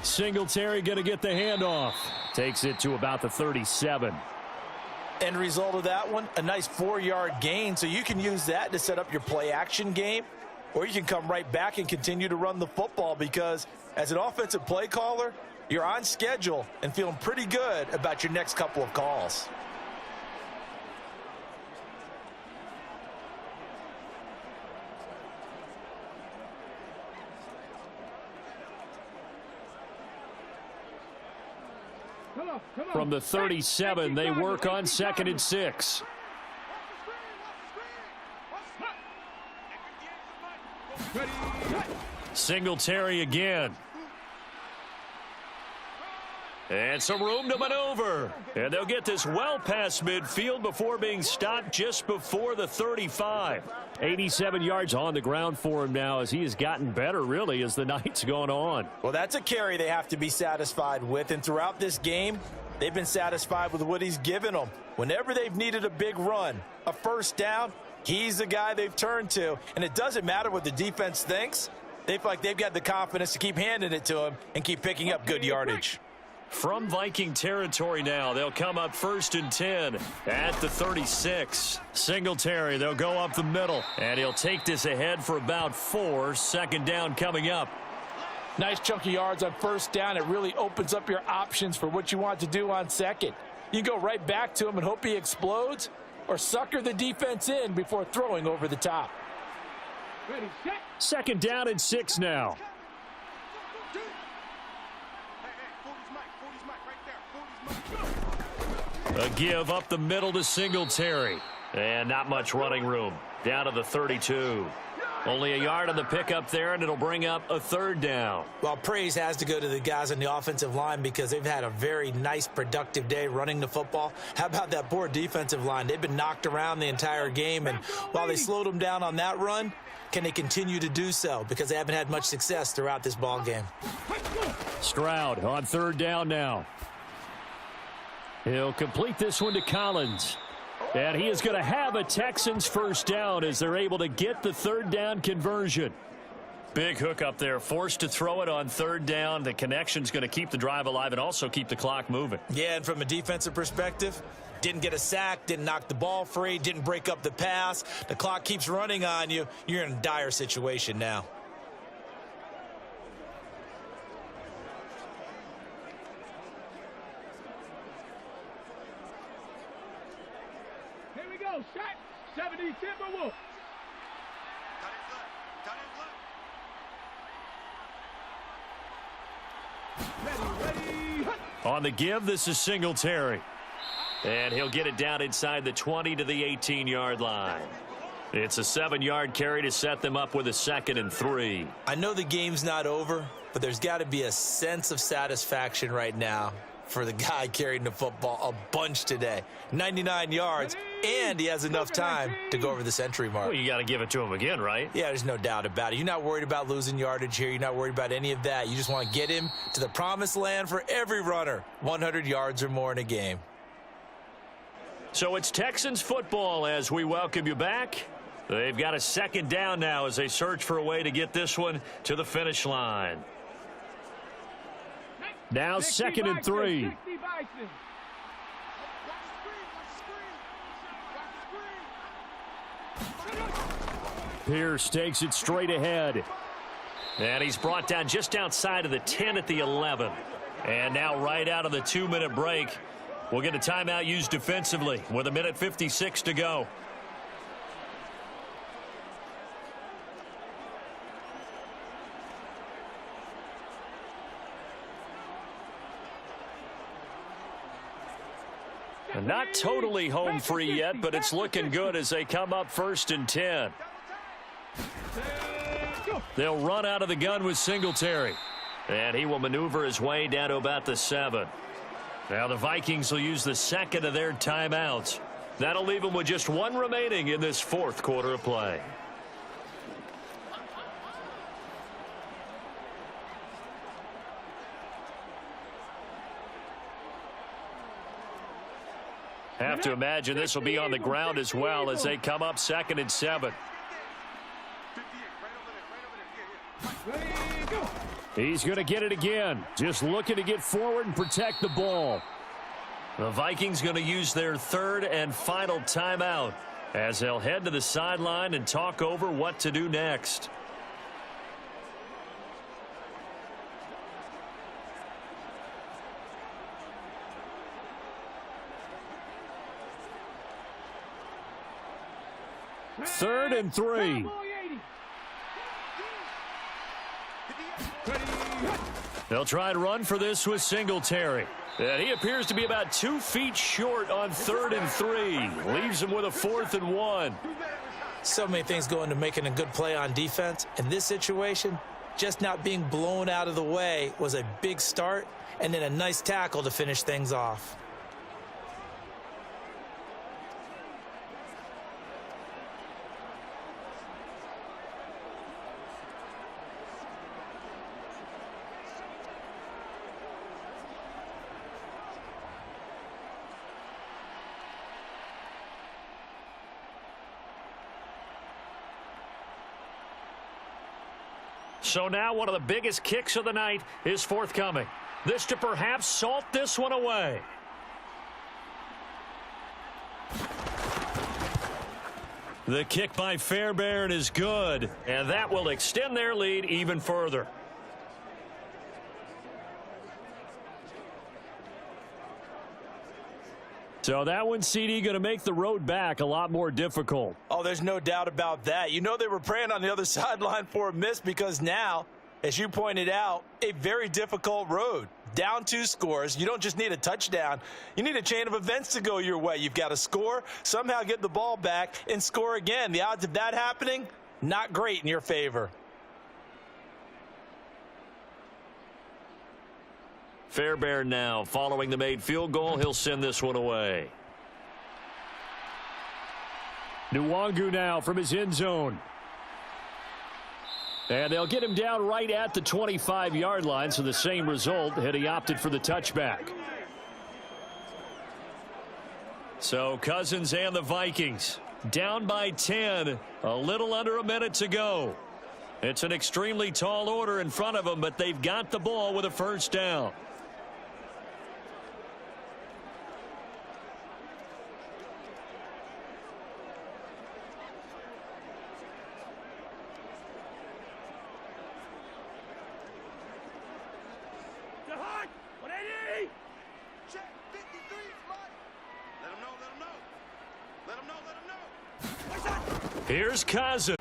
Singletary going to get the handoff. Takes it to about the 37. End result of that one, a nice 4-yard gain. So you can use that to set up your play action game, or you can come right back and continue to run the football because as an offensive play caller, you're on schedule and feeling pretty good about your next couple of calls. From the 37, they work on 2nd and 6. Singletary again. And some room to maneuver. And they'll get this well past midfield before being stopped just before the 35. 87 yards on the ground for him now as he has gotten better, really, as the night's gone on. Well, that's a carry they have to be satisfied with. And throughout this game, they've been satisfied with what he's given them. Whenever they've needed a big run, a first down, he's the guy they've turned to. And it doesn't matter what the defense thinks. They feel like they've got the confidence to keep handing it to him and keep picking up good yardage. From Viking territory now, they'll come up 1st and 10 at the 36. Singletary, they'll go up the middle, and he'll take this ahead for about 4. 2nd down coming up. Nice chunky yards on first down. It really opens up your options for what you want to do on second. You go right back to him and hope he explodes, or sucker the defense in before throwing over the top. 2nd down and 6 now. A give up the middle to Singletary. And not much running room. Down to the 32. Only a yard on the pickup there, and it'll bring up a 3rd down. Well, praise has to go to the guys on the offensive line because they've had a very nice, productive day running the football. How about that poor defensive line? They've been knocked around the entire game, and while they slowed them down on that run, can they continue to do so? Because they haven't had much success throughout this ball game. Stroud on 3rd down now. He'll complete this one to Collins. And he is going to have a Texans first down as they're able to get the 3rd down conversion. Big hook up there, forced to throw it on 3rd down. The connection's going to keep the drive alive and also keep the clock moving. Yeah, and from a defensive perspective, didn't get a sack, didn't knock the ball free, didn't break up the pass. The clock keeps running on you. You're in a dire situation now. Here we go, set. 70 Timberwolves. Ready. On the give, this is Singletary. And he'll get it down inside the 20 to the 18-yard line. It's a 7-yard carry to set them up with a 2nd and 3. I know the game's not over, but there's got to be a sense of satisfaction right now for the guy carrying the football a bunch today. 99 yards, and he has enough time to go over the century mark. Well, you got to give it to him again, right? Yeah, there's no doubt about it. You're not worried about losing yardage here. You're not worried about any of that. You just want to get him to the promised land for every runner, 100 yards or more in a game. So it's Texans football as we welcome you back. They've got a 2nd down now as they search for a way to get this one to the finish line. Now 2nd and 3. Pierce takes it straight ahead. And he's brought down just outside of the 10 at the 11. And now right out of the 2-minute break, we'll get a timeout used defensively with 1:56 to go. Not totally home free yet, but it's looking good as they come up 1st and 10. They'll run out of the gun with Singletary. And he will maneuver his way down to about the 7. Now the Vikings will use the 2nd of their timeouts. That'll leave them with just 1 remaining in this 4th quarter of play. Have to imagine this will be on the ground as well as they come up 2nd and 7. He's going to get it again. Just looking to get forward and protect the ball. The Vikings going to use their 3rd and final timeout as they'll head to the sideline and talk over what to do next. Third and 3. They'll try and run for this with Singletary. And he appears to be about 2 feet short on 3rd and 3. Leaves him with a 4th and 1. So many things go into making a good play on defense. In this situation, just not being blown out of the way was a big start, and then a nice tackle to finish things off. So now one of the biggest kicks of the night is forthcoming. This to perhaps salt this one away. The kick by Fairbairn is good, and that will extend their lead even further. So that one, CD, going to make the road back a lot more difficult. Oh, there's no doubt about that. You know they were praying on the other sideline for a miss because now, as you pointed out, a very difficult road. Down 2 scores. You don't just need a touchdown. You need a chain of events to go your way. You've got to score, somehow get the ball back, and score again. The odds of that happening, not great in your favor. Fairbairn now following the made field goal. He'll send this one away. Nwangu now from his end zone. And they'll get him down right at the 25-yard line, so the same result had he opted for the touchback. So Cousins and the Vikings down by 10, a little under a minute to go. It's an extremely tall order in front of them, but they've got the ball with a first down. Here's Cousins.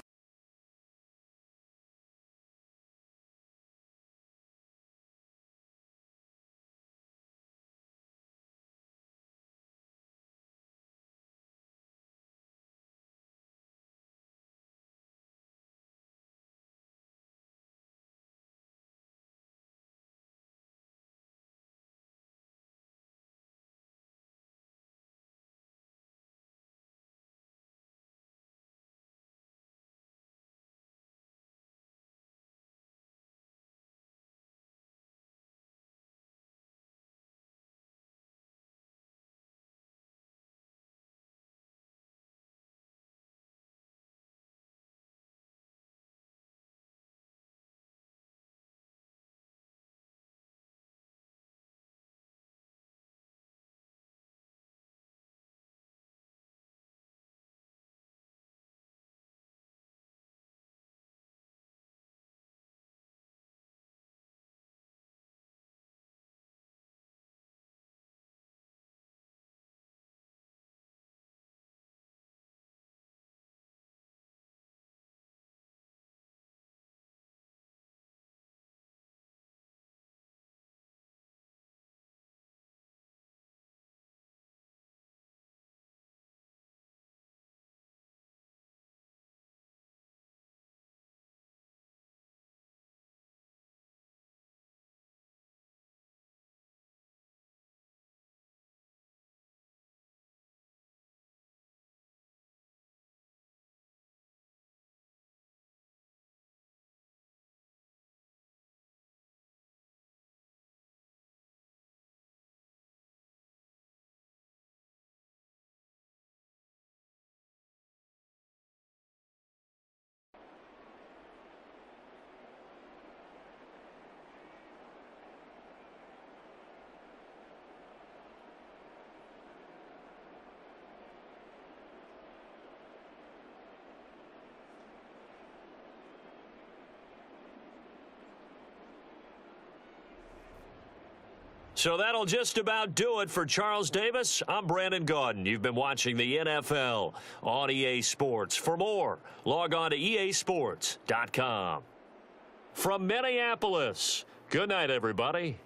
So that'll just about do it for Charles Davis. I'm Brandon Gaudin. You've been watching the NFL on EA Sports. For more, log on to easports.com. From Minneapolis, good night, everybody.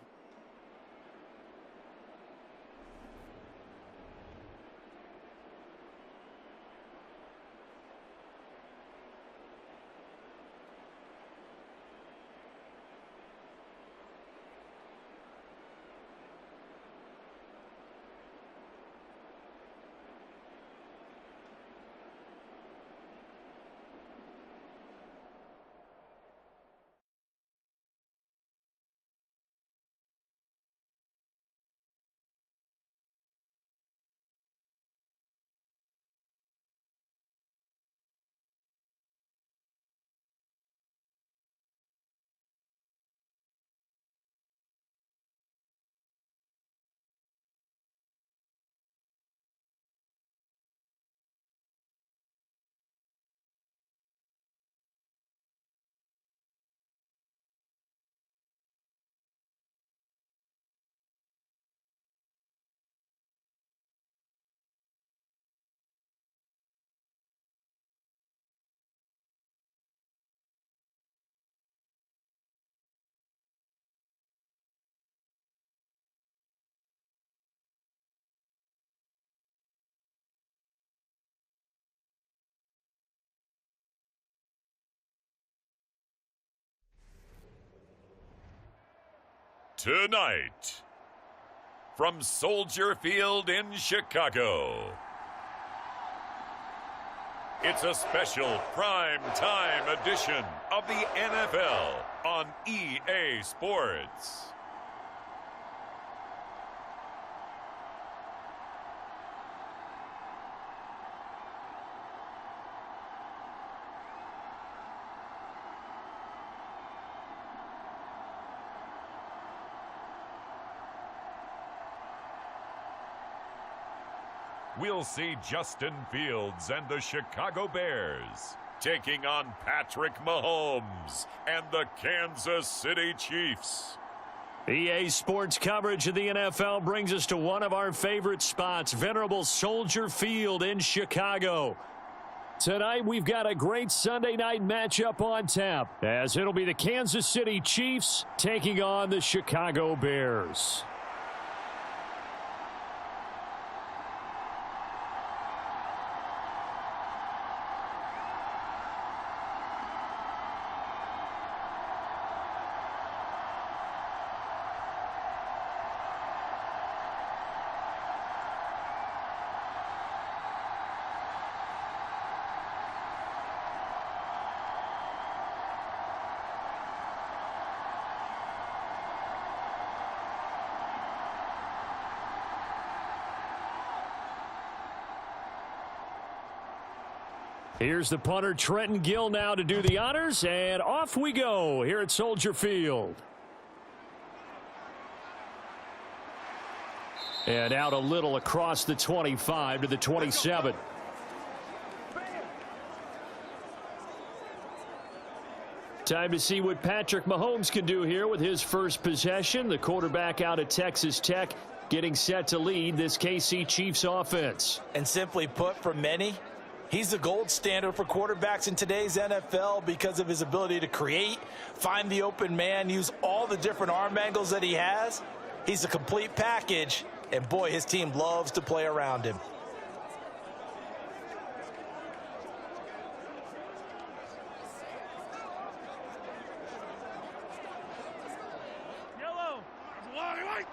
Tonight, from Soldier Field in Chicago, it's a special prime time edition of the NFL on EA Sports. We'll see Justin Fields and the Chicago Bears taking on Patrick Mahomes and the Kansas City Chiefs. EA Sports coverage of the NFL brings us to one of our favorite spots, venerable Soldier Field in Chicago. Tonight, we've got a great Sunday night matchup on tap, as it'll be the Kansas City Chiefs taking on the Chicago Bears. Here's the punter, Trenton Gill, now to do the honors, and off we go here at Soldier Field. And out a little across the 25 to the 27. Time to see what Patrick Mahomes can do here with his first possession. The quarterback out of Texas Tech getting set to lead this KC Chiefs offense. And simply put, for many, he's the gold standard for quarterbacks in today's NFL because of his ability to create, find the open man, use all the different arm angles that he has. He's a complete package, and boy, his team loves to play around him. Yellow. White.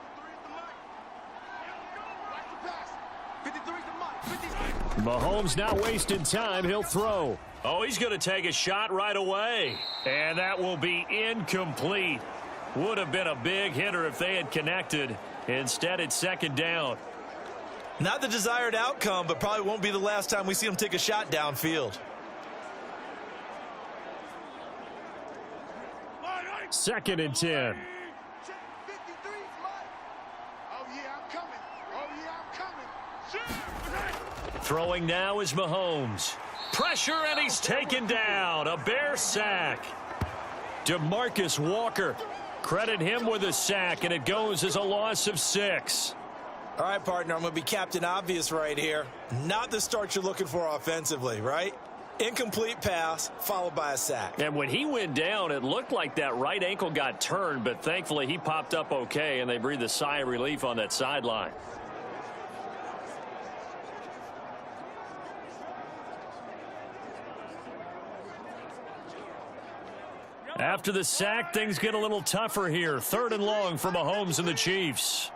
53's the mic. Mahomes not wasting time. He'll throw. Oh, he's going to take a shot right away. And that will be incomplete. Would have been a big hitter if they had connected. Instead, it's second down. Not the desired outcome, but probably won't be the last time we see him take a shot downfield. Second and 10. 53's mine. Oh, yeah, I'm coming. Oh, yeah, I'm coming. Throwing now is Mahomes. Pressure, and he's taken down. A Bear sack. DeMarcus Walker. Credit him with a sack, and it goes as a loss of 6. All right, partner, I'm going to be Captain Obvious right here. Not the start you're looking for offensively, right? Incomplete pass, followed by a sack. And when he went down, it looked like that right ankle got turned, but thankfully he popped up okay, and they breathed a sigh of relief on that sideline. After the sack, things get a little tougher here. Third and long for Mahomes and the Chiefs.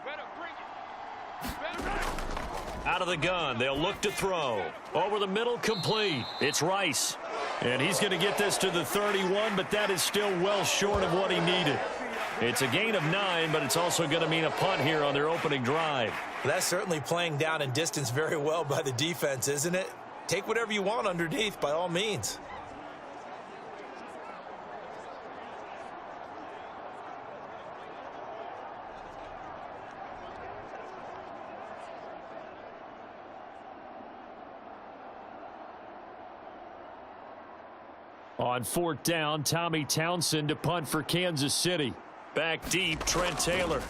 Out of the gun, they'll look to throw. Over the middle, complete. It's Rice. And he's going to get this to the 31, but that is still well short of what he needed. It's a gain of 9, but it's also going to mean a punt here on their opening drive. That's certainly playing down in distance very well by the defense, isn't it? Take whatever you want underneath, by all means. On fourth down, Tommy Townsend to punt for Kansas City. Back deep, Trent Taylor.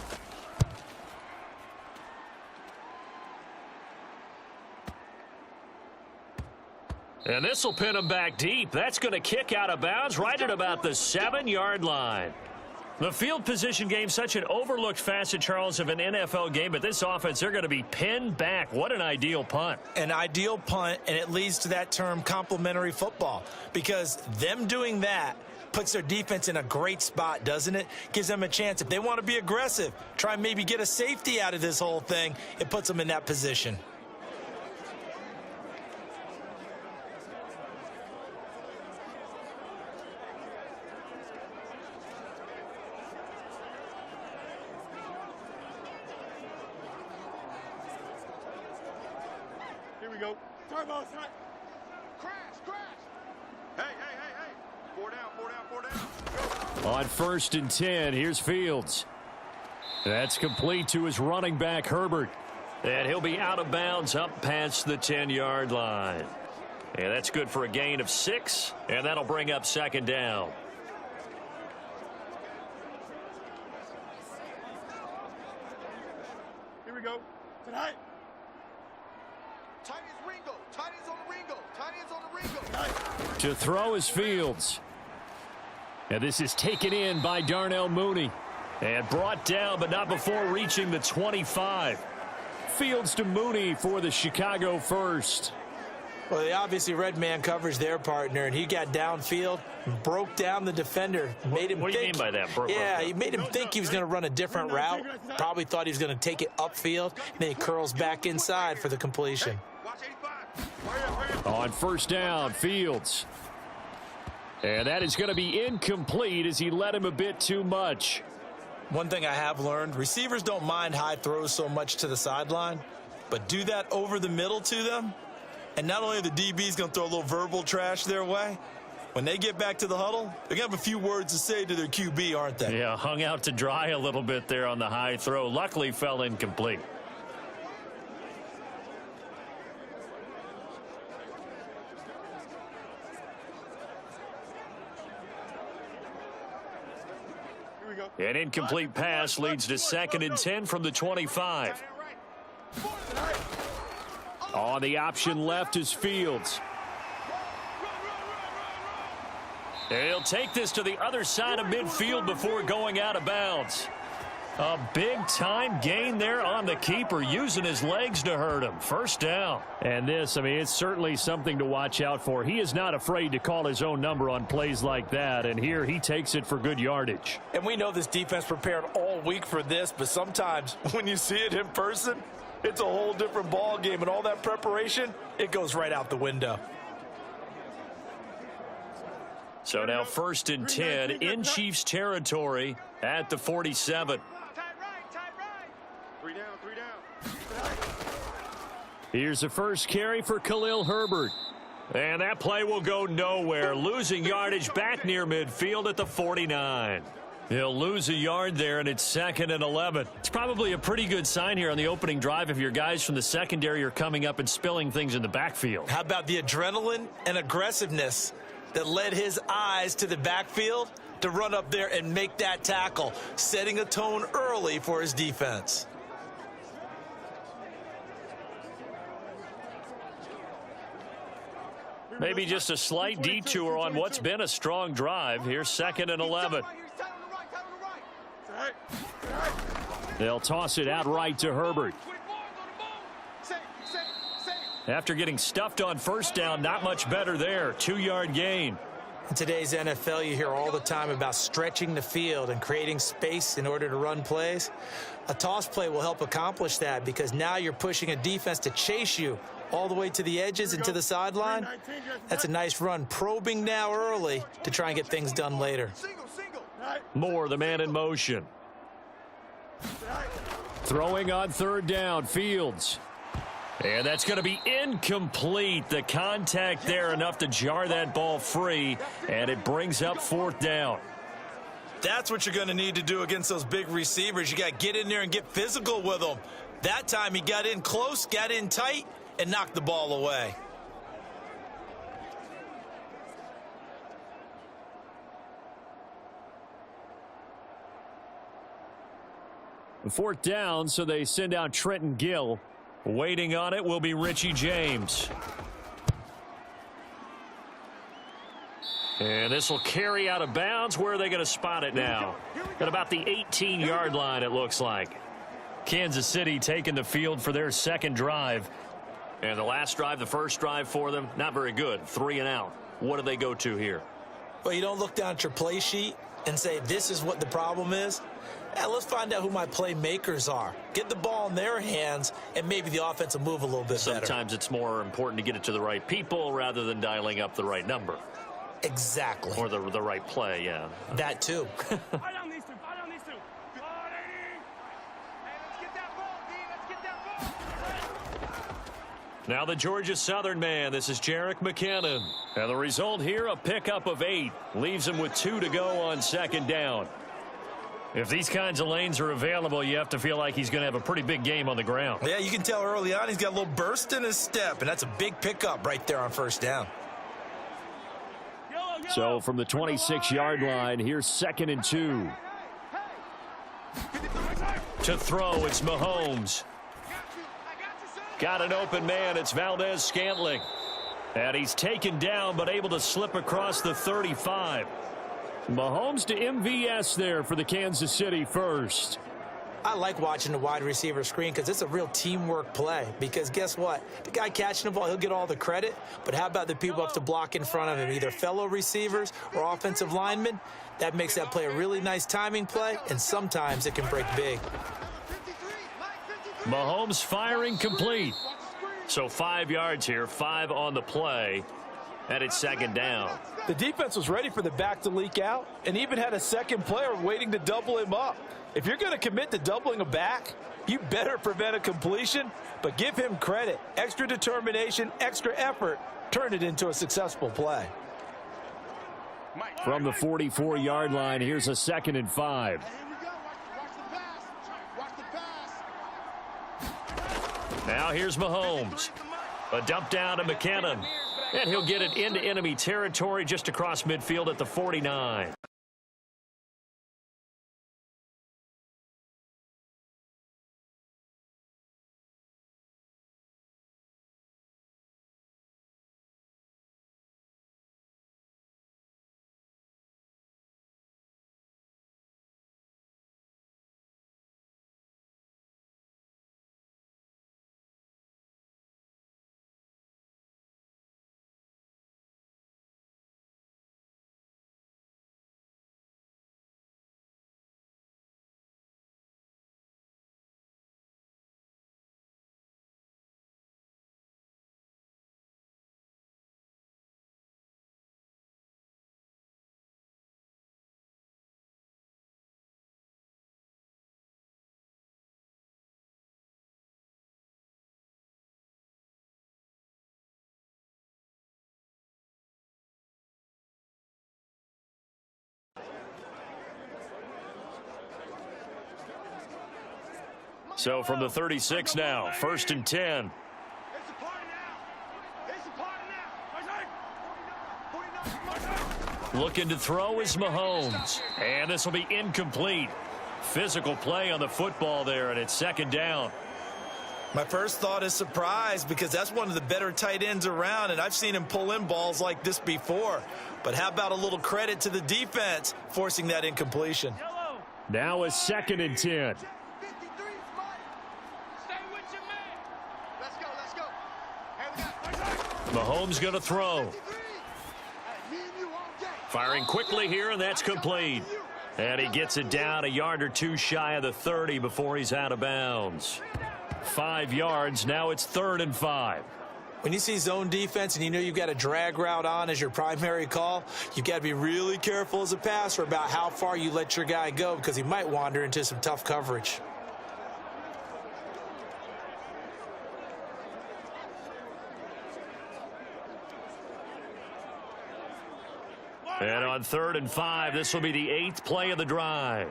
And this will pin him back deep. That's going to kick out of bounds right at about the 7-yard line. The field position game, such an overlooked facet, Charles, of an NFL game, but this offense, they're going to be pinned back. What an ideal punt. An ideal punt, and it leads to that term complementary football, because them doing that Puts their defense in a great spot, doesn't it? Gives them a chance. If they want to be aggressive, try and maybe get a safety out of this whole thing, it puts them in that position. Here we go. Turbo, son. Crash, crash. Hey, hey, hey, hey. 4 down, 4 down, 4 down. Go. On 1st and 10, here's Fields. That's complete to his running back, Herbert. And he'll be out of bounds up past the 10-yard line. And that's good for a gain of 6, and that'll bring up 2nd down. Here we go. Tonight. Tight ends Ringo. Tight ends on the Ringo. Tight ends on the Ringo. To throw is Fields. And this is taken in by Darnell Mooney. And brought down, but not before reaching the 25. Fields to Mooney for the Chicago first. Well, they obviously read man coverage their partner, and he got downfield, broke down the defender, made him What do you mean by that? Yeah, he made him think he was going to run a different route. Probably thought he was going to take it upfield. Then he curls back inside for the completion. Watch 85. On 1st down, Fields. And that is going to be incomplete as he led him a bit too much. One thing I have learned, receivers don't mind high throws so much to the sideline, but do that over the middle to them, and not only are the DBs going to throw a little verbal trash their way, when they get back to the huddle, they're going to have a few words to say to their QB, aren't they? Yeah, hung out to dry a little bit there on the high throw. Luckily fell incomplete. An incomplete pass leads to 2nd and 10 from the 25. On the option left is Fields. He'll take this to the other side of midfield before going out of bounds. A big-time gain there on the keeper, using his legs to hurt him. 1st down. And this, I mean, it's certainly something to watch out for. He is not afraid to call his own number on plays like that, and here he takes it for good yardage. And we know this defense prepared all week for this, but sometimes when you see it in person, it's a whole different ball game, and all that preparation, it goes right out the window. So now 1st and 10 in Chiefs territory at the 47. 3 down, 3 down. Here's the first carry for Khalil Herbert. And that play will go nowhere, losing yardage back near midfield at the 49. He'll lose a yard there, and it's 2nd and 11. It's probably a pretty good sign here on the opening drive if your guys from the secondary are coming up and spilling things in the backfield. How about the adrenaline and aggressiveness that led his eyes to the backfield to run up there and make that tackle, setting a tone early for his defense. Maybe just a slight detour on what's been a strong drive. Here's 2nd and 11. They'll toss it out right to Herbert. After getting stuffed on 1st down, not much better there. 2-yard gain. In today's NFL, you hear all the time about stretching the field and creating space in order to run plays. A toss play will help accomplish that because now you're pushing a defense to chase you all the way to the edges and to the sideline. That's a nice run, probing now early to try and get things done later. Moore, the man in motion. Throwing on 3rd down, Fields. And that's going to be incomplete. The contact there enough to jar that ball free, and it brings up 4th down. That's what you're going to need to do against those big receivers. You got to get in there and get physical with them. That time he got in close, got in tight, and knocked the ball away. Fourth down, so they send out Trenton Gill. Waiting on it will be Richie James. And this will carry out of bounds. Where are they going to spot it now? At about the 18-yard line, it looks like. Kansas City taking the field for their second drive. And the last drive, the first drive for them, not very good. 3 and out. What do they go to here? Well, you don't look down at your play sheet and say, this is what the problem is. Let's find out who my playmakers are. Get the ball in their hands, and maybe the offense will move a little bit better. Sometimes it's more important to get it to the right people rather than dialing up the right number. Exactly. Or the right play, yeah. That too. Fight on these two. Fight on these two. Hey, let's get that ball, D. Let's get that ball. Now the Georgia Southern man. This is Jarek McKinnon. And the result here, a pickup of 8. Leaves him with 2 to go on second down. If these kinds of lanes are available, you have to feel like he's going to have a pretty big game on the ground. Yeah, you can tell early on he's got a little burst in his step, and that's a big pickup right there on first down. So from the 26-yard line, here's 2nd and 2. To throw, it's Mahomes. Got an open man, it's Valdez-Scantling. And he's taken down, but able to slip across the 35. Mahomes to MVS there for the Kansas City first. I like watching the wide receiver screen because it's a real teamwork play. Because guess what? The guy catching the ball, he'll get all the credit. But how about the people up to block in front of him, either fellow receivers or offensive linemen? That makes that play a really nice timing play, and sometimes it can break big. Mahomes firing complete. So 5 yards here, 5 on the play, and it's second down. The defense was ready for the back to leak out and even had a second player waiting to double him up. If you're going to commit to doubling a back, you better prevent a completion, but give him credit. Extra determination, extra effort, turn it into a successful play. From the 44-yard line, here's a 2nd and 5. Now here's Mahomes. A dump down to McKinnon. And he'll get it into enemy territory just across midfield at the 49. So from the 36 now, 1st and 10. Looking to throw is Mahomes. And this will be incomplete. Physical play on the football there, and it's second down. My first thought is surprise because that's one of the better tight ends around, and I've seen him pull in balls like this before. But how about a little credit to the defense forcing that incompletion? Now a 2nd and 10. Mahomes going to throw. Firing quickly here, and that's complete. And he gets it down a yard or two shy of the 30 before he's out of bounds. 5 yards. Now it's 3rd and 5. When you see zone defense and you know you've got a drag route on as your primary call, you've got to be really careful as a passer about how far you let your guy go because he might wander into some tough coverage. And on 3rd and 5, this will be the 8th play of the drive.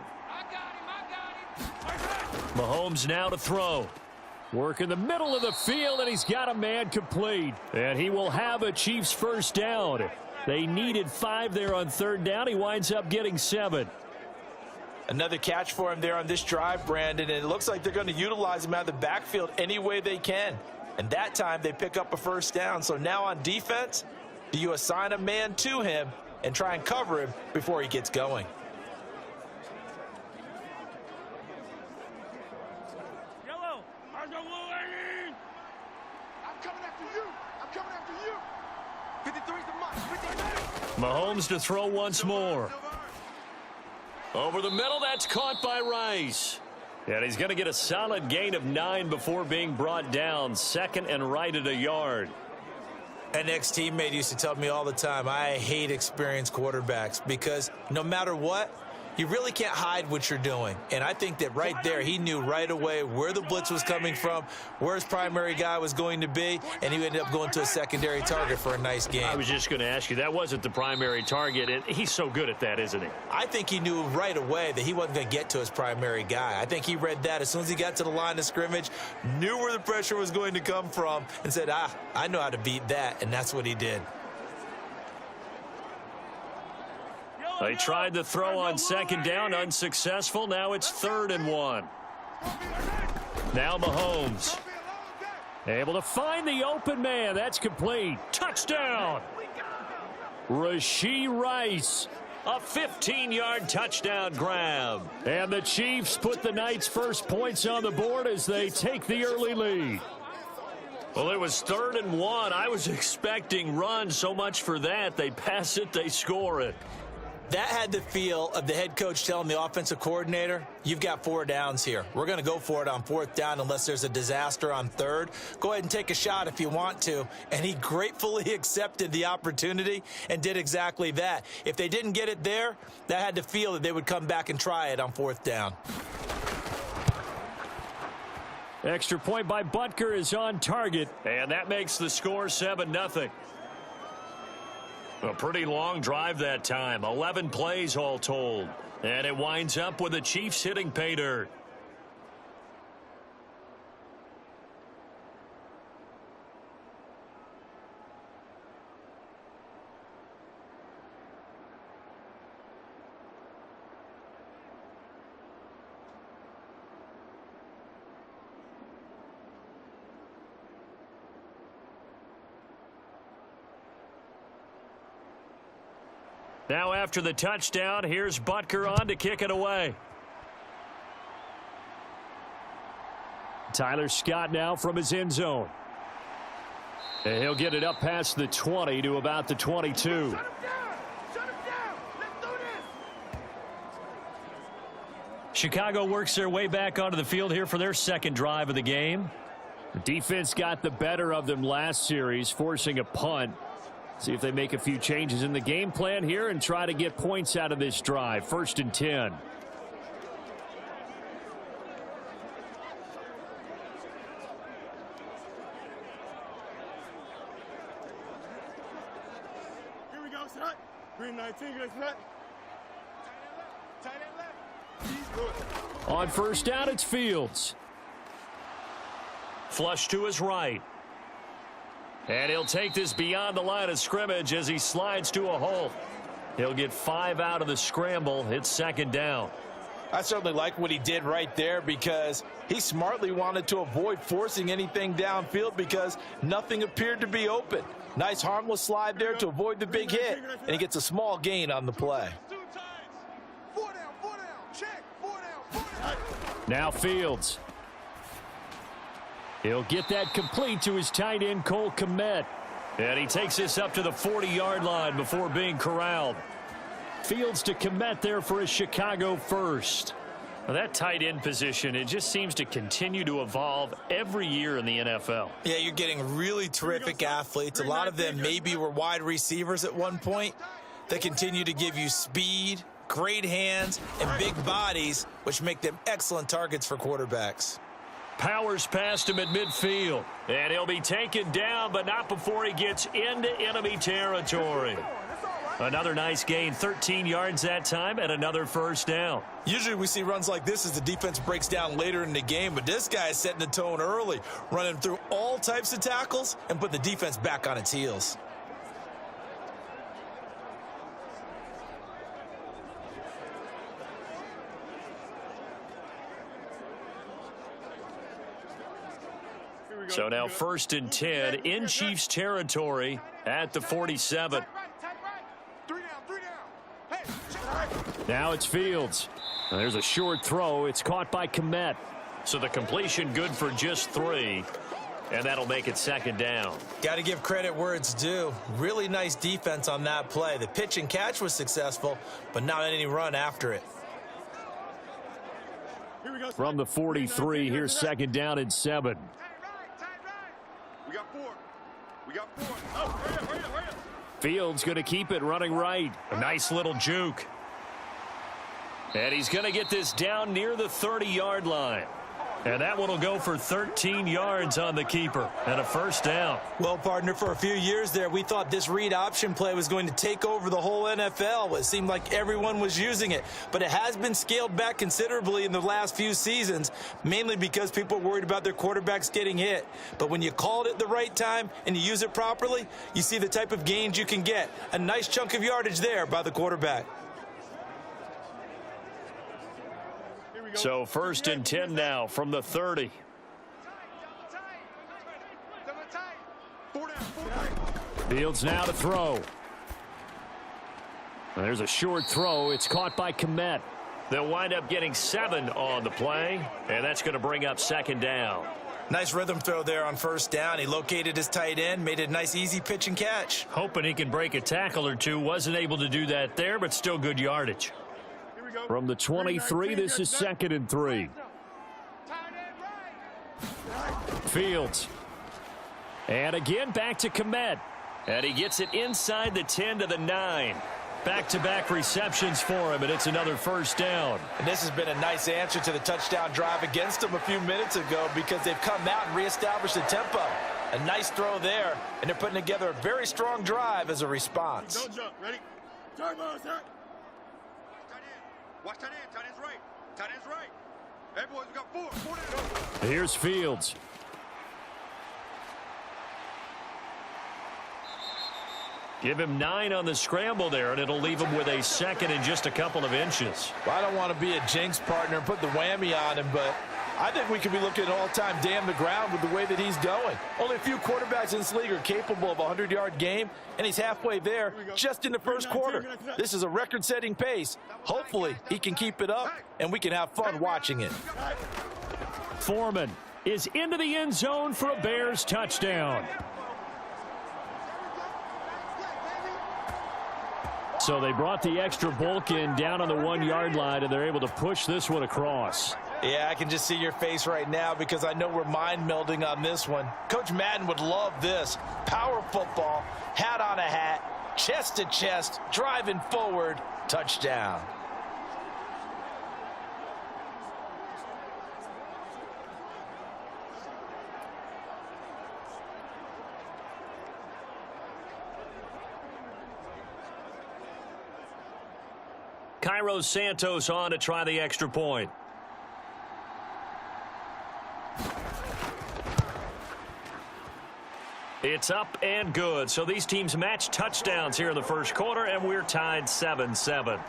Mahomes now to throw. Work in the middle of the field, and he's got a man complete. And he will have a Chiefs first down. They needed 5 there on 3rd down. He winds up getting 7. Another catch for him there on this drive, Brandon, and it looks like they're going to utilize him out of the backfield any way they can. And that time they pick up a first down. So now on defense, do you assign a man to him and try and cover him before he gets going? Yellow, I'm coming after you. I'm coming after you. 53's the mark. 53. Mahomes to throw once more. Over the middle, that's caught by Rice. And he's going to get a solid gain of 9 before being brought down. Second and right at a yard. An ex-teammate used to tell me all the time, I hate experienced quarterbacks because no matter what, you really can't hide what you're doing. And I think that right there, he knew right away where the blitz was coming from, where his primary guy was going to be, and he ended up going to a secondary target for a nice game. I was just going to ask you, that wasn't the primary target, and he's so good at that, isn't he? I think he knew right away that he wasn't going to get to his primary guy. I think he read that as soon as he got to the line of scrimmage, knew where the pressure was going to come from, and said, I know how to beat that, and that's what he did. They tried to throw on second down, unsuccessful. Now it's 3rd and 1. Now Mahomes. Able to find the open man. That's complete. Touchdown. Rashee Rice. A 15-yard touchdown grab. And the Chiefs put the night's first points on the board as they take the early lead. Well, it was 3rd and 1. I was expecting runs. So much for that. They pass it, they score it. That had the feel of the head coach telling the offensive coordinator, you've got 4 downs here. We're going to go for it on 4th down unless there's a disaster on 3rd. Go ahead and take a shot if you want to. And he gratefully accepted the opportunity and did exactly that. If they didn't get it there, that had the feel that they would come back and try it on 4th down. Extra point by Butker is on target, and that makes the score 7-0. A pretty long drive that time, 11 plays all told. And it winds up with the Chiefs hitting pay dirt. Now after the touchdown, here's Butker on to kick it away. Tyler Scott now from his end zone. And he'll get it up past the 20 to about the 22. Shut him down! Shut him down! Let's do this! Chicago works their way back onto the field here for their second drive of the game. The defense got the better of them last series, forcing a punt. See if they make a few changes in the game plan here and try to get points out of this drive. 1st and 10. Here we go, set. Green 19, good set. Tight end left. He's good. On 1st down, it's Fields. Flush to his right. And he'll take this beyond the line of scrimmage as he slides to a hole. He'll get 5 out of the scramble. It's 2nd down. I certainly like what he did right there because he smartly wanted to avoid forcing anything downfield because nothing appeared to be open. Nice harmless slide there to avoid the big hit, and he gets a small gain on the play. 2 times. 4 down, 4 down. Check. 4 down, 4 down. Now Fields. He'll get that complete to his tight end, Cole Kmet. And he takes this up to the 40-yard line before being corralled. Fields to Kmet there for a Chicago first. Well, that tight end position, it just seems to continue to evolve every year in the NFL. Yeah, you're getting really terrific athletes. A lot of them maybe were wide receivers at one point. They continue to give you speed, great hands, and big bodies, which make them excellent targets for quarterbacks. Powers past him at midfield. And he'll be taken down, but not before he gets into enemy territory. Another nice gain, 13 yards that time, and another 1st down. Usually we see runs like this as the defense breaks down later in the game, but this guy is setting the tone early, running through all types of tackles and put the defense back on its heels. So now 1st and 10 in Chiefs territory at the 47. Tight right. 3 down, 3 down. Hey, check right. Now it's Fields. There's a short throw. It's caught by Kmet. So the completion good for just 3. and that'll make it second down. Got to give credit where it's due. Really nice defense on that play. The pitch and catch was successful, but not any run after it. From the 43, here's second down and 7. We got 4. We got 4. Oh, hurry up, hurry up, hurry up. Fields going to keep it running right. A nice little juke. And he's going to get this down near the 30-yard line. And that one will go for 13 yards on the keeper and a first down. Well, partner, for a few years there, we thought this read option play was going to take over the whole NFL. It seemed like everyone was using it. But it has been scaled back considerably in the last few seasons, mainly because people are worried about their quarterbacks getting hit. But when you call it at the right time and you use it properly, you see the type of gains you can get. A nice chunk of yardage there by the quarterback. So first and 10 now from the 30. Fields now to throw. There's a short throw. It's caught by Kmet. They'll wind up getting 7 on the play, and that's going to bring up second down. Nice rhythm throw there on first down. He located his tight end, made it a nice, easy pitch and catch. Hoping he can break a tackle or two. Wasn't able to do that there, but still good yardage. From the 23, this is second and 3. Fields. And again, back to Kmet. And he gets it inside the 10 to the 9. Back-to-back receptions for him, and it's another first down. And this has been a nice answer to the touchdown drive against them a few minutes ago because they've come out and reestablished the tempo. A nice throw there, and they're putting together a very strong drive as a response. Don't jump. Ready? Turbo, sir. Watch tight end. Tight end's right. Tight end's right. Hey, boys, we got 4. 4 down. Here's Fields. Give him 9 on the scramble there, and it'll leave him with a second and just a couple of inches. Well, I don't want to be a jinx partner and put the whammy on him, but I think we could be looking at all-time damn the ground with the way that he's going. Only a few quarterbacks in this league are capable of a 100-yard game, and he's halfway there just in the first quarter. This is a record-setting pace. Hopefully, he can keep it up, and we can have fun watching it. Foreman is into the end zone for a Bears touchdown. So they brought the extra bulk in down on the 1-yard line, and they're able to push this one across. Yeah, I can just see your face right now because I know we're mind melding on this one. Coach Madden would love this. Power football, hat on a hat, chest to chest, driving forward, touchdown. Cairo Santos on to try the extra point. It's up and good. So these teams match touchdowns here in the first quarter, and we're tied 7-7.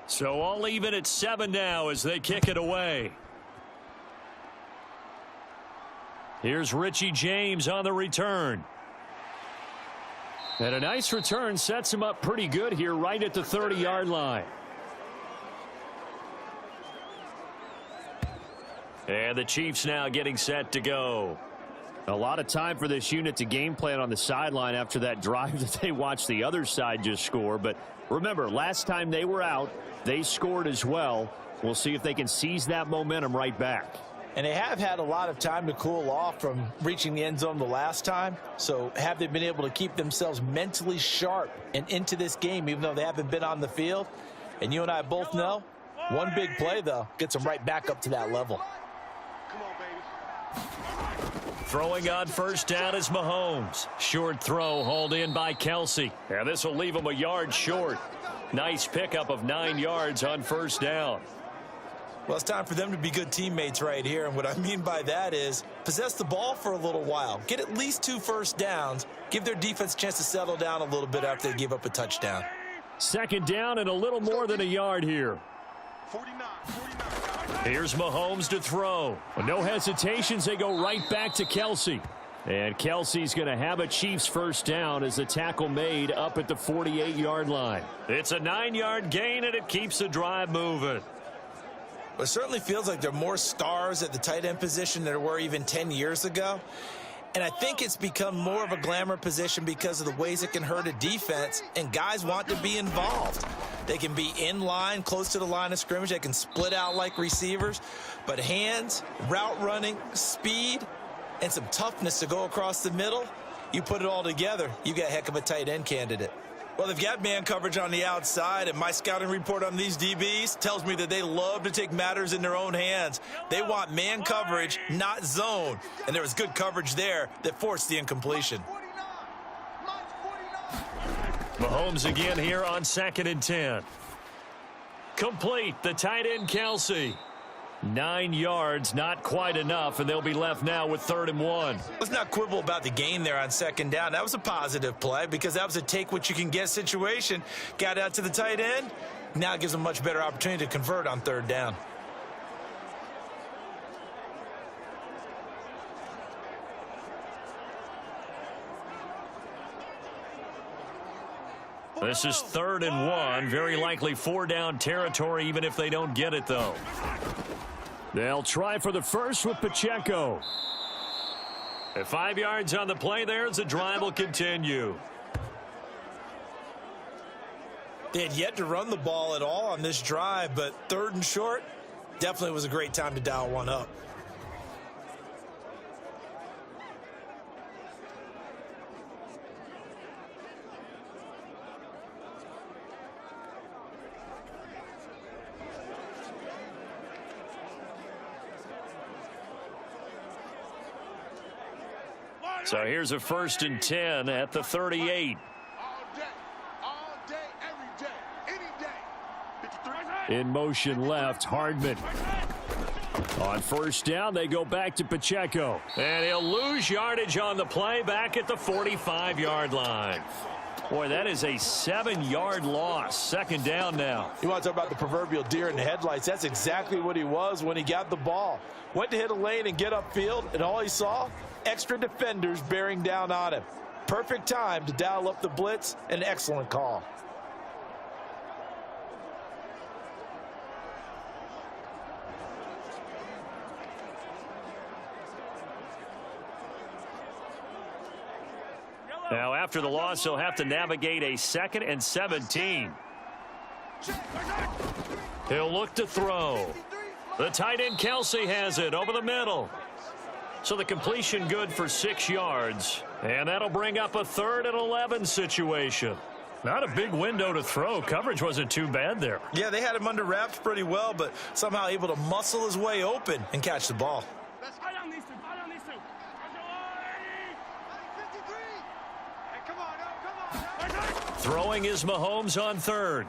So all even at 7 now as they kick it away. Here's Richie James on the return. And a nice return sets him up pretty good here right at the 30-yard line. And the Chiefs now getting set to go. A lot of time for this unit to game plan on the sideline after that drive that they watched the other side just score. But remember, last time they were out, they scored as well. We'll see if they can seize that momentum right back. And they have had a lot of time to cool off from reaching the end zone the last time. So have they been able to keep themselves mentally sharp and into this game, even though they haven't been on the field? And you and I both know, one big play, though, gets them right back up to that level. Come on, baby. Throwing on first down is Mahomes. Short throw hauled in by Kelsey. And this will leave him a yard short. Nice pickup of 9 yards on first down. Well, it's time for them to be good teammates right here, and what I mean by that is possess the ball for a little while, get at least 2 first downs, give their defense a chance to settle down a little bit after they give up a touchdown. Second down and a little more than a yard here. 49. Here's Mahomes to throw. No hesitations, they go right back to Kelsey. And Kelsey's going to have a Chiefs first down as the tackle made up at the 48-yard line. It's a 9-yard gain, and it keeps the drive moving. It certainly feels like there are more stars at the tight end position than there were even 10 years ago. And I think it's become more of a glamour position because of the ways it can hurt a defense, and guys want to be involved. They can be in line, close to the line of scrimmage. They can split out like receivers. But hands, route running, speed, and some toughness to go across the middle, you put it all together, you got a heck of a tight end candidate. Well, they've got man coverage on the outside, and my scouting report on these DBs tells me that they love to take matters in their own hands. They want man coverage, not zone. And there was good coverage there that forced the incompletion. Mahomes again here on 2nd and 10. Complete, the tight end Kelsey. 9 yards, not quite enough, and they'll be left now with 3rd and 1. Let's not quibble about the gain there on 2nd down. That was a positive play because that was a take-what-you-can-get situation. Got out to the tight end. Now it gives them a much better opportunity to convert on 3rd down. This is 3rd and 1. Very likely 4-down territory, even if they don't get it, though. They'll try for the first with Pacheco. At 5 yards on the play there as the drive will continue. They had yet to run the ball at all on this drive, but 3rd and short definitely was a great time to dial one up. So here's a 1st and 10 at the 38. All day, every day, any day. 53. In motion left, Hardman. On 1st down, they go back to Pacheco. And he'll lose yardage on the play back at the 45-yard line. Boy, that is a 7-yard loss. 2nd down now. You want to talk about the proverbial deer in the headlights? That's exactly what he was when he got the ball. Went to hit a lane and get upfield, and all he saw, extra defenders bearing down on him. Perfect time to dial up the blitz. An excellent call. Now, after the loss, he'll have to navigate a 2nd and 17. He'll look to throw. The tight end Kelsey has it over the middle. So the completion good for 6 yards. And that'll bring up a 3rd and 11 situation. Not a big window to throw. Coverage wasn't too bad there. Yeah, they had him under wraps pretty well, but somehow able to muscle his way open and catch the ball. Throwing is Mahomes on 3rd.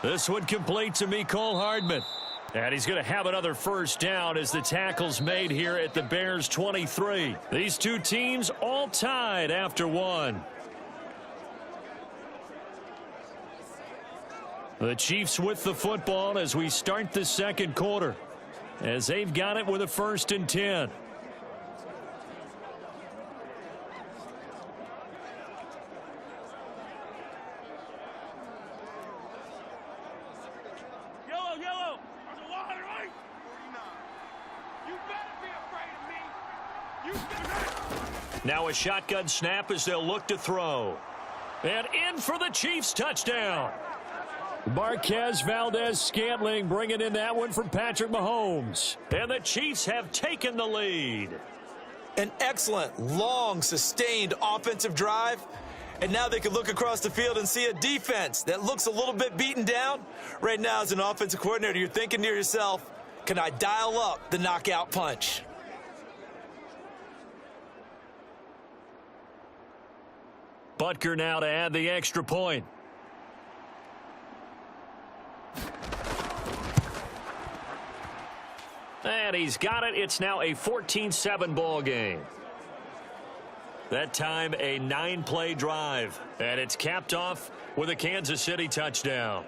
This one complete to Mecole Hardman. And he's going to have another 1st down as the tackle's made here at the Bears 23. These two teams all tied after 1. The Chiefs with the football as we start the 2nd quarter, as they've got it with a 1st and 10. Now a shotgun snap as they'll look to throw. And in for the Chiefs touchdown. Marquez Valdez-Scantling bringing in that one for Patrick Mahomes. And the Chiefs have taken the lead. An excellent, long, sustained offensive drive. And now they can look across the field and see a defense that looks a little bit beaten down. Right now, as an offensive coordinator, you're thinking to yourself, can I dial up the knockout punch? Butker now to add the extra point. And he's got it. It's now a 14-7 ball game. That time a 9-play drive. And it's capped off with a Kansas City touchdown.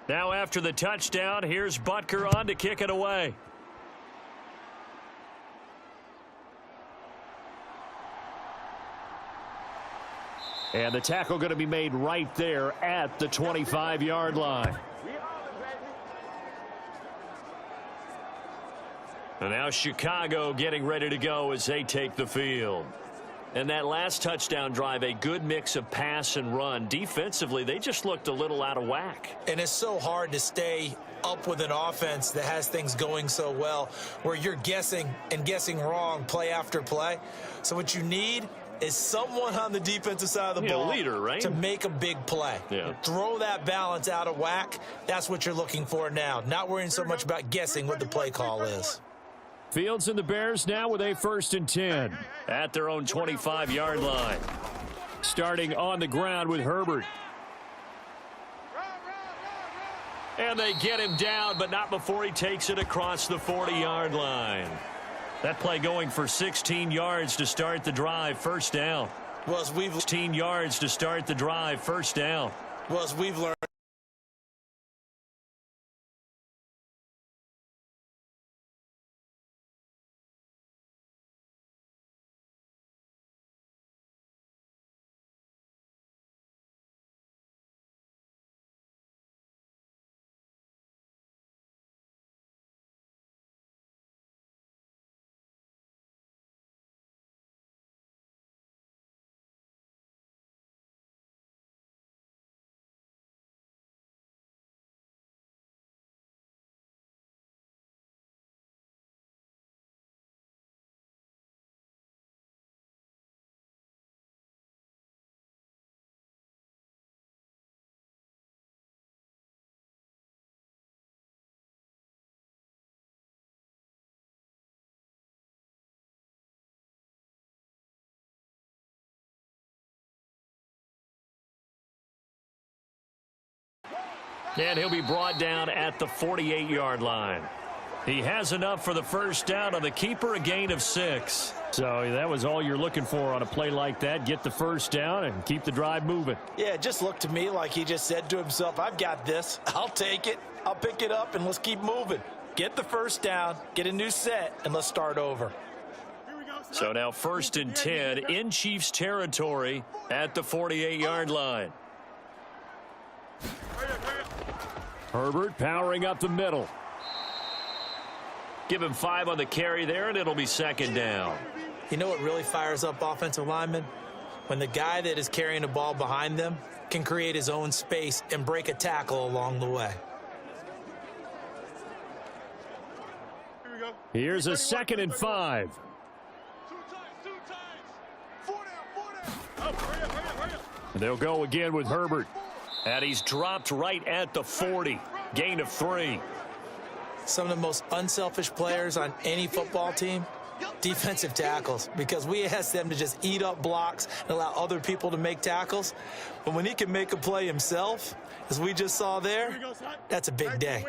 Now after the touchdown, here's Butker on to kick it away. And the tackle going to be made right there at the 25-yard line. And now Chicago getting ready to go as they take the field. And that last touchdown drive, a good mix of pass and run. Defensively, they just looked a little out of whack. And it's so hard to stay up with an offense that has things going so well, where you're guessing and guessing wrong play after play. So what you need is someone on the defensive side of the ball, leader, right? to make a big play. Yeah. Throw that balance out of whack. That's what you're looking for now. Not worrying so much about guessing what the play call is. Fields and the Bears now with a 1st and 10 at their own 25-yard line. Starting on the ground with Herbert. And they get him down, but not before he takes it across the 40-yard line. That play going for 16 yards to start the drive, 1st down. Well, as we've 16 yards to start the drive, 1st down. Well, as we've learned. And he'll be brought down at the 48-yard line. He has enough for the 1st down on the keeper, a gain of 6. So that was all you're looking for on a play like that. Get the 1st down and keep the drive moving. Yeah, it just looked to me like he just said to himself, I've got this. I'll take it. I'll pick it up, and let's keep moving. Get the 1st down, get a new set, and let's start over. So now 1st and 10 in Chiefs territory at the 48-yard line. Herbert powering up the middle. Give him 5 on the carry there, and it'll be 2nd down. You know what really fires up offensive linemen? When the guy that is carrying the ball behind them can create his own space and break a tackle along the way. Here's a 2nd and 5. Two times. 4 down. Hurry up. They'll go again with Herbert. And he's dropped right at the 40. Gain of 3. Some of the most unselfish players on any football team, defensive tackles, because we ask them to just eat up blocks and allow other people to make tackles. But when he can make a play himself, as we just saw there, that's a big day.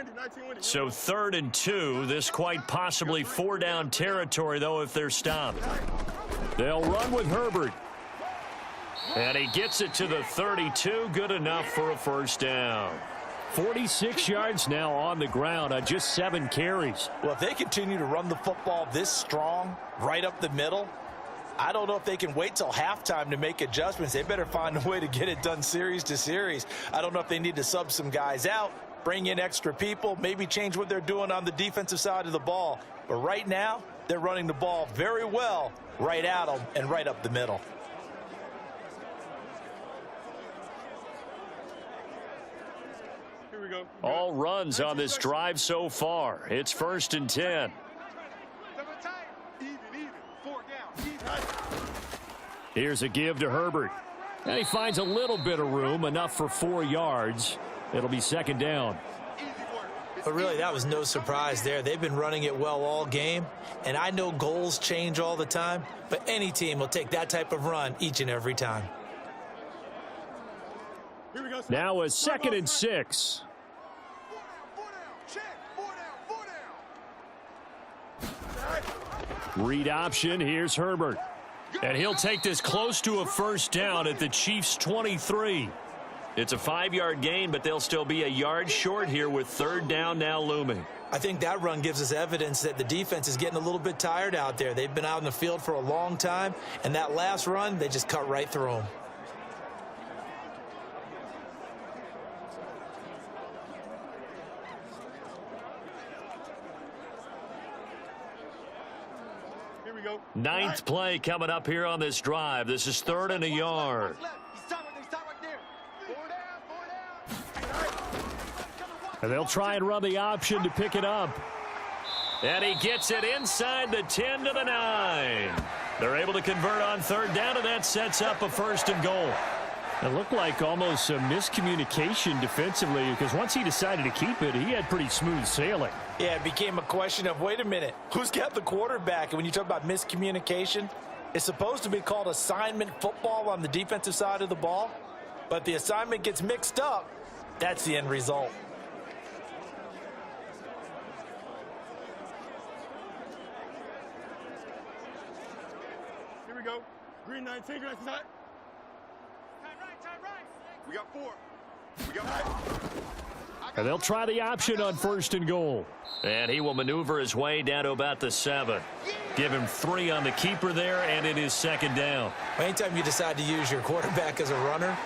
So 3rd and 2. This quite possibly 4-down territory, though, if they're stopped. They'll run with Herbert. And he gets it to the 32. Good enough for a 1st down. 46 yards now on the ground on just 7 carries. Well, if they continue to run the football this strong, right up the middle, I don't know if they can wait till halftime to make adjustments. They better find a way to get it done series to series. I don't know if they need to sub some guys out bring in extra people, maybe change what they're doing on the defensive side of the ball. But right now, they're running the ball very well right at them and right up the middle. Here we go. All runs on this drive so far. It's 1st and 10. Even. 4 down. Even. Here's a give to Herbert. And he finds a little bit of room, enough for 4 yards. It'll be 2nd down. But really, that was no surprise there. They've been running it well all game. And I know goals change all the time, but any team will take that type of run each and every time. Here we go. Now a 2nd and 6. 4 down. Check. 4 down. Read option. Here's Herbert. And he'll take this close to a 1st down at the Chiefs' 23. It's a 5-yard gain, but they'll still be a yard short here with 3rd down now looming. I think that run gives us evidence that the defense is getting a little bit tired out there. They've been out in the field for a long time, and that last run, they just cut right through them. Here we go. 9th play coming up here on this drive. This is 3rd and a yard. And they'll try and run the option to pick it up. And he gets it inside the 10 to the 9. They're able to convert on 3rd down, and that sets up a 1st and goal. It looked like almost a miscommunication defensively, because once he decided to keep it, he had pretty smooth sailing. Yeah, it became a question of, wait a minute, who's got the quarterback? And when you talk about miscommunication, it's supposed to be called assignment football on the defensive side of the ball. But the assignment gets mixed up. That's the end result. Here we go. Green 19, green side. Time right. We got 4. We got 5. And they'll try the option on 1st and goal. And he will maneuver his way down to about the 7. Give him 3 on the keeper there, and it is 2nd down. Anytime you decide to use your quarterback as a runner,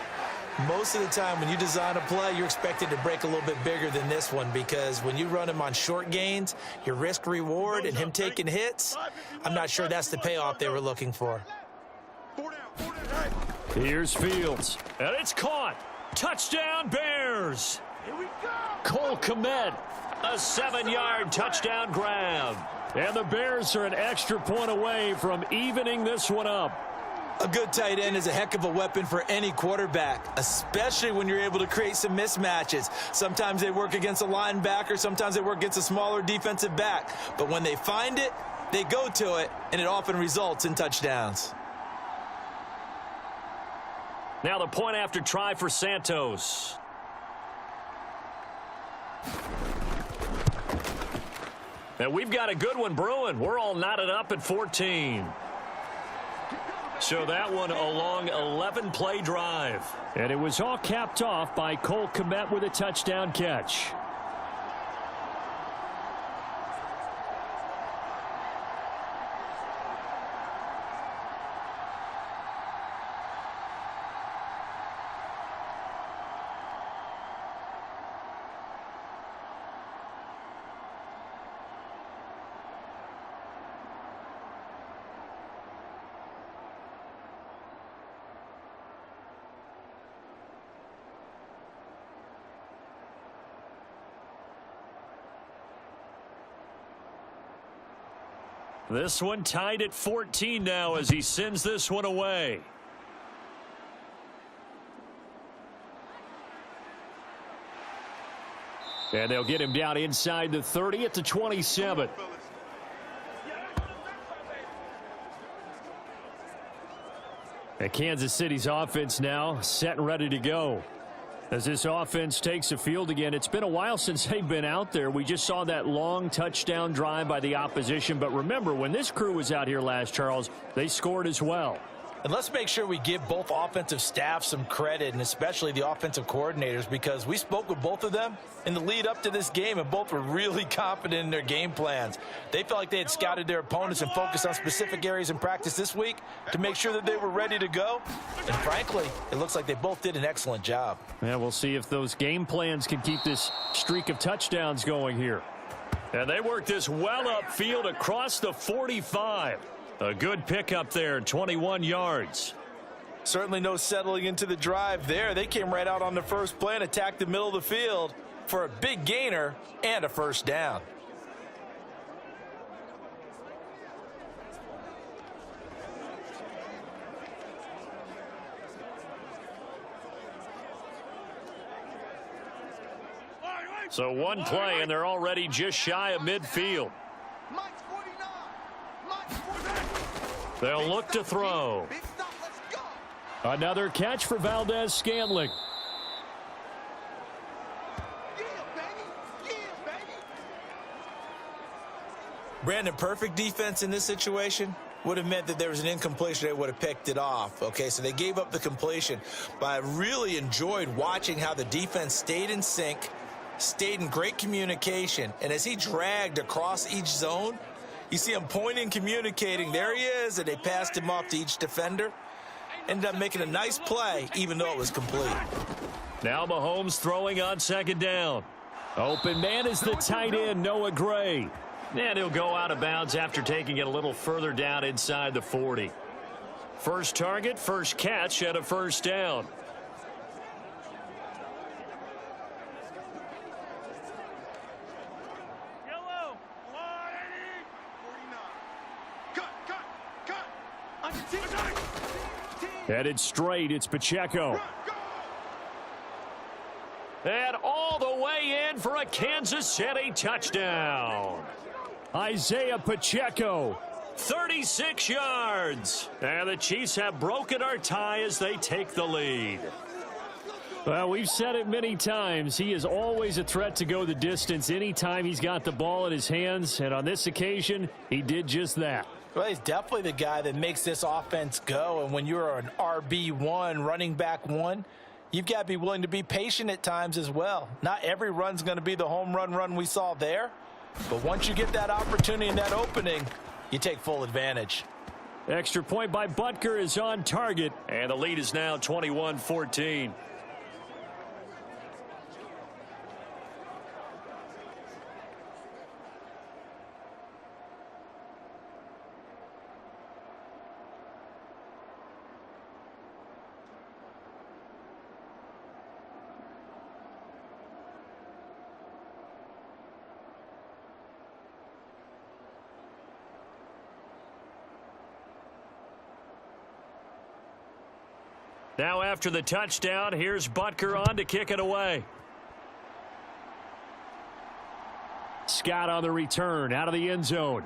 most of the time when you design a play, you're expected to break a little bit bigger than this one, because when you run him on short gains, your risk reward and him taking hits, I'm not sure that's the payoff they were looking for. 4 down. Here's Fields, and it's caught. Touchdown Bears. Here we go. Cole Kmet, a 7-yard touchdown grab. And the Bears are an extra point away from evening this one up. A good tight end is a heck of a weapon for any quarterback, especially when you're able to create some mismatches. Sometimes they work against a linebacker, sometimes they work against a smaller defensive back. But when they find it, they go to it, and it often results in touchdowns. Now the point after try for Santos. And we've got a good one brewing. We're all knotted up at 14. So that one a long 11-play drive. And it was all capped off by Cole Kmet with a touchdown catch. This one tied at 14 now as he sends this one away. And they'll get him down inside the 30 at the 27. And Kansas City's offense now set and ready to go. As this offense takes the field again, it's been a while since they've been out there. We just saw that long touchdown drive by the opposition. But remember, when this crew was out here last, Charles, they scored as well. And let's make sure we give both offensive staff some credit, and especially the offensive coordinators, because we spoke with both of them in the lead up to this game, and both were really confident in their game plans. They felt like they had scouted their opponents and focused on specific areas in practice this week to make sure that they were ready to go. And frankly, it looks like they both did an excellent job. Yeah, we'll see if those game plans can keep this streak of touchdowns going here. And they work this well upfield across the 45. A good pickup there, 21 yards. Certainly no settling into the drive there. They came right out on the first play and attacked the middle of the field for a big gainer and a first down. So one play, and they're already just shy of midfield. Mike's 49. Mike's 49. They'll look to throw. Big stop. Let's go. Another catch for Valdez-Scantling. Yeah, baby. Yeah, baby. Brandon, perfect defense in this situation would have meant that there was an incompletion. They would have picked it off. Okay, so they gave up the completion. But I really enjoyed watching how the defense stayed in sync, stayed in great communication, and as he dragged across each zone, you see him pointing, communicating. There he is, and they passed him off to each defender. Ended up making a nice play, even though it was complete. Now Mahomes throwing on second down. Open man is the tight end, Noah Gray. And he'll go out of bounds after taking it a little further down inside the 40. First target, first catch, and a first down. Headed straight, it's Pacheco. And all the way in for a Kansas City touchdown. Isaiah Pacheco. 36 yards. And the Chiefs have broken our tie as they take the lead. Well, we've said it many times. He is always a threat to go the distance anytime he's got the ball in his hands. And on this occasion, he did just that. Well, he's definitely the guy that makes this offense go. And when you're an RB1, running back one, you've got to be willing to be patient at times as well. Not every run's going to be the home run we saw there. But once you get that opportunity and that opening, you take full advantage. Extra point by Butker is on target. And the lead is now 21-14. Now after the touchdown, here's Butker on to kick it away. Scott on the return out of the end zone.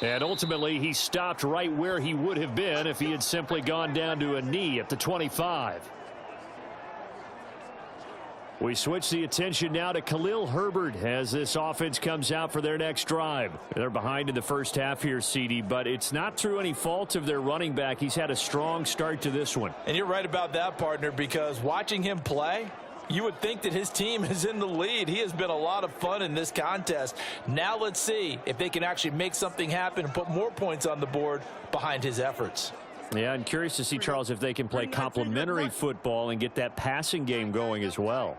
And ultimately, he stopped right where he would have been if he had simply gone down to a knee at the 25. We switch the attention now to Khalil Herbert as this offense comes out for their next drive. They're behind in the first half here, CD, but it's not through any fault of their running back. He's had a strong start to this one. And you're right about that, partner, because watching him play, you would think that his team is in the lead. He has been a lot of fun in this contest. Now let's see if they can actually make something happen and put more points on the board behind his efforts. Yeah, I'm curious to see, Charles, if they can play complementary football and get that passing game going as well.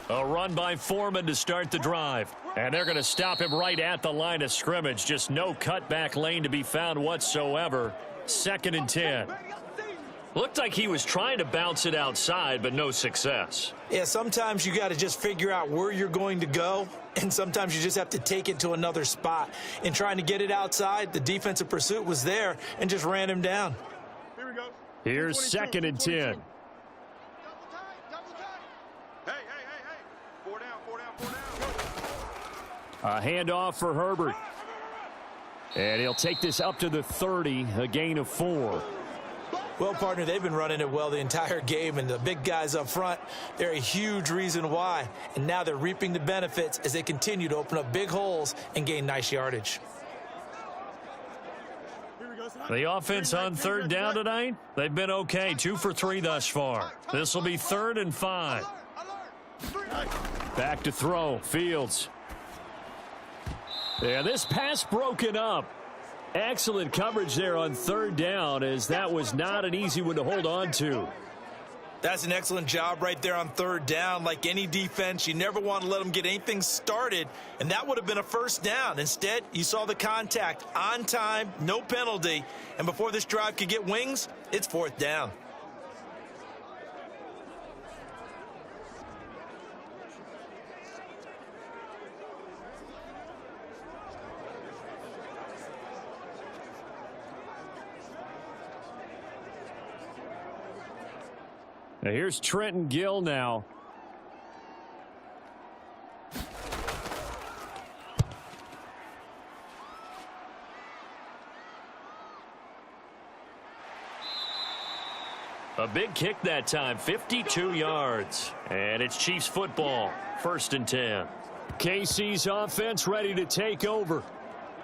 A run by Foreman to start the drive. And they're going to stop him right at the line of scrimmage. Just no cutback lane to be found whatsoever. 2nd and 10. Looked like he was trying to bounce it outside, but no success. Yeah, sometimes you got to just figure out where you're going to go, and sometimes you just have to take it to another spot. In trying to get it outside, the defensive pursuit was there and just ran him down. Here we go. Here's 2nd and 10. Double tight. Hey. 4 down. A handoff for Herbert. And he'll take this up to the 30, a gain of 4. Well, partner, they've been running it well the entire game, and the big guys up front, they're a huge reason why. And now they're reaping the benefits as they continue to open up big holes and gain nice yardage. The offense on third down tonight, they've been okay, 2 for 3 thus far. This will be 3rd and 5. Back to throw, Fields. Yeah, this pass broken up. Excellent coverage there on third down, as that was not an easy one to hold on to. That's an excellent job right there on third down. Like any defense, you never want to let them get anything started, and that would have been a first down. Instead, you saw the contact on time, no penalty, and before this drive could get wings, it's 4th down. Now here's Trenton Gill now. A big kick that time, 52 yards. And it's Chiefs football, 1st and 10. KC's offense ready to take over.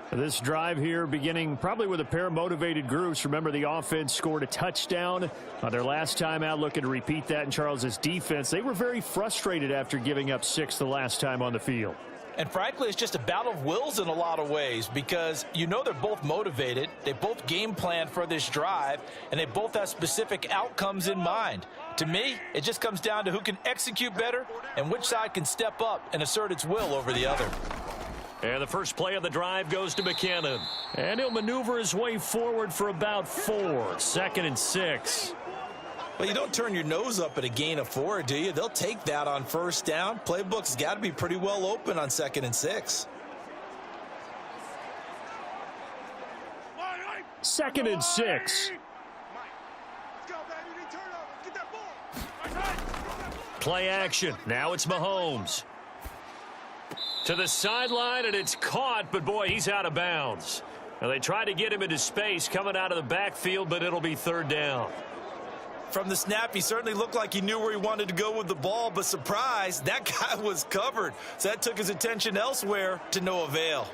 This drive here beginning probably with a pair of motivated groups. Remember, the offense scored a touchdown on their last time out, looking to repeat that in Charles's defense. They were very frustrated after giving up 6 the last time on the field. And frankly, it's just a battle of wills in a lot of ways, because you know they're both motivated, they both game plan for this drive, and they both have specific outcomes in mind. To me, it just comes down to who can execute better and which side can step up and assert its will over the other. And the first play of the drive goes to McKinnon. And he'll maneuver his way forward for about 4. 2nd and 6. Well, you don't turn your nose up at a gain of 4, do you? They'll take that on first down. Playbook's got to be pretty well open on 2nd and 6. 2nd and 6. Play action. Now it's Mahomes. To the sideline, and it's caught, but boy, he's out of bounds. Now they try to get him into space coming out of the backfield, but it'll be 3rd down. From the snap, he certainly looked like he knew where he wanted to go with the ball, but surprise, that guy was covered. So that took his attention elsewhere to no avail.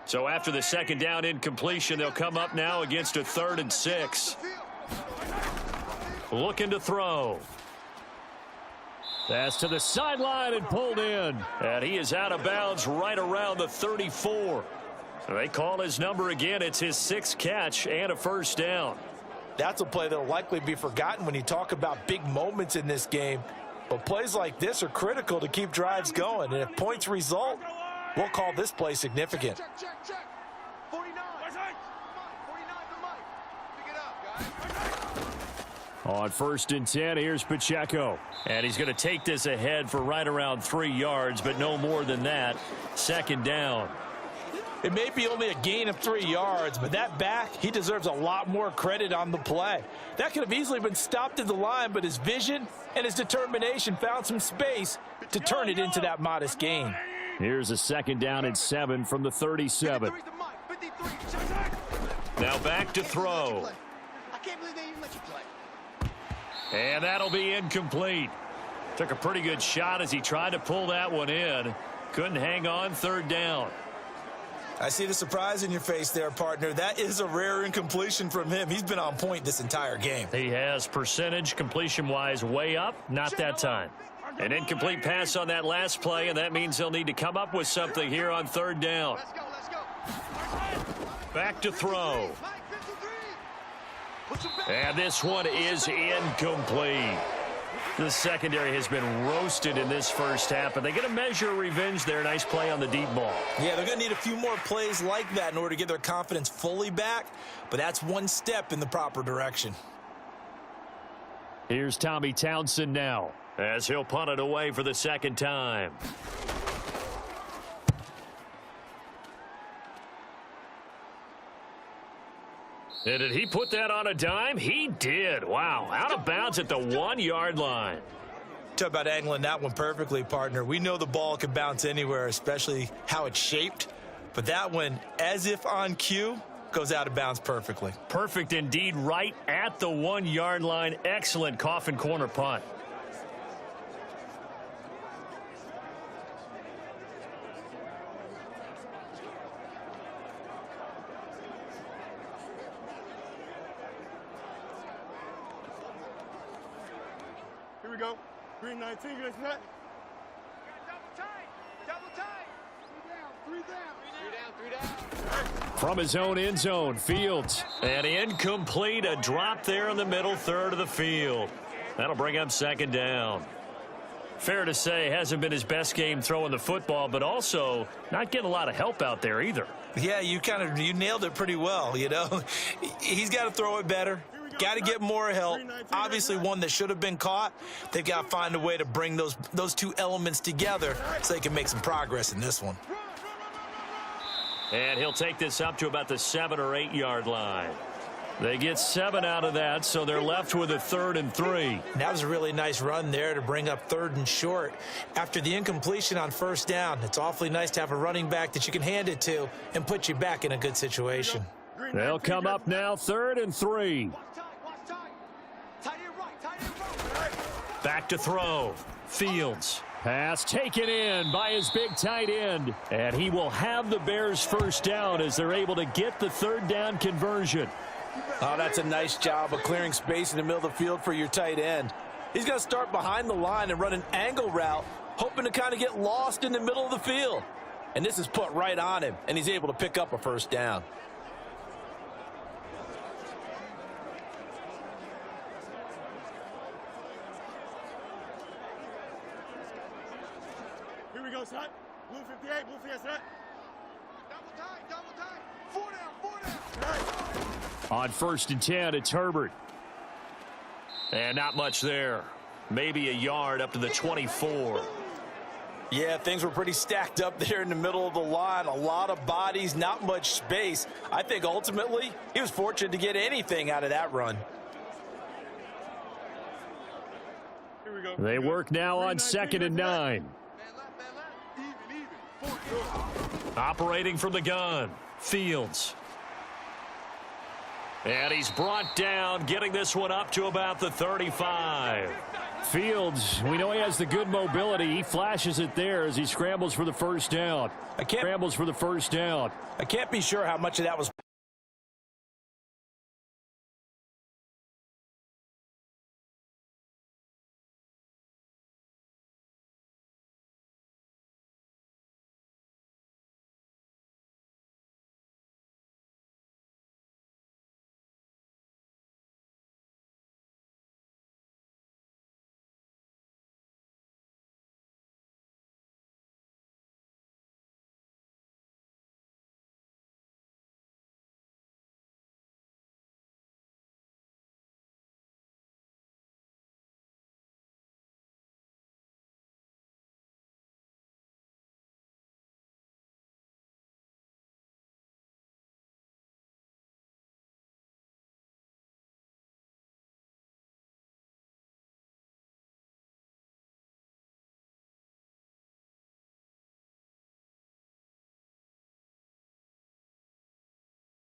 So after the 2nd down incompletion, they'll come up now against a 3rd and 6. Looking to throw. That's to the sideline and pulled in. And he is out of bounds right around the 34. So they call his number again. It's his 6th catch and a 1st down. That's a play that will likely be forgotten when you talk about big moments in this game. But plays like this are critical to keep drives going. And if points result, we'll call this play significant. Check, check, check. 49. 49 to Mike. Pick it up, guys. On 1st and 10, here's Pacheco. And he's going to take this ahead for right around 3 yards, but no more than that. 2nd down. It may be only a gain of 3 yards, but that back, he deserves a lot more credit on the play. That could have easily been stopped at the line, but his vision and his determination found some space to turn it into that modest gain. Here's a 2nd down and 7 from the 37. Now back to throw. I can't believe they even let you play. And that'll be incomplete. Took a pretty good shot as he tried to pull that one in. Couldn't hang on. 3rd down. I see the surprise in your face there, partner. That is a rare incompletion from him. He's been on point this entire game. He has percentage completion-wise way up. Not that time. An incomplete pass on that last play, and that means they'll need to come up with something here on 3rd down. Let's go, let's go. Back to throw. And this one is incomplete. The secondary has been roasted in this first half, but they get a measure of revenge there. Nice play on the deep ball. Yeah, they're going to need a few more plays like that in order to get their confidence fully back, but that's one step in the proper direction. Here's Tommy Townsend now, as he'll punt it away for the 2nd time. And did he put that on a dime? He did. Wow. Out of bounds at the 1-yard line. Talk about angling that one perfectly, partner. We know the ball can bounce anywhere, especially how it's shaped. But that one, as if on cue, goes out of bounds perfectly. Perfect indeed, right at the 1-yard line. Excellent coffin corner punt. Here we go. Green 19, you guys set? Double tight. Double tight. Three down. Three down. From his own end zone, Fields. And incomplete, a drop there in the middle third of the field. That'll bring up second down. Fair to say, hasn't been his best game throwing the football, but also not getting a lot of help out there either. Yeah, you nailed it pretty well, you know. He's got to throw it better. Got to get more help. Obviously, one that should have been caught. They've got to find a way to bring those two elements together so they can make some progress in this one. And he'll take this up to about the 7 or 8 yard line. They get 7 out of that, so they're left with a 3rd and 3. That was a really nice run there to bring up 3rd and short. After the incompletion on 1st down, it's awfully nice to have a running back that you can hand it to and put you back in a good situation. They'll come up now 3rd and 3. Back to throw. Fields. Pass taken in by his big tight end. And he will have the Bears first down as they're able to get the 3rd down conversion. Oh, that's a nice job of clearing space in the middle of the field for your tight end. He's going to start behind the line and run an angle route, hoping to kind of get lost in the middle of the field. And this is put right on him, and he's able to pick up a first down. Here we go, set. Blue 58, blue 58, set. Double tight. Double tight. 4 down. 4 down. On 1st and 10, it's Herbert. And not much there. Maybe a yard up to the 24. Yeah, things were pretty stacked up there in the middle of the line. A lot of bodies, not much space. I think ultimately he was fortunate to get anything out of that run. Here we go. They work now on 2nd and 9. Man left. Even. 4 Operating from the gun. Fields. And he's brought down, getting this one up to about the 35. Fields, we know he has the good mobility. He flashes it there as he scrambles for the first down. I can't be sure how much of that was.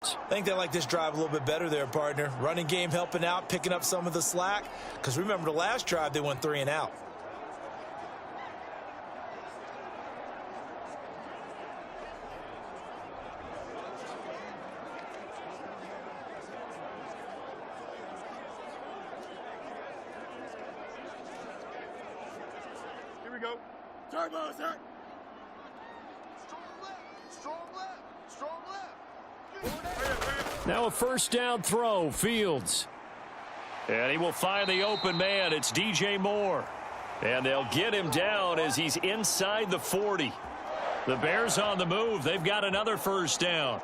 I think they like this drive a little bit better there, partner. Running game helping out, picking up some of the slack. Because remember, the last drive, they went 3 and out. Here we go. Turbo, set. Strong left. Strong left. Strong left. Now a first down throw, Fields. And he will find the open man. It's DJ Moore. And they'll get him down as he's inside the 40. The Bears on the move. They've got another first down.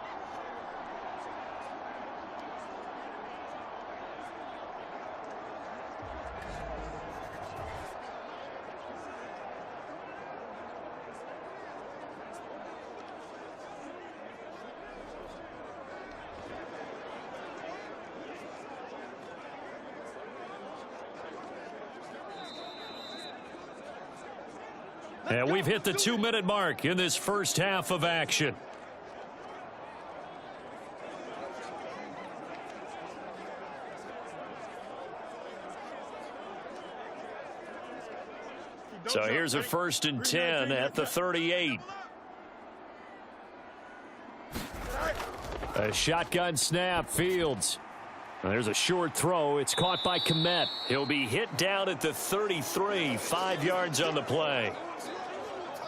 And we've hit the 2-minute mark in this first half of action. So here's a 1st and 10 at the 38. A shotgun snap, Fields. There's a short throw. It's caught by Kmet. He'll be hit down at the 33, 5 yards on the play.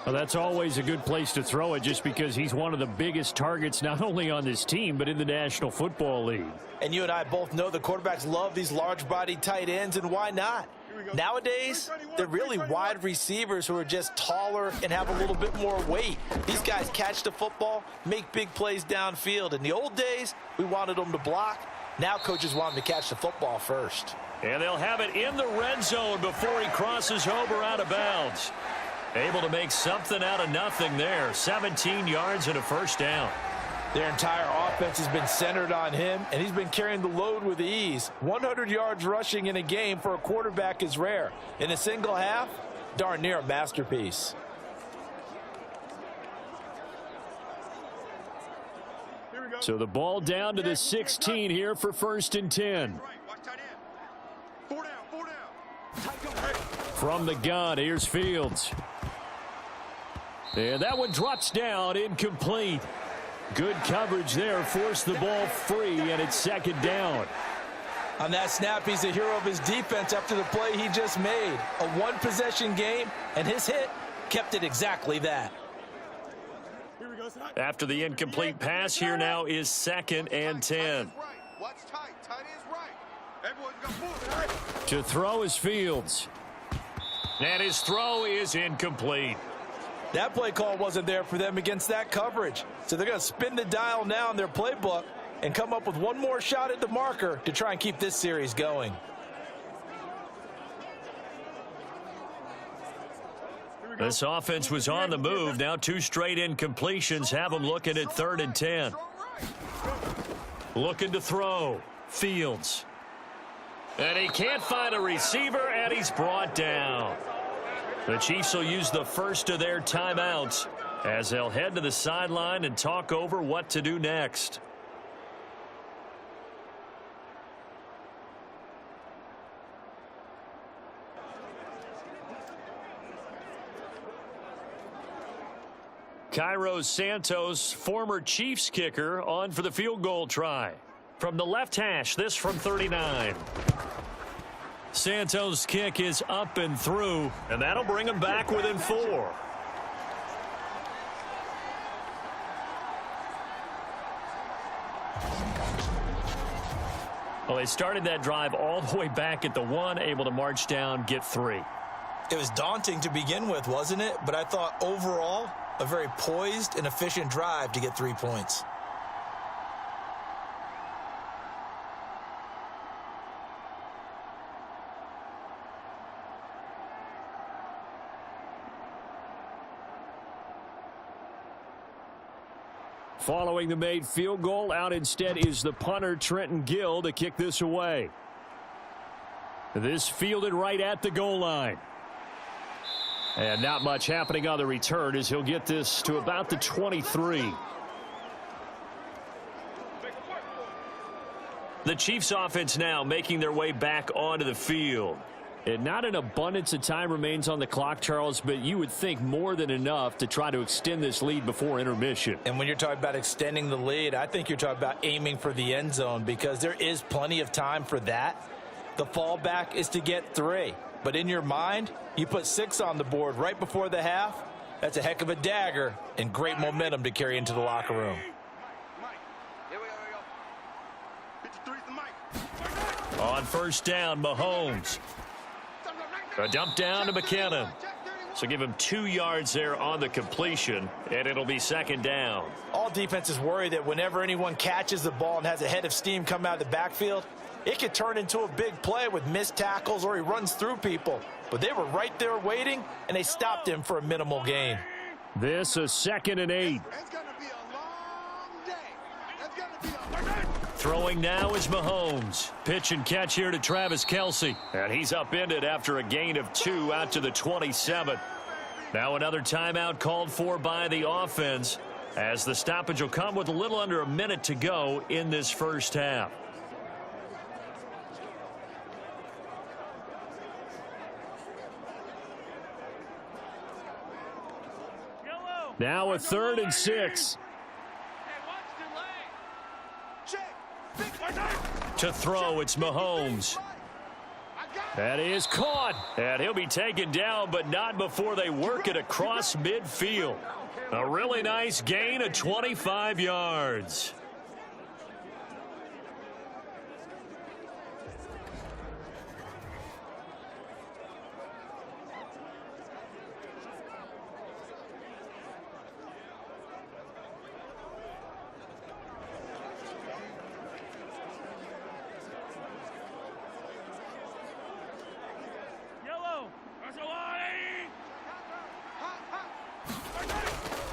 Well, that's always a good place to throw it just because he's one of the biggest targets not only on this team but in the National Football League. And you and I both know the quarterbacks love these large-bodied tight ends, and why not? Nowadays, they're really wide receivers who are just taller and have a little bit more weight. These guys catch the football, make big plays downfield. In the old days, we wanted them to block. Now coaches want them to catch the football first. And they'll have it in the red zone before he crosses over out of bounds. Able to make something out of nothing there. 17 yards and a 1st down. Their entire offense has been centered on him, and he's been carrying the load with ease. 100 yards rushing in a game for a quarterback is rare. In a single half, darn near a masterpiece. So the ball down to the 16 here for 1st and 10. From the gun, here's Fields. And that one drops down, incomplete. Good coverage there, forced the ball free, and it's 2nd down. On that snap, he's a hero of his defense after the play he just made. A one-possession game, and his hit kept it exactly that. After the incomplete pass, here now is 2nd and 10. To throw is Fields. And his throw is incomplete. That play call wasn't there for them against that coverage. So they're going to spin the dial now in their playbook and come up with one more shot at the marker to try and keep this series going. This offense was on the move. Now 2 straight incompletions have them looking at 3rd and 10. Looking to throw. Fields. And he can't find a receiver, and he's brought down. The Chiefs will use the first of their timeouts as they'll head to the sideline and talk over what to do next. Cairo Santos, former Chiefs kicker, on for the field goal try. From the left hash, this from 39. Santos' kick is up and through, and that'll bring him back within 4. Well, they started that drive all the way back at the 1, able to march down, get 3. It was daunting to begin with, wasn't it? But I thought overall, a very poised and efficient drive to get 3 points. Following the made field goal, out instead is the punter, Trenton Gill, to kick this away. This fielded right at the goal line. And not much happening on the return as he'll get this to about the 23. The Chiefs offense now making their way back onto the field. And not an abundance of time remains on the clock, Charles, but you would think more than enough to try to extend this lead before intermission. And when you're talking about extending the lead, I think you're talking about aiming for the end zone because there is plenty of time for that. The fallback is to get 3. But in your mind, you put 6 on the board right before the half. That's a heck of a dagger and great momentum to carry into the locker room. On first down, Mahomes. A dump down to McKinnon. So give him 2 yards there on the completion, and it'll be 2nd down. All defenses worry that whenever anyone catches the ball and has a head of steam come out of the backfield, it could turn into a big play with missed tackles or he runs through people. But they were right there waiting, and they stopped him for a minimal gain. This is 2nd and 8. It's going to be a long day. It's going to be a... Throwing now is Mahomes. Pitch and catch here to Travis Kelce. And he's upended after a gain of 2 out to the 27. Now another timeout called for by the offense as the stoppage will come with a little under a minute to go in this first half. Now a 3rd and 6. To throw, it's Mahomes. That is caught. And he'll be taken down, but not before they work it across midfield. A really nice gain of 25 yards.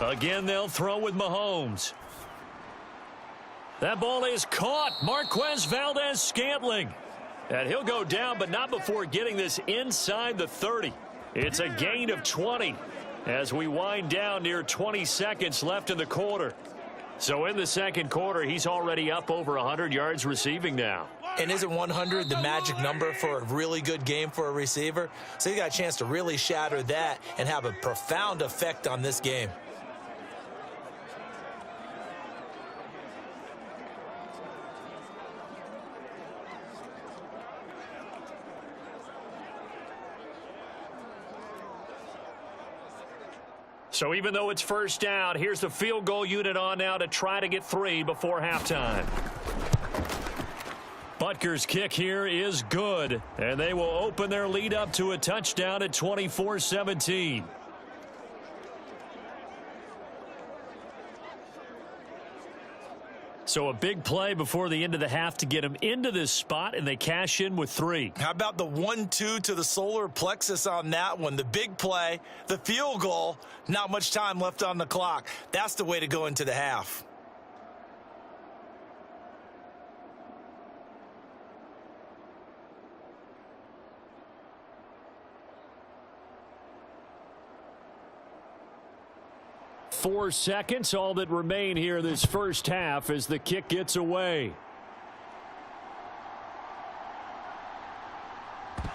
Again, they'll throw with Mahomes. That ball is caught. Marquez Valdez-Scantling. And he'll go down, but not before getting this inside the 30. It's a gain of 20 as we wind down near 20 seconds left in the quarter. So in the second quarter, he's already up over 100 yards receiving now. And isn't 100 the magic number for a really good game for a receiver? So he got a chance to really shatter that and have a profound effect on this game. So even though it's first down, here's the field goal unit on now to try to get 3 before halftime. Butker's kick here is good, and they will open their lead up to a touchdown at 24-17. So a big play before the end of the half to get them into this spot, and they cash in with 3. How about the 1-2 to the solar plexus on that one? The big play, the field goal, not much time left on the clock. That's the way to go into the half. Four seconds, all that remain here this first half as the kick gets away.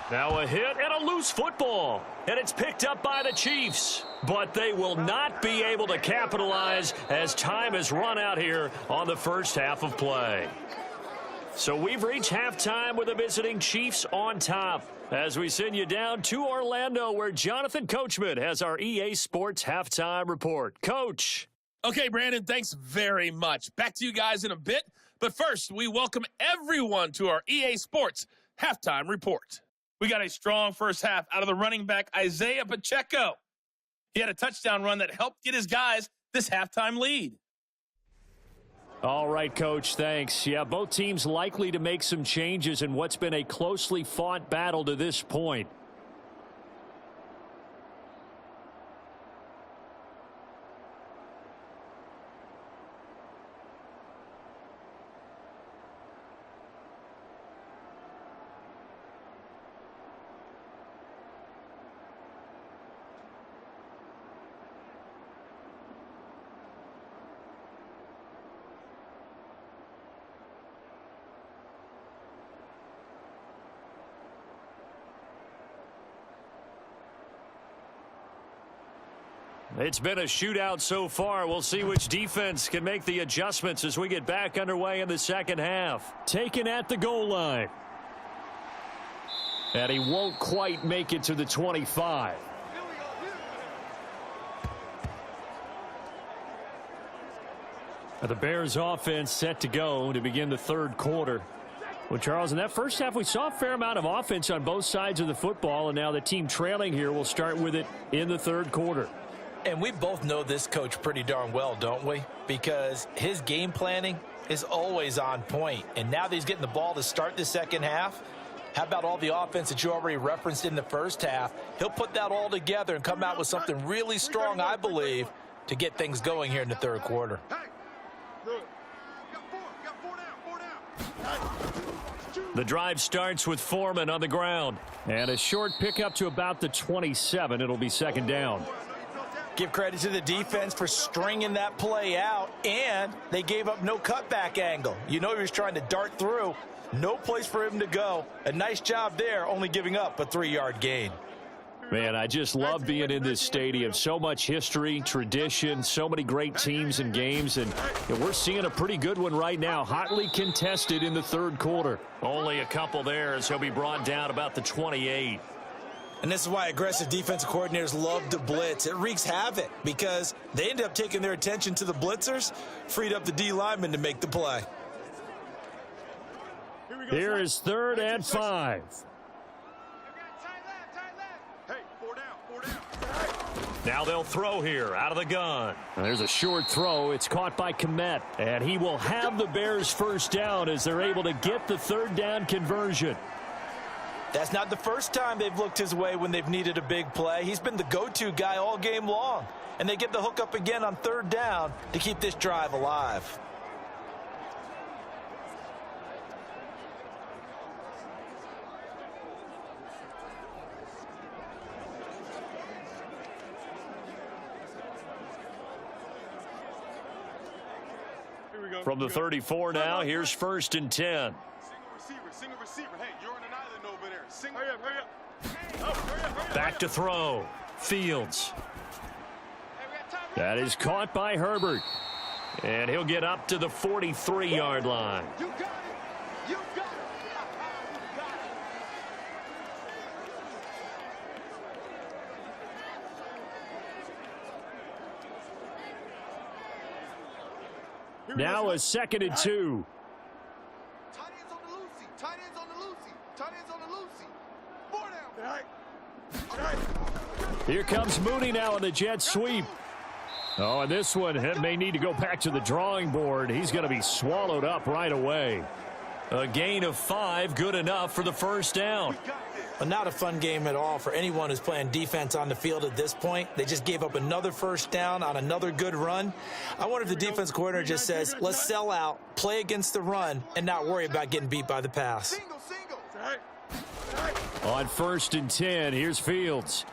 Now a hit and a loose football. And it's picked up by the Chiefs. But they will not be able to capitalize as time has run out here on the first half of play. So we've reached halftime with the visiting Chiefs on top as we send you down to Orlando where Jonathan Coachman has our EA Sports Halftime Report. Coach. Okay, Brandon, thanks very much. Back to you guys in a bit. But first, we welcome everyone to our EA Sports Halftime Report. We got a strong first half out of the running back, Isaiah Pacheco. He had a touchdown run that helped get his guys this halftime lead. All right, Coach, thanks. Yeah, both teams likely to make some changes in what's been a closely fought battle to this point. It's been a shootout so far. We'll see which defense can make the adjustments as we get back underway in the second half. Taken at the goal line. And he won't quite make it to the 25. The Bears offense set to go to begin the third quarter. Well, Charles, in that first half, we saw a fair amount of offense on both sides of the football, and now the team trailing here will start with it in the third quarter. And we both know this coach pretty darn well, don't we? Because his game planning is always on point. And now that he's getting the ball to start the second half, how about all the offense that you already referenced in the first half? He'll put that all together and come out with something really strong, I believe, to get things going here in the third quarter. The drive starts with Foreman on the ground. And a short pickup to about the 27. It'll be second down. Give credit to the defense for stringing that play out, and they gave up no cutback angle. You know he was trying to dart through. No place for him to go. A nice job there, only giving up a 3-yard gain. Man, I just love being in this stadium. So much history, tradition, so many great teams and games, and we're seeing a pretty good one right now. Hotly contested in the third quarter. Only a couple there as he'll be brought down about the 28. And this is why aggressive defensive coordinators love to blitz. It wreaks havoc because they end up taking their attention to the blitzers, freed up the D lineman to make the play. Here is 3rd and 5. Hey, 4 down. Now they'll throw here out of the gun. There's a short throw. It's caught by Komet, and he will have the Bears first down as they're able to get the 3rd down conversion. That's not the first time they've looked his way when they've needed a big play. He's been the go-to guy all game long. And they get the hook up again on 3rd down to keep this drive alive. From the 34 now, here's 1st and 10. Single receiver. Hey, you're on an island over there. Hurry up. Back to throw. Fields. That is caught by Herbert. And he'll get up to the 43-yard line. You got it. You got it. Now a 2nd and 2. Tight ends on the Lucy. Tight ends on the Lucy. Tight ends on the Lucy. 4 down. Here comes Mooney now on the jet sweep. Oh, and this one may need to go back to the drawing board. He's going to be swallowed up right away. A gain of 5, good enough for the 1st down. But not a fun game at all for anyone who's playing defense on the field at this point. They just gave up another 1st down on another good run. I wonder if the defense coordinator just says, let's sell out, play against the run, and not worry about getting beat by the pass. Single. On 1st and 10, here's Fields.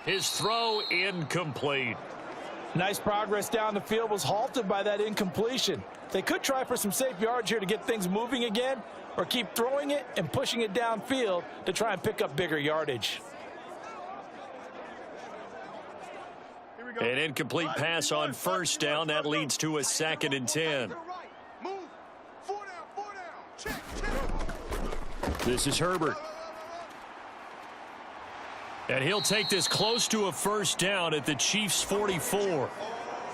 His throw incomplete. Nice progress down the field was halted by that incompletion. They could try for some safe yards here to get things moving again, or keep throwing it and pushing it downfield to try and pick up bigger yardage. An incomplete pass on 1st down. That leads to a 2nd and 10. Move. 4 down. Check. This is Herbert. And he'll take this close to a 1st down at the Chiefs' 44.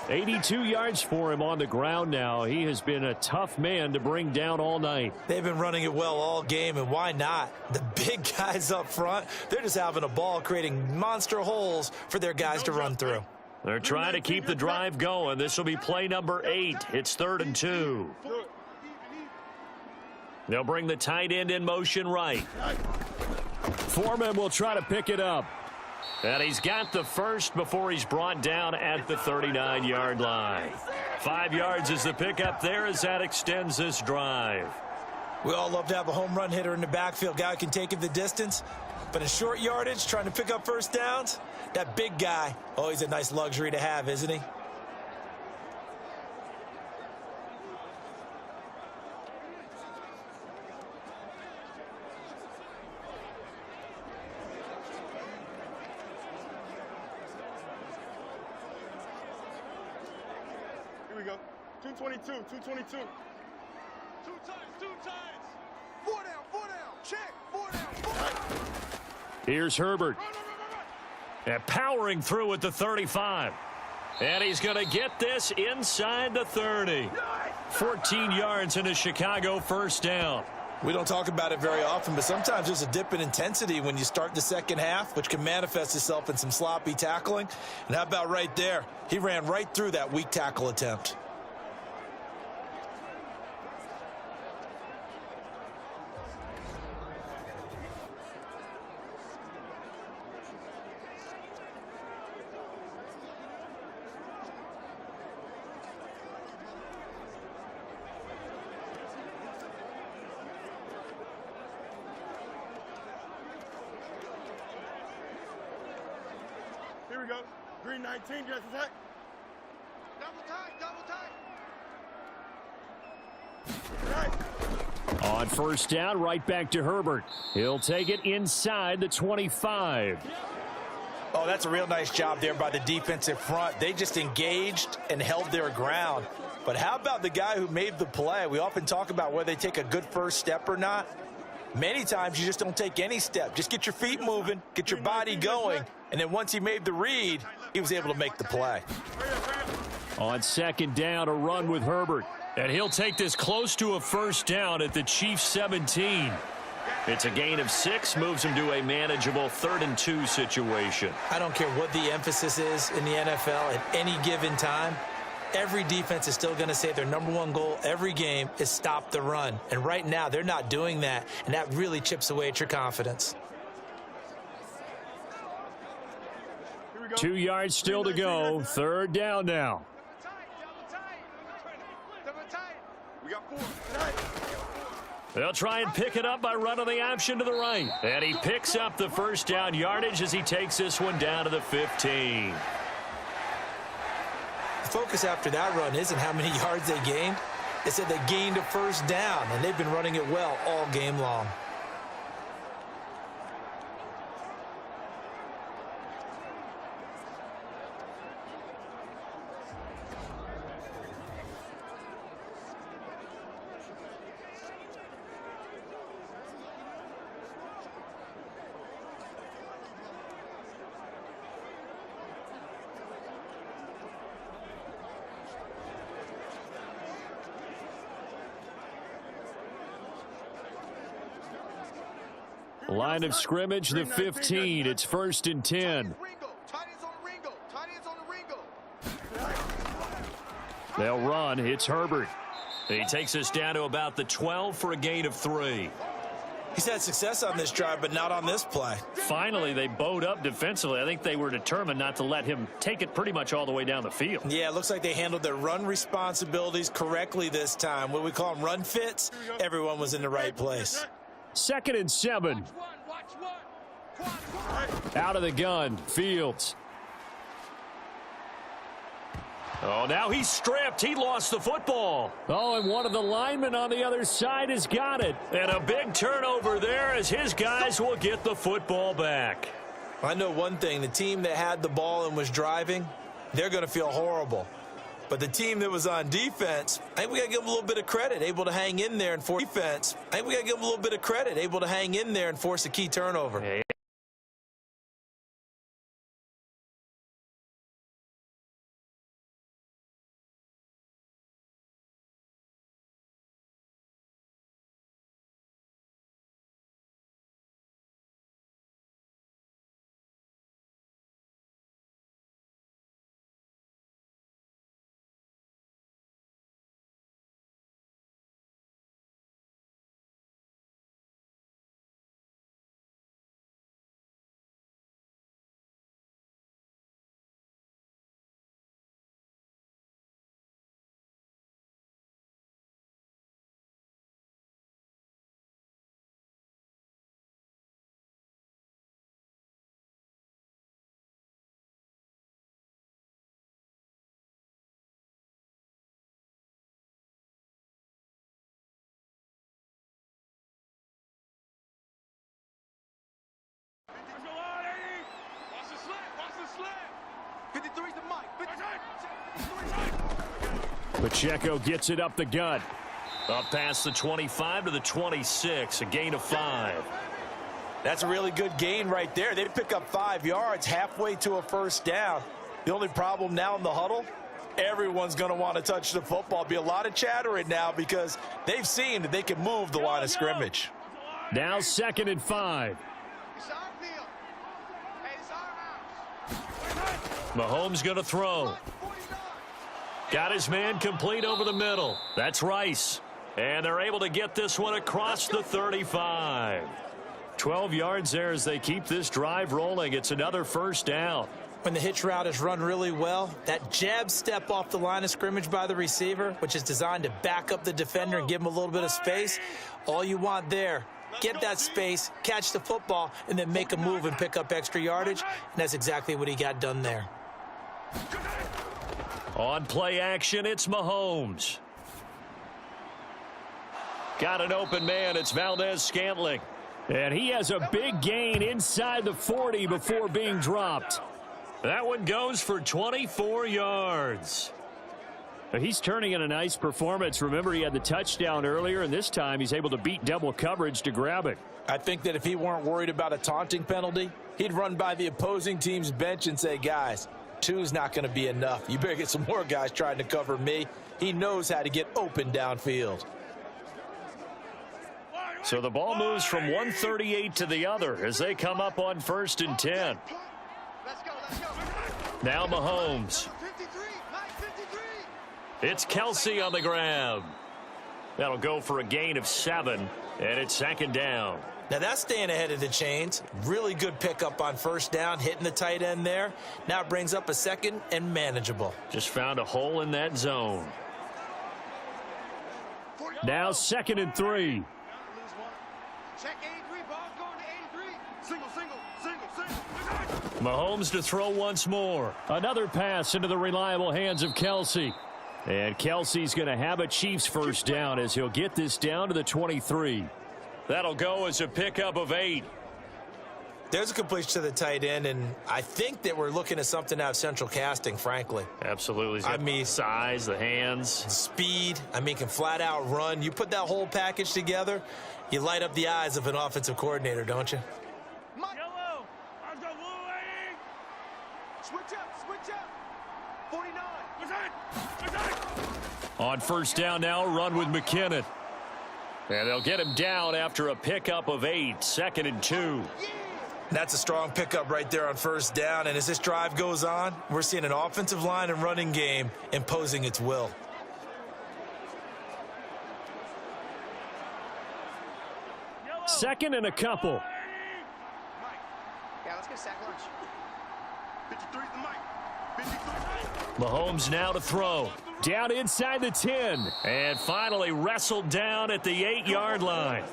82 yards for him on the ground now. He has been a tough man to bring down all night. They've been running it well all game, and why not? The big guys up front, they're just having a ball creating monster holes for their guys to run through. They're trying to keep the drive going. This will be play number 8. It's 3rd and 2. They'll bring the tight end in motion right. Foreman will try to pick it up. And he's got the 1st before he's brought down at the 39-yard line. 5 yards is the pickup there as that extends this drive. We all love to have a home run hitter in the backfield. Guy who can take it the distance. But in short yardage, trying to pick up 1st downs, that big guy, oh, he's a nice luxury to have, isn't he? Here we go. 222. 2 times. 4 down. Check. 4 down. Here's Herbert. And powering through at the 35. And he's going to get this inside the 30. 14 yards and a Chicago 1st down. We don't talk about it very often, but sometimes there's a dip in intensity when you start the second half, which can manifest itself in some sloppy tackling. And how about right there? He ran right through that weak tackle attempt. Here we go. Green 19, just attack. Double tight. Right. On 1st down, right back to Herbert. He'll take it inside the 25. Oh, that's a real nice job there by the defensive front. They just engaged and held their ground. But how about the guy who made the play? We often talk about whether they take a good first step or not. Many times you just don't take any step. Just get your feet moving, get your body going, and then once he made the read, he was able to make the play. On second down, a run with Herbert. And he'll take this close to a first down at the Chiefs' 17. It's a gain of 6, moves him to a manageable 3rd and 2 situation. I don't care what the emphasis is in the NFL at any given time. Every defense is still going to say their #1 goal every game is stop the run. And right now, they're not doing that, and that really chips away at your confidence. 2 yards still to go. 3rd down now. We got 4. They'll try and pick it up by running the option to the right. And he picks up the first down yardage as he takes this one down to the 15. The focus after that run isn't how many yards they gained. They said they gained a first down, and they've been running it well all game long. Line of scrimmage, the 15. It's 1st and 10. They'll run. It's Herbert. He takes us down to about the 12 for a gain of 3. He's had success on this drive, but not on this play. Finally, they bowed up defensively. I think they were determined not to let him take it pretty much all the way down the field. Yeah, it looks like they handled their run responsibilities correctly this time. What we call them run fits, everyone was in the right place. 2nd and 7. Out of the gun, Fields. Oh, now he's stripped. He lost the football. Oh, and one of the linemen on the other side has got it. And a big turnover there as his guys will get the football back. I know one thing. The team that had the ball and was driving, they're going to feel horrible. But the team that was on defense, I think we got to give them a little bit of credit, able to hang in there and force defense. I think we got to give them a little bit of credit, able to hang in there and force a key turnover. Yeah. Pacheco gets it up the gut. Up past the 25 to the 26, a gain of 5. That's a really good gain right there. They pick up 5 yards halfway to a first down. The only problem now in the huddle, everyone's going to want to touch the football. Be a lot of chattering now because they've seen that they can move the line of scrimmage. Now 2nd and 5. Mahomes going to throw. Got his man complete over the middle. That's Rice. And they're able to get this one across the 35. 12 yards there as they keep this drive rolling. It's another first down. When the hitch route is run really well, that jab step off the line of scrimmage by the receiver, which is designed to back up the defender and give him a little bit of space, all you want there, get that space, catch the football, and then make a move and pick up extra yardage. And that's exactly what he got done there. On play action, it's Mahomes. Got an open man. It's Valdez-Scantling. And he has a big gain inside the 40 before being dropped. That one goes for 24 yards. He's turning in a nice performance. Remember, he had the touchdown earlier, and this time he's able to beat double coverage to grab it. I think that if he weren't worried about a taunting penalty, he'd run by the opposing team's bench and say, guys, 2's not going to be enough. You better get some more guys trying to cover me. He knows how to get open downfield. So the ball moves from 138 to the other as they come up on 1st and 10. Let's go, let's go. Now Mahomes. 53, Mike, 53. It's Kelsey on the grab. That'll go for a gain of 7, and it's 2nd down. Now that's staying ahead of the chains. Really good pickup on 1st down, hitting the tight end there. Now it brings up a 2nd and manageable. Just found a hole in that zone. Now 2nd and 3. Check 83, ball going to 83. Single, single, single, single. Mahomes to throw once more. Another pass into the reliable hands of Kelsey. And Kelsey's going to have a Chiefs 1st down as he'll get this down to the 23. That'll go as a pickup of 8. There's a completion to the tight end, and I think that we're looking at something out of central casting, frankly. Absolutely. I mean, size, the hands. Speed, can flat out run. You put that whole package together, you light up the eyes of an offensive coordinator, don't you? Yellow. Let's go, Louie. Switch up. 49. On 1st down now, run with McKinnon. And they'll get him down after a pickup of 8, 2nd and 2. That's a strong pickup right there on 1st down, and as this drive goes on, we're seeing an offensive line and running game imposing its will. Second and a couple. Mike. Yeah, let's get sack lunch. 53 the mic. 53. Mahomes now to throw. Down inside the 10. And finally wrestled down at the 8-yard line.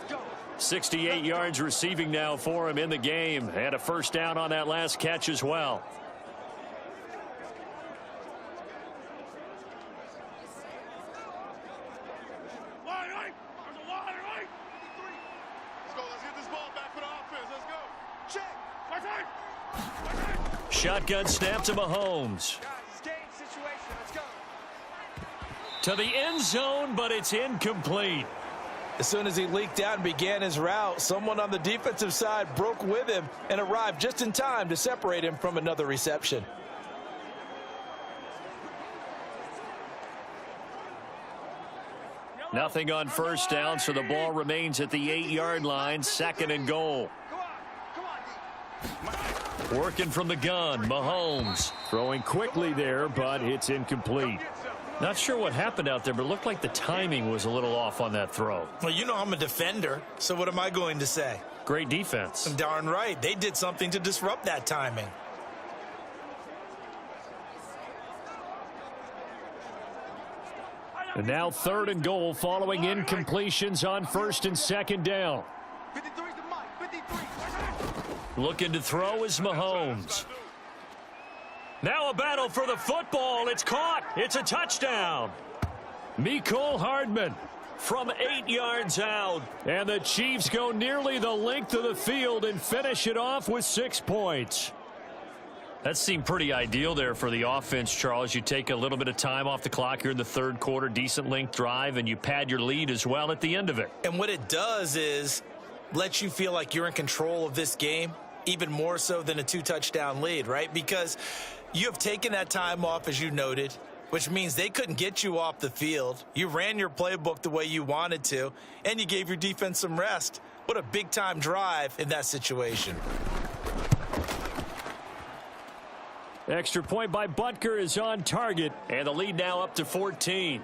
68 yards receiving now for him in the game. And a 1st down on that last catch as well. Let's get this ball back for the offense. Let's go. Check. Shotgun snap to Mahomes. Guys, it's game situation. Let's go. To the end zone, but it's incomplete. As soon as he leaked out and began his route, someone on the defensive side broke with him and arrived just in time to separate him from another reception. Nothing on 1st down, so the ball remains at the 8-yard line, 2nd and goal. Come on. Working from the gun, Mahomes. Throwing quickly there, but it's incomplete. Not sure what happened out there, but it looked like the timing was a little off on that throw. Well, you know I'm a defender, so what am I going to say? Great defense. Darn right. They did something to disrupt that timing. And now 3rd and goal following incompletions on 1st and 2nd down. 53 the mic. 53. Looking to throw is Mahomes. Now a battle for the football. It's caught. It's a touchdown. Mecole Hardman from 8 yards out. And the Chiefs go nearly the length of the field and finish it off with 6 points. That seemed pretty ideal there for the offense, Charles. You take a little bit of time off the clock here in the 3rd quarter, decent length drive, and you pad your lead as well at the end of it. And what it does is lets you feel like you're in control of this game, even more so than a 2-touchdown lead, right? Because you have taken that time off, as you noted, which means they couldn't get you off the field. You ran your playbook the way you wanted to, and you gave your defense some rest. What a big-time drive in that situation. Extra point by Butker is on target, and the lead now up to 14.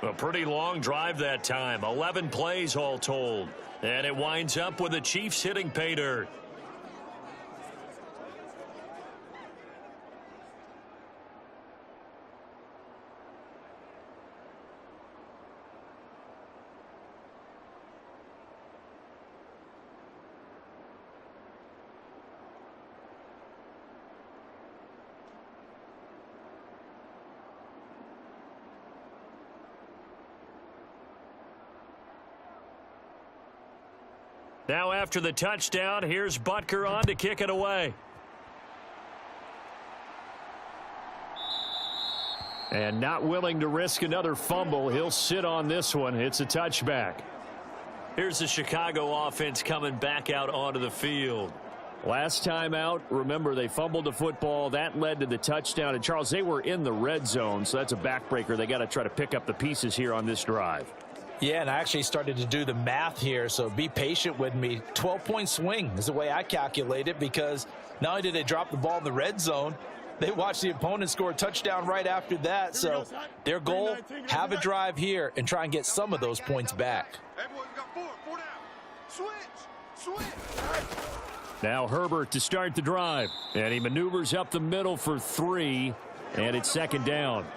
A pretty long drive that time, 11 plays all told. And it winds up with the Chiefs hitting pay dirt. Now after the touchdown, here's Butker on to kick it away. And not willing to risk another fumble. He'll sit on this one. It's a touchback. Here's the Chicago offense coming back out onto the field. Last time out, remember, they fumbled the football. That led to the touchdown. And, Charles, they were in the red zone, so that's a backbreaker. They got to try to pick up the pieces here on this drive. Yeah, and I actually started to do the math here, so be patient with me. 12-point swing is the way I calculate it, because not only did they drop the ball in the red zone, they watched the opponent score a touchdown right after that. So their goal, have a drive here and try and get some of those points back. Everyone got four down. Switch. Now Herbert to start the drive. And he maneuvers up the middle for 3, and it's second down.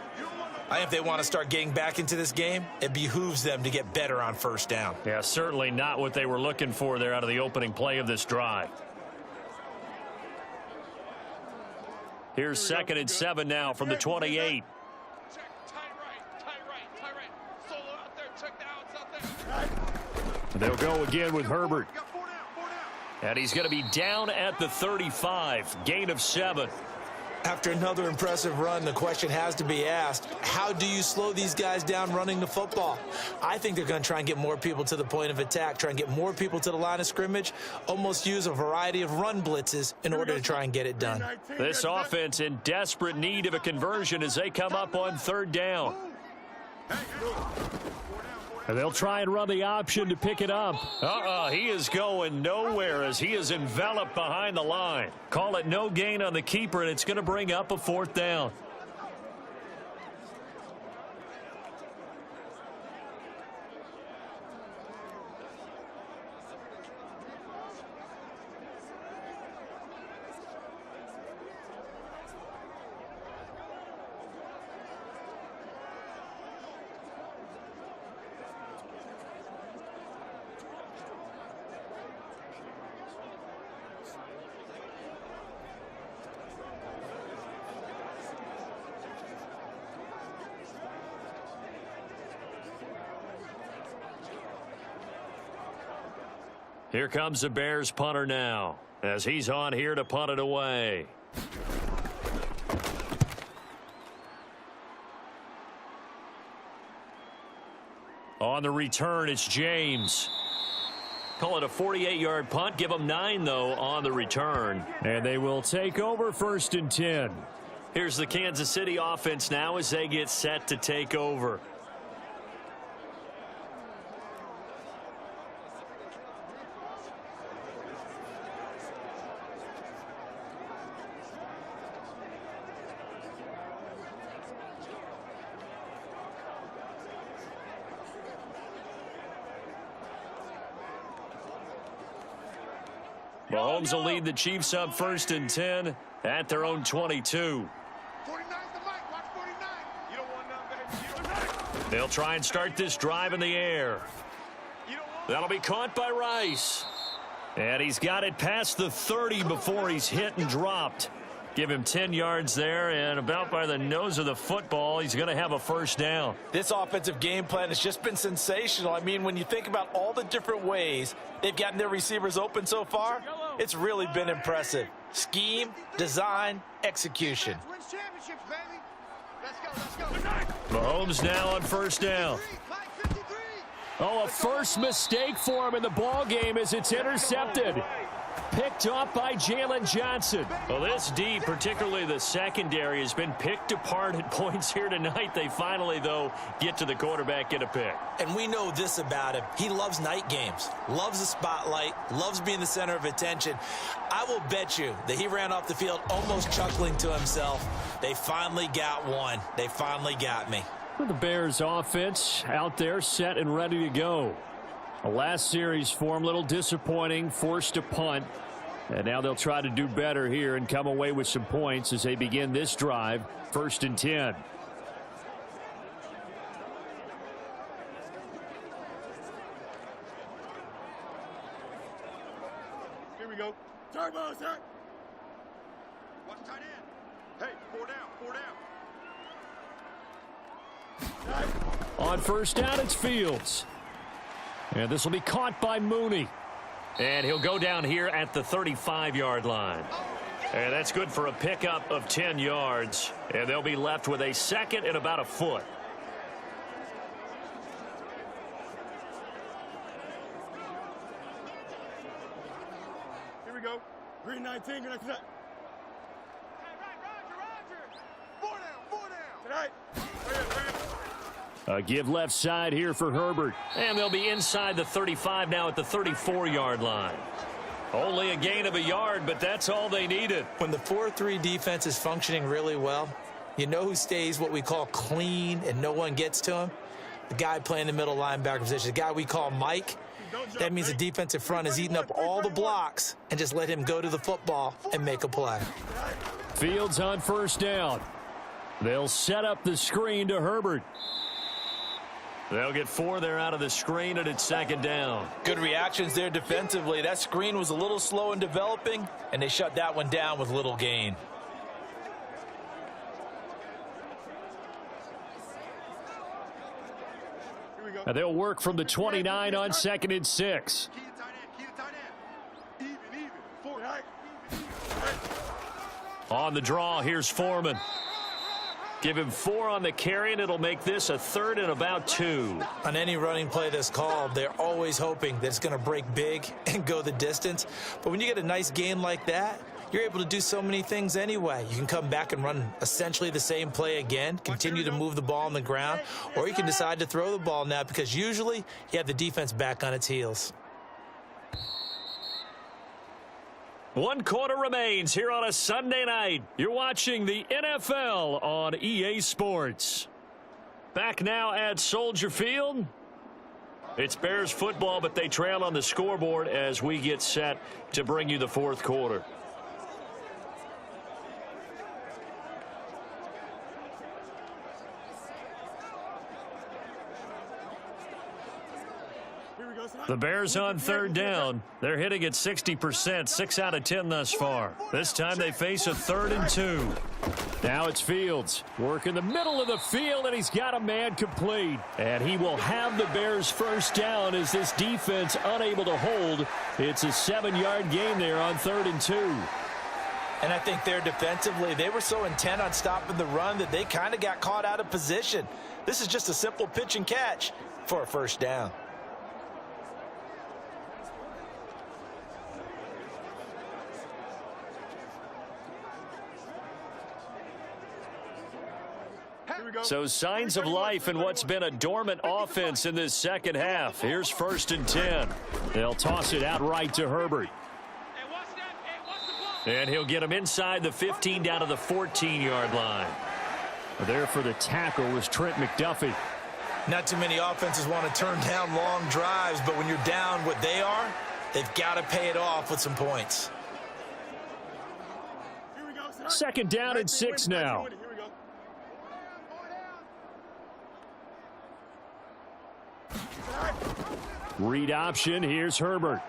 I think if they want to start getting back into this game, it behooves them to get better on first down. Yeah, certainly not what they were looking for there out of the opening play of this drive. Here's 2nd and 7 now from the 28. Check, tight right. Solo out there, check the outs out there. They'll go again with Herbert. Got four down. And he's going to be down at the 35. Gain of 7. After another impressive run, the question has to be asked, how do you slow these guys down running the football? I think they're going to try and get more people to the point of attack, try and get more people to the line of scrimmage, almost use a variety of run blitzes in order to try and get it done. This offense in desperate need of a conversion as they come up on 3rd down. And they'll try and run the option to pick it up. He is going nowhere as he is enveloped behind the line. Call it no gain on the keeper, and it's going to bring up a 4th down. Here comes the Bears punter now as he's on here to punt it away. On the return, it's James. Call it a 48-yard punt. Give them 9, though, on the return. And they will take over 1st and 10. Here's the Kansas City offense now as they get set to take over. Mahomes will lead the Chiefs up 1st and 10 at their own 22. 49's the mic. Watch 49. You don't want none, baby. They'll try and start this drive in the air. That'll be caught by Rice. And he's got it past the 30 before he's hit and dropped. Give him 10 yards there, and about by the nose of the football, he's going to have a 1st down. This offensive game plan has just been sensational. I mean, when you think about all the different ways they've gotten their receivers open so far, it's really been impressive. Scheme, design, execution. Wins championships, baby. Let's go. Mahomes now on 1st down. Oh, a first mistake for him in the ball game as it's intercepted. Picked up by Jalen Johnson. Well, this D, particularly the secondary, has been picked apart at points here tonight. They finally, though, get to the quarterback, get a pick. And we know this about him. He loves night games, loves the spotlight, loves being the center of attention. I will bet you that he ran off the field almost chuckling to himself. They finally got one. They finally got me. The Bears offense out there set and ready to go. The last series for him, a little disappointing, forced a punt. And now they'll try to do better here and come away with some points as they begin this drive, 1st and 10. Here we go. Turbo, sir. Watch tight end. Hey, 4 down. On 1st down, it's Fields. And this will be caught by Mooney. And he'll go down here at the 35-yard line. And that's good for a pickup of 10 yards. And they'll be left with a second and about a foot. Here we go. Green 19, green 19. Tonight. A give left side here for Herbert. And they'll be inside the 35 now at the 34-yard line. Only a gain of a yard, but that's all they needed. When the 4-3 defense is functioning really well, you know who stays what we call clean and no one gets to him? The guy playing the middle linebacker position, the guy we call Mike. That means the defensive front is eating up all the blocks and just let him go to the football and make a play. Fields on first down. They'll set up the screen to Herbert. They'll get 4 there out of the screen, and it's second down. Good reactions there defensively. That screen was a little slow in developing, and they shut that one down with little gain. Now they'll work from the 29 on 2nd and 6. Key to tight end, key to tight end. Even. 4 high. On the draw, here's Foreman. Give him 4 on the carry, and it'll make this a 3rd and about 2. On any running play that's called, they're always hoping that it's going to break big and go the distance. But when you get a nice gain like that, you're able to do so many things anyway. You can come back and run essentially the same play again, continue to move the ball on the ground, or you can decide to throw the ball now because usually you have the defense back on its heels. 1 quarter remains here on a Sunday night. You're watching the NFL on EA Sports. Back now at Soldier Field. It's Bears football, but they trail on the scoreboard as we get set to bring you the 4th quarter. The Bears on 3rd down. They're hitting at 60%, 6 out of 10 thus far. This time they face a 3rd and 2. Now it's Fields. Work in the middle of the field, and he's got a man complete. And he will have the Bears first down as this defense unable to hold. It's a 7-yard gain there on 3rd and 2. And I think there defensively, they were so intent on stopping the run that they kind of got caught out of position. This is just a simple pitch and catch for a first down. So signs of life in what's been a dormant offense in this second half. Here's 1st and 10. They'll toss it out right to Herbert. And he'll get him inside the 15 down to the 14-yard line. There for the tackle was Trent McDuffie. Not too many offenses want to turn down long drives, but when you're down what they are, they've got to pay it off with some points. 2nd down and 6 now. Read option. Here's Herbert.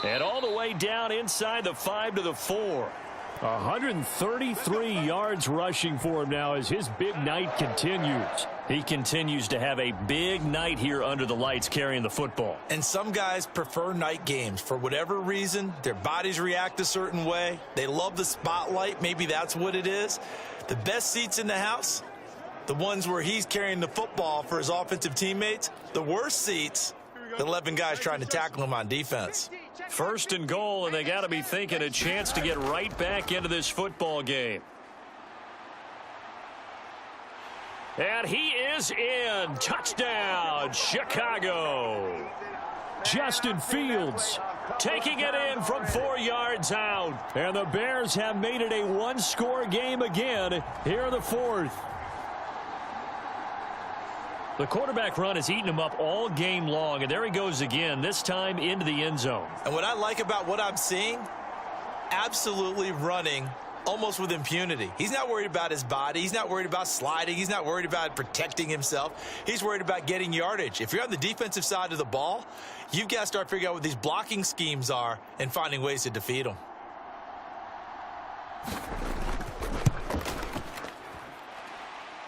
And all the way down inside the 5 to the 4. 133 yards rushing for him now as his big night continues. He continues to have a big night here under the lights carrying the football. And some guys prefer night games. For whatever reason, their bodies react a certain way. They love the spotlight. Maybe that's what it is. The best seats in the house, the ones where he's carrying the football for his offensive teammates. The worst seats, the 11 guys trying to tackle him on defense. 1st and goal, and they got to be thinking a chance to get right back into this football game. And he is in. Touchdown, Chicago. Justin Fields taking it in from 4 yards out. And the Bears have made it a 1-score game again here in the 4th. The quarterback run has eaten him up all game long, and there he goes again, this time into the end zone. And what I like about what I'm seeing, absolutely running almost with impunity. He's not worried about his body. He's not worried about sliding. He's not worried about protecting himself. He's worried about getting yardage. If you're on the defensive side of the ball, you've got to start figuring out what these blocking schemes are and finding ways to defeat them.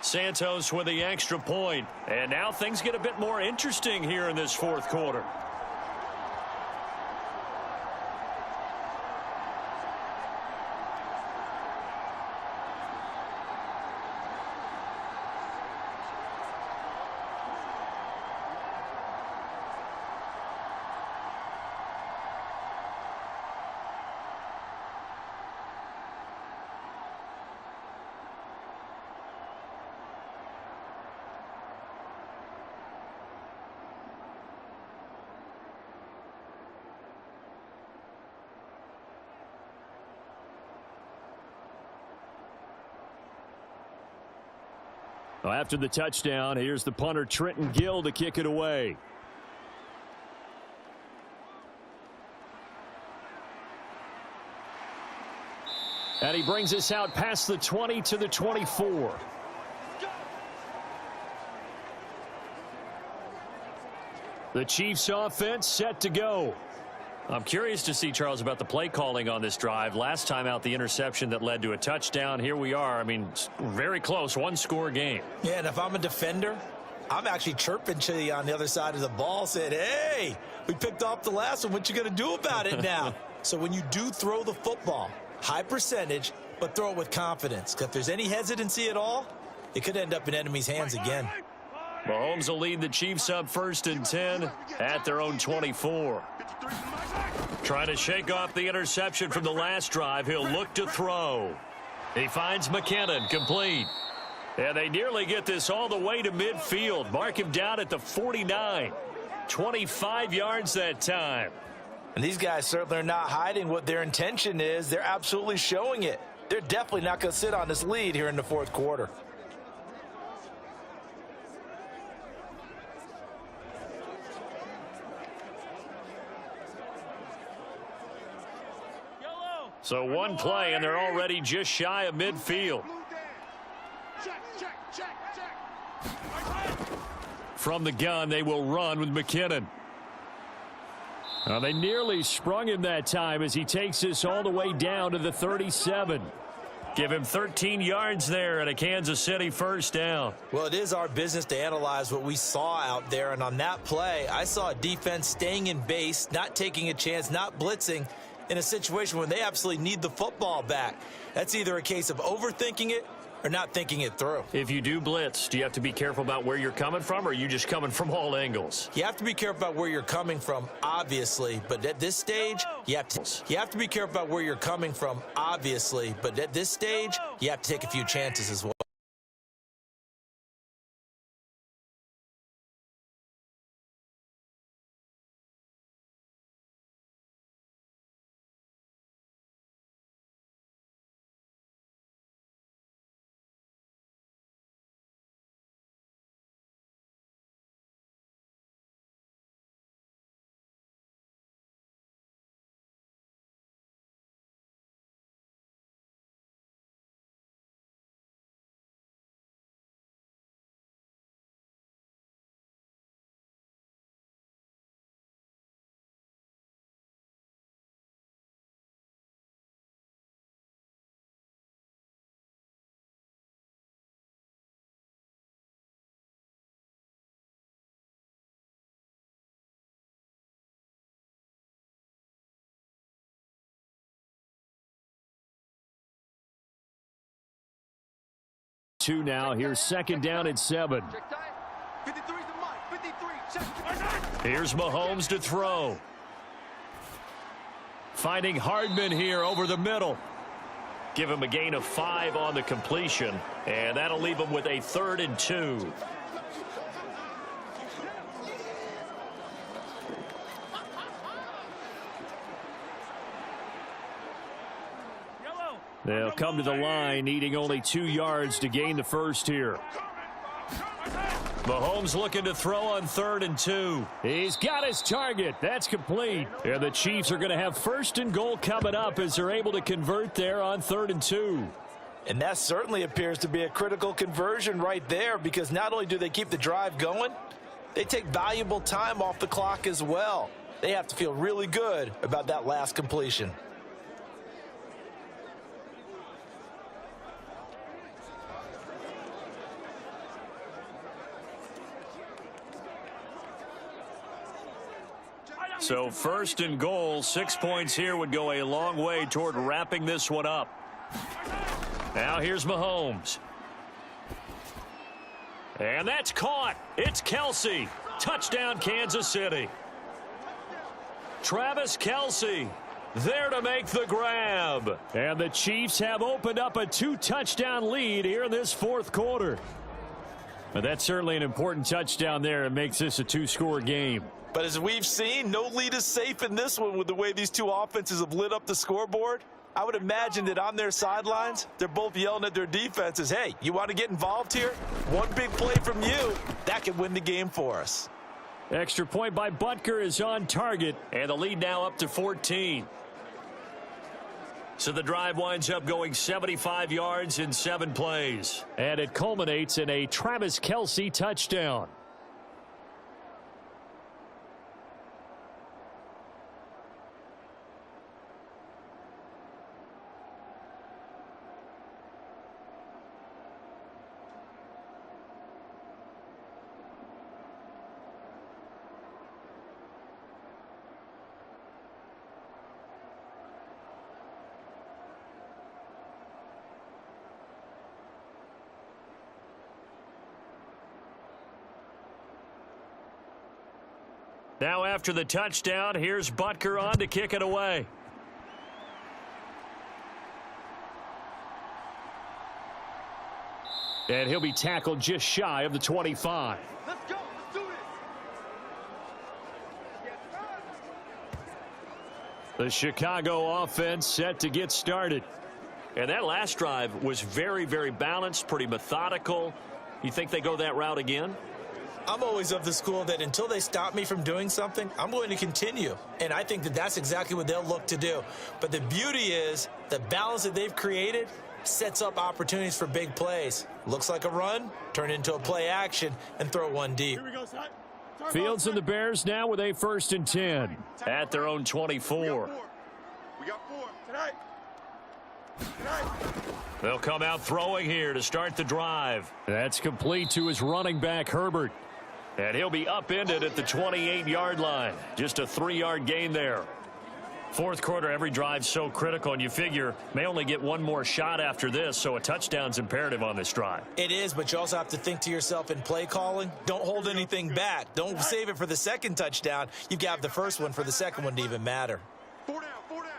Santos with the extra point. And now things get a bit more interesting here in this 4th quarter. Well, after the touchdown, here's the punter Trenton Gill to kick it away. And he brings us out past the 20 to the 24. The Chiefs offense set to go. I'm curious to see, Charles, about the play calling on this drive. Last time out, the interception that led to a touchdown. Here we are. I mean, very close, one-score game. Yeah, and if I'm a defender, I'm actually chirping to you on the other side of the ball, saying, hey, we picked off the last one. What you going to do about it now? So when you do throw the football, high percentage, but throw it with confidence. Because if there's any hesitancy at all, it could end up in enemy's hands again. Mahomes will lead the Chiefs up 1st and 10 at their own 24. Trying to shake off the interception from the last drive. He'll look to throw. He finds McKinnon, complete. And they nearly get this all the way to midfield. Mark him down at the 49. 25 yards that time. And these guys certainly are not hiding what their intention is. They're absolutely showing it. They're definitely not going to sit on this lead here in the fourth quarter. So one play, and they're already just shy of midfield. From the gun, they will run with McKinnon. Now, they nearly sprung him that time as he takes this all the way down to the 37. Give him 13 yards there and a Kansas City first down. Well, it is our business to analyze what we saw out there, and on that play, I saw a defense staying in base, not taking a chance, not blitzing, in a situation where they absolutely need the football back. That's either a case of overthinking it or not thinking it through. If you do blitz, do you have to be careful about where you're coming from, or are you just coming from all angles? You have to be careful about where you're coming from, obviously, but at this stage, you have to be careful about where you're coming from, obviously, but at this stage, you have to take a few chances as well. Two now. Here's 2nd down and 7. Here's Mahomes to throw. Finding Hardman here over the middle. Give him a gain of 5 on the completion, and that'll leave him with a 3rd and 2. They'll come to the line, needing only 2 yards to gain the first here. Mahomes looking to throw on 3rd and 2. He's got his target. That's complete. And the Chiefs are going to have 1st and goal coming up as they're able to convert there on 3rd and 2. And that certainly appears to be a critical conversion right there, because not only do they keep the drive going, they take valuable time off the clock as well. They have to feel really good about that last completion. So 1st and goal, 6 points here would go a long way toward wrapping this one up. Now here's Mahomes. And that's caught. It's Kelce. Touchdown, Kansas City. Travis Kelce there to make the grab. And the Chiefs have opened up a 2-touchdown lead here in this 4th quarter. But that's certainly an important touchdown there. It makes this a 2-score game. But as we've seen, no lead is safe in this one with the way these two offenses have lit up the scoreboard. I would imagine that on their sidelines, they're both yelling at their defenses, hey, you want to get involved here? One big play from you, that could win the game for us. Extra point by Butker is on target, and the lead now up to 14. So the drive winds up going 75 yards in 7 plays. And it culminates in a Travis Kelce touchdown. Now after the touchdown, here's Butker on to kick it away. And he'll be tackled just shy of the 25. Let's go. Let's do this. The Chicago offense set to get started. And that last drive was very, very balanced, pretty methodical. You think they go that route again? I'm always of the school that until they stop me from doing something, I'm going to continue. And I think that that's exactly what they'll look to do. But the beauty is the balance that they've created sets up opportunities for big plays. Looks like a run, turn it into a play action, and throw one deep. Here we go, son. Fields and the Bears now with a 1st and 10. At their own 24. We got 4 tonight. They'll come out throwing here to start the drive. That's complete to his running back, Herbert. And he'll be upended at the 28-yard line. Just a 3-yard gain there. Fourth quarter, every drive's so critical, and you figure may only get one more shot after this, so a touchdown's imperative on this drive. It is, but you also have to think to yourself in play calling, don't hold anything back. Don't save it for the second touchdown. You've got the first one for the second one to even matter. 4 down, 4 down.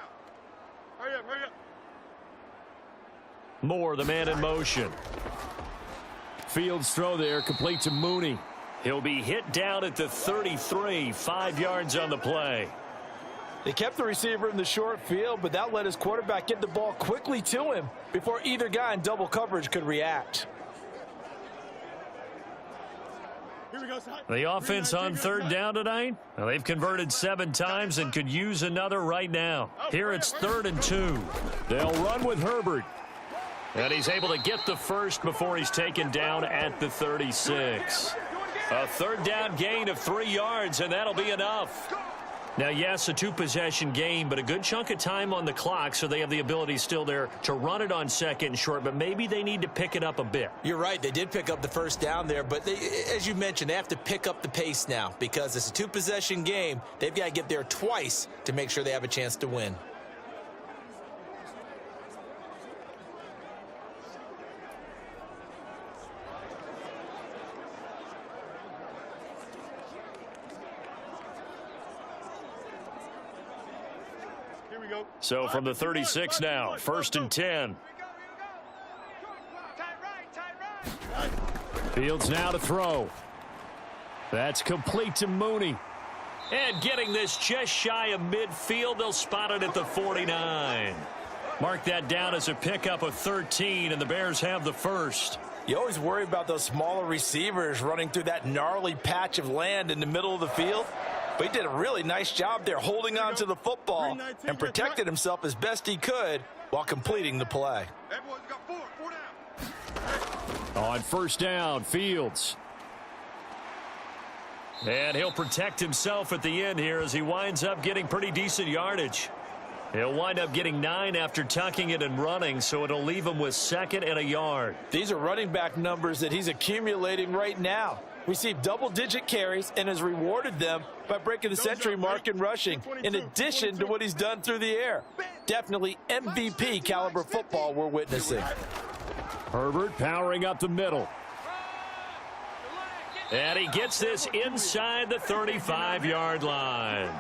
Hurry up, hurry up. Moore, the man in motion. Fields throw there, complete to Mooney. He'll be hit down at the 33, 5 yards on the play. They kept the receiver in the short field, but that let his quarterback get the ball quickly to him before either guy in double coverage could react. Here we go, son. The offense on 3rd down tonight, well, they've converted 7 times and could use another right now. Here it's 3rd and 2. They'll run with Herbert. And he's able to get the first before he's taken down at the 36. A 3rd down gain of 3 yards, and that'll be enough. Now, yes, a 2-possession game, but a good chunk of time on the clock, so they have the ability still there to run it on 2nd and short, but maybe they need to pick it up a bit. You're right. They did pick up the first down there, but they, as you mentioned, they have to pick up the pace now because it's a 2-possession game. They've got to get there twice to make sure they have a chance to win. So from the 36 now, 1st and 10. Fields now to throw. That's complete to Mooney. And getting this just shy of midfield, they'll spot it at the 49. Mark that down as a pickup of 13, and the Bears have the first. You always worry about those smaller receivers running through that gnarly patch of land in the middle of the field. But he did a really nice job there holding on to the football and protected himself as best he could while completing the play. Everyone's got 4 down. On 1st down, Fields. And he'll protect himself at the end here as he winds up getting pretty decent yardage. He'll wind up getting 9 after tucking it and running, so it'll leave him with 2nd and a yard. These are running back numbers that he's accumulating right now. Received double-digit carries and has rewarded them by breaking the century mark in rushing, in addition to what he's done through the air. Definitely MVP caliber football we're witnessing. Herbert powering up the middle. And he gets this inside the 35-yard line.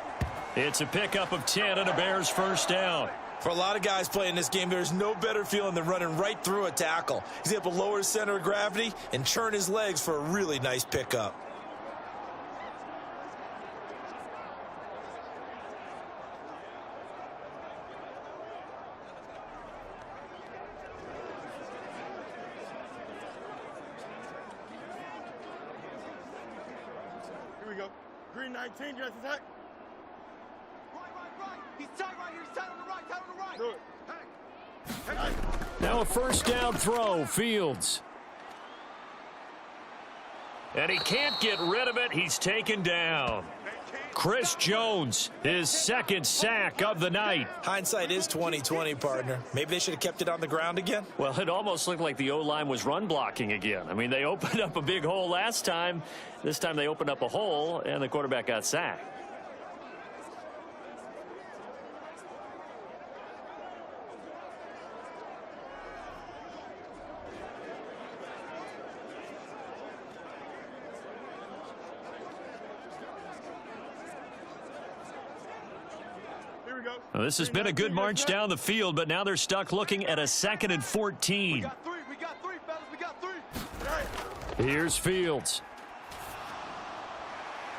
It's a pickup of 10 and a Bears first down. For a lot of guys playing this game, there's no better feeling than running right through a tackle. He's able to lower his center of gravity and churn his legs for a really nice pickup. 219, just attack. Right. He's tight right here. He's tight on the right. Tight on the right. Do it. Now a first down throw, Fields. And he can't get rid of it. He's taken down. Chris Jones, his second sack of the night. Hindsight is 20/20, partner. Maybe they should have kept it on the ground again. Well, it almost looked like the O-line was run blocking again. I mean, they opened up a big hole last time. This time they opened up a hole, and the quarterback got sacked. Well, this has been a good march down the field, but now they're stuck looking at a 2nd and 14. We got three, fellas. We got three. Here's Fields.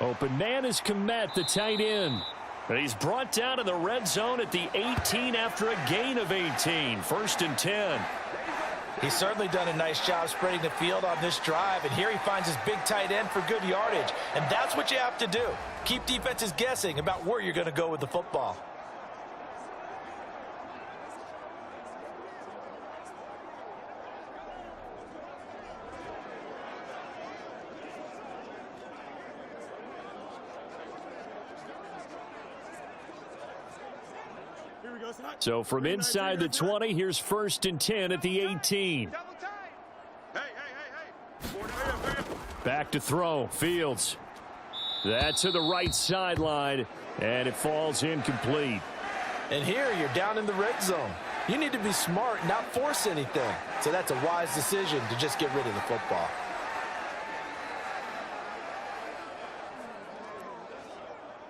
Open man is Kmet, the tight end. But he's brought down to the red zone at the 18 after a gain of 18. 1st and 10. He's certainly done a nice job spreading the field on this drive, and here he finds his big tight end for good yardage. And that's what you have to do. Keep defenses guessing about where you're going to go with the football. So from inside the 20, here's 1st and 10 at the 18. Double tight. Hey. Back to throw. Fields. That's to the right sideline, and it falls incomplete. And here you're down in the red zone. You need to be smart, not force anything. So that's a wise decision to just get rid of the football.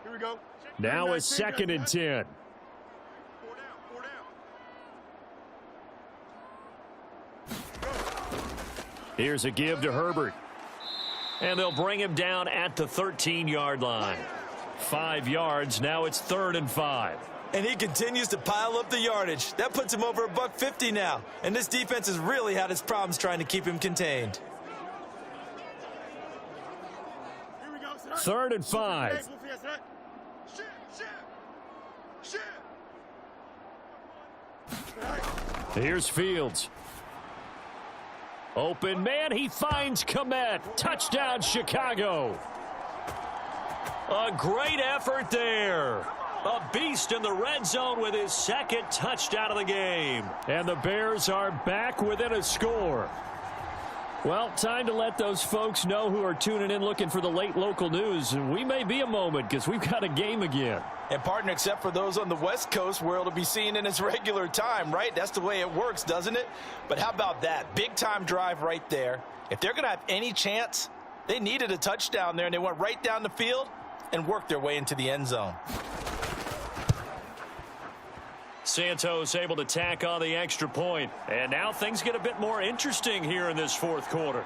Here we go. Now a 2nd and 10. Four down. Here's a give to Herbert. And they'll bring him down at the 13-yard line. 5 yards. Now it's 3rd and 5. And he continues to pile up the yardage. That puts him over $150 now. And this defense has really had its problems trying to keep him contained. Here we go. 3rd and 5. Shit. Here's Fields. Open man, he finds Kmet. Touchdown, Chicago. A great effort there. A beast in the red zone with his 2nd touchdown of the game. And the Bears are back within a score. Well, time to let those folks know who are tuning in looking for the late local news. We may be a moment because we've got a game again. And partner, except for those on the West Coast where it'll be seen in its regular time, right? That's the way it works, doesn't it? But how about that? Big time drive right there. If they're going to have any chance, they needed a touchdown there, and they went right down the field and worked their way into the end zone. Santos able to tack on the extra point. And now things get a bit more interesting here in this 4th quarter.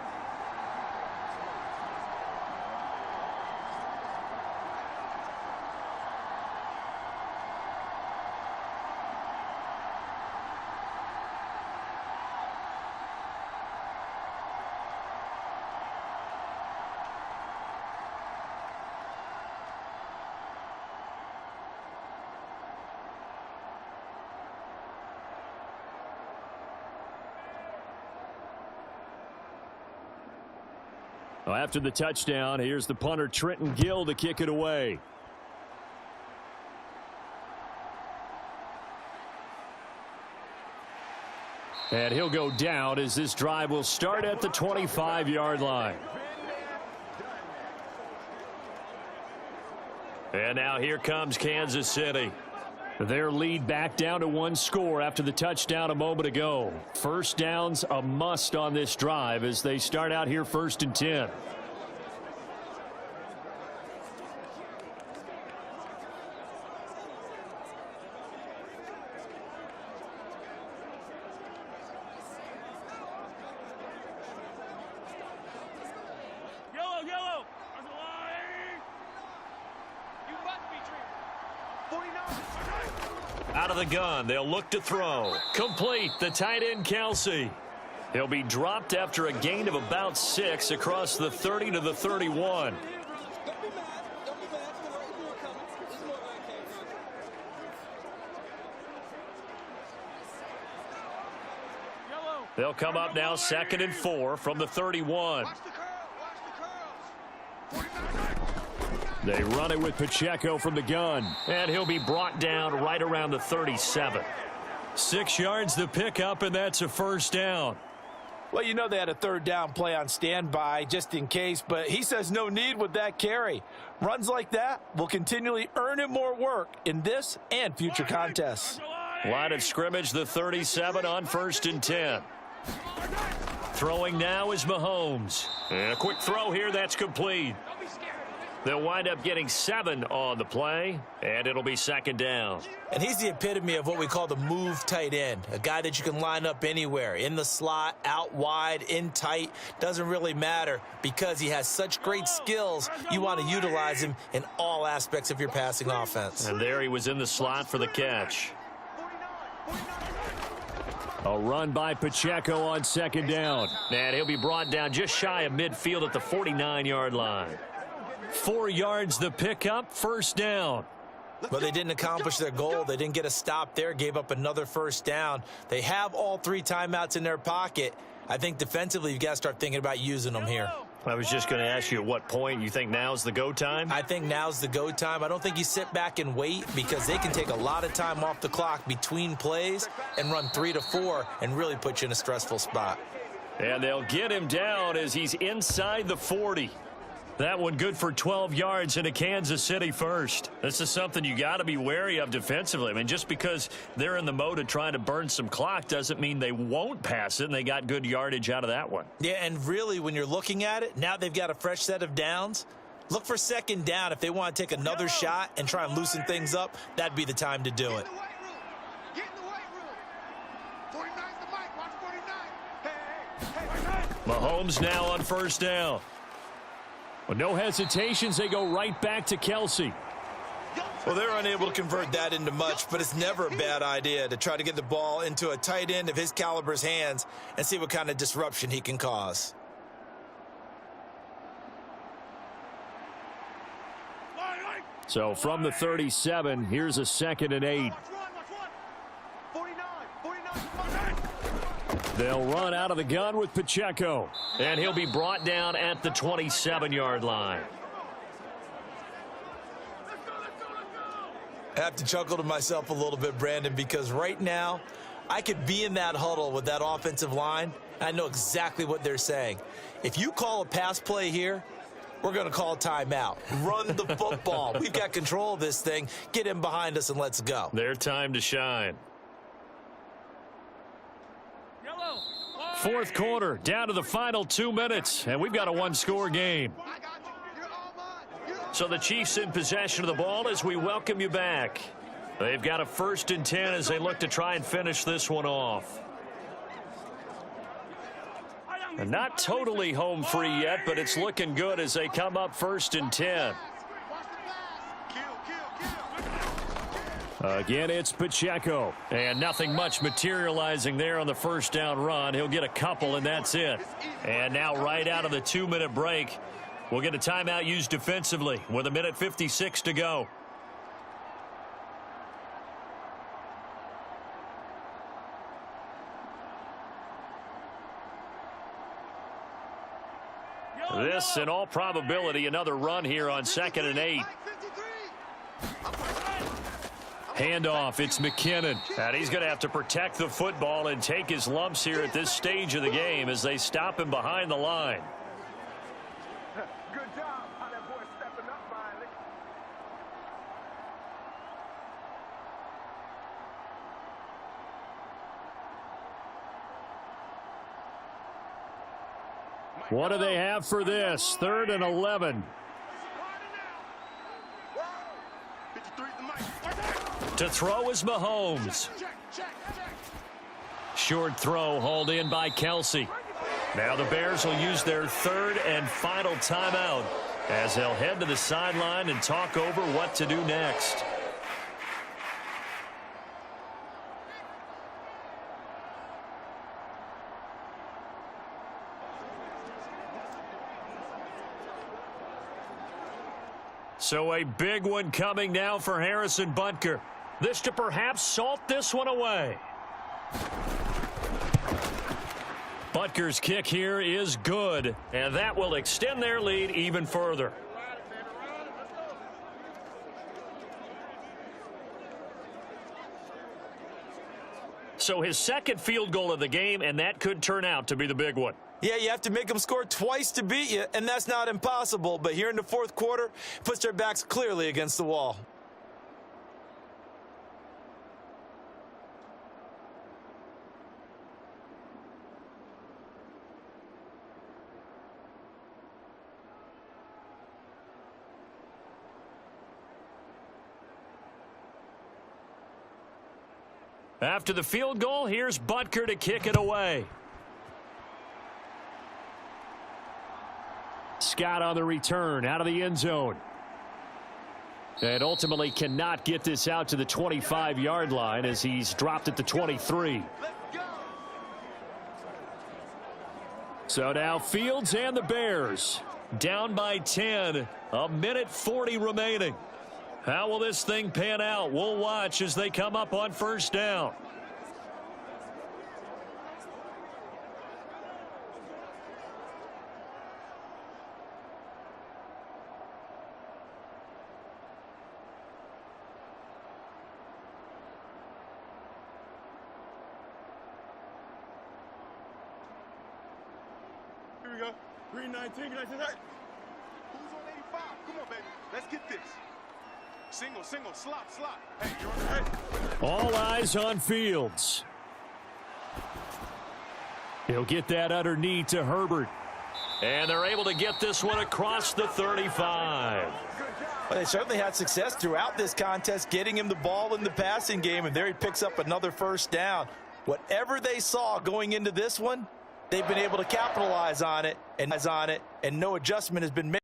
Well, after the touchdown, here's the punter Trenton Gill to kick it away. And he'll go down as this drive will start at the 25-yard line. And now here comes Kansas City. Their lead back down to 1 score after the touchdown a moment ago. First down's a must on this drive as they start out here 1st and 10. Yellow. There's a line. You must be treated. 49. Out of the gun, they'll look to throw. Complete, the tight end Kelsey. He'll be dropped after a gain of about 6 across the 30 to the 31. They'll come up now 2nd and 4 from the 31. Watch the curl. Watch the curls. 49. They run it with Pacheco from the gun. And he'll be brought down right around the 37. 6 yards the pickup, and that's a first down. Well, you know they had a 3rd down play on standby just in case, but he says no need with that carry. Runs like that will continually earn him more work in this and future contests. Line of scrimmage, the 37 on 1st and 10. Throwing now is Mahomes. And a quick throw here, that's complete. They'll wind up getting 7 on the play, and it'll be 2nd down. And he's the epitome of what we call the move tight end, a guy that you can line up anywhere, in the slot, out wide, in tight, doesn't really matter because he has such great skills. You want to utilize him in all aspects of your passing offense. And there he was in the slot for the catch. A run by Pacheco on 2nd down. And he'll be brought down just shy of midfield at the 49-yard line. 4 yards the pickup, 1st down. But they didn't accomplish their goal. They didn't get a stop there, gave up another 1st down. They have all 3 timeouts in their pocket. I think defensively you've got to start thinking about using them here. I was just going to ask you at what point you think now's the go time? I think now's the go time. I don't think you sit back and wait because they can take a lot of time off the clock between plays and run 3 to 4 and really put you in a stressful spot. And they'll get him down as he's inside the 40. That one good for 12 yards into Kansas City first. This is something you got to be wary of defensively. I mean, just because they're in the mode of trying to burn some clock doesn't mean they won't pass it, and they got good yardage out of that one. Yeah, and really, when you're looking at it, now they've got a fresh set of downs. Look for 2nd down. If they want to take another shot and try and loosen things up, that'd be the time to do it. Get in the weight room. 49's the mic. Watch 49. Hey. Mahomes now on 1st down. With no hesitations, they go right back to Kelsey. Well, they're unable to convert that into much, but it's never a bad idea to try to get the ball into a tight end of his caliber's hands and see what kind of disruption he can cause. So from the 37, here's a 2nd and 8. 49. They'll run out of the gun with Pacheco. And he'll be brought down at the 27-yard line. I have to chuckle to myself a little bit, Brandon, because right now I could be in that huddle with that offensive line. And I know exactly what they're saying. If you call a pass play here, we're going to call timeout. Run the football. We've got control of this thing. Get in behind us and let's go. Their time to shine. 4th quarter, down to the final 2 minutes, and we've got a 1-score game. So the Chiefs in possession of the ball as we welcome you back. They've got a 1st and 10 as they look to try and finish this one off. And not totally home free yet, but it's looking good as they come up 1st and 10. Again, it's Pacheco. And nothing much materializing there on the 1st down run. He'll get a couple, and that's it. And now right out of the 2-minute break, we'll get a timeout used defensively with 1:56 to go. This, in all probability, another run here on 2nd and 8. Handoff, it's McKinnon. And he's going to have to protect the football and take his lumps here at this stage of the game as they stop him behind the line. Good job. How that boy stepping up finally. What do they have for this? 3rd and 11. To throw is Mahomes. Short throw hauled in by Kelsey. Now the Bears will use their 3rd and final timeout as they'll head to the sideline and talk over what to do next. So a big one coming now for Harrison Butker. This to perhaps salt this one away. Butker's kick here is good, and that will extend their lead even further. So his second field goal of the game, and that could turn out to be the big one. Yeah, you have to make them score twice to beat you, and that's not impossible. But here in the fourth quarter, puts their backs clearly against the wall. After the field goal, here's Butker to kick it away. Scott on the return out of the end zone. And ultimately cannot get this out to the 25-yard line as he's dropped at the 23. So now Fields and the Bears down by 10. A minute 40 remaining. How will this thing pan out? We'll watch as they come up on first down. Here we go. Green 19, can I say that? Who's on 85? Come on, baby. Let's get this. Single, slot. Hey, you're on the head. All eyes on Fields. He'll get that underneath to Herbert. And they're able to get this one across the 35. Well, they certainly had success throughout this contest, getting him the ball in the passing game, and there he picks up another first down. Whatever they saw going into this one, they've been able to capitalize on it, and no adjustment has been made.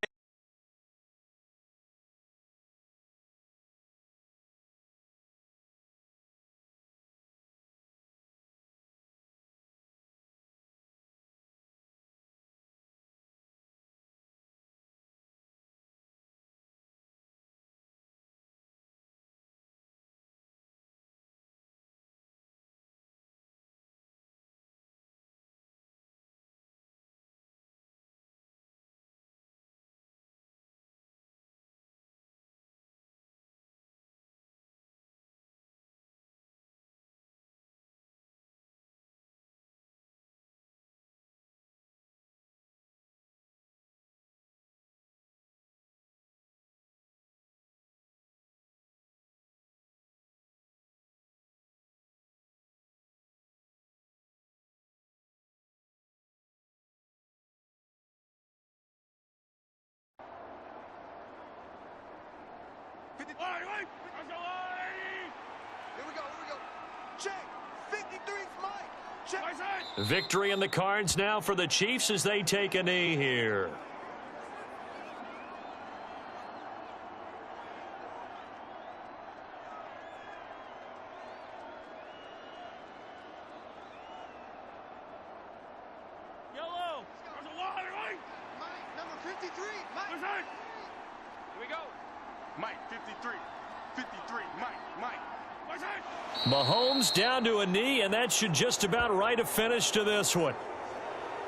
Wait. Here we go. Check. 53's Mike. Check. Victory in the cards now for the Chiefs as they take a knee here. Yellow. There's a line, right? Mike, number 53. Mike. Here we go. Mike, 53. Mike. Mahomes down to a knee, and that should just about write a finish to this one.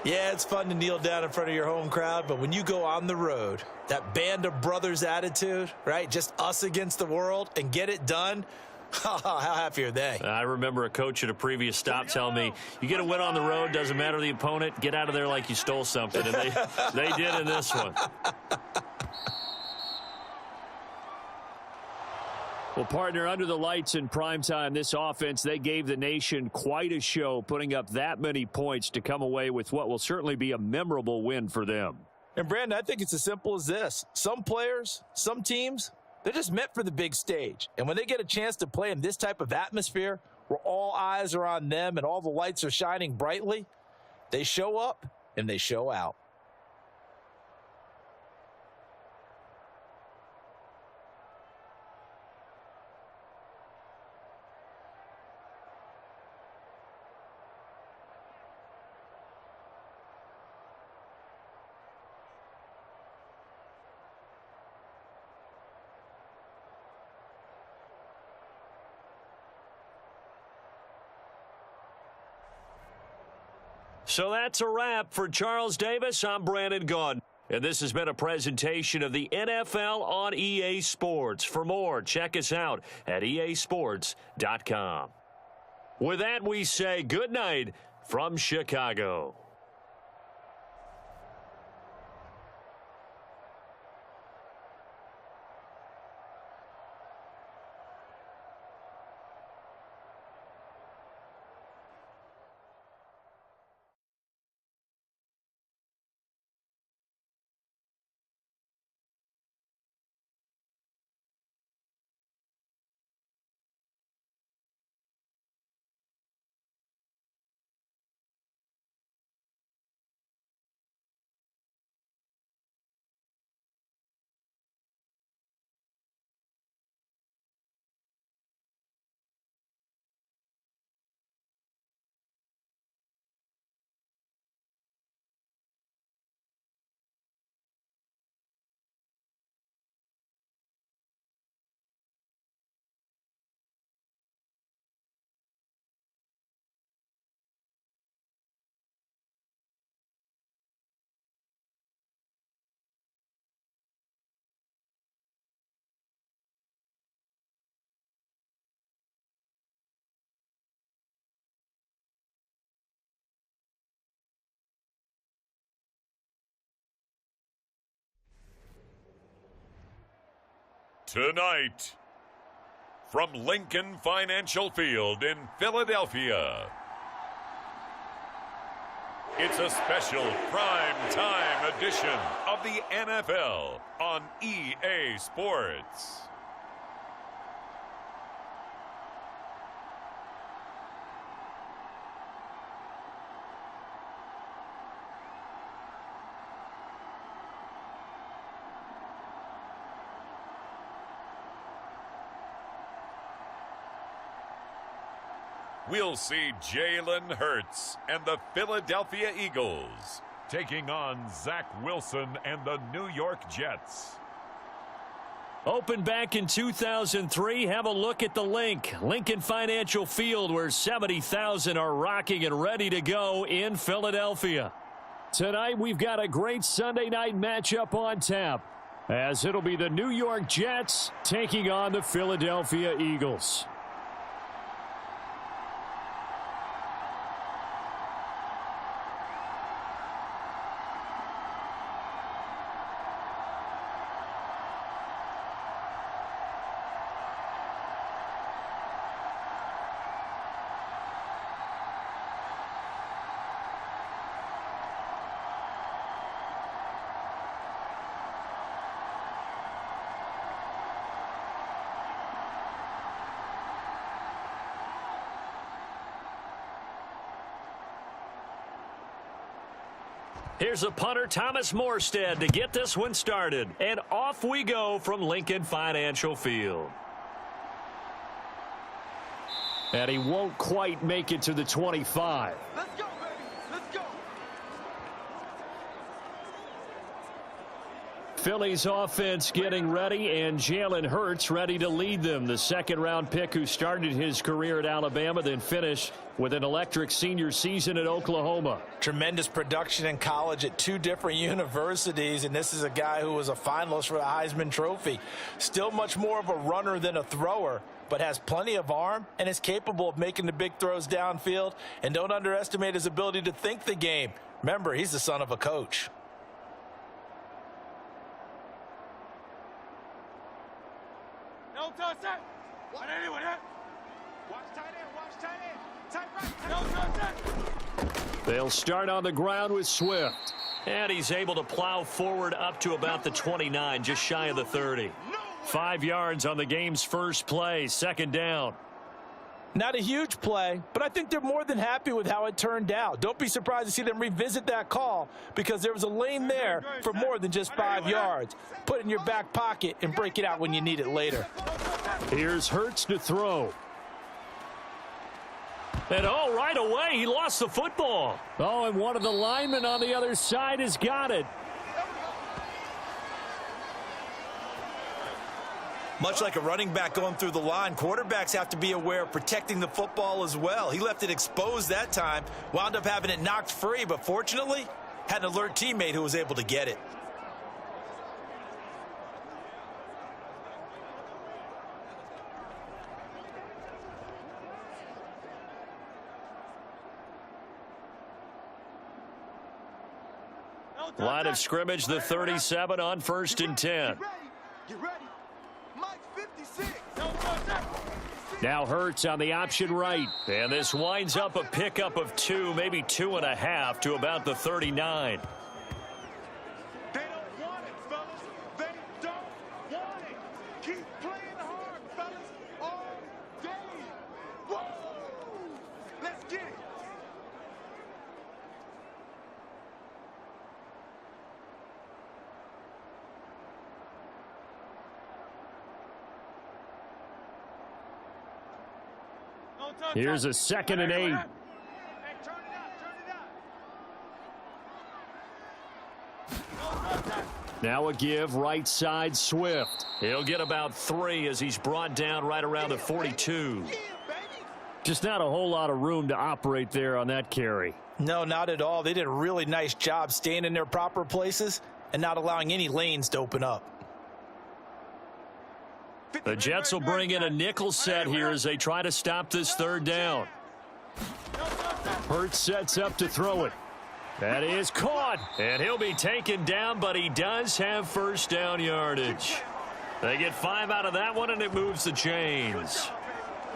Yeah, it's fun to kneel down in front of your home crowd, but when you go on the road, that band of brothers attitude, right, just us against the world, and get it done, how happy are they? I remember a coach at a previous stop telling me, you get a win on the road, doesn't matter the opponent, get out of there like you stole something, and they did in this one. Well, partner, under the lights in primetime, this offense, they gave the nation quite a show, putting up that many points to come away with what will certainly be a memorable win for them. And, Brandon, I think it's as simple as this. Some players, some teams, they're just meant for the big stage. And when they get a chance to play in this type of atmosphere where all eyes are on them and all the lights are shining brightly, they show up and they show out. So that's a wrap. For Charles Davis, I'm Brandon Gaudin. And this has been a presentation of the NFL on EA Sports. For more, check us out at easports.com. With that, we say good night from Chicago. Tonight, from Lincoln Financial Field in Philadelphia, it's a special prime time edition of the NFL on EA Sports. We'll see Jalen Hurts and the Philadelphia Eagles taking on Zach Wilson and the New York Jets. Opened back in 2003, have a look at the link. Lincoln Financial Field, where 70,000 are rocking and ready to go in Philadelphia. Tonight, we've got a great Sunday night matchup on tap, as it'll be the New York Jets taking on the Philadelphia Eagles. Here's a punter, Thomas Morstead, to get this one started. And off we go from Lincoln Financial Field. And he won't quite make it to the 25. Let's go, baby. Let's go. Philly's offense getting ready, and Jalen Hurts ready to lead them. The second-round pick who started his career at Alabama, then finished with an electric senior season at Oklahoma. Tremendous production in college at two different universities, and this is a guy who was a finalist for the Heisman Trophy. Still much more of a runner than a thrower, but has plenty of arm and is capable of making the big throws downfield. And don't underestimate his ability to think the game. Remember, he's the son of a coach. No touch that. What anyone hit? Watch tight end. Watch tight end. Tight right. No touch that. They'll start on the ground with Swift. And he's able to plow forward up to about the 29, just shy of the 30. 5 yards on the game's first play, second down. Not a huge play, but I think they're more than happy with how it turned out. Don't be surprised to see them revisit that call, because there was a lane there for more than just 5 yards. Put it in your back pocket and break it out when you need it later. Here's Hurts to throw. And oh, right away, he lost the football. Oh, and one of the linemen on the other side has got it. Much like a running back going through the line, quarterbacks have to be aware of protecting the football as well. He left it exposed that time, wound up having it knocked free, but fortunately, had an alert teammate who was able to get it. Line of scrimmage, the 37 on 1st and 10. Get ready. Mike 56. Now Hurts on the option right. And this winds up a pickup of 2, maybe 2.5 to about the 39. They don't want it, fellas. They don't want it. Keep playing hard, fellas. All day. Whoa! Let's get it. Here's a 2nd and 8. Hey, turn it up, turn it up. Now a give, right side, Swift. He'll get about 3 as he's brought down right around the 42. Yeah, baby. Just not a whole lot of room to operate there on that carry. No, not at all. They did a really nice job staying in their proper places and not allowing any lanes to open up. The Jets will bring in a nickel set here as they try to stop this 3rd down. Hurts sets up to throw it. That is caught, and he'll be taken down, but he does have 1st down yardage. They get 5 out of that one, and it moves the chains.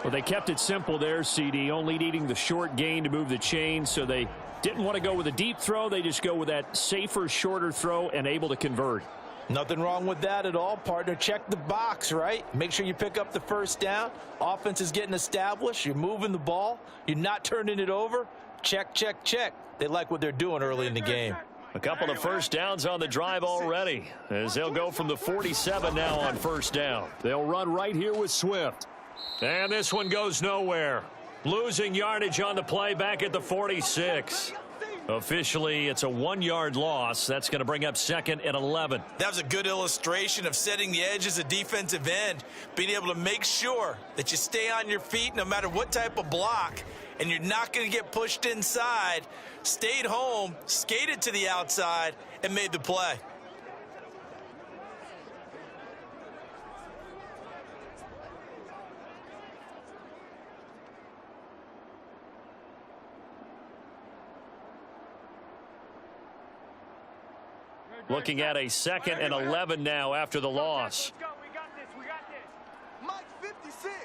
Well, they kept it simple there, CD, only needing the short gain to move the chains, so they didn't want to go with a deep throw. They just go with that safer, shorter throw and able to convert. Nothing wrong with that at all, partner. Check the box, right? Make sure you pick up the 1st down. Offense is getting established. You're moving the ball. You're not turning it over. Check, check, check. They like what they're doing early in the game. A couple of 1st downs on the drive already as they'll go from the 47 now on 1st down. They'll run right here with Swift. And this one goes nowhere. Losing yardage on the play back at the 46. Officially, it's a 1-yard loss. That's going to bring up 2nd and 11. That was a good illustration of setting the edge as a defensive end, being able to make sure that you stay on your feet no matter what type of block, and you're not going to get pushed inside. Stayed home, skated to the outside, and made the play. Looking at a 2nd and 11 now after the loss. Let's go. We got this. We got this. Mike 56.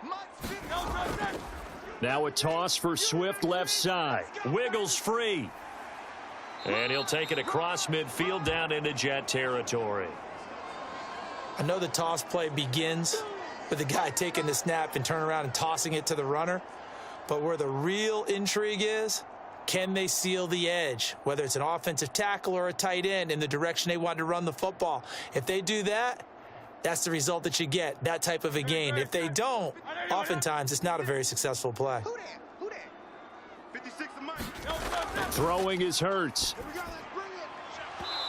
Mike 56. Now a toss for Swift left side. Wiggles free. And he'll take it across midfield down into Jet territory. I know the toss play begins with the guy taking the snap and turning around and tossing it to the runner. But where the real intrigue is, can they seal the edge, whether it's an offensive tackle or a tight end, in the direction they want to run the football? If they do that, that's the result that you get, that type of a gain. If they don't, oftentimes it's not a very successful play. Who that? Who that? 56 to Mike. Throwing is Hurts. Here we go. Let's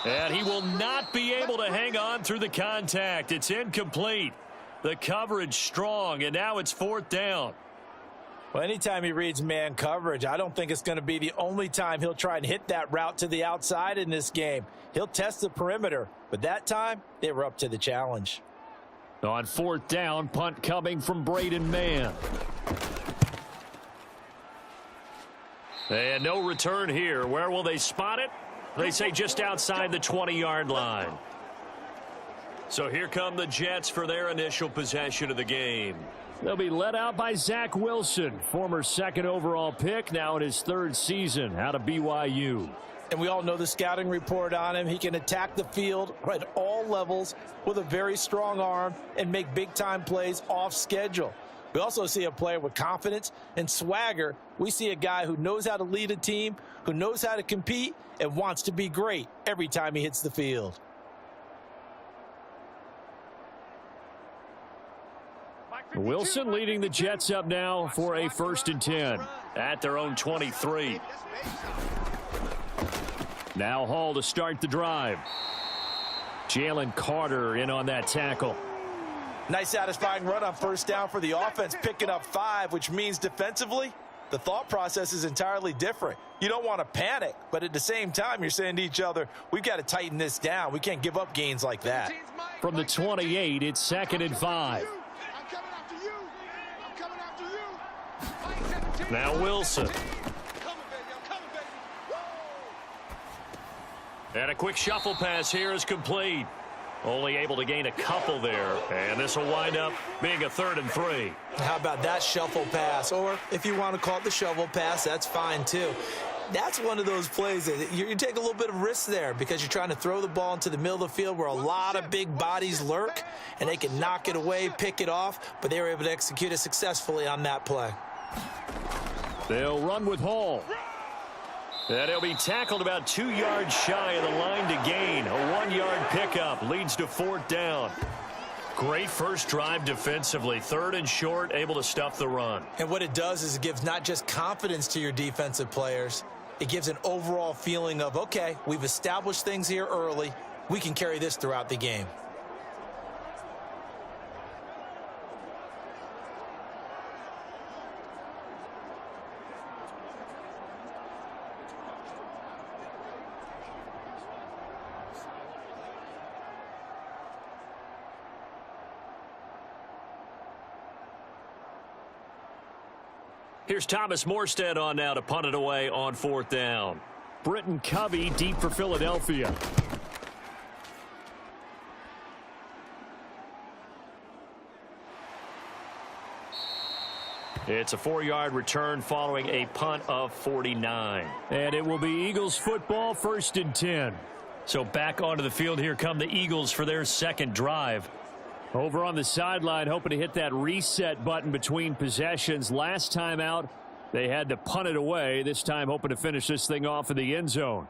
bring it. And he will not be able to hang on through the contact. It's incomplete. The coverage strong, and now it's 4th down. Well, anytime he reads man coverage, I don't think it's going to be the only time he'll try and hit that route to the outside in this game. He'll test the perimeter, but that time they were up to the challenge. On 4th down, punt coming from Braden Mann. And no return here. Where will they spot it? They say just outside the 20-yard line. So here come the Jets for their initial possession of the game. They'll be led out by Zach Wilson, former 2nd overall pick, now in his 3rd season out of BYU. And we all know the scouting report on him. He can attack the field at all levels with a very strong arm and make big-time plays off schedule. We also see a player with confidence and swagger. We see a guy who knows how to lead a team, who knows how to compete, and wants to be great every time he hits the field. Wilson leading the Jets up now for a 1st and 10 at their own 23. Now Hall to start the drive. Jalen Carter in on that tackle. Nice satisfying run on first down for the offense, picking up 5, which means defensively, the thought process is entirely different. You don't want to panic, but at the same time, you're saying to each other, we've got to tighten this down. We can't give up gains like that. From the 28, it's 2nd and 5. Now Wilson. And a quick shuffle pass here is complete. Only able to gain a couple there. And this will wind up being a 3rd and 3. How about that shuffle pass? Or if you want to call it the shovel pass, that's fine too. That's one of those plays that you take a little bit of risk there because you're trying to throw the ball into the middle of the field where a lot of big bodies lurk, and they can knock it away, pick it off, but they were able to execute it successfully on that play. They'll run with Hall. And he'll be tackled about 2 yards shy of the line to gain. A 1-yard pickup leads to 4th down. Great first drive defensively. 3rd and short, able to stuff the run. And what it does is it gives not just confidence to your defensive players, it gives an overall feeling of, okay, we've established things here early. We can carry this throughout the game. Here's Thomas Morstead on now to punt it away on 4th down. Britton Covey deep for Philadelphia. It's a 4-yard return following a punt of 49. And it will be Eagles football, 1st and 10. So back onto the field, here come the Eagles for their 2nd drive. Over on the sideline, hoping to hit that reset button between possessions. Last time out, they had to punt it away. This time, hoping to finish this thing off in the end zone.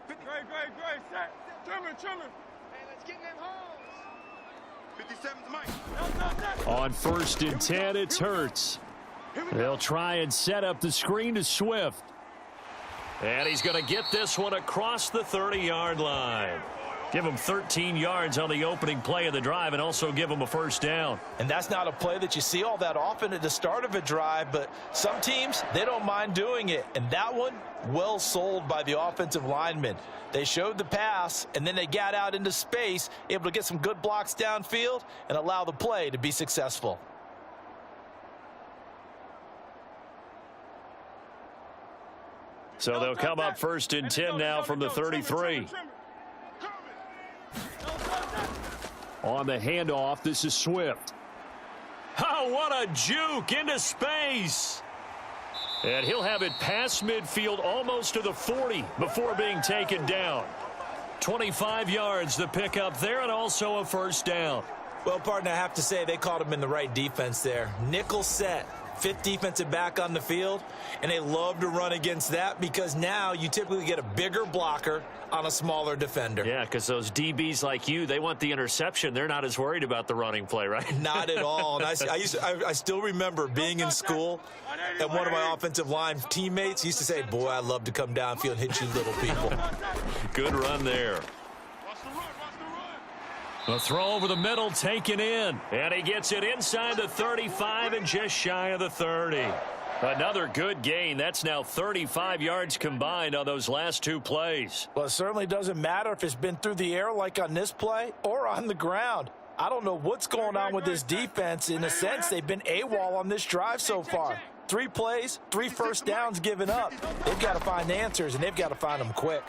Great. Set. Trimmer. Hey, let's get in them holes. 57's Mike. On 1st and 10, it's Hurts. They'll try and set up the screen to Swift. And he's going to get this one across the 30-yard line. Give him 13 yards on the opening play of the drive and also give him a 1st down. And that's not a play that you see all that often at the start of a drive, but some teams, they don't mind doing it. And that one, well sold by the offensive linemen. They showed the pass, and then they got out into space, able to get some good blocks downfield and allow the play to be successful. So they'll come up 1st and 10 now from the 33. On the handoff, this is Swift. Oh, what a juke into space. And he'll have it past midfield almost to the 40 before being taken down. 25 yards the pickup there and also a 1st down. Well, partner, I have to say they caught him in the right defense there. Nickel set. 5th defensive back on the field, and they love to run against that because now you typically get a bigger blocker on a smaller defender. Yeah, because those DBs like you, they want the interception. They're not as worried about the running play, right? Not at all. And I still remember being in school, and one of my offensive line teammates used to say, boy, I'd love to come downfield and hit you little people. Good run there. The throw over the middle taken in. And he gets it inside the 35 and just shy of the 30. Another good gain. That's now 35 yards combined on those last 2 plays. Well, it certainly doesn't matter if it's been through the air like on this play or on the ground. I don't know what's going on with this defense. In a sense, they've been AWOL on this drive so far. 3 plays, 3 first downs given up. They've got to find answers, and they've got to find them quick.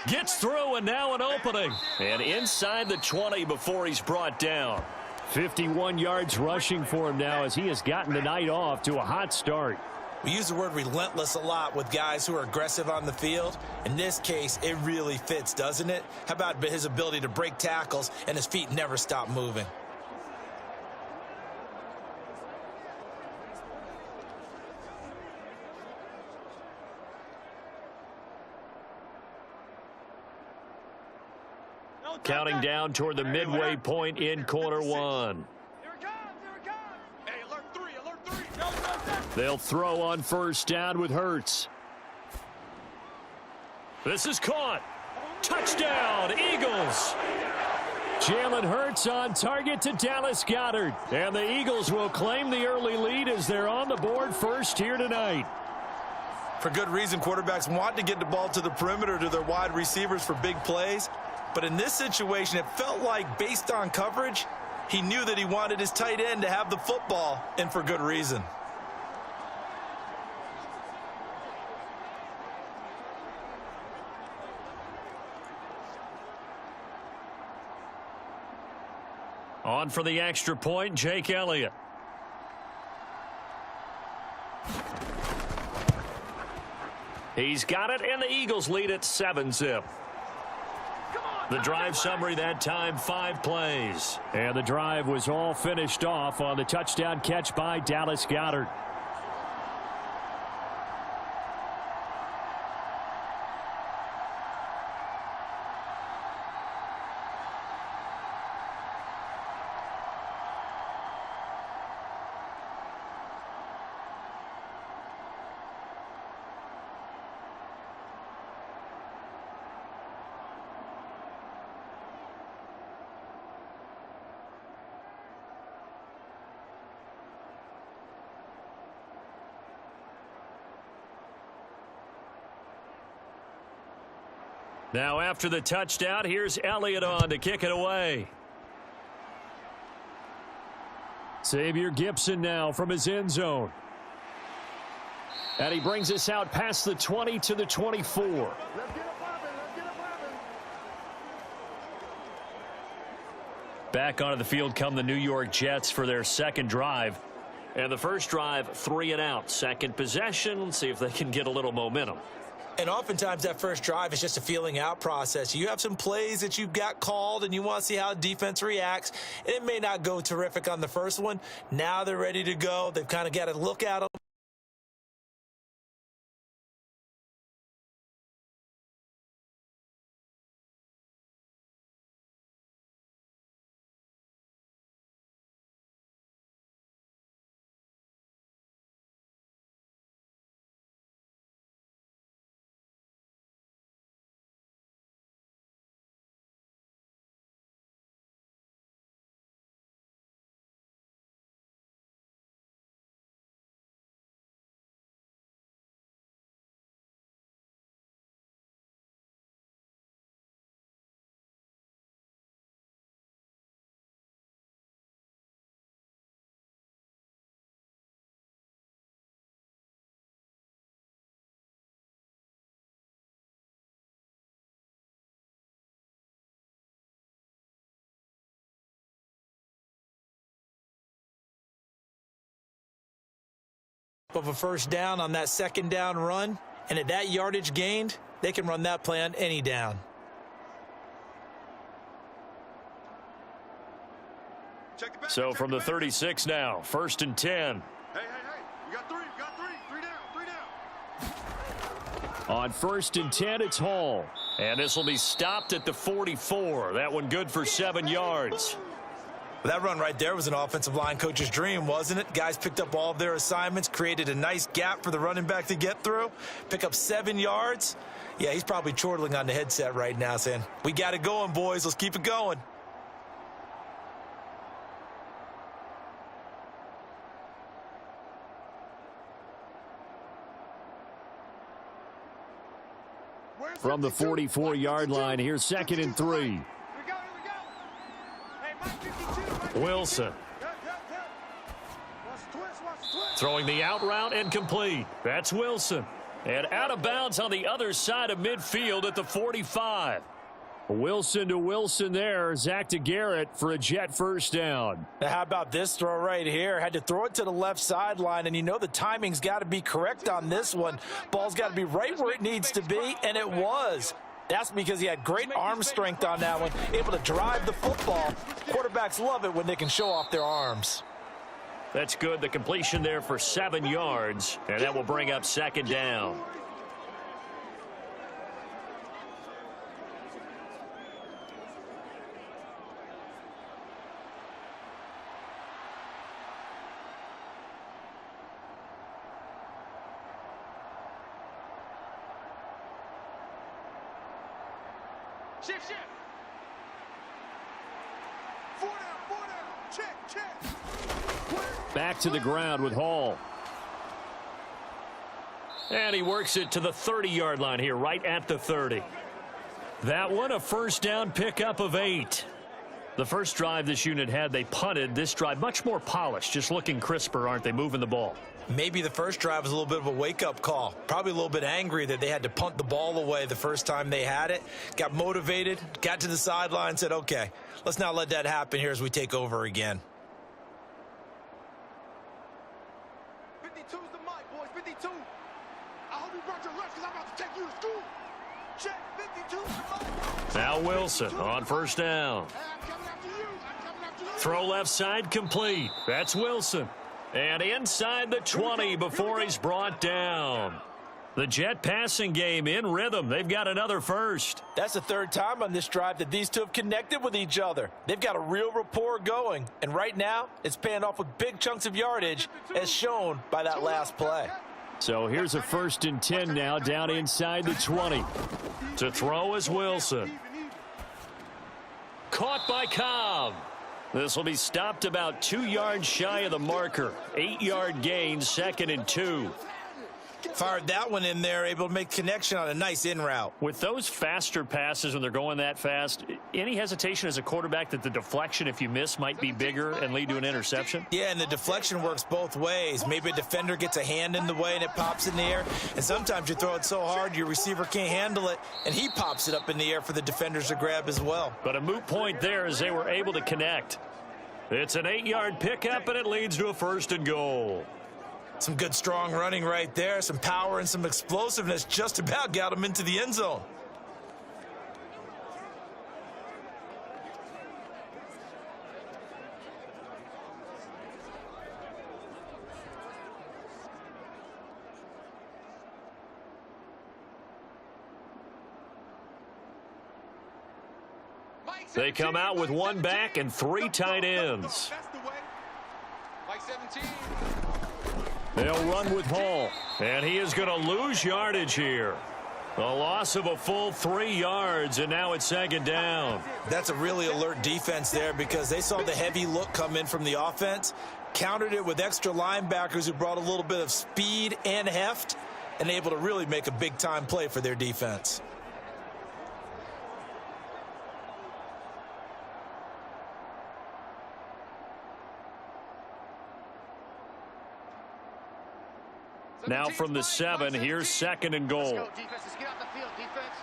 Gets through, and now an opening. And inside the 20 before he's brought down. 51 yards rushing for him now as he has gotten the night off to a hot start. We use the word relentless a lot with guys who are aggressive on the field. In this case, it really fits, doesn't it? How about his ability to break tackles and his feet never stop moving? Counting down toward the midway point in quarter 1. Hey, alert 3. They'll throw on 1st down with Hurts. This is caught. Touchdown, Eagles. Jalen Hurts on target to Dallas Goedert. And the Eagles will claim the early lead as they're on the board first here tonight. For good reason, quarterbacks want to get the ball to the perimeter to their wide receivers for big plays. But in this situation, it felt like based on coverage, he knew that he wanted his tight end to have the football, and for good reason. On for the extra point, Jake Elliott. He's got it, and the Eagles lead at 7-zip. The drive summary that time, 5 plays. And the drive was all finished off on the touchdown catch by Dallas Goedert. Now after the touchdown, here's Elliott on to kick it away. Xavier Gipson now from his end zone. And he brings us out past the 20 to the 24. Back onto the field come the New York Jets for their second drive. And the first drive, 3 and out. Second possession, let's see if they can get a little momentum. And oftentimes that first drive is just a feeling out process. You have some plays that you've got called and you want to see how the defense reacts. And it may not go terrific on the first one. Now they're ready to go. They've kind of got to look at them. Of a first down on that second down run, and at that yardage gained, they can run that play on any down. So from the 36 now, 1st and 10. Hey, you got 3, three down. On 1st and 10, it's Hall. And this will be stopped at the 44. That one good for 7 yards. That run right there was an offensive line coach's dream, wasn't it? Guys picked up all of their assignments, created a nice gap for the running back to get through, pick up 7 yards. Yeah, he's probably chortling on the headset right now saying, we got it going, boys. Let's keep it going. From the 44-yard line, here's 2nd and 3. Wilson. Throwing the out route and complete. That's Wilson. And out of bounds on the other side of midfield at the 45. Wilson to Wilson there. Zach to Garrett for a Jet first down. Now how about this throw right here? Had to throw it to the left sideline, and you know the timing's got to be correct on this one. Ball's got to be right where it needs to be, and it was. That's because he had great arm strength on that one, able to drive the football. Quarterbacks love it when they can show off their arms. That's good. The completion there for 7 yards, and that will bring up 2nd down. Shift, shift. 4 down. Check. Back to the ground with Hall. And he works it to the 30-yard line here, right at the 30. That one, a first down pickup of 8. The first drive this unit had, they punted. This drive, much more polished, just looking crisper, aren't they, moving the ball? Maybe the first drive was a little bit of a wake-up call. Probably a little bit angry that they had to punt the ball away the first time they had it. Got motivated, got to the sideline, said, okay, let's not let that happen here as we take over again. 52's the mic, boys. 52. I hope you brought your lunch because I'm about to take you to school. Check. 52's the mic. Now Wilson on first down. Hey, I'm coming after you. I'm coming after you. Throw left side complete. That's Wilson. And inside the 20 before he's brought down. The Jet passing game in rhythm. They've got another first. That's the third time on this drive that these two have connected with each other. They've got a real rapport going. And right now, it's paying off with big chunks of yardage, as shown by that last play. So here's a 1st and 10 now down inside the 20. To throw is Wilson. Caught by Cobb. This will be stopped about 2 yards shy of the marker. 8-yard gain, 2nd and 2. Fired that one in there, able to make connection on a nice in route. With those faster passes when they're going that fast, any hesitation as a quarterback that the deflection, if you miss, might be bigger and lead to an interception? Yeah, and the deflection works both ways. Maybe a defender gets a hand in the way and it pops in the air. And sometimes you throw it so hard your receiver can't handle it, and he pops it up in the air for the defenders to grab as well. But a moot point there as they were able to connect. It's an 8-yard pickup, and it leads to a 1st and goal. Some good, strong running right there. Some power and some explosiveness just about got him into the end zone. They come out with 1 back and 3 tight ends. That's the way. Mike 17. They'll run with Hall, and he is going to lose yardage here. A loss of a full 3 yards, and now it's 2nd down. That's a really alert defense there because they saw the heavy look come in from the offense, countered it with extra linebackers who brought a little bit of speed and heft, and able to really make a big-time play for their defense. Now from the 7, here's 2nd and goal. Defense, let's get out the field, defense.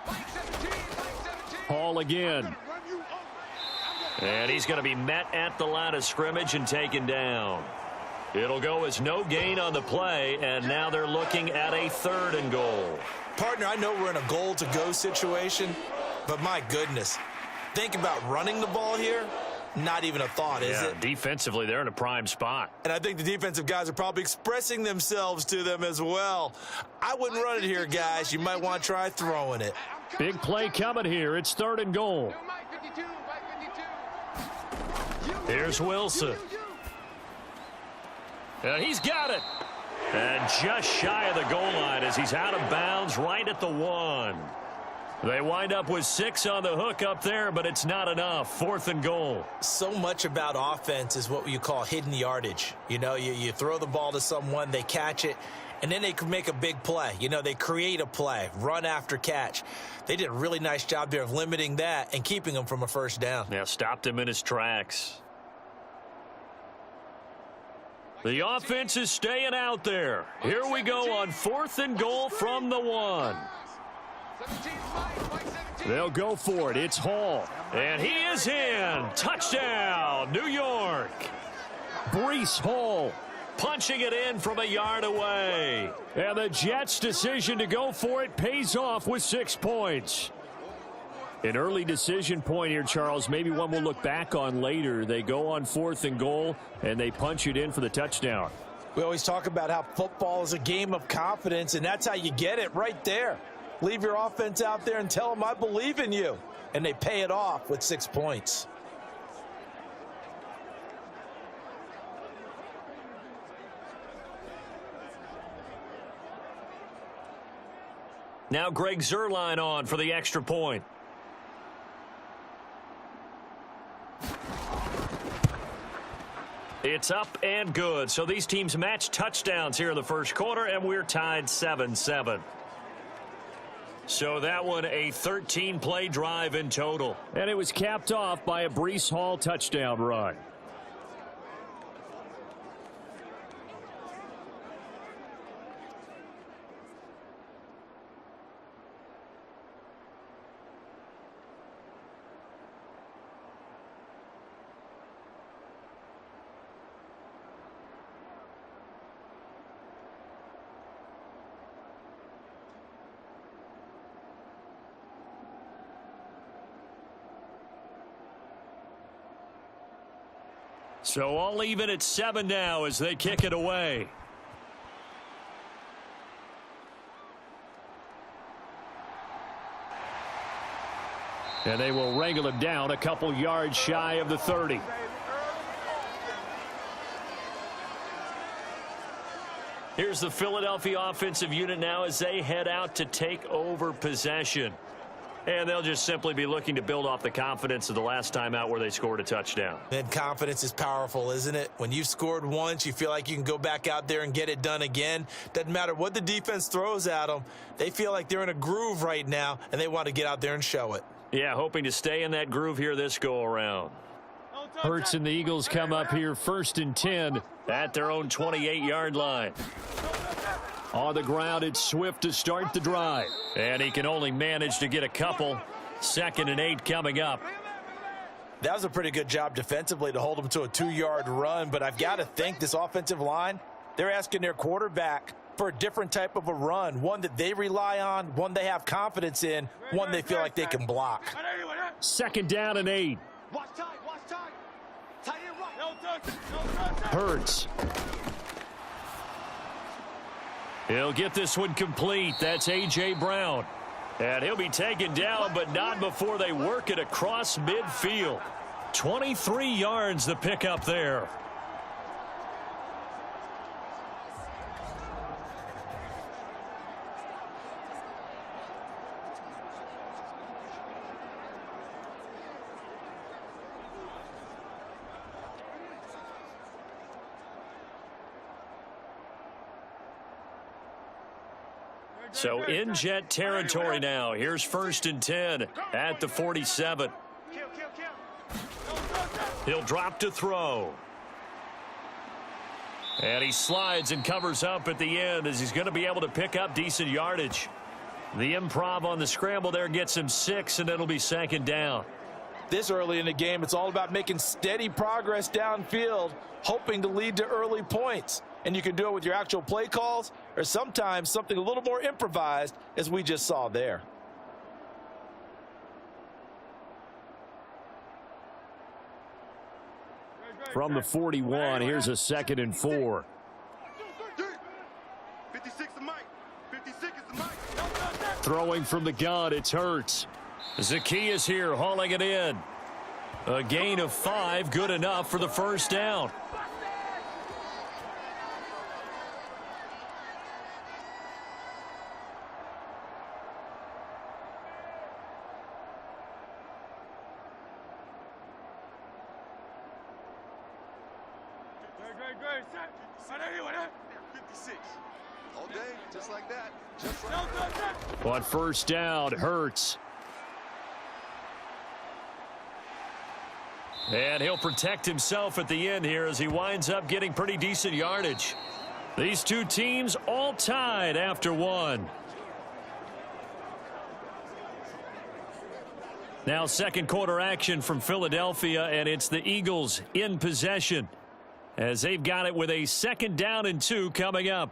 Mike 17, Mike 17. Hall again. Run you over. And he's going to be met at the line of scrimmage and taken down. It'll go as no gain on the play, and now they're looking at a 3rd and goal. Partner, I know we're in a goal-to-go situation, but my goodness, think about running the ball here. Not even a thought, is it? Defensively, they're in a prime spot. And I think the defensive guys are probably expressing themselves to them as well. I wouldn't run it here, guys. You might want to try throwing it. Big play coming here. It's 3rd and goal. Mike 52, Mike 52. Here's Wilson. And he's got it. And just shy of the goal line as he's out of bounds right at the 1. They wind up with 6 on the hook up there, but it's not enough. 4th and goal. So much about offense is what you call hidden yardage. You know, you throw the ball to someone, they catch it, and then they can make a big play. You know, they create a play, run after catch. They did a really nice job there of limiting that and keeping him from a 1st down. Yeah, stopped him in his tracks. The offense is staying out there. Here we go on 4th and goal from the 1. They'll go for it. It's Hall. And he is in. Touchdown, New York. Breece Hall punching it in from a yard away. And the Jets' decision to go for it pays off with 6 points. An early decision point here, Charles. Maybe one we'll look back on later. They go on 4th and goal, and they punch it in for the touchdown. We always talk about how football is a game of confidence, and that's how you get it right there. Leave your offense out there and tell them, I believe in you. And they pay it off with 6 points. Now Greg Zuerlein on for the extra point. It's up and good. So these teams match touchdowns here in the first quarter, and we're tied 7-7. So that one a 13-play drive in total. And it was capped off by a Breece Hall touchdown run. So all even at 7 now as they kick it away. And they will wrangle him down a couple yards shy of the 30. Here's the Philadelphia offensive unit now as they head out to take over possession. And they'll just simply be looking to build off the confidence of the last time out where they scored a touchdown. And confidence is powerful, isn't it? When you've scored once, you feel like you can go back out there and get it done again. Doesn't matter what the defense throws at them. They feel like they're in a groove right now, and they want to get out there and show it. Yeah, hoping to stay in that groove here this go-around. Hurts and the Eagles come up here 1st and 10 at their own 28-yard line. On the ground, it's Swift to start the drive. And he can only manage to get a couple. 2nd and 8 coming up. That was a pretty good job defensively to hold them to a 2-yard run, but I've got to think this offensive line, they're asking their quarterback for a different type of a run, one that they rely on, one they have confidence in, one they feel like they can block. 2nd down and 8. Watch time, watch time. Tight end right. No touch. Hurts. He'll get this one complete. That's A.J. Brown. And he'll be taken down, but not before they work it across midfield. 23 yards the pickup there. So in jet territory now. Here's 1st and 10 at the 47. He'll drop to throw. And he slides and covers up at the end as he's going to be able to pick up decent yardage. The improv on the scramble there gets him 6, and it'll be 2nd down. This early in the game, it's all about making steady progress downfield, hoping to lead to early points. And you can do it with your actual play calls or sometimes something a little more improvised, as we just saw there. From the 41, here's a 2nd and 4. 56 is Mike. 56 is Mike. Throwing from the gun, it's Hurts. Zacchaeus here hauling it in. A gain of 5, good enough for the 1st down. Great. 56. All day, just like that. Just like that. On 1st down, Hurts. And he'll protect himself at the end here as he winds up getting pretty decent yardage. These two teams all tied after 1. Now 2nd quarter action from Philadelphia, and it's the Eagles in possession as they've got it with a 2nd down and 2 coming up.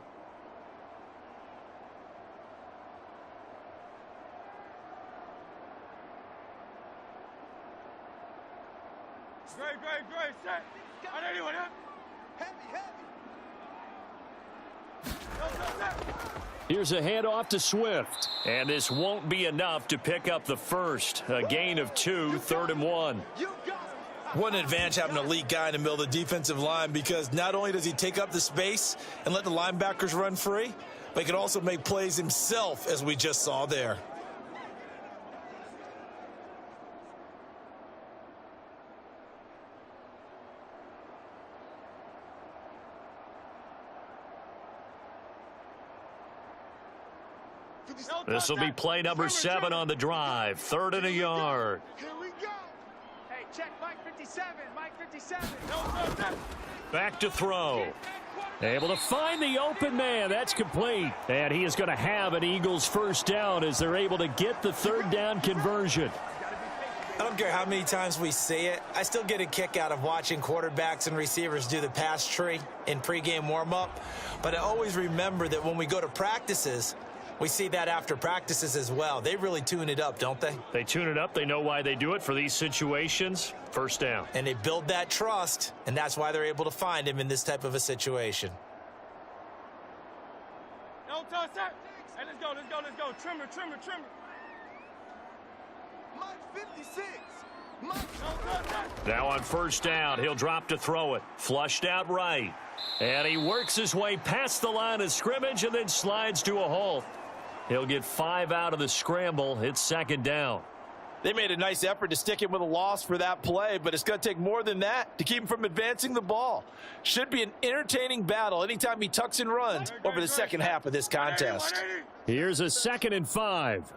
Great. Set. Heavy. Here's a handoff to Swift. And this won't be enough to pick up the first. A gain of 2, 3rd and 1. What an advantage having an elite guy in the middle of the defensive line, because not only does he take up the space and let the linebackers run free, but he can also make plays himself, as we just saw there. This will be play number 7 on the drive. 3rd and a yard. Here we go. Hey, check Mike 57. Mike 57. Back to throw. Able to find the open man. That's complete. And he is going to have an Eagles first down as they're able to get the 3rd down conversion. I don't care how many times we see it. I still get a kick out of watching quarterbacks and receivers do the pass tree in pregame warm-up. But I always remember that when we go to practices, we see that after practices as well. They really tune it up, don't they? They tune it up. They know why they do it for these situations. First down. And they build that trust, and that's why they're able to find him in this type of a situation. No touch that. Hey, let's go. Trimmer. Mike 56. Mike. No touch that. Now on first down, he'll drop to throw it. Flushed out right. And he works his way past the line of scrimmage and then slides to a halt. He'll get 5 out of the scramble. It's 2nd down. They made a nice effort to stick him with a loss for that play, but it's going to take more than that to keep him from advancing the ball. Should be an entertaining battle anytime he tucks and runs over the second half of this contest. Here's a 2nd and 5.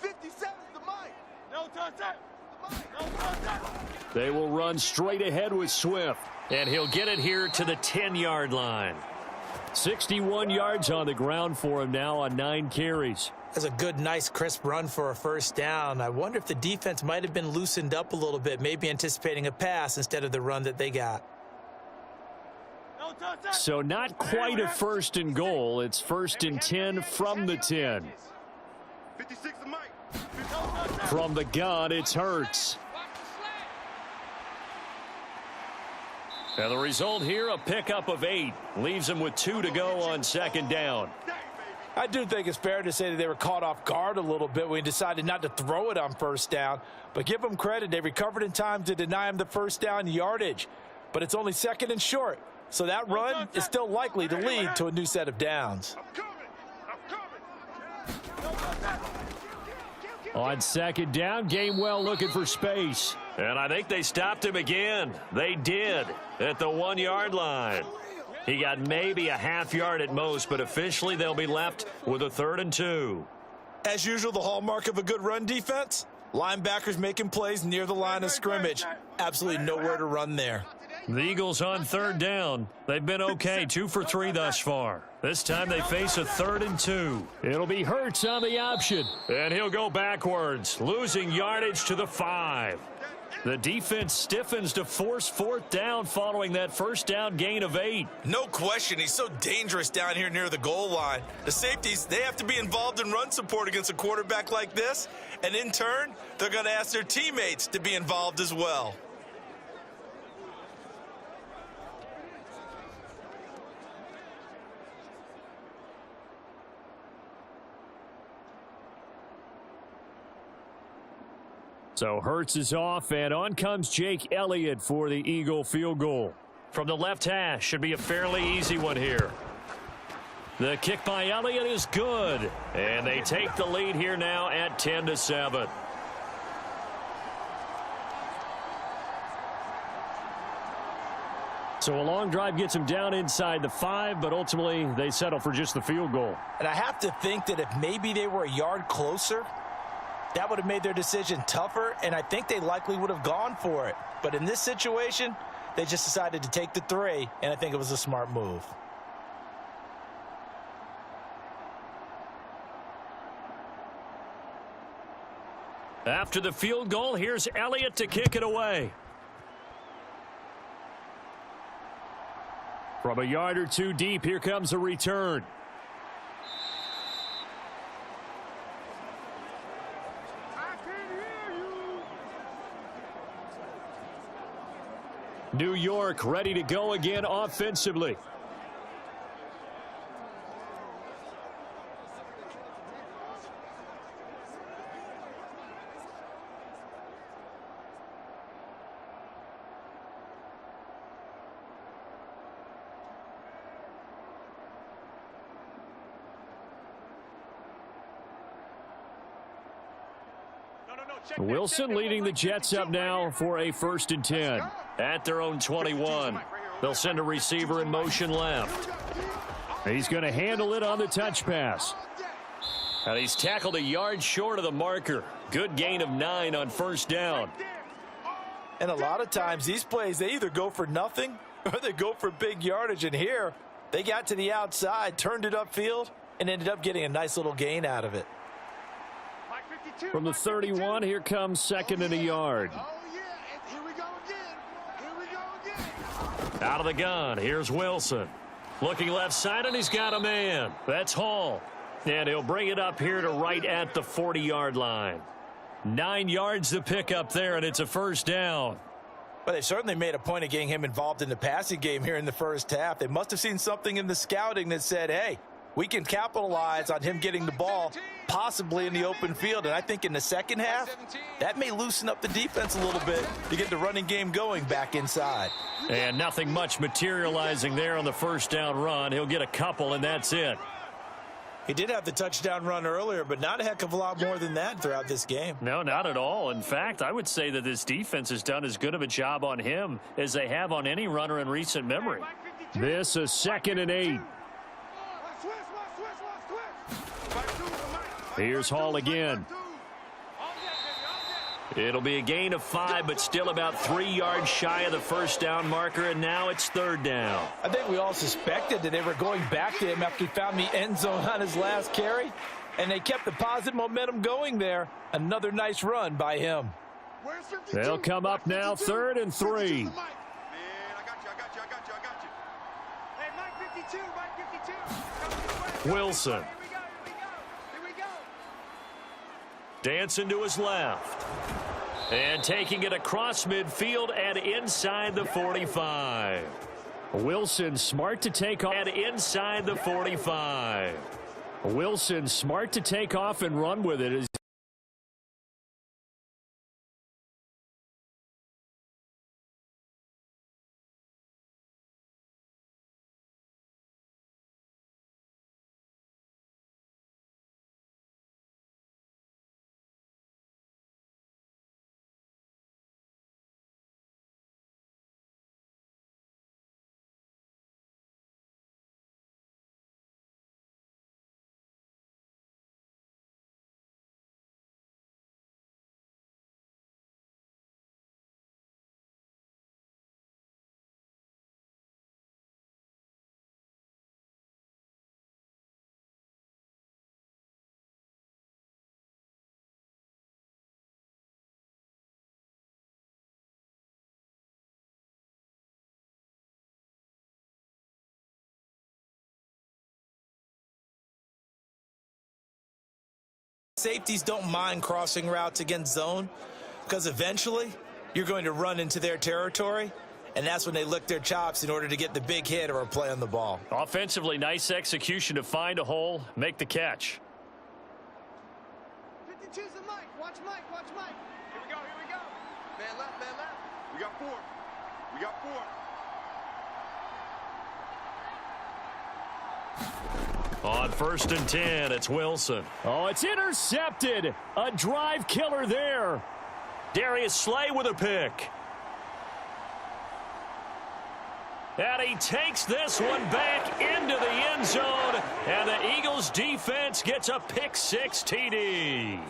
57's the Mike. No touch that. The Mike. They will run straight ahead with Swift, and he'll get it here to the 10-yard line. 61 yards on the ground for him now on 9 carries. That's a good, nice, crisp run for a first down. I wonder if the defense might have been loosened up a little bit, maybe anticipating a pass instead of the run that they got. No touch that. So not quite a 1st and goal. It's 1st and 10 from the 10. 56 the Mike. From the gun, it's Hurts. And the result here, a pickup of 8. Leaves him with 2 to go on 2nd down. I do think it's fair to say that they were caught off guard a little bit when he decided not to throw it on first down. But give them credit. They recovered in time to deny him the first down yardage. But it's only 2nd and short. So that run is still likely to lead to a new set of downs. On 2nd down, Gainwell looking for space. And I think they stopped him again. They did at the 1-yard line. He got maybe a half yard at most, but officially they'll be left with a 3rd and 2. As usual, the hallmark of a good run defense, linebackers making plays near the line of scrimmage. Absolutely nowhere to run there. The Eagles on 3rd down. They've been okay, 2 for 3 thus far. This time they face a 3rd and 2. It'll be Hurts on the option, and he'll go backwards, losing yardage to the 5. The defense stiffens to force 4th down following that first down gain of 8. No question, he's so dangerous down here near the goal line. The safeties, they have to be involved in run support against a quarterback like this, and in turn, they're going to ask their teammates to be involved as well. So Hurts is off, and on comes Jake Elliott for the Eagle field goal. From the left hash, should be a fairly easy one here. The kick by Elliott is good, and they take the lead here now at 10-7. So a long drive gets him down inside the 5, but ultimately they settle for just the field goal. And I have to think that if maybe they were a yard closer, that would have made their decision tougher, and I think they likely would have gone for it. But in this situation, they just decided to take the 3, and I think it was a smart move. After the field goal, here's Elliott to kick it away. From a yard or 2 deep, here comes a return. New York ready to go again offensively. Wilson leading the Jets up now for a 1st and 10 at their own 21. They'll send a receiver in motion left. He's going to handle it on the touch pass. And he's tackled a yard short of the marker. Good gain of 9 on first down. And a lot of times these plays, they either go for nothing or they go for big yardage. And here, they got to the outside, turned it upfield, and ended up getting a nice little gain out of it. From the 31, here comes second and a yard. Oh, yeah. And here we go again. Here we go again. Out of the gun, here's Wilson. Looking left side, and he's got a man. That's Hall. And he'll bring it up here to right at the 40-yard line. 9 yards to pick up there, and it's a first down. But they certainly made a point of getting him involved in the passing game here in the first half. They must have seen something in the scouting that said, hey, we can capitalize on him getting the ball possibly in the open field. And I think in the second half, that may loosen up the defense a little bit to get the running game going back inside. And nothing much materializing there on the first down run. He'll get a couple, and that's it. He did have the touchdown run earlier, but not a heck of a lot more than that throughout this game. No, not at all. In fact, I would say that this defense has done as good of a job on him as they have on any runner in recent memory. This is second and 8. Here's Hall again. It'll be a gain of 5, but still about 3 yards shy of the first down marker, and now it's third down. I think we all suspected that they were going back to him after he found the end zone on his last carry, and they kept the positive momentum going there. Another nice run by him. They'll come up now, 3rd and 3. Man, I got you. Hey, Mike 52, Mike 52. Wilson. Here we go. Dancing to his left. And taking it across midfield and inside the 45. Wilson smart to take off and inside the 45. Wilson smart to take off and run with it. Safeties don't mind crossing routes against zone because eventually you're going to run into their territory, and that's when they lick their chops in order to get the big hit or a play on the ball. Offensively, nice execution to find a hole, make the catch. 52's the Mike. Watch Mike. Here we go. Man left. We got 4. On 1st and 10, it's Wilson. Oh, it's intercepted. A drive killer there. Darius Slay with a pick. And he takes this one back into the end zone, and the Eagles defense gets a pick 6 TD.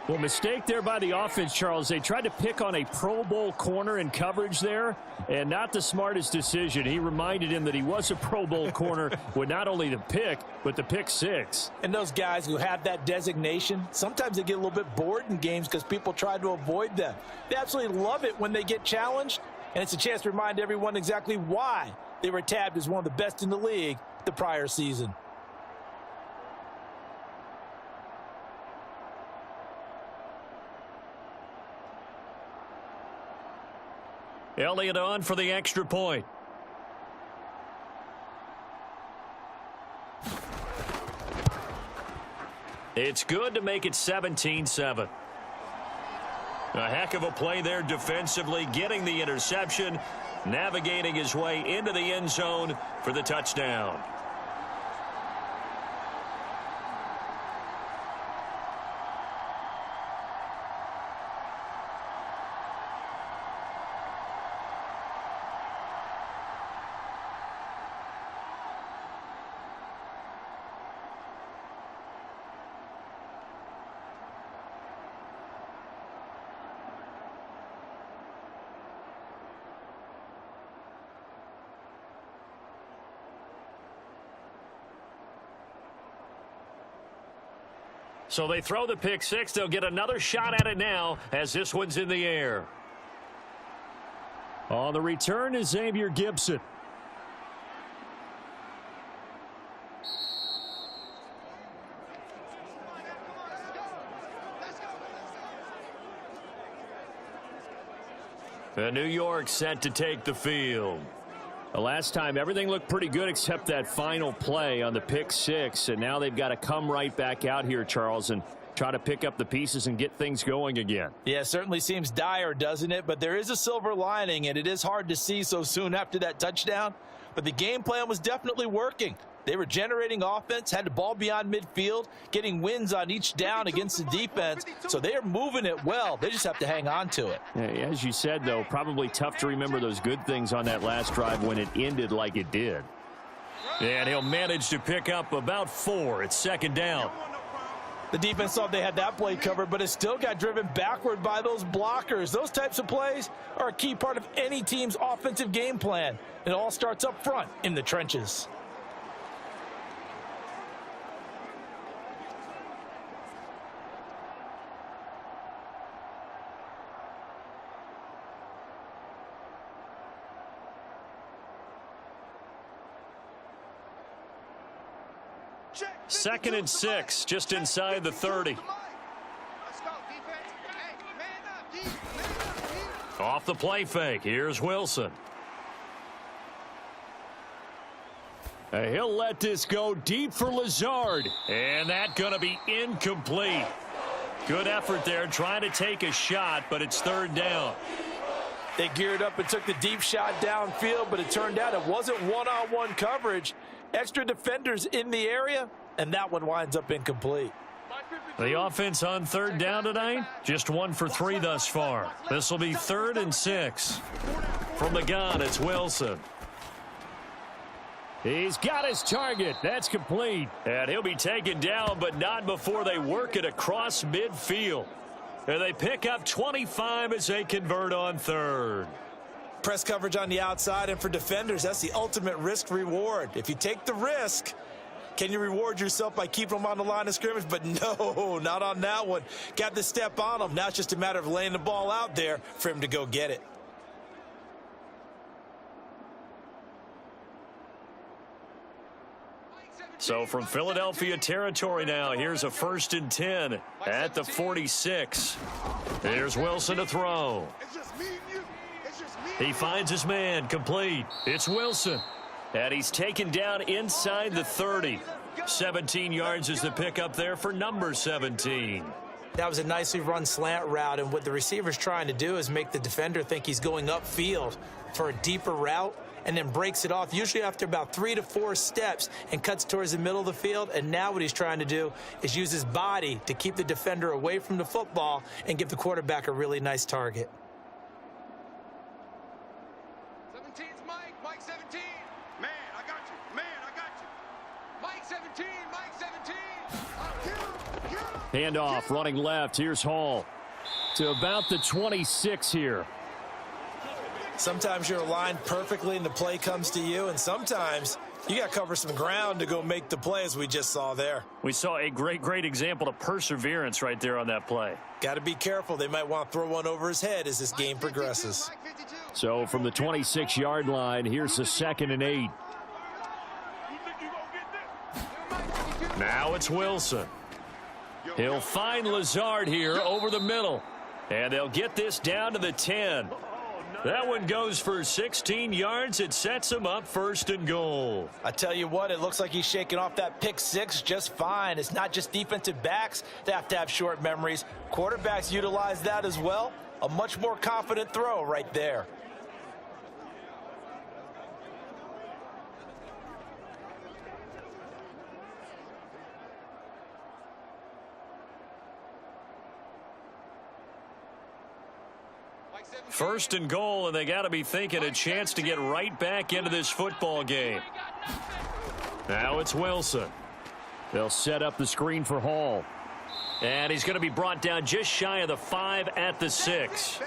Well, mistake there by the offense, Charles. They tried to pick on a Pro Bowl corner in coverage there, and not the smartest decision. He reminded him that he was a Pro Bowl corner with not only the pick, but the pick 6. And those guys who have that designation, sometimes they get a little bit bored in games because people try to avoid them. They absolutely love it when they get challenged, and it's a chance to remind everyone exactly why they were tabbed as one of the best in the league the prior season. Elliott on for the extra point. It's good to make it 17-7. A heck of a play there defensively, getting the interception, navigating his way into the end zone for the touchdown. So they throw the pick six. They'll get another shot at it now as this one's in the air. On the return is Xavier Gibson. The New York set to take the field. The last time everything looked pretty good except that final play on the pick six, and now they've got to come right back out here, Charles, and try to pick up the pieces and get things going again. Yeah, it certainly seems dire, doesn't it? But there is a silver lining, and it is hard to see so soon after that touchdown. But the game plan was definitely working. They were generating offense, had the ball beyond midfield, getting wins on each down against the defense. So they are moving it well. They just have to hang on to it. Yeah, as you said, though, probably tough to remember those good things on that last drive when it ended like it did. And he'll manage to pick up about 4. It's second down. The defense thought they had that play covered, but it still got driven backward by those blockers. Those types of plays are a key part of any team's offensive game plan. It all starts up front in the trenches. Second and 6, just inside the 30. Let's go, defense. Hey, man up, Off the play fake, here's Wilson. He'll let this go deep for Lazard. And that going to be incomplete. Good effort there trying to take a shot, but it's third down. They geared up and took the deep shot downfield, but it turned out it wasn't one-on-one coverage. Extra defenders in the area, and that one winds up incomplete. The offense on third down tonight, just 1 for 3 thus far. This will be 3rd and 6. From the gun, it's Wilson. He's got his target. That's complete. And he'll be taken down, but not before they work it across midfield. And they pick up 25 as they convert on third. Press coverage on the outside, and for defenders, that's the ultimate risk-reward. If you take the risk, can you reward yourself by keeping them on the line of scrimmage? But no, not on that one. Got to step on them. Now it's just a matter of laying the ball out there for him to go get it. So from Philadelphia territory now, here's a 1st and 10 at the 46. Here's Wilson to throw. He finds his man, complete. It's Wilson. And he's taken down inside the 30. 17 yards is the pickup there for number 17. That was a nicely run slant route, and what the receiver's trying to do is make the defender think he's going upfield for a deeper route, and then breaks it off, usually after about 3 to 4 steps, and cuts towards the middle of the field. And now what he's trying to do is use his body to keep the defender away from the football and give the quarterback a really nice target. 17's Mike. Mike 17. Man, I got you. Man, I got you. Mike 17. Mike 17. Handoff, running left. Here's Hall to about the 26 here. Sometimes you're aligned perfectly and the play comes to you, and sometimes you got to cover some ground to go make the play, as we just saw there. We saw a great example of perseverance right there on that play. Got to be careful. They might want to throw one over his head as this game progresses. So from the 26-yard line, here's the 2nd and 8. Now it's Wilson. He'll find Lazard here over the middle. And they'll get this down to the 10. That one goes for 16 yards. It sets him up 1st and goal. I tell you what, it looks like he's shaking off that pick six just fine. It's not just defensive backs that have to have short memories. Quarterbacks utilize that as well. A much more confident throw right there. First and goal, and they got to be thinking a chance to get right back into this football game. Now it's Wilson. They'll set up the screen for Hall. And he's going to be brought down just shy of the 5 at the 6.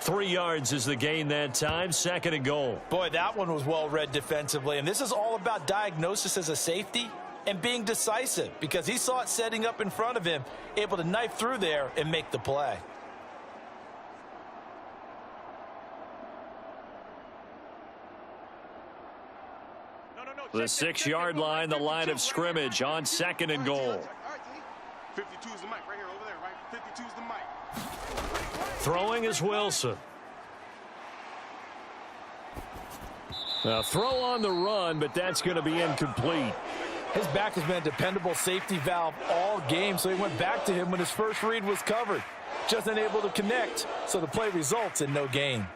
3 yards is the gain that time. 2nd and goal. Boy, that one was well read defensively. And this is all about diagnosis as a safety. and being decisive because he saw it setting up in front of him, able to knife through there and make the play. The 6-yard line, the line of scrimmage on 2nd and goal. 52 is the mic right here over there, right? 52 is the mic. Throwing is Wilson. A throw on the run, but that's going to be incomplete. His back has been a dependable safety valve all game, so he went back to him when his first read was covered. Just unable to connect, so the play results in no gain.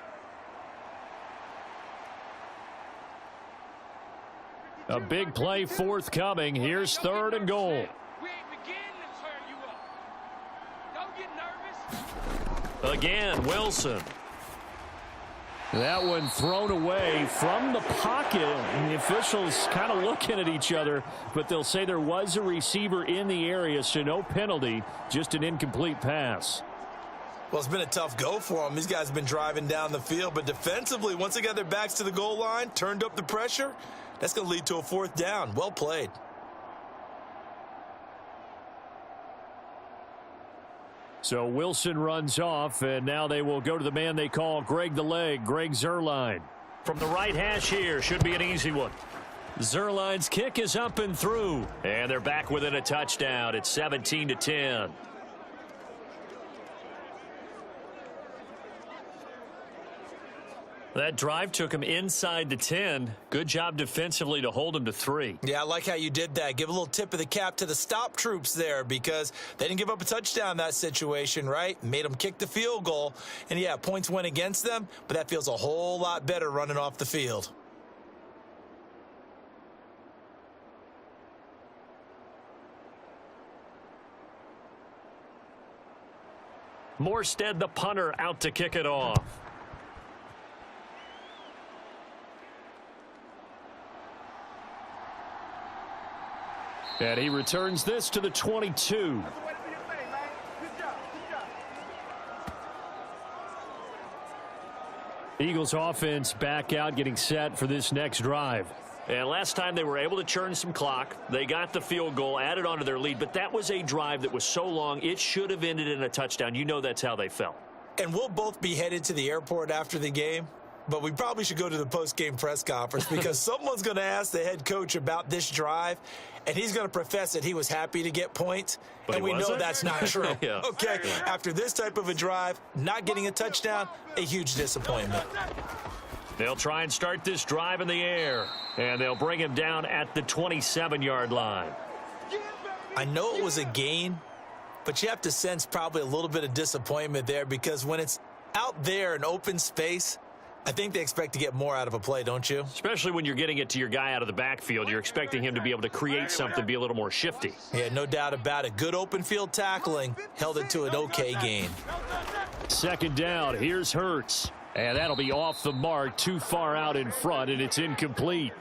A big play forthcoming. Here's 3rd and goal. We ain't beginning to turn you up. Don't get nervous. Again, Wilson. That one thrown away from the pocket. And the officials kind of looking at each other, but they'll say there was a receiver in the area, so no penalty, just an incomplete pass. Well, it's been a tough go for them. These guys have been driving down the field, but defensively, once they got their backs to the goal line, turned up the pressure, that's going to lead to a 4th down. Well played. So Wilson runs off, and now they will go to the man they call Greg the Leg, Greg Zuerlein. From the right hash here, should be an easy one. Zuerlein's kick is up and through, and they're back within a touchdown. It's 17-10. That drive took him inside the 10. Good job defensively to hold him to 3. Yeah, I like how you did that. Give a little tip of the cap to the stop troops there because they didn't give up a touchdown in that situation, right? Made them kick the field goal. And, yeah, points went against them, but that feels a whole lot better running off the field. Morstead, the punter, out to kick it off. And he returns this to the 22. Eagles offense back out, getting set for this next drive. And last time they were able to churn some clock. They got the field goal, added on to their lead, but that was a drive that was so long, it should have ended in a touchdown. You know that's how they felt. And we'll both be headed to the airport after the game. But we probably should go to the post-game press conference because someone's going to ask the head coach about this drive, and he's going to profess that he was happy to get points, but and we know that's not true. Yeah. Okay, after this type of a drive, not getting a touchdown, a huge disappointment. They'll try and start this drive in the air, and they'll bring him down at the 27-yard line. I know it was a gain, but you have to sense probably a little bit of disappointment there because when it's out there in open space, I think they expect to get more out of a play, don't you? Especially when you're getting it to your guy out of the backfield. You're expecting him to be able to create something, be a little more shifty. Yeah, no doubt about it. Good open field tackling held it to an okay gain. 2nd down. Here's Hurts. And that'll be off the mark, too far out in front, and it's incomplete.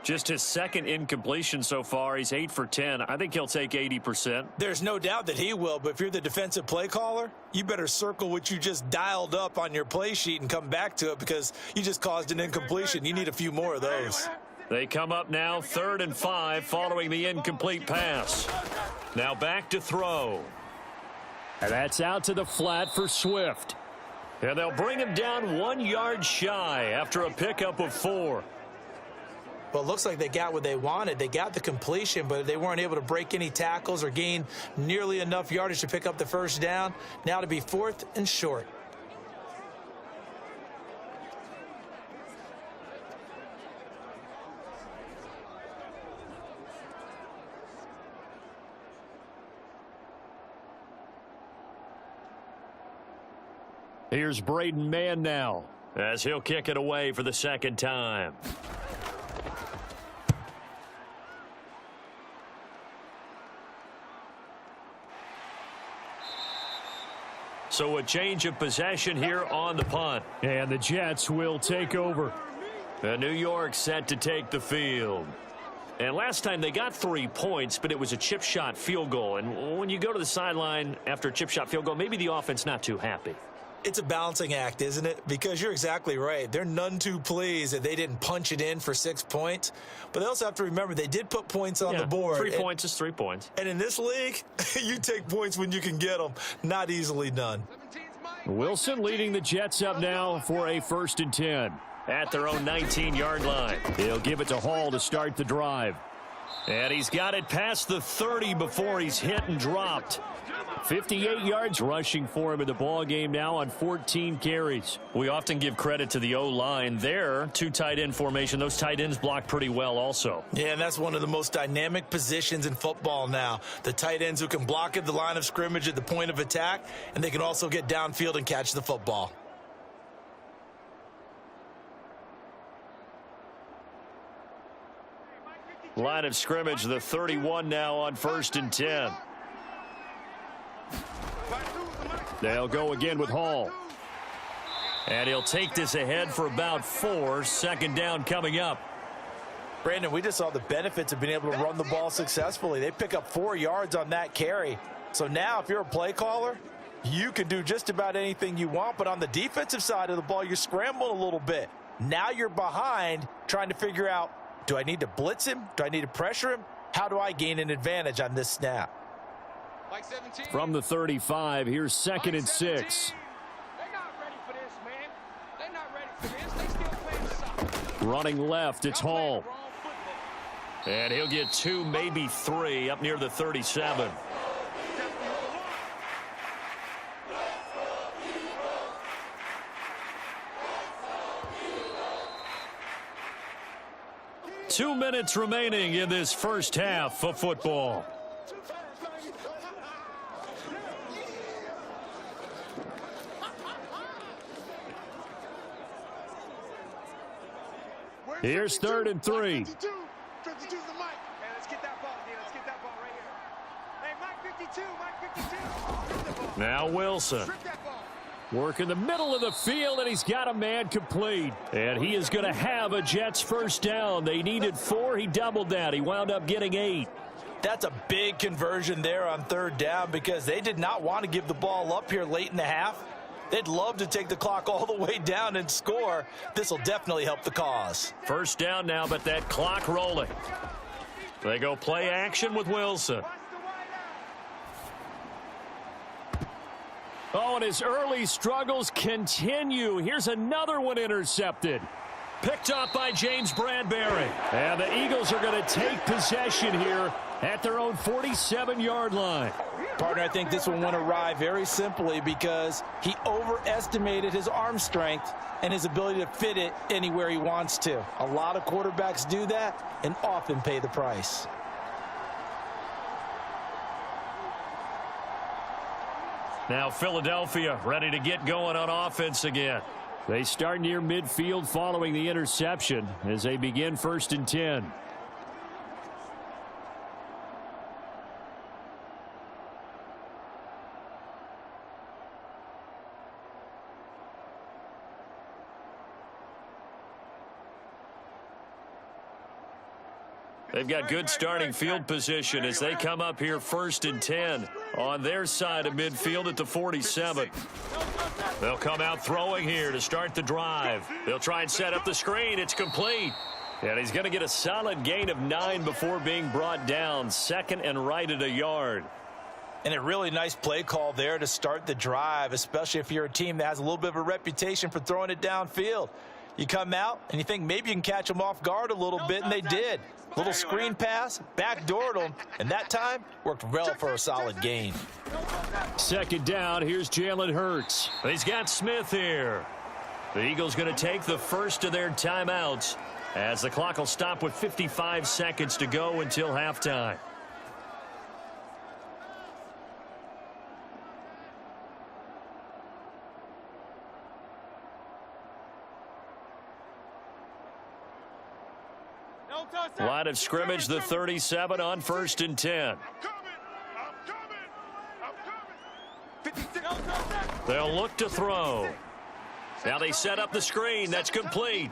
Just his 2nd incompletion so far. He's 8 for 10. I think he'll take 80%. There's no doubt that he will, but if you're the defensive play caller, you better circle what you just dialed up on your play sheet and come back to it because you just caused an incompletion. You need a few more of those. They come up now 3rd and 5 following the incomplete pass. Now back to throw. And that's out to the flat for Swift. And they'll bring him down 1 yard shy after a pickup of 4. Well, it looks like they got what they wanted. They got the completion, but they weren't able to break any tackles or gain nearly enough yardage to pick up the 1st down. Now to be 4th and short. Here's Braden Mann now as he'll kick it away for the 2nd time. So a change of possession here on the punt. And the Jets will take over. New York set to take the field. And last time they got 3 points, but it was a chip shot field goal. And when you go to the sideline after a chip shot field goal, maybe the offense not too happy. It's a balancing act, isn't it? Because you're exactly right. They're none too pleased that they didn't punch it in for 6 points. But they also have to remember they did put points on the board. 3 points is 3 points. And in this league, you take points when you can get them. Not easily done. Wilson leading the Jets up now for a 1st and 10. At their own 19-yard line. He'll give it to Hall to start the drive. And he's got it past the 30 before he's hit and dropped. 58 yards rushing for him in the ball game now on 14 carries. We often give credit to the O-line there. 2 tight end formation. Those tight ends block pretty well also. Yeah, and that's one of the most dynamic positions in football now. The tight ends who can block at the line of scrimmage at the point of attack, and they can also get downfield and catch the football. Line of scrimmage, the 31 now on 1st and 10. They'll go again with Hall. And he'll take this ahead for about 4. 2nd down coming up. Brandon, we just saw the benefits of being able to run the ball successfully. They pick up 4 yards on that carry. So now if you're a play caller, you can do just about anything you want. But on the defensive side of the ball, you're scrambling a little bit. Now you're behind trying to figure out, do I need to blitz him? Do I need to pressure him? How do I gain an advantage on this snap? From the 35, here's 2nd and 6. They're not ready for this, man. They're not ready for this. They still playing soccer. Running left, it's Hall. And he'll get 2, maybe 3 up near the 37. Two minutes remaining in this first half of football. Here's 3rd and 3. 52's the mic. Hey, let's get that ball, D. Let's get that ball right here. Hey, Mike 52, Mike 52. Now Wilson. Strip that ball. Work in the middle of the field, and he's got a man complete. And he is going to have a Jets 1st down. They needed 4. He doubled that. He wound up getting 8. That's a big conversion there on 3rd down because they did not want to give the ball up here late in the half. They'd love to take the clock all the way down and score. This will definitely help the cause. 1st down now, but that clock rolling. They go play action with Wilson. Oh, and his early struggles continue. Here's another one intercepted. Picked up by James Bradbury. And the Eagles are going to take possession here at their own 47-yard line. Partner, I think this one went awry very simply because he overestimated his arm strength and his ability to fit it anywhere he wants to. A lot of quarterbacks do that and often pay the price. Now Philadelphia ready to get going on offense again. They start near midfield following the interception as they begin 1st and 10. They've got good starting field position as they come up here 1st and 10 on their side of midfield at the 47. They'll come out throwing here to start the drive. They'll try and set up the screen. It's complete. And he's going to get a solid gain of 9 before being brought down. 2nd and right at a yard. And a really nice play call there to start the drive, especially if you're a team that has a little bit of a reputation for throwing it downfield. You come out and you think maybe you can catch them off guard a little bit, and they did. Little screen pass, backdoored them, and that time worked well for a solid gain. 2nd down, here's Jalen Hurts. He's got Smith here. The Eagles going to take the first of their timeouts as the clock will stop with 55 seconds to go until halftime. Line of scrimmage, the 37 on 1st and 10. They'll look to throw. Now they set up the screen. That's complete.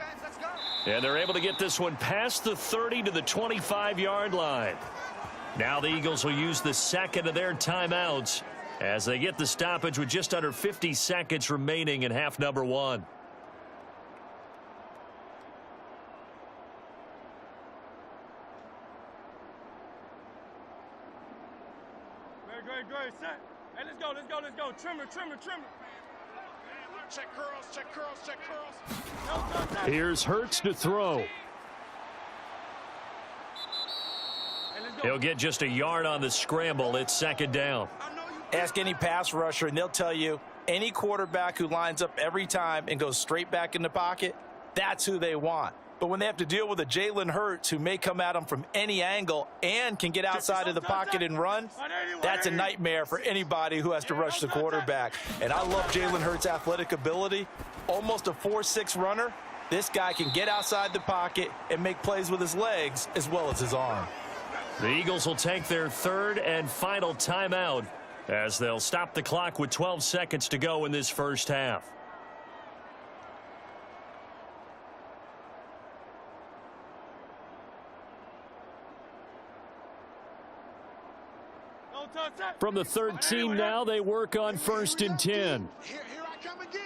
And they're able to get this one past the 30 to the 25-yard line. Now the Eagles will use the 2nd of their timeouts as they get the stoppage with just under 50 seconds remaining in half number one. Great, set. Hey, let's go. Trimmer. Check curls. Here's Hurts to throw. He'll get just a yard on the scramble. It's second down. Ask any pass rusher, and they'll tell you any quarterback who lines up every time and goes straight back in the pocket, that's who they want. But when they have to deal with a Jalen Hurts who may come at them from any angle and can get outside of the pocket and run, that's a nightmare for anybody who has to rush the quarterback. And I love Jalen Hurts' athletic ability. Almost a 4.6 runner. This guy can get outside the pocket and make plays with his legs as well as his arm. The Eagles will take their third and final timeout as they'll stop the clock with 12 seconds to go in this first half. From the 13 now, they work on 1st and 10. Here I come again.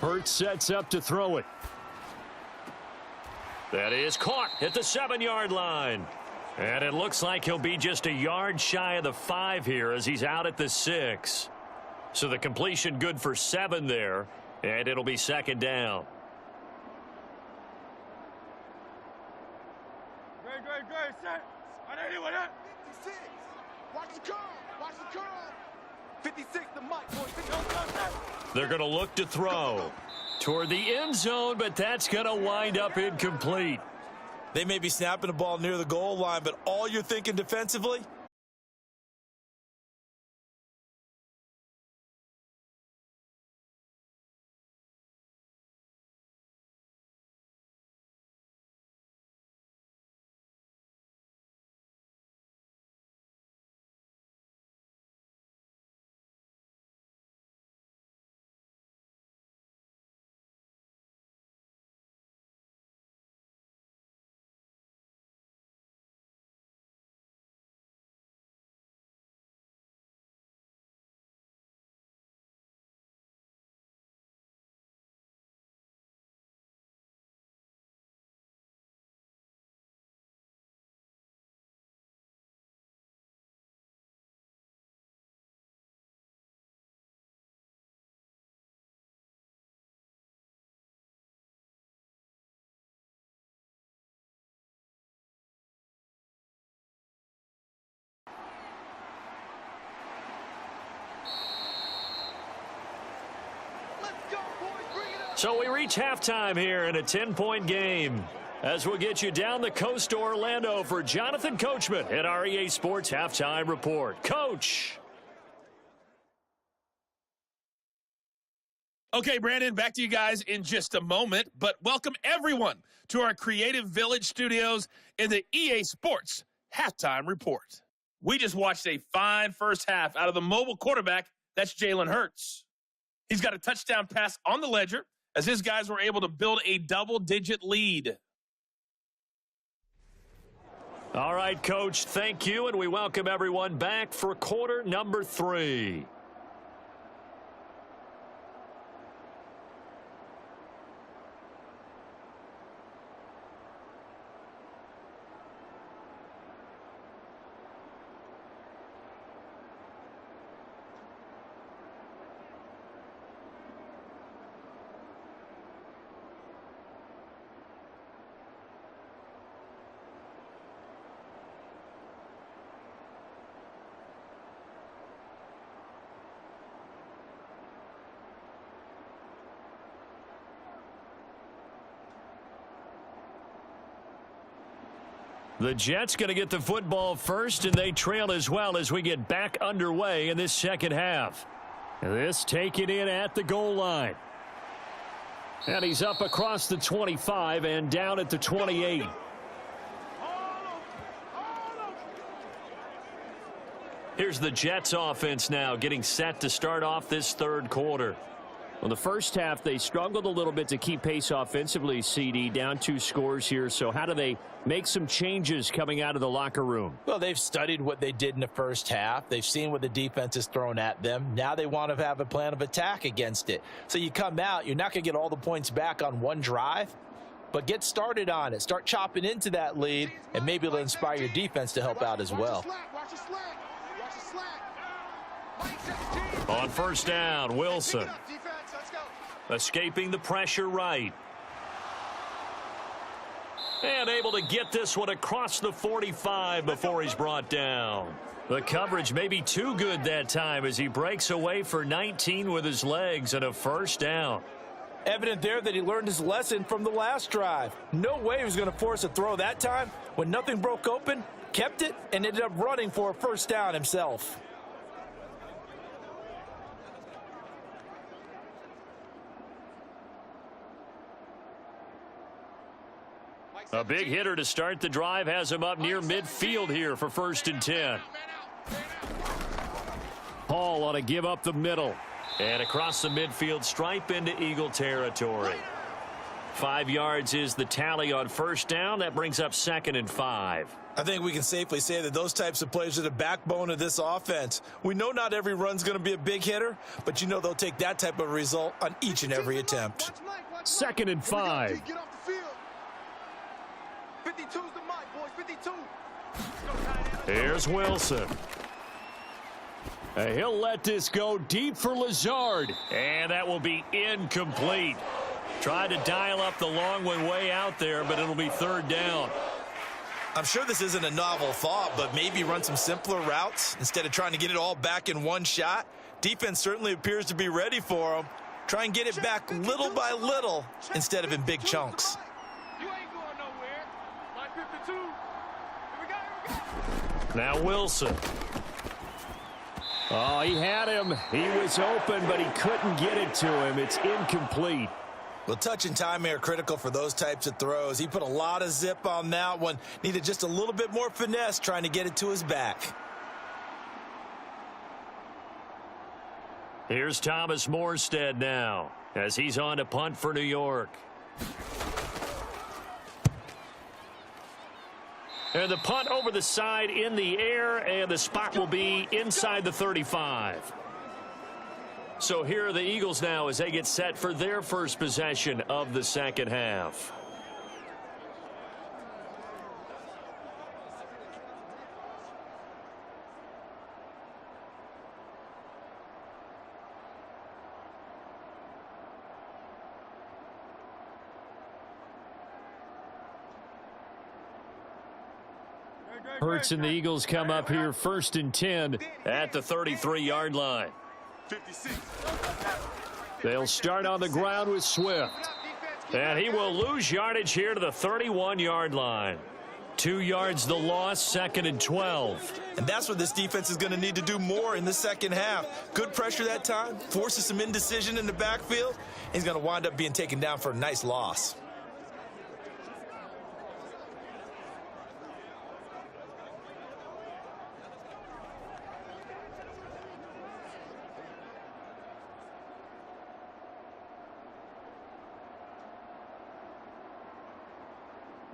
Hurts sets up to throw it. That is caught at the 7-yard line. And it looks like he'll be just a yard shy of the 5 here as he's out at the 6. So the completion good for 7 there, and it'll be second down. Great, set. 56. Watch the curl. 56, the mic, boy. They're going to look to throw toward the end zone, but that's going to wind up incomplete. They may be snapping the ball near the goal line, but all you're thinking defensively, So we reach halftime here in a 10-point game as we'll get you down the coast to Orlando for Jonathan Coachman at our EA Sports Halftime Report. Coach. Okay, Brandon, back to you guys in just a moment, but welcome everyone to our Creative Village studios in the EA Sports Halftime Report. We just watched a fine first half out of the mobile quarterback, that's Jalen Hurts. He's got a touchdown pass on the ledger as his guys were able to build a double-digit lead. All right, Coach, thank you, and we welcome everyone back for quarter number 3. The Jets going to get the football first, and they trail as well as we get back underway in this second half. This taken in at the goal line. And he's up across the 25 and down at the 28. Here's the Jets offense now getting set to start off this third quarter. Well, the first half, they struggled a little bit to keep pace offensively, CD, down 2 scores here. So how do they make some changes coming out of the locker room? Well, they've studied what they did in the first half. They've seen what the defense has thrown at them. Now they want to have a plan of attack against it. So you come out, you're not going to get all the points back on one drive, but get started on it. Start chopping into that lead, and maybe it'll inspire your defense to help out as well. On first down, Wilson. Escaping the pressure right. And able to get this one across the 45 before he's brought down. The coverage may be too good that time as he breaks away for 19 with his legs and a first down. Evident there that he learned his lesson from the last drive. No way he was going to force a throw that time. When nothing broke open, kept it, and ended up running for a first down himself. A big hitter to start the drive has him up near midfield here for 1st and 10. Hall ought to give up the middle. And across the midfield stripe into Eagle territory. 5 yards is the tally on first down. That brings up 2nd and 5. I think we can safely say that those types of plays are the backbone of this offense. We know not every run's going to be a big hitter, but you know they'll take that type of result on each and every attempt. 2nd and 5. 52's the mic, boys. 52. Here's Wilson. He'll let this go deep for Lazard. And that will be incomplete. Tried to dial up the long one way out there, but it'll be 3rd down. I'm sure this isn't a novel thought, but maybe run some simpler routes instead of trying to get it all back in one shot. Defense certainly appears to be ready for them. Try and get it back little by little instead of in big chunks. You ain't going nowhere. Line 52. Here we go. Now Wilson. Oh, he had him. He was open, but he couldn't get it to him. It's incomplete. Well, touch and timing are critical for those types of throws. He put a lot of zip on that one. Needed just a little bit more finesse trying to get it to his back. Here's Thomas Morstead now as he's on to punt for New York. And the punt over the side in the air, and the spot will be inside the 35. So here are the Eagles now as they get set for their first possession of the second half. Hurts and the Eagles come up here 1st and 10 at the 33-yard line. 56. They'll start on the ground with Swift. And he will lose yardage here to the 31-yard line. 2 yards the loss, 2nd and 12. And that's what this defense is going to need to do more in the second half. Good pressure that time, forces some indecision in the backfield. He's going to wind up being taken down for a nice loss.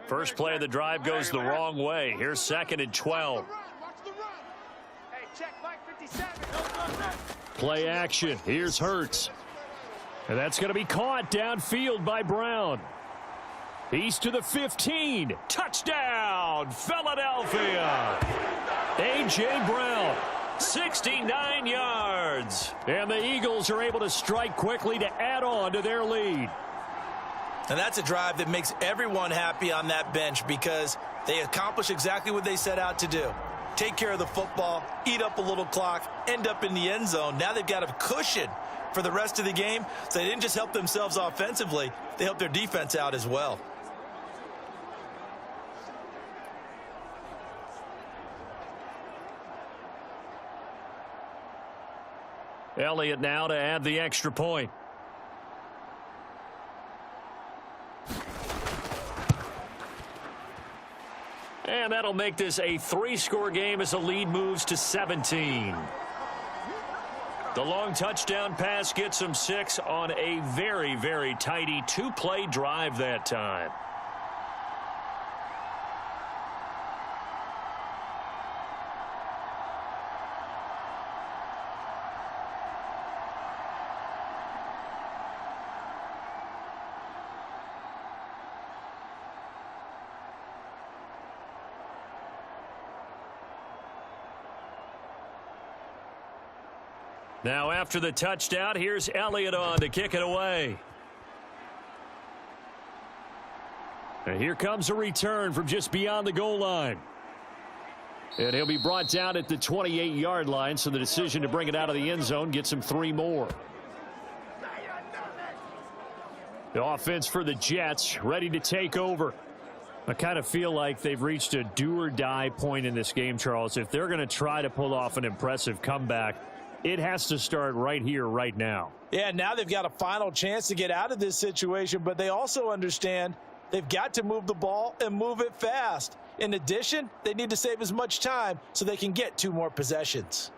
First play of the drive goes the wrong way. Here's 2nd and 12. Hey, check Mike 57. Play action. Here's Hurts. And that's going to be caught downfield by Brown. He's to the 15. Touchdown, Philadelphia. A.J. Brown, 69 yards. And the Eagles are able to strike quickly to add on to their lead. And that's a drive that makes everyone happy on that bench because they accomplish exactly what they set out to do. Take care of the football, eat up a little clock, end up in the end zone. Now they've got a cushion for the rest of the game. So they didn't just help themselves offensively, they helped their defense out as well. Elliott now to add the extra point. And that'll make this a 3-score game as the lead moves to 17. The long touchdown pass gets him 6 on a very, very tidy 2-play drive that time. Now after the touchdown, here's Elliott on to kick it away. And here comes a return from just beyond the goal line. And he'll be brought down at the 28-yard line, so the decision to bring it out of the end zone gets him 3 more. The offense for the Jets ready to take over. I kind of feel like they've reached a do-or-die point in this game, Charles. If they're going to try to pull off an impressive comeback, it has to start right here, right now. Yeah, now they've got a final chance to get out of this situation, but they also understand they've got to move the ball and move it fast. In addition, they need to save as much time so they can get 2 more possessions.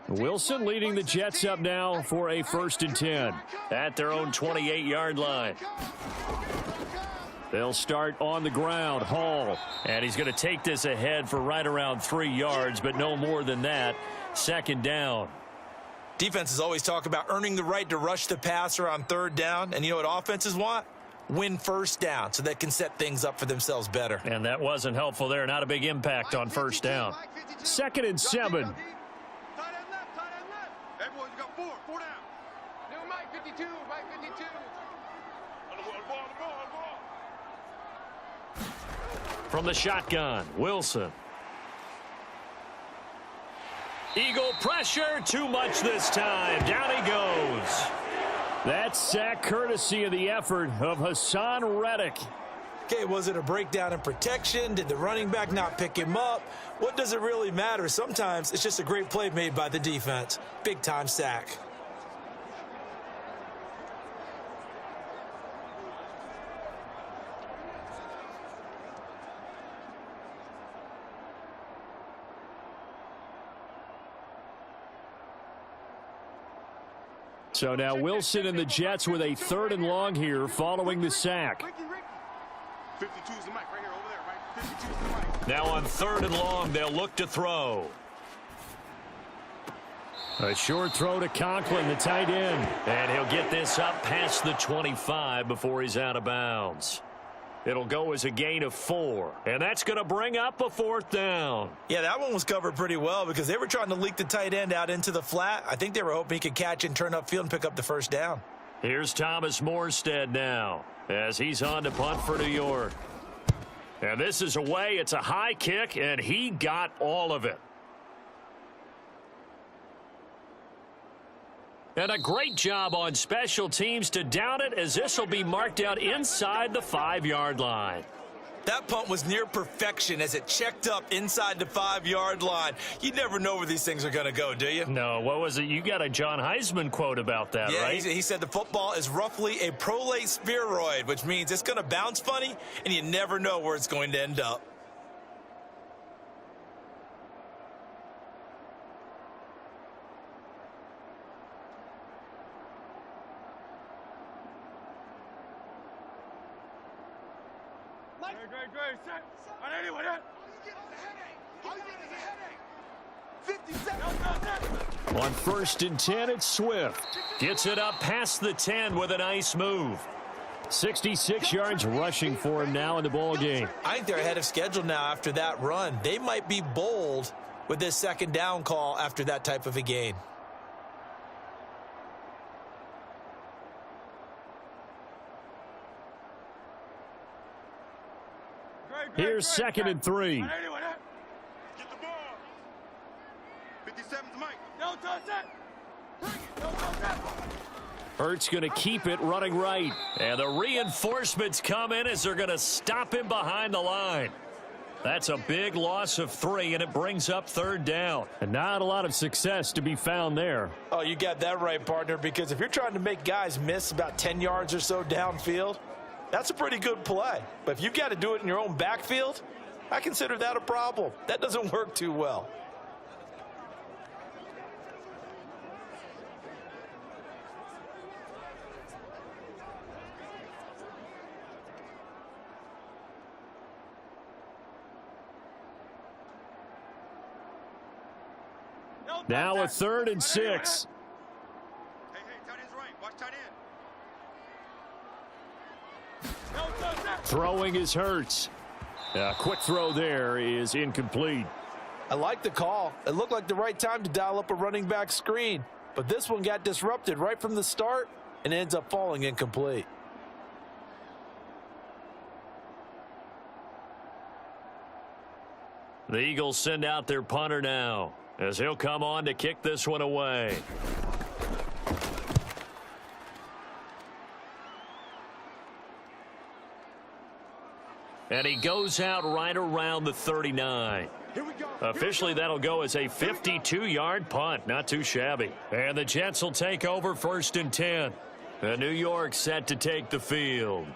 Wilson leading the Jets up now for a 1st and 10 at their own 28-yard line. They'll start on the ground. Hall, and he's going to take this ahead for right around 3 yards, but no more than that. 2nd down. Defenses always talk about earning the right to rush the passer on 3rd down, and you know what offenses want? Win 1st down so they can set things up for themselves better. And that wasn't helpful there. Not a big impact on 1st down. 2nd and 7. Tight end left, tight end left. Hey, boys, you got 4 down. New Mike 52, Mike 52. On the ball. From the shotgun, Wilson. Eagle pressure, too much this time. Down he goes. That sack courtesy of the effort of Hassan Reddick. Okay, was it a breakdown in protection? Did the running back not pick him up? What does it really matter? Sometimes it's just a great play made by the defense. Big-time sack. So now Wilson and the Jets with a 3rd and long here following the sack. 52's the mic right here, over there, right? 52's the mic. Now on 3rd and long, they'll look to throw. A short throw to Conklin, the tight end. And he'll get this up past the 25 before he's out of bounds. It'll go as a gain of 4. And that's going to bring up a 4th down. Yeah, that one was covered pretty well because they were trying to leak the tight end out into the flat. I think they were hoping he could catch and turn upfield and pick up the 1st down. Here's Thomas Morstead now as he's on to punt for New York. And this is away. It's a high kick, and he got all of it. And a great job on special teams to down it, as this will be marked out inside the 5-yard line. That punt was near perfection as it checked up inside the 5-yard line. You never know where these things are going to go, do you? No, what was it? You got a John Heisman quote about that, yeah, right? He said the football is roughly a prolate spheroid, which means it's going to bounce funny, and you never know where it's going to end up. Great. Set. On anyone, yeah? All you get is a headache. 57. On 1st and 10, it's Swift. Gets it up past the 10 with a nice move. 66 yards rushing for him now in the ball game. I think they're ahead of schedule now after that run. They might be bold with this 2nd down call after that type of a gain. Here's 2nd and 3. Get the ball. 57's the mic. Don't touch that. Bring it. Don't touch that. Hurts going to keep it running right. And the reinforcements come in as they're going to stop him behind the line. That's a big loss of 3, and it brings up 3rd down. And not a lot of success to be found there. Oh, you got that right, partner, because if you're trying to make guys miss about 10 yards or so downfield, that's a pretty good play. But if you've got to do it in your own backfield, I consider that a problem. That doesn't work too well. Now a 3rd and 6. Hey, tight end's right. Watch tight end. Throwing is Hurts. A quick throw there is incomplete. I like the call. It looked like the right time to dial up a running back screen, but this one got disrupted right from the start and ends up falling incomplete. The Eagles send out their punter now, as he'll come on to kick this one away. And he goes out right around the 39. Officially, that'll go as a 52-yard punt. Not too shabby. And the Jets will take over 1st and 10. And New York set to take the field.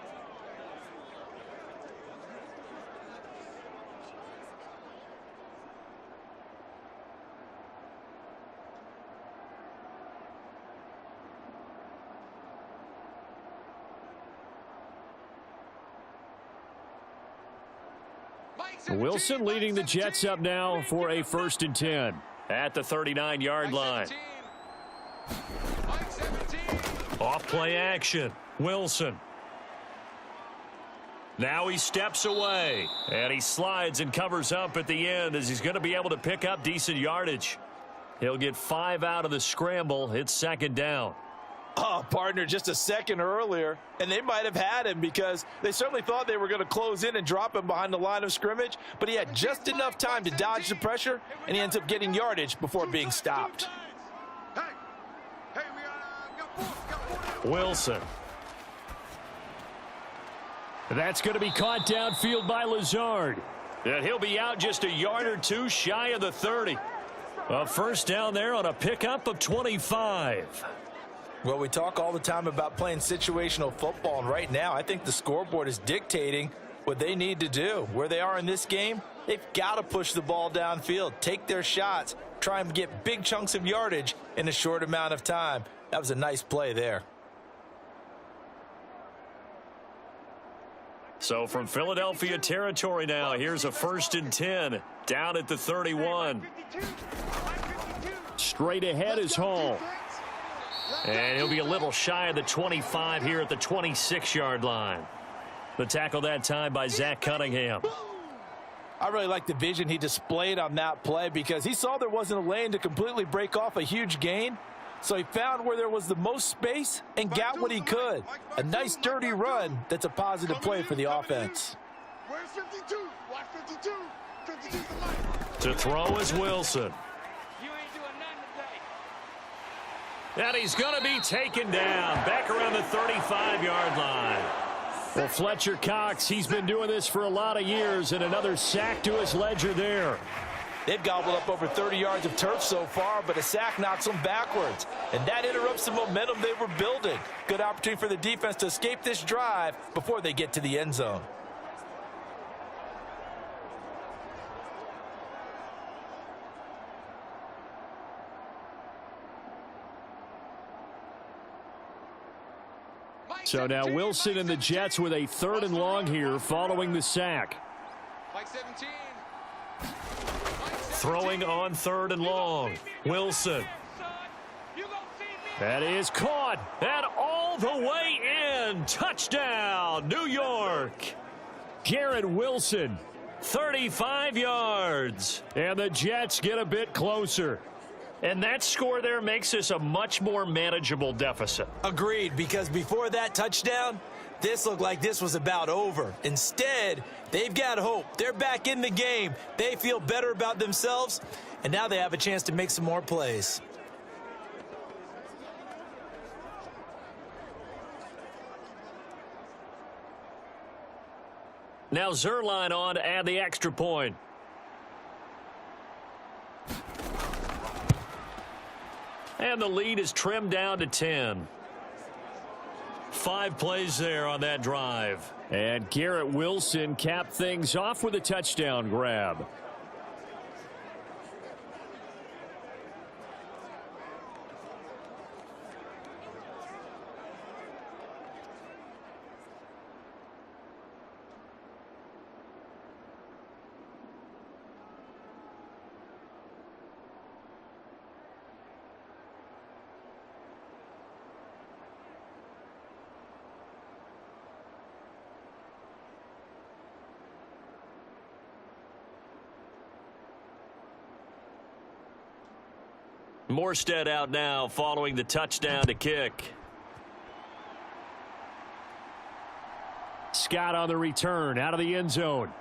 Wilson leading the Jets up now for a 1st and 10 at the 39-yard line. Off play action. Wilson. Now he steps away, and he slides and covers up at the end as he's going to be able to pick up decent yardage. He'll get 5 out of the scramble. It's 2nd down. Oh, partner, just a second earlier, and they might have had him because they certainly thought they were going to close in and drop him behind the line of scrimmage, but he had just enough time to dodge the pressure, and he ends up getting yardage before being stopped. Wilson. That's going to be caught downfield by Lazard. And he'll be out just a yard or two shy of the 30. A 1st down there on a pickup of 25. Well, we talk all the time about playing situational football, and right now I think the scoreboard is dictating what they need to do. Where they are in this game, they've got to push the ball downfield, take their shots, try and get big chunks of yardage in a short amount of time. That was a nice play there. So from Philadelphia territory now, here's a 1st and 10 down at the 31. Straight ahead is Hall. And he'll be a little shy of the 25 here at the 26-yard line. The tackle that time by Zach Cunningham. I really like the vision he displayed on that play because he saw there wasn't a lane to completely break off a huge gain. So he found where there was the most space and got what he could. A nice dirty run that's a positive play for the offense. Where's 52? Watch 52. 52's the light. To throw is Wilson. You ain't doing nothing today. And he's going to be taken down back around the 35-yard line. Well, Fletcher Cox, he's been doing this for a lot of years, and another sack to his ledger there. They've gobbled up over 30 yards of turf so far, but a sack knocks them backwards. And that interrupts the momentum they were building. Good opportunity for the defense to escape this drive before they get to the end zone. So now Wilson and the Jets with a 3rd and long here following the sack. Mike 17. Throwing on 3rd and long. Wilson. That is caught. And all the way in. Touchdown, New York. Garrett Wilson, 35 yards. And the Jets get a bit closer. And that score there makes this a much more manageable deficit. Agreed, because before that touchdown, this looked like this was about over. Instead, they've got hope. They're back in the game. They feel better about themselves, and now they have a chance to make some more plays. Now Zerline on to add the extra point. And the lead is trimmed down to 10. 5 plays there on that drive. And Garrett Wilson capped things off with a touchdown grab. Morstead out now following the touchdown to kick. Scott on the return out of the end zone.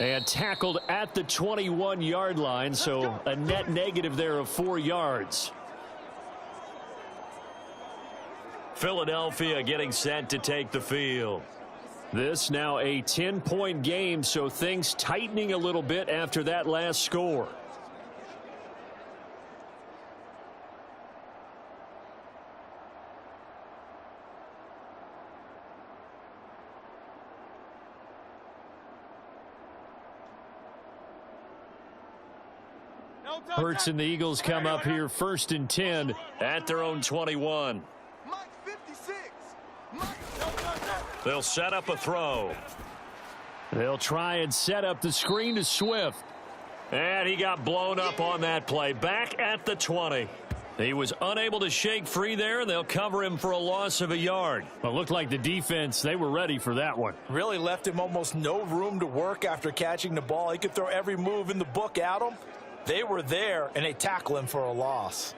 And tackled at the 21-yard line, so a net negative there of 4 yards. Philadelphia getting set to take the field. This now a 10-point game, so things tightening a little bit after that last score. Hurts and the Eagles come up here 1st and 10 at their own 21. Mike 56. They'll set up a throw. They'll try and set up the screen to Swift. And he got blown up on that play. Back at the 20. He was unable to shake free there, and they'll cover him for a loss of a yard. Well, it looked like the defense, they were ready for that one. Really left him almost no room to work after catching the ball. He could throw every move in the book at him. They were there, and they tackle him for a loss.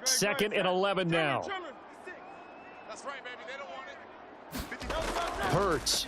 Second and 11 now. That's right, baby. They don't want it. Hurts.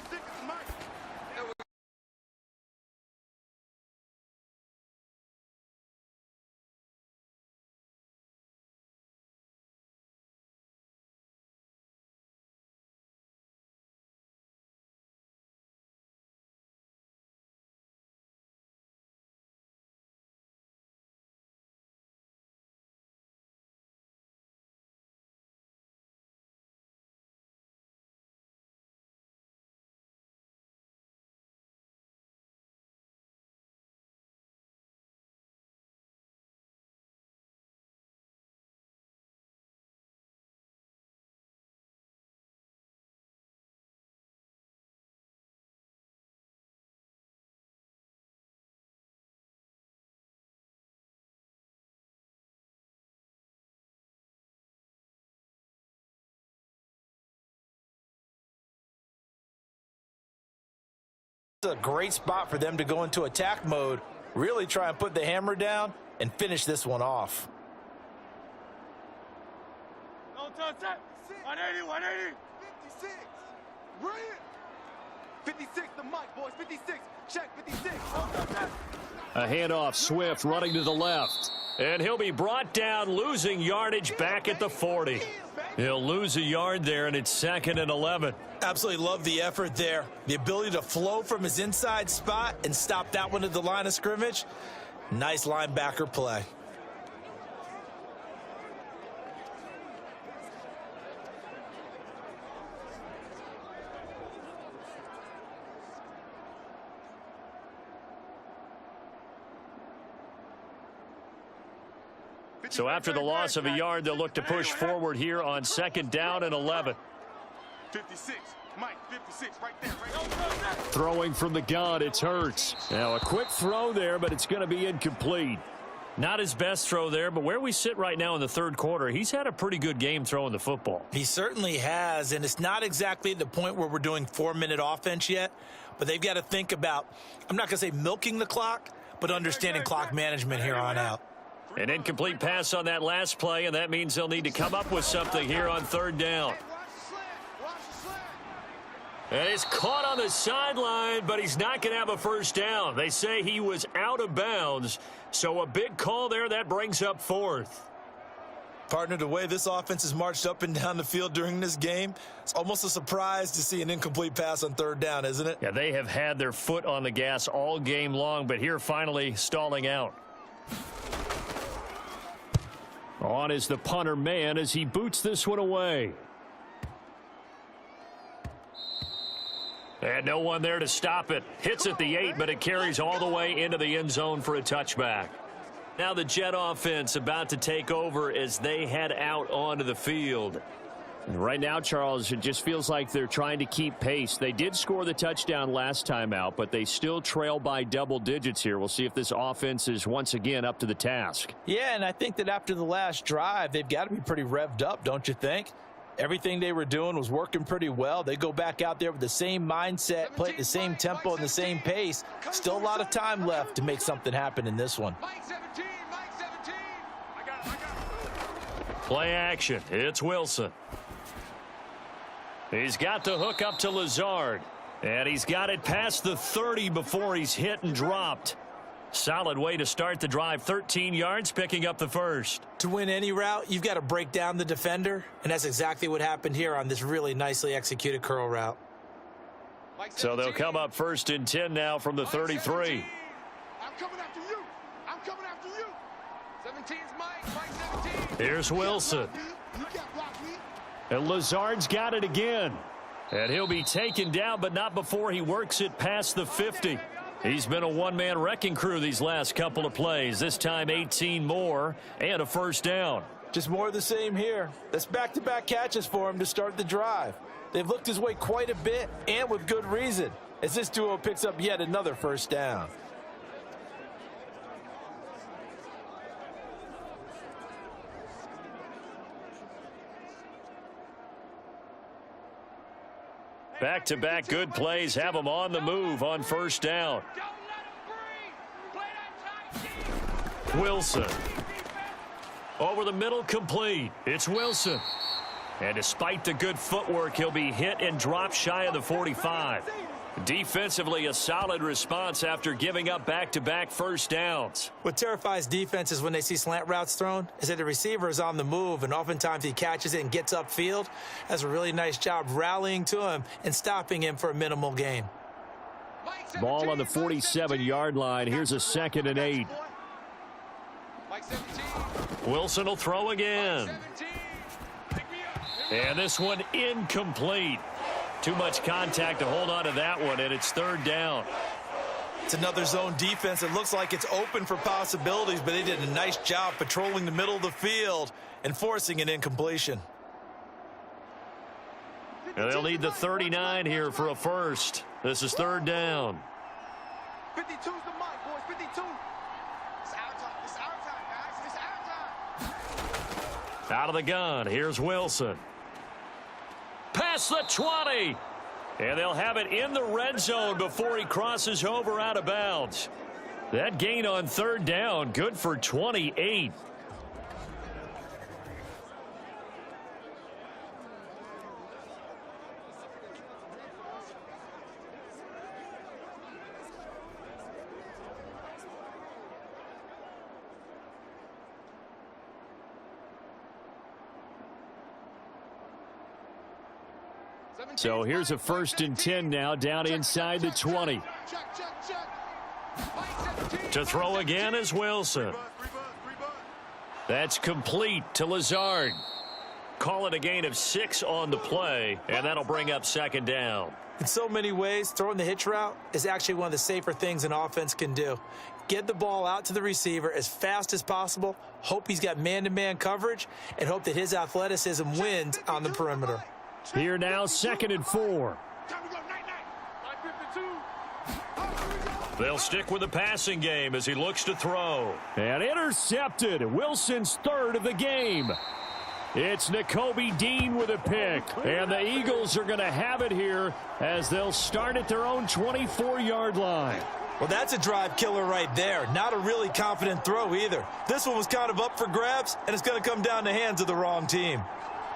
It's a great spot for them to go into attack mode, really try and put the hammer down and finish this one off. No touch that. 180, 180. 56. Bring it. 56 the mic, boys. 56. Check 56. A handoff, Swift running to the left. And he'll be brought down, losing yardage back at the 40. He'll lose a yard there, and it's 2nd and 11. Absolutely love the effort there. The ability to flow from his inside spot and stop that one at the line of scrimmage. Nice linebacker play. So after the loss of a yard, they'll look to push forward here on 2nd down and 11. 56. Mike, 56 right there. Right. Throwing from the gun, it's Hurts. Now a quick throw there, but it's going to be incomplete. Not his best throw there, but where we sit right now in the 3rd quarter, he's had a pretty good game throwing the football. He certainly has, and it's not exactly the point where we're doing 4-minute offense yet, but they've got to think about, I'm not going to say milking the clock, but understanding clock management here on out. An incomplete pass on that last play, and that means they'll need to come up with something here on 3rd down. And it's caught on the sideline, but he's not going to have a first down. They say he was out of bounds, so a big call there. That brings up 4th. Partner, the way this offense has marched up and down the field during this game, it's almost a surprise to see an incomplete pass on 3rd down, isn't it? Yeah, they have had their foot on the gas all game long, but here finally stalling out. On is the punter man as he boots this one away. And no one there to stop it. Hits at the 8, but it carries all the way into the end zone for a touchback. Now the Jet offense about to take over as they head out onto the field. Right now, Charles, it just feels like they're trying to keep pace. They did score the touchdown last time out, but they still trail by double digits here. We'll see if this offense is once again up to the task. Yeah, and I think that after the last drive, they've got to be pretty revved up, don't you think? Everything they were doing was working pretty well. They go back out there with the same mindset, play at the same tempo and the same pace. Still a lot of time left to make something happen in this one. Mike 17, Mike 17. I got it. Play action. It's Wilson. He's got the hook up to Lazard. And he's got it past the 30 before he's hit and dropped. Solid way to start the drive. 13 yards, picking up the first. To win any route, you've got to break down the defender, and that's exactly what happened here on this really nicely executed curl route. So they'll come up 1st and 10 now from the 33. I'm coming after you. I'm coming after you. 17's Mike, Mike 17. Here's Wilson. You can't block me. And Lazard's got it again. And he'll be taken down, but not before he works it past the 50. He's been a one-man wrecking crew these last couple of plays. This time 18 more and a first down. Just more of the same here. That's back-to-back catches for him to start the drive. They've looked his way quite a bit, and with good reason, as this duo picks up yet another first down. Back-to-back good plays have them on the move on first down. Don't let him breathe. Play that tight. Wilson. Over the middle, complete. It's Wilson. And despite the good footwork, he'll be hit and dropped shy of the 45. Defensively, a solid response after giving up back-to-back first downs. What terrifies defenses when they see slant routes thrown is that the receiver is on the move, and oftentimes he catches it and gets upfield. Does a really nice job rallying to him and stopping him for a minimal gain. Ball on the 47-yard line. Here's a 2nd and 8. Mike 17. Wilson will throw again. 17. Pick me up. And this one incomplete. Too much contact to hold on to that one, and it's 3rd down. It's another zone defense. It looks like it's open for possibilities, but they did a nice job patrolling the middle of the field and forcing an incompletion. And they'll need the 39 here for a first. This is 3rd down. 52's the mark, boys. 52. It's our time. It's our time, guys. It's our time. Out of the gun. Here's Wilson. Past the 20. And they'll have it in the red zone before he crosses over out of bounds. That gain on 3rd down, good for 28. So here's a 1st and 10 now down inside the 20. Check, check, check. To throw again is Wilson. That's complete to Lazard. Call it a gain of 6 on the play, and that'll bring up 2nd down. In so many ways, throwing the hitch route is actually one of the safer things an offense can do. Get the ball out to the receiver as fast as possible, hope he's got man-to-man coverage, and hope that his athleticism wins on the perimeter. Here now, 2nd and 4. Time to go, night, night. They'll stick with the passing game as he looks to throw. And intercepted. Wilson's 3rd of the game. It's Nakobe Dean with a pick. And the Eagles are going to have it here as they'll start at their own 24-yard line. Well, that's a drive killer right there. Not a really confident throw either. This one was kind of up for grabs, and it's going to come down the hands of the wrong team.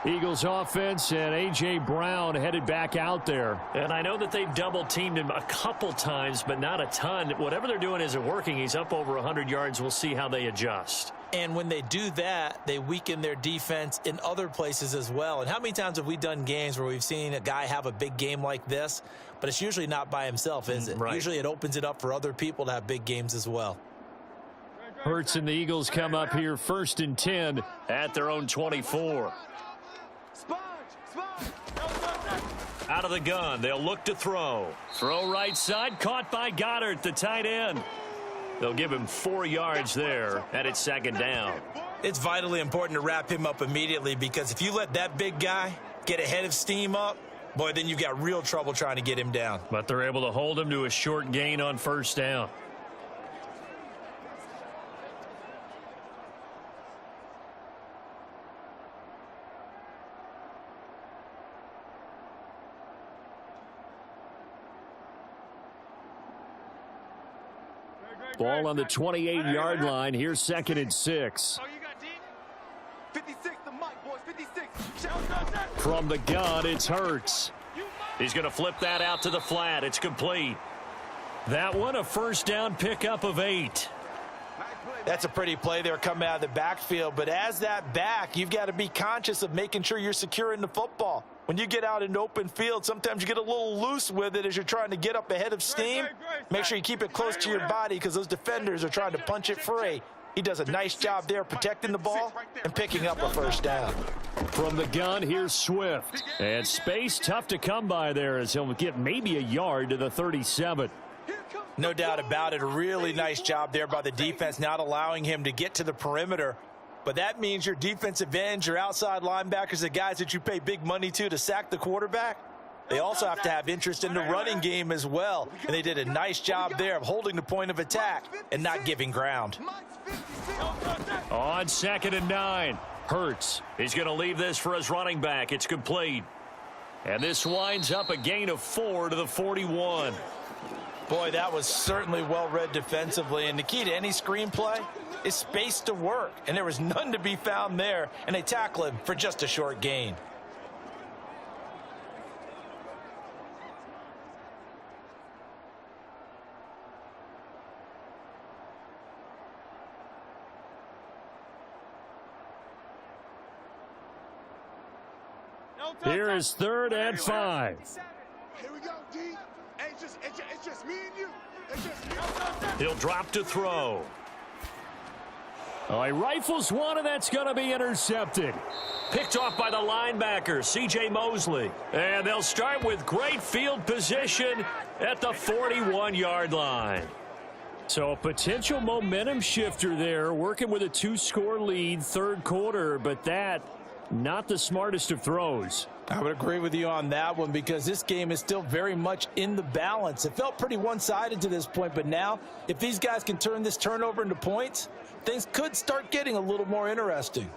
Eagles offense and A.J. Brown headed back out there. And I know that they've double-teamed him a couple times, but not a ton. Whatever they're doing isn't working. He's up over 100 yards. We'll see how they adjust. And when they do that, they weaken their defense in other places as well. And how many times have we done games where we've seen a guy have a big game like this, but it's usually not by himself, is it? Right. Usually it opens it up for other people to have big games as well. Hurts and the Eagles come up here 1st and 10 at their own 24. Out of the gun, they'll look to throw. Throw right side, caught by Goddard, the tight end. They'll give him 4 yards there, and it's 2nd down. It's vitally important to wrap him up immediately because if you let that big guy get a head of steam up, boy, then you've got real trouble trying to get him down. But they're able to hold him to a short gain on first down. Ball on the 28-yard line. Here's 2nd and 6. Oh, you got D? 56, the mic, boys, 56. Shout From the gun, it's Hurts. He's going to flip that out to the flat. It's complete. That one, a first down pickup of 8. That's a pretty play there coming out of the backfield. But as that back, you've got to be conscious of making sure you're securing the football. When you get out in open field, sometimes you get a little loose with it as you're trying to get up ahead of steam. Make sure you keep it close to your body because those defenders are trying to punch it free. He does a nice job there protecting the ball and picking up a first down. From the gun, here's Swift. And space tough to come by there as he'll get maybe a yard to the 37. No doubt about it. A really nice job there by the defense, not allowing him to get to the perimeter. But that means your defensive ends, your outside linebackers, the guys that you pay big money to sack the quarterback, they also have to have interest in the running game as well. And they did a nice job there of holding the point of attack and not giving ground. On 2nd and 9, Hurts. He's going to leave this for his running back. It's complete. And this winds up a gain of 4 to the 41. Boy, that was certainly well read defensively. And the key to any screenplay is space to work. And there was none to be found there. And they tackle him for just a short gain. Here is 3rd and 5. Here we go, D. It's just me and you. It's just me. He'll drop to throw. Oh, he rifles one, and that's going to be intercepted. Picked off by the linebacker, C.J. Mosley. And they'll start with great field position at the 41-yard line. So a potential momentum shifter there, working with a 2-score lead, 3rd quarter, but that not the smartest of throws. I would agree with you on that one because this game is still very much in the balance. It felt pretty one-sided to this point, but now if these guys can turn this turnover into points, things could start getting a little more interesting.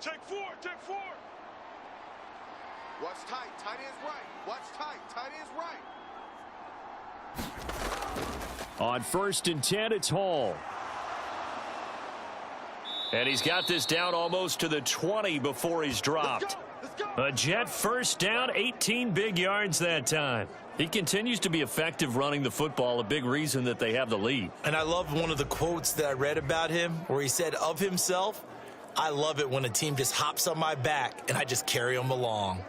Take 4, take 4. Watch tight, tight ends right. Watch tight, tight ends right. On 1st and 10, it's Hall. And he's got this down almost to the 20 before he's dropped. A Jet first down, 18 big yards that time. He continues to be effective running the football, a big reason that they have the lead. And I love one of the quotes that I read about him where he said of himself, I love it when a team just hops on my back and I just carry them along.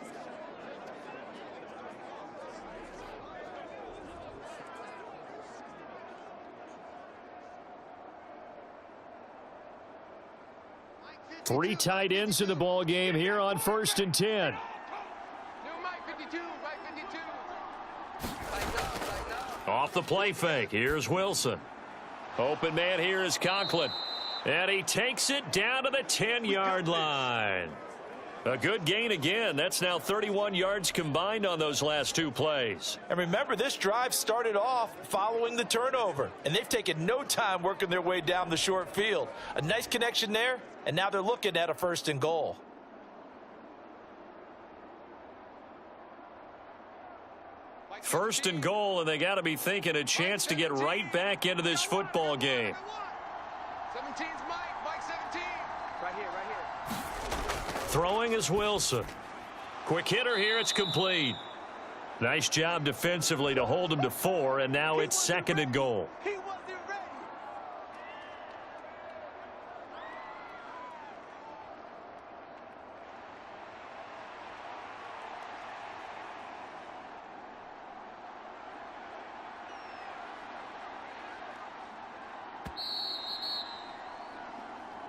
Three tight ends in the ball game here on 1st and 10. New Mike 52, Mike 52. Off the play fake, here's Wilson. Open man here is Conklin. And he takes it down to the 10-yard line. A good gain again. That's now 31 yards combined on those last 2 plays. And remember, this drive started off following the turnover, and they've taken no time working their way down the short field. A nice connection there, and now they're looking at a 1st and goal. First and goal, and they got to be thinking a chance to get right back into this football game. 17's Mike, Mike 17. Right here, right here. Throwing is Wilson. Quick hitter here, it's complete. Nice job defensively to hold him to 4, and now it's 2nd and goal. He wasn't ready.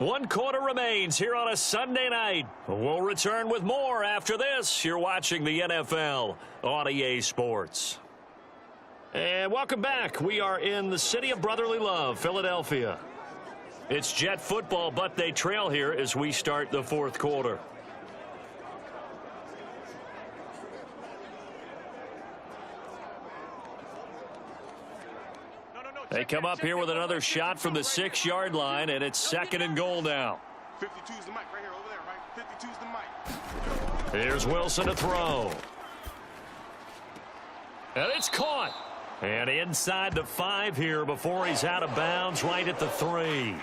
1 quarter remains here on a Sunday night. We'll return with more after this. You're watching the NFL on EA Sports. And welcome back. We are in the city of brotherly love, Philadelphia. It's Jet football, but they trail here as we start the 4th quarter. They come up here with another shot from the 6-yard line, and it's 2nd and goal now. 52's the mic right here, over there, right? 52's the mic. Here's Wilson to throw. And it's caught. And inside the 5 here before he's out of bounds right at the 3.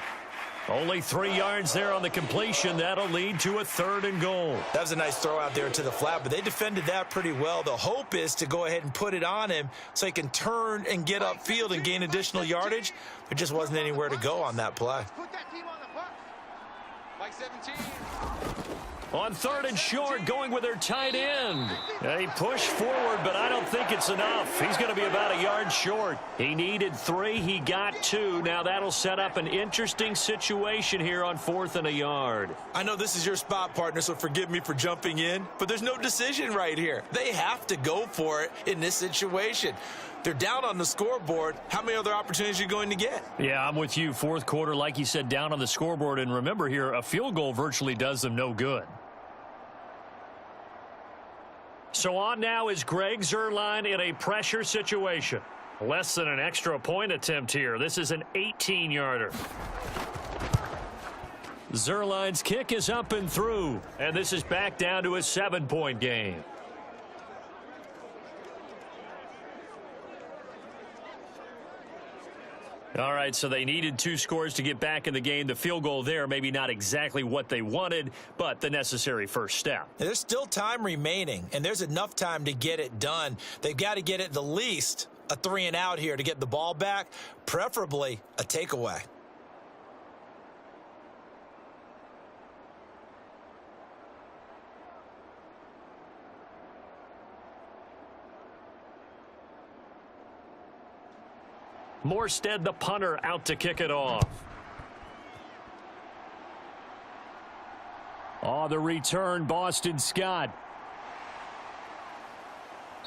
Only 3 yards there on the completion. That'll lead to a 3rd and goal. That was a nice throw out there to the flat, but they defended that pretty well. The hope is to go ahead and put it on him so he can turn and get upfield and gain additional yardage. There just wasn't anywhere to go on that play. Put that team on the bus. Like 17. On 3rd and short, going with their tight end. They push forward, but I don't think it's enough. He's going to be about a yard short. He needed 3. He got 2. Now that'll set up an interesting situation here on 4th and a yard. I know this is your spot, partner, so forgive me for jumping in, but there's no decision right here. They have to go for it in this situation. They're down on the scoreboard. How many other opportunities are you going to get? Yeah, I'm with you. 4th quarter, like you said, down on the scoreboard. And remember here, a field goal virtually does them no good. So on now is Greg Zuerlein in a pressure situation. Less than an extra point attempt here. This is an 18-yarder. Zuerlein's kick is up and through. And this is back down to a 7-point game. All right, so they needed 2 scores to get back in the game. The field goal there, maybe not exactly what they wanted, but the necessary first step. There's still time remaining, and there's enough time to get it done. They've got to get at the least a 3 and out here to get the ball back, preferably a takeaway. Morstead, the punter, out to kick it off. On the return, Boston Scott.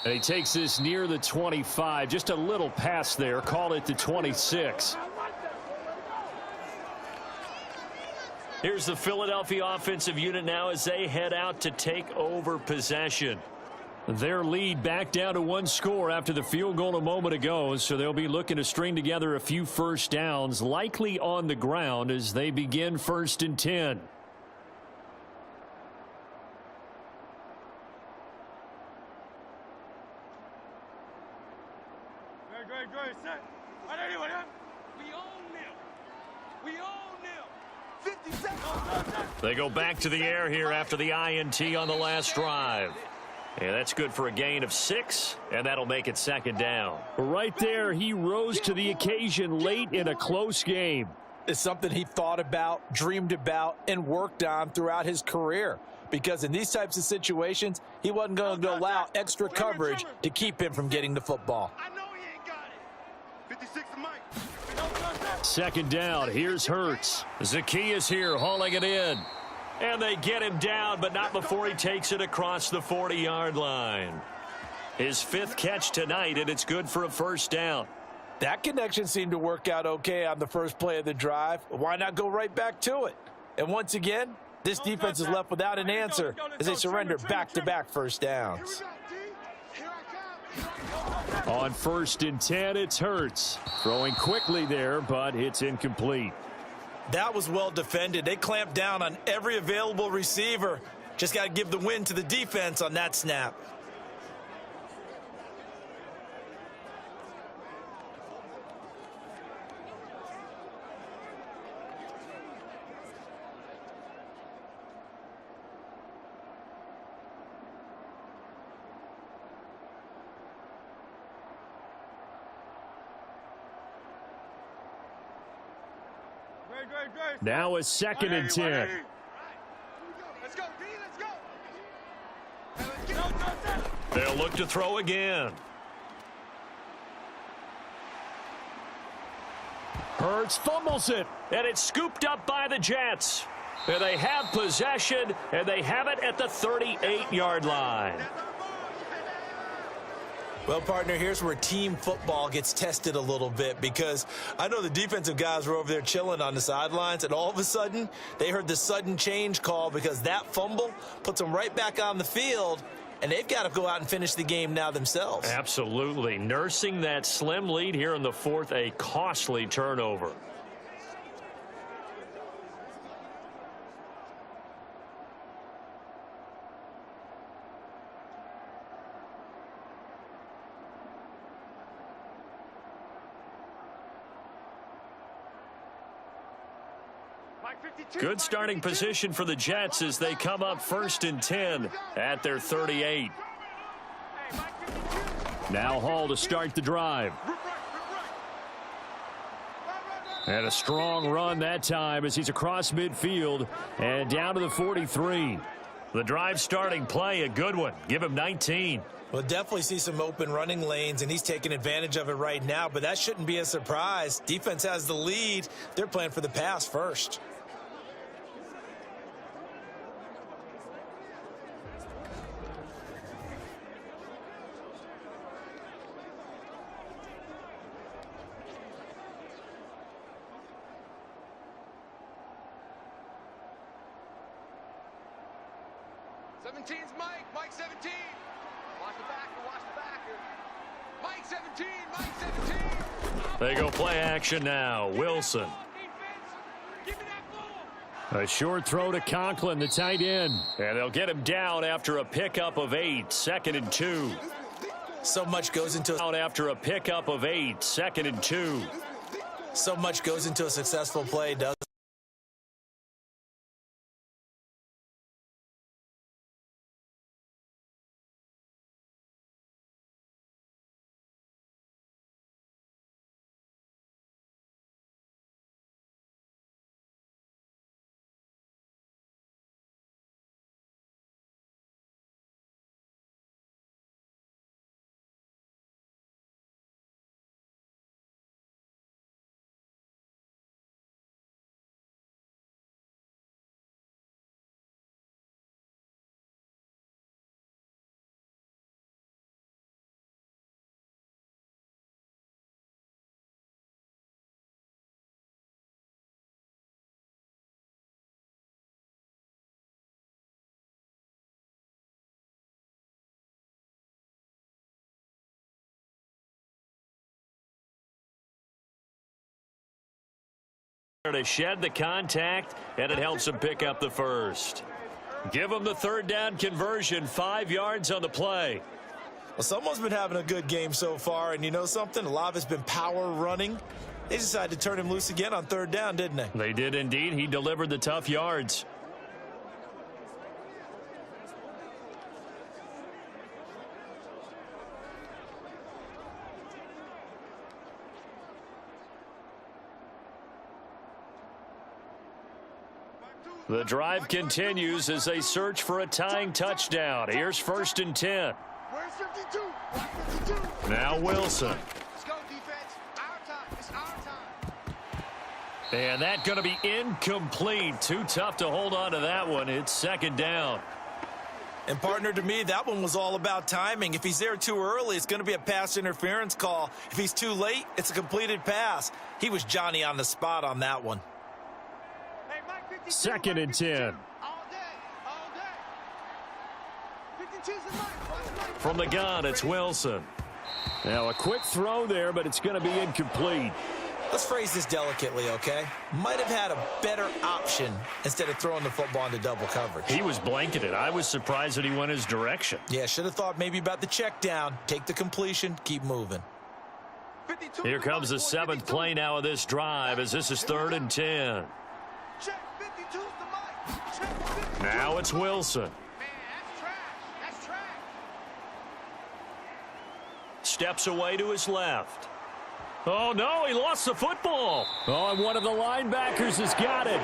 And he takes this near the 25. Just a little pass there. Call it the 26. Here's the Philadelphia offensive unit now as they head out to take over possession. Their lead back down to 1 score after the field goal a moment ago, so they'll be looking to string together a few first downs, likely on the ground as they begin 1st and 10. Great, set. We own them. We own them. 50 seconds. They go back to the air here after the INT on the last drive. And that's good for a gain of 6, and that'll make it 2nd down. Right there, he rose to the occasion late in a close game. It's something he thought about, dreamed about, and worked on throughout his career. Because in these types of situations, he wasn't going to allow extra coverage to keep him from getting the football. I know he ain't got it. 56 the mic. 2nd down, here's Hurts. Zacchaeus here hauling it in. And they get him down, but not before he takes it across the 40-yard line. His 5th catch tonight, and it's good for a 1st down. That connection seemed to work out okay on the first play of the drive. Why not go right back to it? And once again, this defense is left without an answer as they surrender back-to-back first downs. On 1st and 10, it's Hurts. Throwing quickly there, but it's incomplete. That was well defended. They clamped down on every available receiver. Just got to give the win to the defense on that snap. Now a 2nd and 10. Let's go, D, let's go. They'll look to throw again. Hurts fumbles it, and it's scooped up by the Jets. And they have possession, and they have it at the 38-yard line. Well, partner, here's where team football gets tested a little bit, because I know the defensive guys were over there chilling on the sidelines, and all of a sudden they heard the sudden change call because that fumble puts them right back on the field, and they've got to go out and finish the game now themselves. Absolutely. Nursing that slim lead here in the fourth, a costly turnover. Good starting position for the Jets as they come up 1st and 10 at their 38. Now Hall to start the drive. And a strong run that time as he's across midfield and down to the 43. The drive starting play, a good one. Give him 19. We'll definitely see some open running lanes, and he's taking advantage of it right now, but that shouldn't be a surprise. Defense has the lead. They're playing for the pass first. Mike 17. Watch the backer. Mike 17. Mike 17. They go play action now. Wilson. A short throw to Conklin, the tight end. And they'll get him down after a pickup of 8, 2nd and 2. So much goes into after a pickup of 8, 2nd and 2. So much goes into a successful play, doesn't it? To shed the contact, and it helps him pick up the first. Give him the 3rd down conversion, 5 yards on the play. Well, someone's been having a good game so far, and you know something? A lot of it's been power running. They decided to turn him loose again on 3rd down, didn't they? They did indeed. He delivered the tough yards. The drive continues as they search for a tying touchdown. Here's 1st and 10. Where's 52? 52. Now Wilson. Let's go, defense. Our time. It's our time. And that's going to be incomplete. Too tough to hold on to that one. It's 2nd down. And partner, to me, that one was all about timing. If he's there too early, it's going to be a pass interference call. If he's too late, it's a completed pass. He was Johnny on the spot on that one. 2nd and 10. All day. 52's the line. From the gun, it's Wilson. Now a quick throw there, but it's going to be incomplete. Let's phrase this delicately, okay? Might have had a better option instead of throwing the football into double coverage. He was blanketed. I was surprised that he went his direction. Yeah, should have thought maybe about the check down. Take the completion, keep moving. Here comes the 7th play now of this drive as this is 3rd and 10. Now it's Wilson. Man, that's trash. That's trash. Steps away to his left. Oh, no, he lost the football. Oh, and one of the linebackers has got it.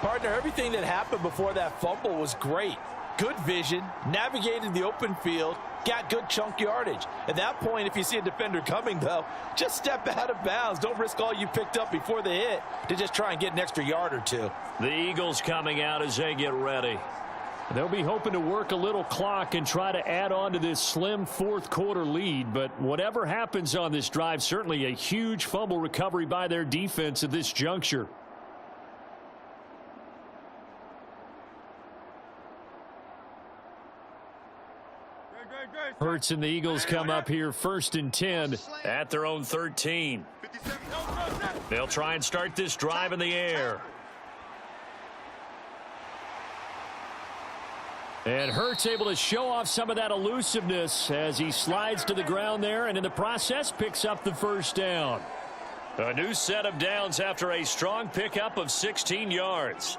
Partner, everything that happened before that fumble was great. good vision, navigated the open field, got good chunk yardage. At that point, if you see a defender coming, though, just step out of bounds. Don't risk all you picked up before the hit to just try and get an extra yard or two. The Eagles coming out as they get ready. They'll be hoping to work a little clock and try to add on to this slim fourth quarter lead. But whatever happens on this drive, certainly a huge fumble recovery by their defense at this juncture. Hurts and the Eagles come up here 1st and 10 at their own 13. They'll try and start this drive in the air. And Hurts able to show off some of that elusiveness as he slides to the ground there, and in the process picks up the first down. A new set of downs after a strong pickup of 16 yards.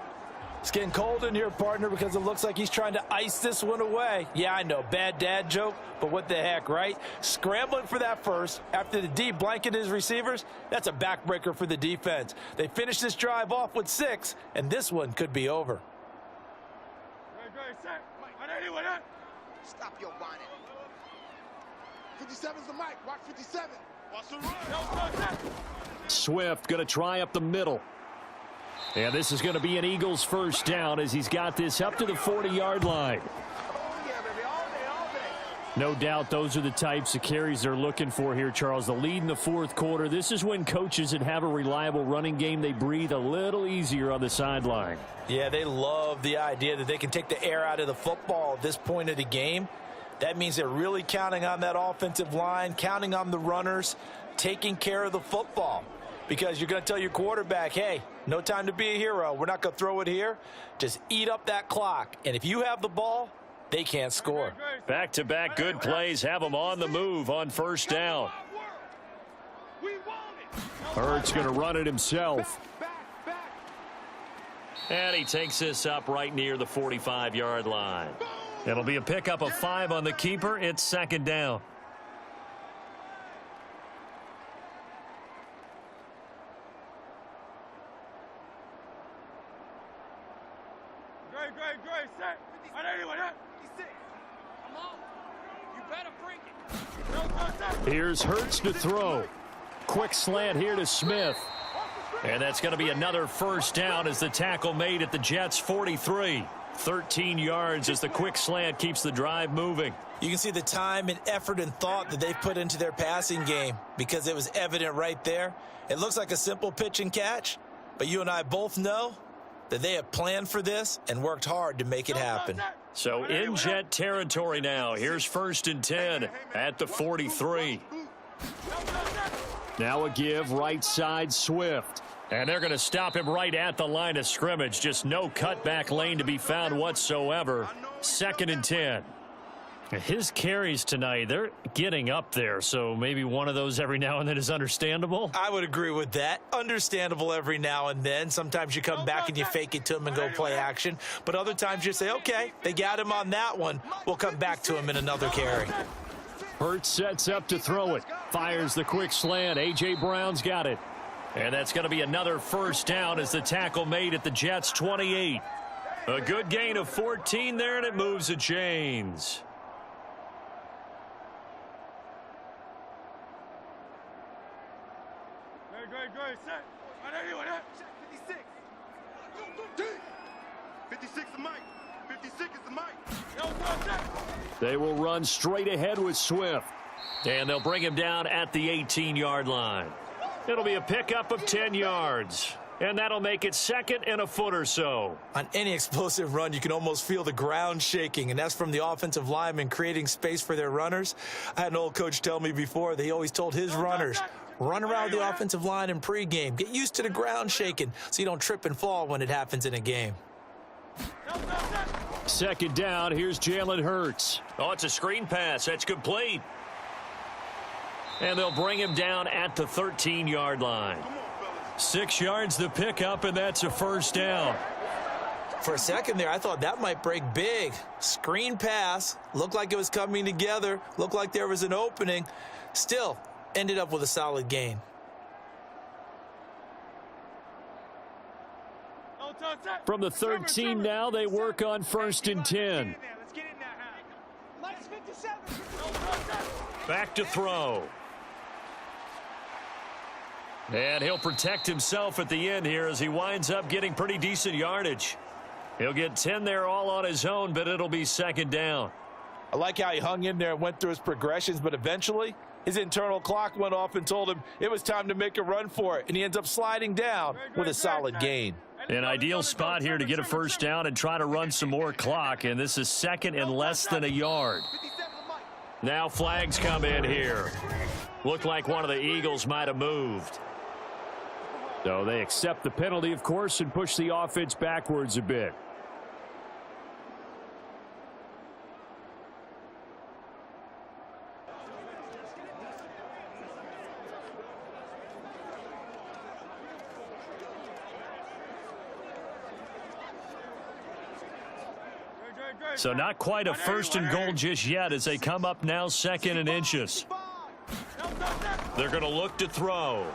It's getting cold in here, partner, because it looks like he's trying to ice this one away. Yeah, I know, bad dad joke, but what the heck, right? Scrambling for that first after the D blanketed his receivers, that's a backbreaker for the defense. They finish this drive off with 6, and this one could be over. Stop your bonnet. 57's the mic. Watch 57. Watch the run. Swift going to try up the middle. And this is going to be an Eagles first down as he's got this up to the 40-yard line. No doubt those are the types of carries they're looking for here, Charles. The lead in the fourth quarter. This is when coaches that have a reliable running game, they breathe a little easier on the sideline. Yeah, they love the idea that they can take the air out of the football at this point of the game. That means they're really counting on that offensive line, counting on the runners, taking care of the football. Because you're going to tell your quarterback, hey, no time to be a hero. We're not going to throw it here. Just eat up that clock. And if you have the ball, they can't score. Back-to-back good plays have them on the move on first down. Hurts going to run it himself. And he takes this up right near the 45-yard line. It'll be a pickup of 5 on the keeper. It's 2nd down. Great, set. On anyone, 56. Come on. You better bring it. Here's Hurts to throw. Quick slant here to Smith. And that's going to be another first down as the tackle made at the Jets' 43. 13 yards as the quick slant keeps the drive moving. You can see the time and effort and thought that they've put into their passing game because it was evident right there. It looks like a simple pitch and catch, but you and I both know that they have planned for this and worked hard to make it happen. So in Jet territory now. Here's 1st and 10 at the 43. Now a give right side Swift. And they're going to stop him right at the line of scrimmage. Just no cutback lane to be found whatsoever. 2nd and 10. His carries tonight, they're getting up there, so maybe one of those every now and then is understandable. I would agree with that. Understandable every now and then. Sometimes you come back and you fake it to him and go play action. But other times you say, okay, they got him on that one. We'll come back to him in another carry. Hurts sets up to throw it. Fires the quick slant. A.J. Brown's got it. And that's going to be another first down as the tackle made at the Jets' 28. A good gain of 14 there, and it moves the chains. Great, set. On anyone, 56. 56 the mic. 56 is the mic. They will run straight ahead with Swift. And they'll bring him down at the 18-yard line. It'll be a pickup of 10 yards. And that'll make it 2nd and a foot or so. On any explosive run, you can almost feel the ground shaking, and that's from the offensive linemen creating space for their runners. I had an old coach tell me before, they always told his runners, run around the offensive line in pregame. Get used to the ground shaking so you don't trip and fall when it happens in a game. 2nd down, here's Jalen Hurts. Oh, it's a screen pass. That's complete. And they'll bring him down at the 13-yard line. 6 yards the pickup, and that's a first down. For a second there, I thought that might break big. Screen pass. Looked like it was coming together. Looked like there was an opening. Still, ended up with a solid gain. From the 13 now, they work on 1st and 10. Let's get in there, Minus 57. Back to throw. And he'll protect himself at the end here as he winds up getting pretty decent yardage. He'll get 10 there all on his own, but it'll be 2nd down. I like how he hung in there and went through his progressions, but eventually his internal clock went off and told him it was time to make a run for it, and he ends up sliding down with a solid gain. An ideal spot here to get a 1st down and try to run some more clock, and this is 2nd and less than a yard. Now flags come in here. Looked like one of the Eagles might have moved. So they accept the penalty, of course, and push the offense backwards a bit. So not quite a 1st and goal just yet as they come up now 2nd and inches. They're going to look to throw.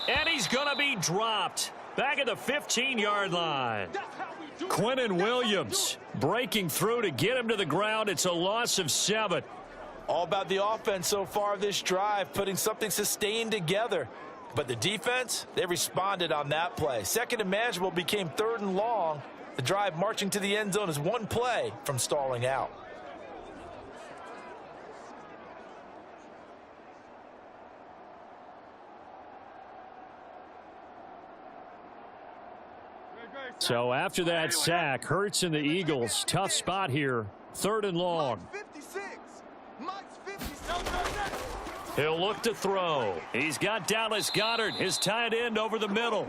And he's going to be dropped. Back at the 15-yard line. Quinnen Williams breaking through to get him to the ground. It's a loss of 7. All about the offense so far this drive, putting something sustained together. But the defense, they responded on that play. 2nd and manageable became 3rd and long. The drive marching to the end zone is one play from stalling out. So after that sack, Hurts and the Eagles, tough spot here, 3rd and long. He'll look to throw. He's got Dallas Goedert, his tight end, over the middle.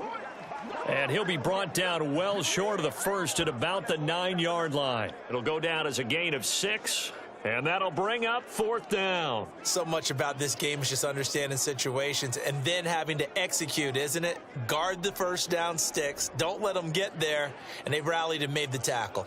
And he'll be brought down well short of the 1st at about the 9-yard line. It'll go down as a gain of 6, and that'll bring up 4th down. So much about this game is just understanding situations and then having to execute, isn't it? Guard the 1st down sticks. Don't let them get there. And they rallied and made the tackle.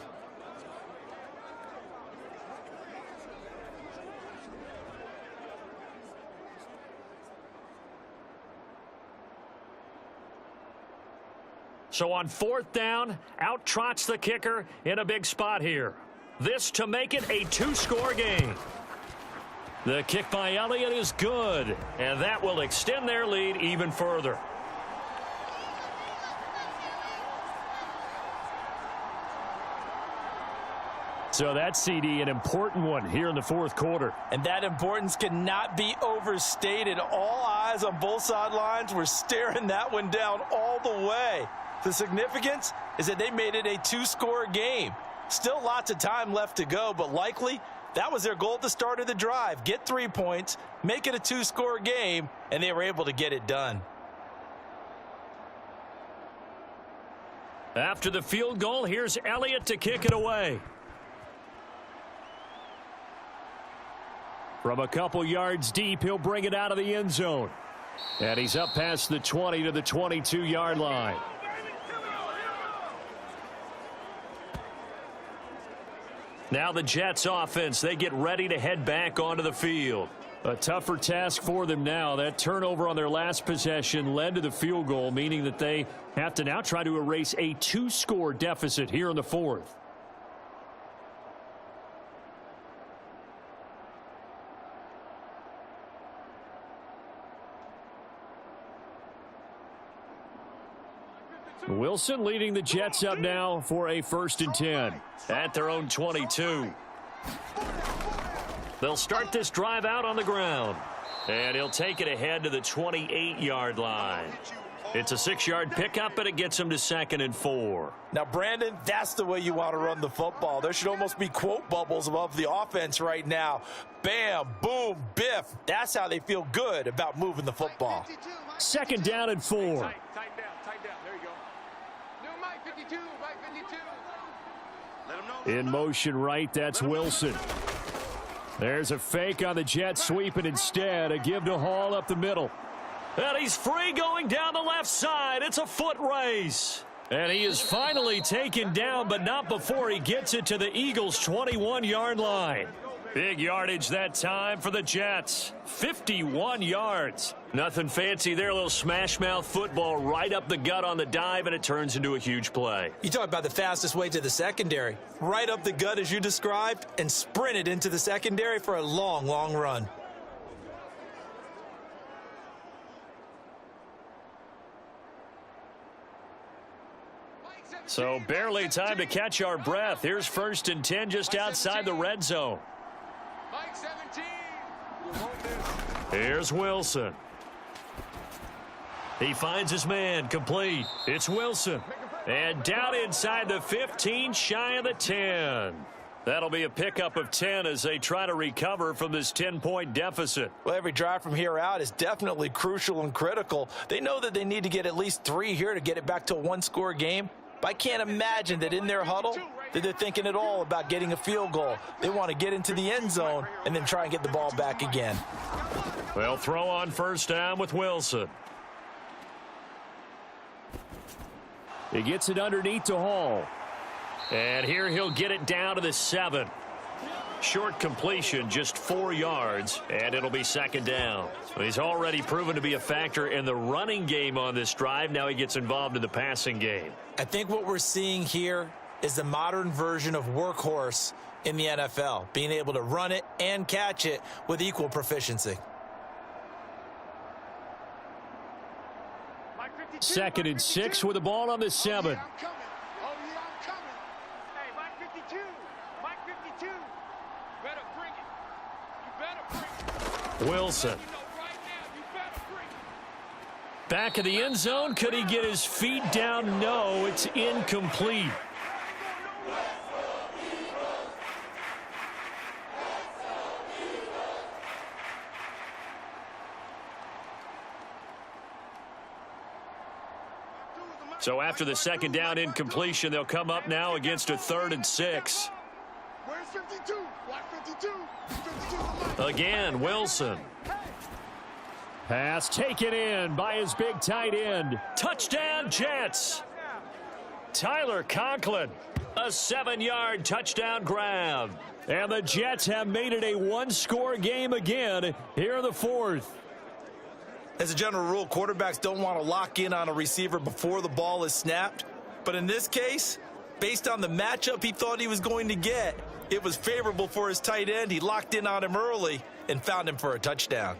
So on 4th down, out trots the kicker in a big spot here. This to make it a 2-score game. The kick by Elliott is good, and that will extend their lead even further. So that CD, an important one here in the 4th quarter. And that importance cannot be overstated. All eyes on both sidelines were staring that one down all the way. The significance is that they made it a 2-score game. Still lots of time left to go, but likely that was their goal at the start of the drive. Get 3 points, make it a 2-score game, and they were able to get it done. After the field goal, here's Elliott to kick it away. From a couple yards deep, he'll bring it out of the end zone. And he's up past the 20 to the 22-yard line. Now the Jets offense, they get ready to head back onto the field. A tougher task for them now. That turnover on their last possession led to the field goal, meaning that they have to now try to erase a 2-score deficit here in the 4th. Wilson leading the Jets up now for a 1st and 10. At their own 22. They'll start this drive out on the ground. And he'll take it ahead to the 28-yard line. It's a 6-yard pickup, and it gets him to 2nd and 4. Now, Brandon, that's the way you want to run the football. There should almost be quote bubbles above the offense right now. Bam, boom, biff. That's how they feel good about moving the football. 2nd down and 4. Tighten down. There you go. New Mike 52, Mike 52. In motion right, that's Wilson. There's a fake on the jet sweep, and instead a give to Hall up the middle. And he's free going down the left side. It's a foot race. And he is finally taken down, but not before he gets it to the Eagles' 21-yard line. Big yardage that time for the Jets. 51 yards. Nothing fancy there. A little smash mouth football right up the gut on the dive, and it turns into a huge play. You talk about the fastest way to the secondary. Right up the gut as you described and sprinted into the secondary for a long, long run. So barely time to catch our breath. Here's 1st and 10 just outside the red zone. Mike 17. Here's Wilson. He finds his man, complete. It's Wilson. And down inside the 15, shy of the 10. That'll be a pickup of 10 as they try to recover from this 10-point deficit. Well, every drive from here out is definitely crucial and critical. They know that they need to get at least 3 here to get it back to a one-score game. But I can't imagine that in their huddle that they're thinking at all about getting a field goal. They want to get into the end zone and then try and get the ball back again. They'll throw on 1st down with Wilson. He gets it underneath to Hall. And here he'll get it down to the 7. Short completion, just 4 yards, and it'll be 2nd down. He's already proven to be a factor in the running game on this drive. Now he gets involved in the passing game. I think what we're seeing here is the modern version of workhorse in the NFL, being able to run it and catch it with equal proficiency. 2nd and 6 with the ball on the 7. Oh, yeah, I'm coming. Hey, Mike 52. Mike 52. Better bring it. You better bring it. Wilson. You know right now, you better bring it. Back of the end zone. Could he get his feet down? No, it's incomplete. So after the 2nd down incompletion, they'll come up now against a 3rd and 6. Where's 52? Watch 52. 52 Again, Wilson. Pass taken in by his big tight end. Touchdown, Jets. Tyler Conklin, a 7-yard touchdown grab. And the Jets have made it a one-score game again here in the 4th. As a general rule, quarterbacks don't want to lock in on a receiver before the ball is snapped. But in this case, based on the matchup he thought he was going to get, it was favorable for his tight end. He locked in on him early and found him for a touchdown.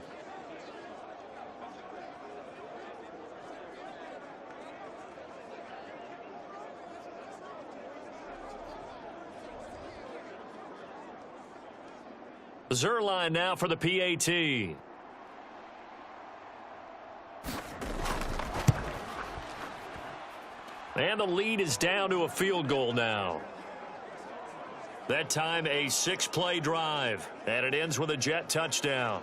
Zerline now for the PAT. And the lead is down to a field goal now. That time a 6-play drive, and it ends with a Jet touchdown.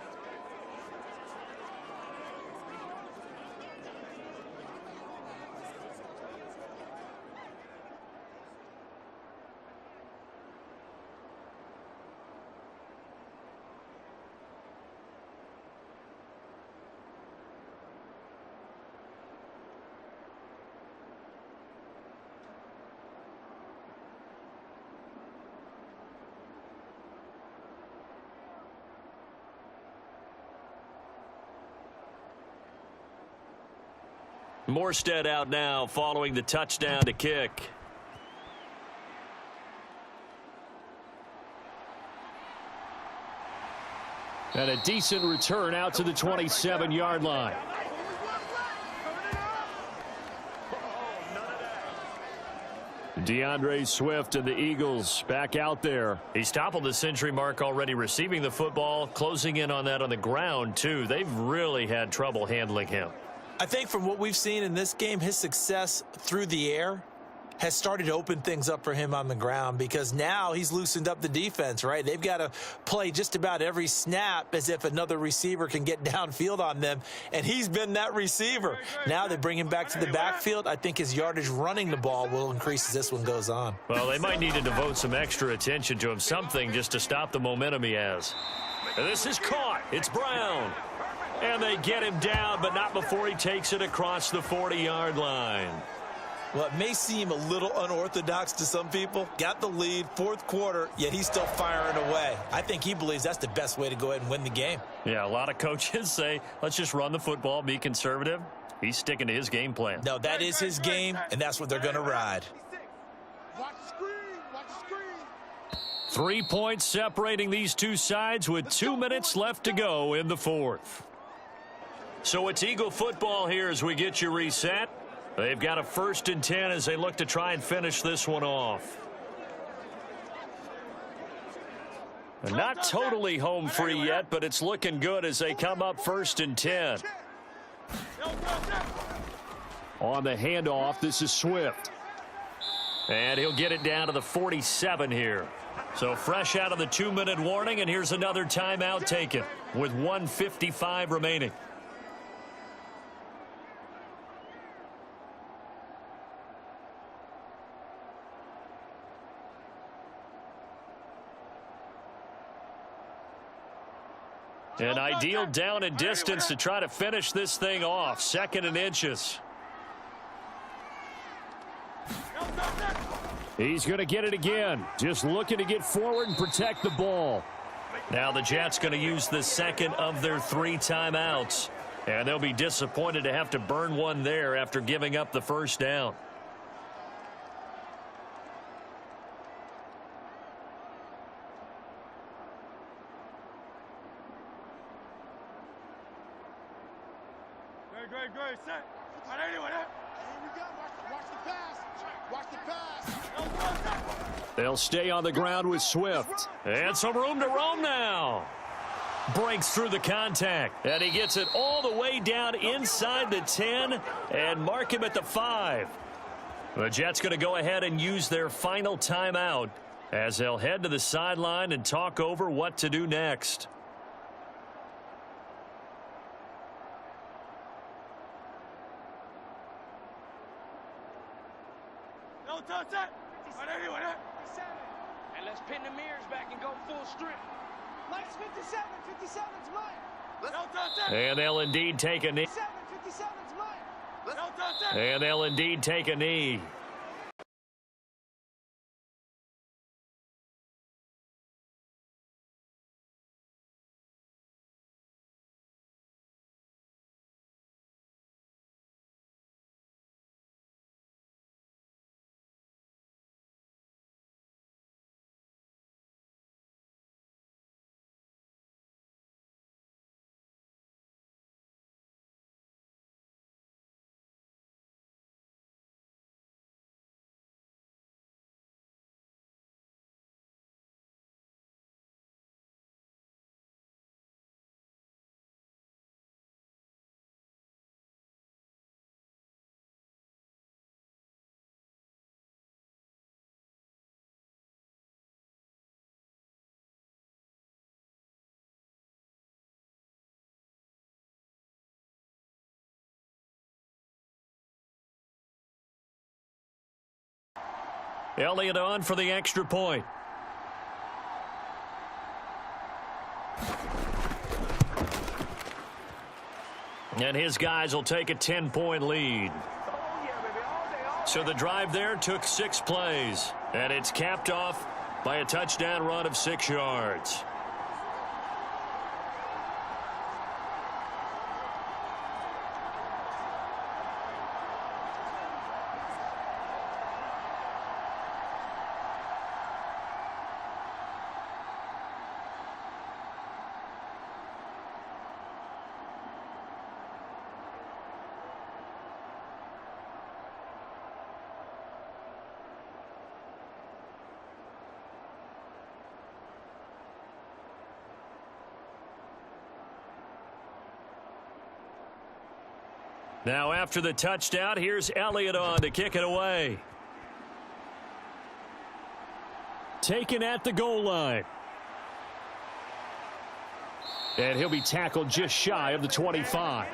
Morstead out now following the touchdown to kick. And a decent return out to the 27-yard line. DeAndre Swift and the Eagles back out there. He's toppled the century mark already receiving the football, closing in on that on the ground, too. They've really had trouble handling him. I think from what we've seen in this game, his success through the air has started to open things up for him on the ground because now he's loosened up the defense, right? They've got to play just about every snap as if another receiver can get downfield on them, and he's been that receiver. Now they bring him back to the backfield. I think his yardage running the ball will increase as this one goes on. Well, they might need to devote some extra attention to him, something just to stop the momentum he has. And this is caught. It's Brown. And they get him down, but not before he takes it across the 40-yard line. Well, it may seem a little unorthodox to some people. Got the lead, fourth quarter, yet he's still firing away. I think he believes that's the best way to go ahead and win the game. Yeah, a lot of coaches say, let's just run the football, be conservative. He's sticking to his game plan. No, that is his game, and that's what they're going to ride. Watch the screen. Watch the screen. 3 points separating these two sides with 2 minutes left to go in the fourth. So it's Eagle football here as we get you reset. They've got a 1st and 10 as they look to try and finish this one off. And not totally home free yet, but it's looking good as they come up 1st and 10. On the handoff, this is Swift. And he'll get it down to the 47 here. So fresh out of the 2-minute warning, and here's another timeout taken with 1:55 remaining. An ideal down and distance to try to finish this thing off. 2nd and inches. He's going to get it again. Just looking to get forward and protect the ball. Now the Jets going to use the 2nd of their 3 timeouts. And they'll be disappointed to have to burn one there after giving up the 1st down. Great, set. All right, anyway, here we go. Watch the pass. Watch the pass. They'll stay on the ground with Swift. And some room to roam now. Breaks through the contact. And he gets it all the way down inside the 10 and mark him at the 5. The Jets going to go ahead and use their final timeout as they'll head to the sideline and talk over what to do next. Touch that. All right, anyway, And let's pin the mirrors back and go full strip. Mike's 57. 57's mine. Don't touch that. And they'll indeed take a knee. 57's mine. Don't touch that. And they'll indeed take a knee. Elliott on for the extra point. And his guys will take a 10-point lead. So the drive there took 6 plays. And it's capped off by a touchdown run of 6 yards. Now after the touchdown, here's Elliott on to kick it away. Taken at the goal line. And he'll be tackled just shy of the 25.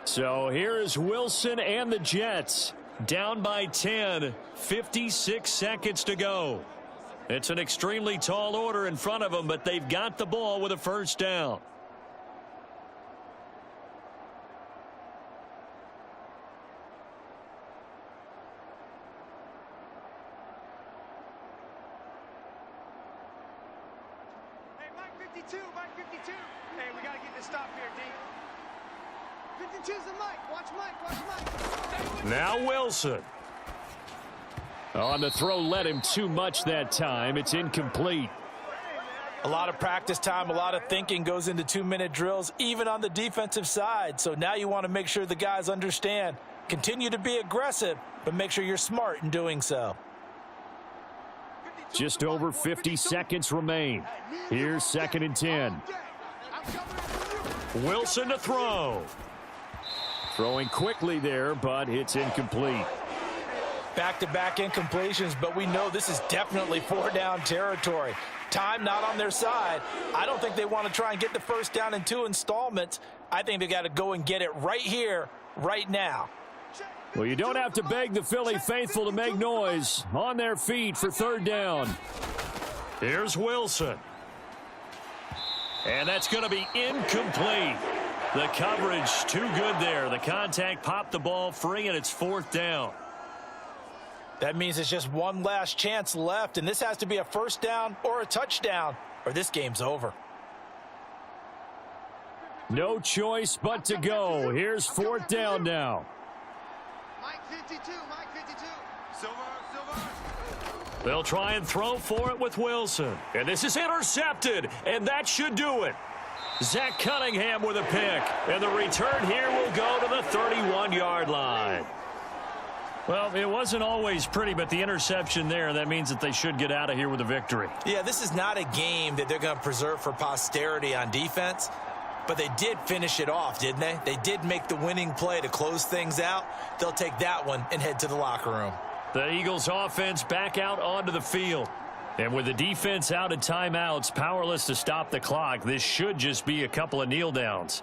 So here's Wilson and the Jets down by 10, 56 seconds to go. It's an extremely tall order in front of them, but they've got the ball with a 1st down. to stop here, D. 52's the Mike. Watch Mike. Now Wilson. On the throw, led him too much that time. It's incomplete. A lot of practice time, a lot of thinking goes into 2-minute drills, even on the defensive side. So now you want to make sure the guys understand. Continue to be aggressive, but make sure you're smart in doing so. Just over 50 seconds remain. Here's 2nd and 10. Wilson to throw. Throwing quickly there, but it's incomplete. Back-to-back incompletions, but we know this is definitely 4-down territory. Time not on their side. I don't think they want to try and get the first down in 2 installments. I think they got to go and get it right here, right now. Well, you don't have to beg the Philly faithful to make noise. On their feet for 3rd down. Here's Wilson. And that's going to be incomplete. The coverage too good there. The contact popped the ball free, and it's 4th down. That means it's just one last chance left, and this has to be a first down or a touchdown, or this game's over. No choice but to go. Here's 4th down now. Mike 52. Silver. They'll try and throw for it with Wilson. And this is intercepted, and that should do it. Zach Cunningham with a pick, and the return here will go to the 31-yard line. Well, it wasn't always pretty, but the interception there, that means that they should get out of here with a victory. Yeah, this is not a game that they're going to preserve for posterity on defense, but they did finish it off, didn't they? They did make the winning play to close things out. They'll take that one and head to the locker room. The Eagles offense back out onto the field. And with the defense out at timeouts, powerless to stop the clock, this should just be a couple of kneel downs.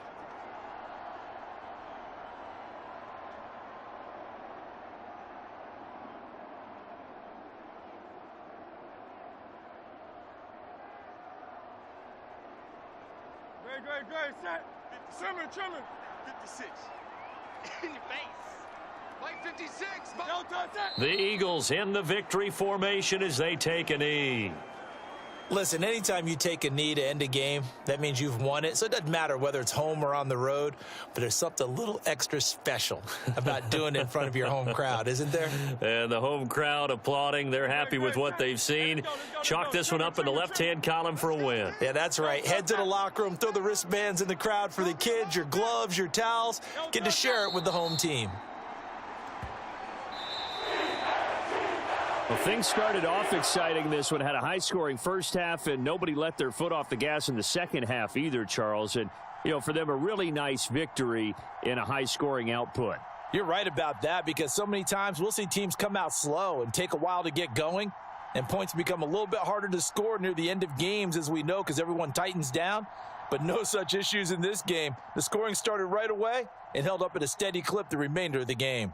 Great, set. Trimming. 56. In your face. Mike 56. The Eagles in the victory formation as they take a knee. Listen, anytime you take a knee to end a game, that means you've won it. So it doesn't matter whether it's home or on the road, but there's something a little extra special about doing it in front of your home crowd, isn't there? And the home crowd applauding. They're happy with what they've seen. Chalk this one up in the left-hand column for a win. Yeah, that's right. Head to the locker room, throw the wristbands in the crowd for the kids, your gloves, your towels. Get to share it with the home team. Well, things started off exciting. This one had a high-scoring first half, and nobody let their foot off the gas in the second half either, Charles. And, you know, for them, a really nice victory in a high-scoring output. You're right about that, because so many times we'll see teams come out slow and take a while to get going, and points become a little bit harder to score near the end of games, as we know, because everyone tightens down. But no such issues in this game. The scoring started right away and held up at a steady clip the remainder of the game.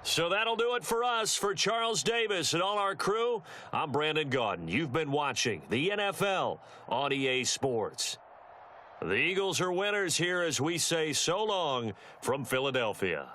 So that'll do it for us. For Charles Davis and all our crew, I'm Brandon Gaudin. You've been watching the NFL on EA Sports. The Eagles are winners here as we say so long from Philadelphia.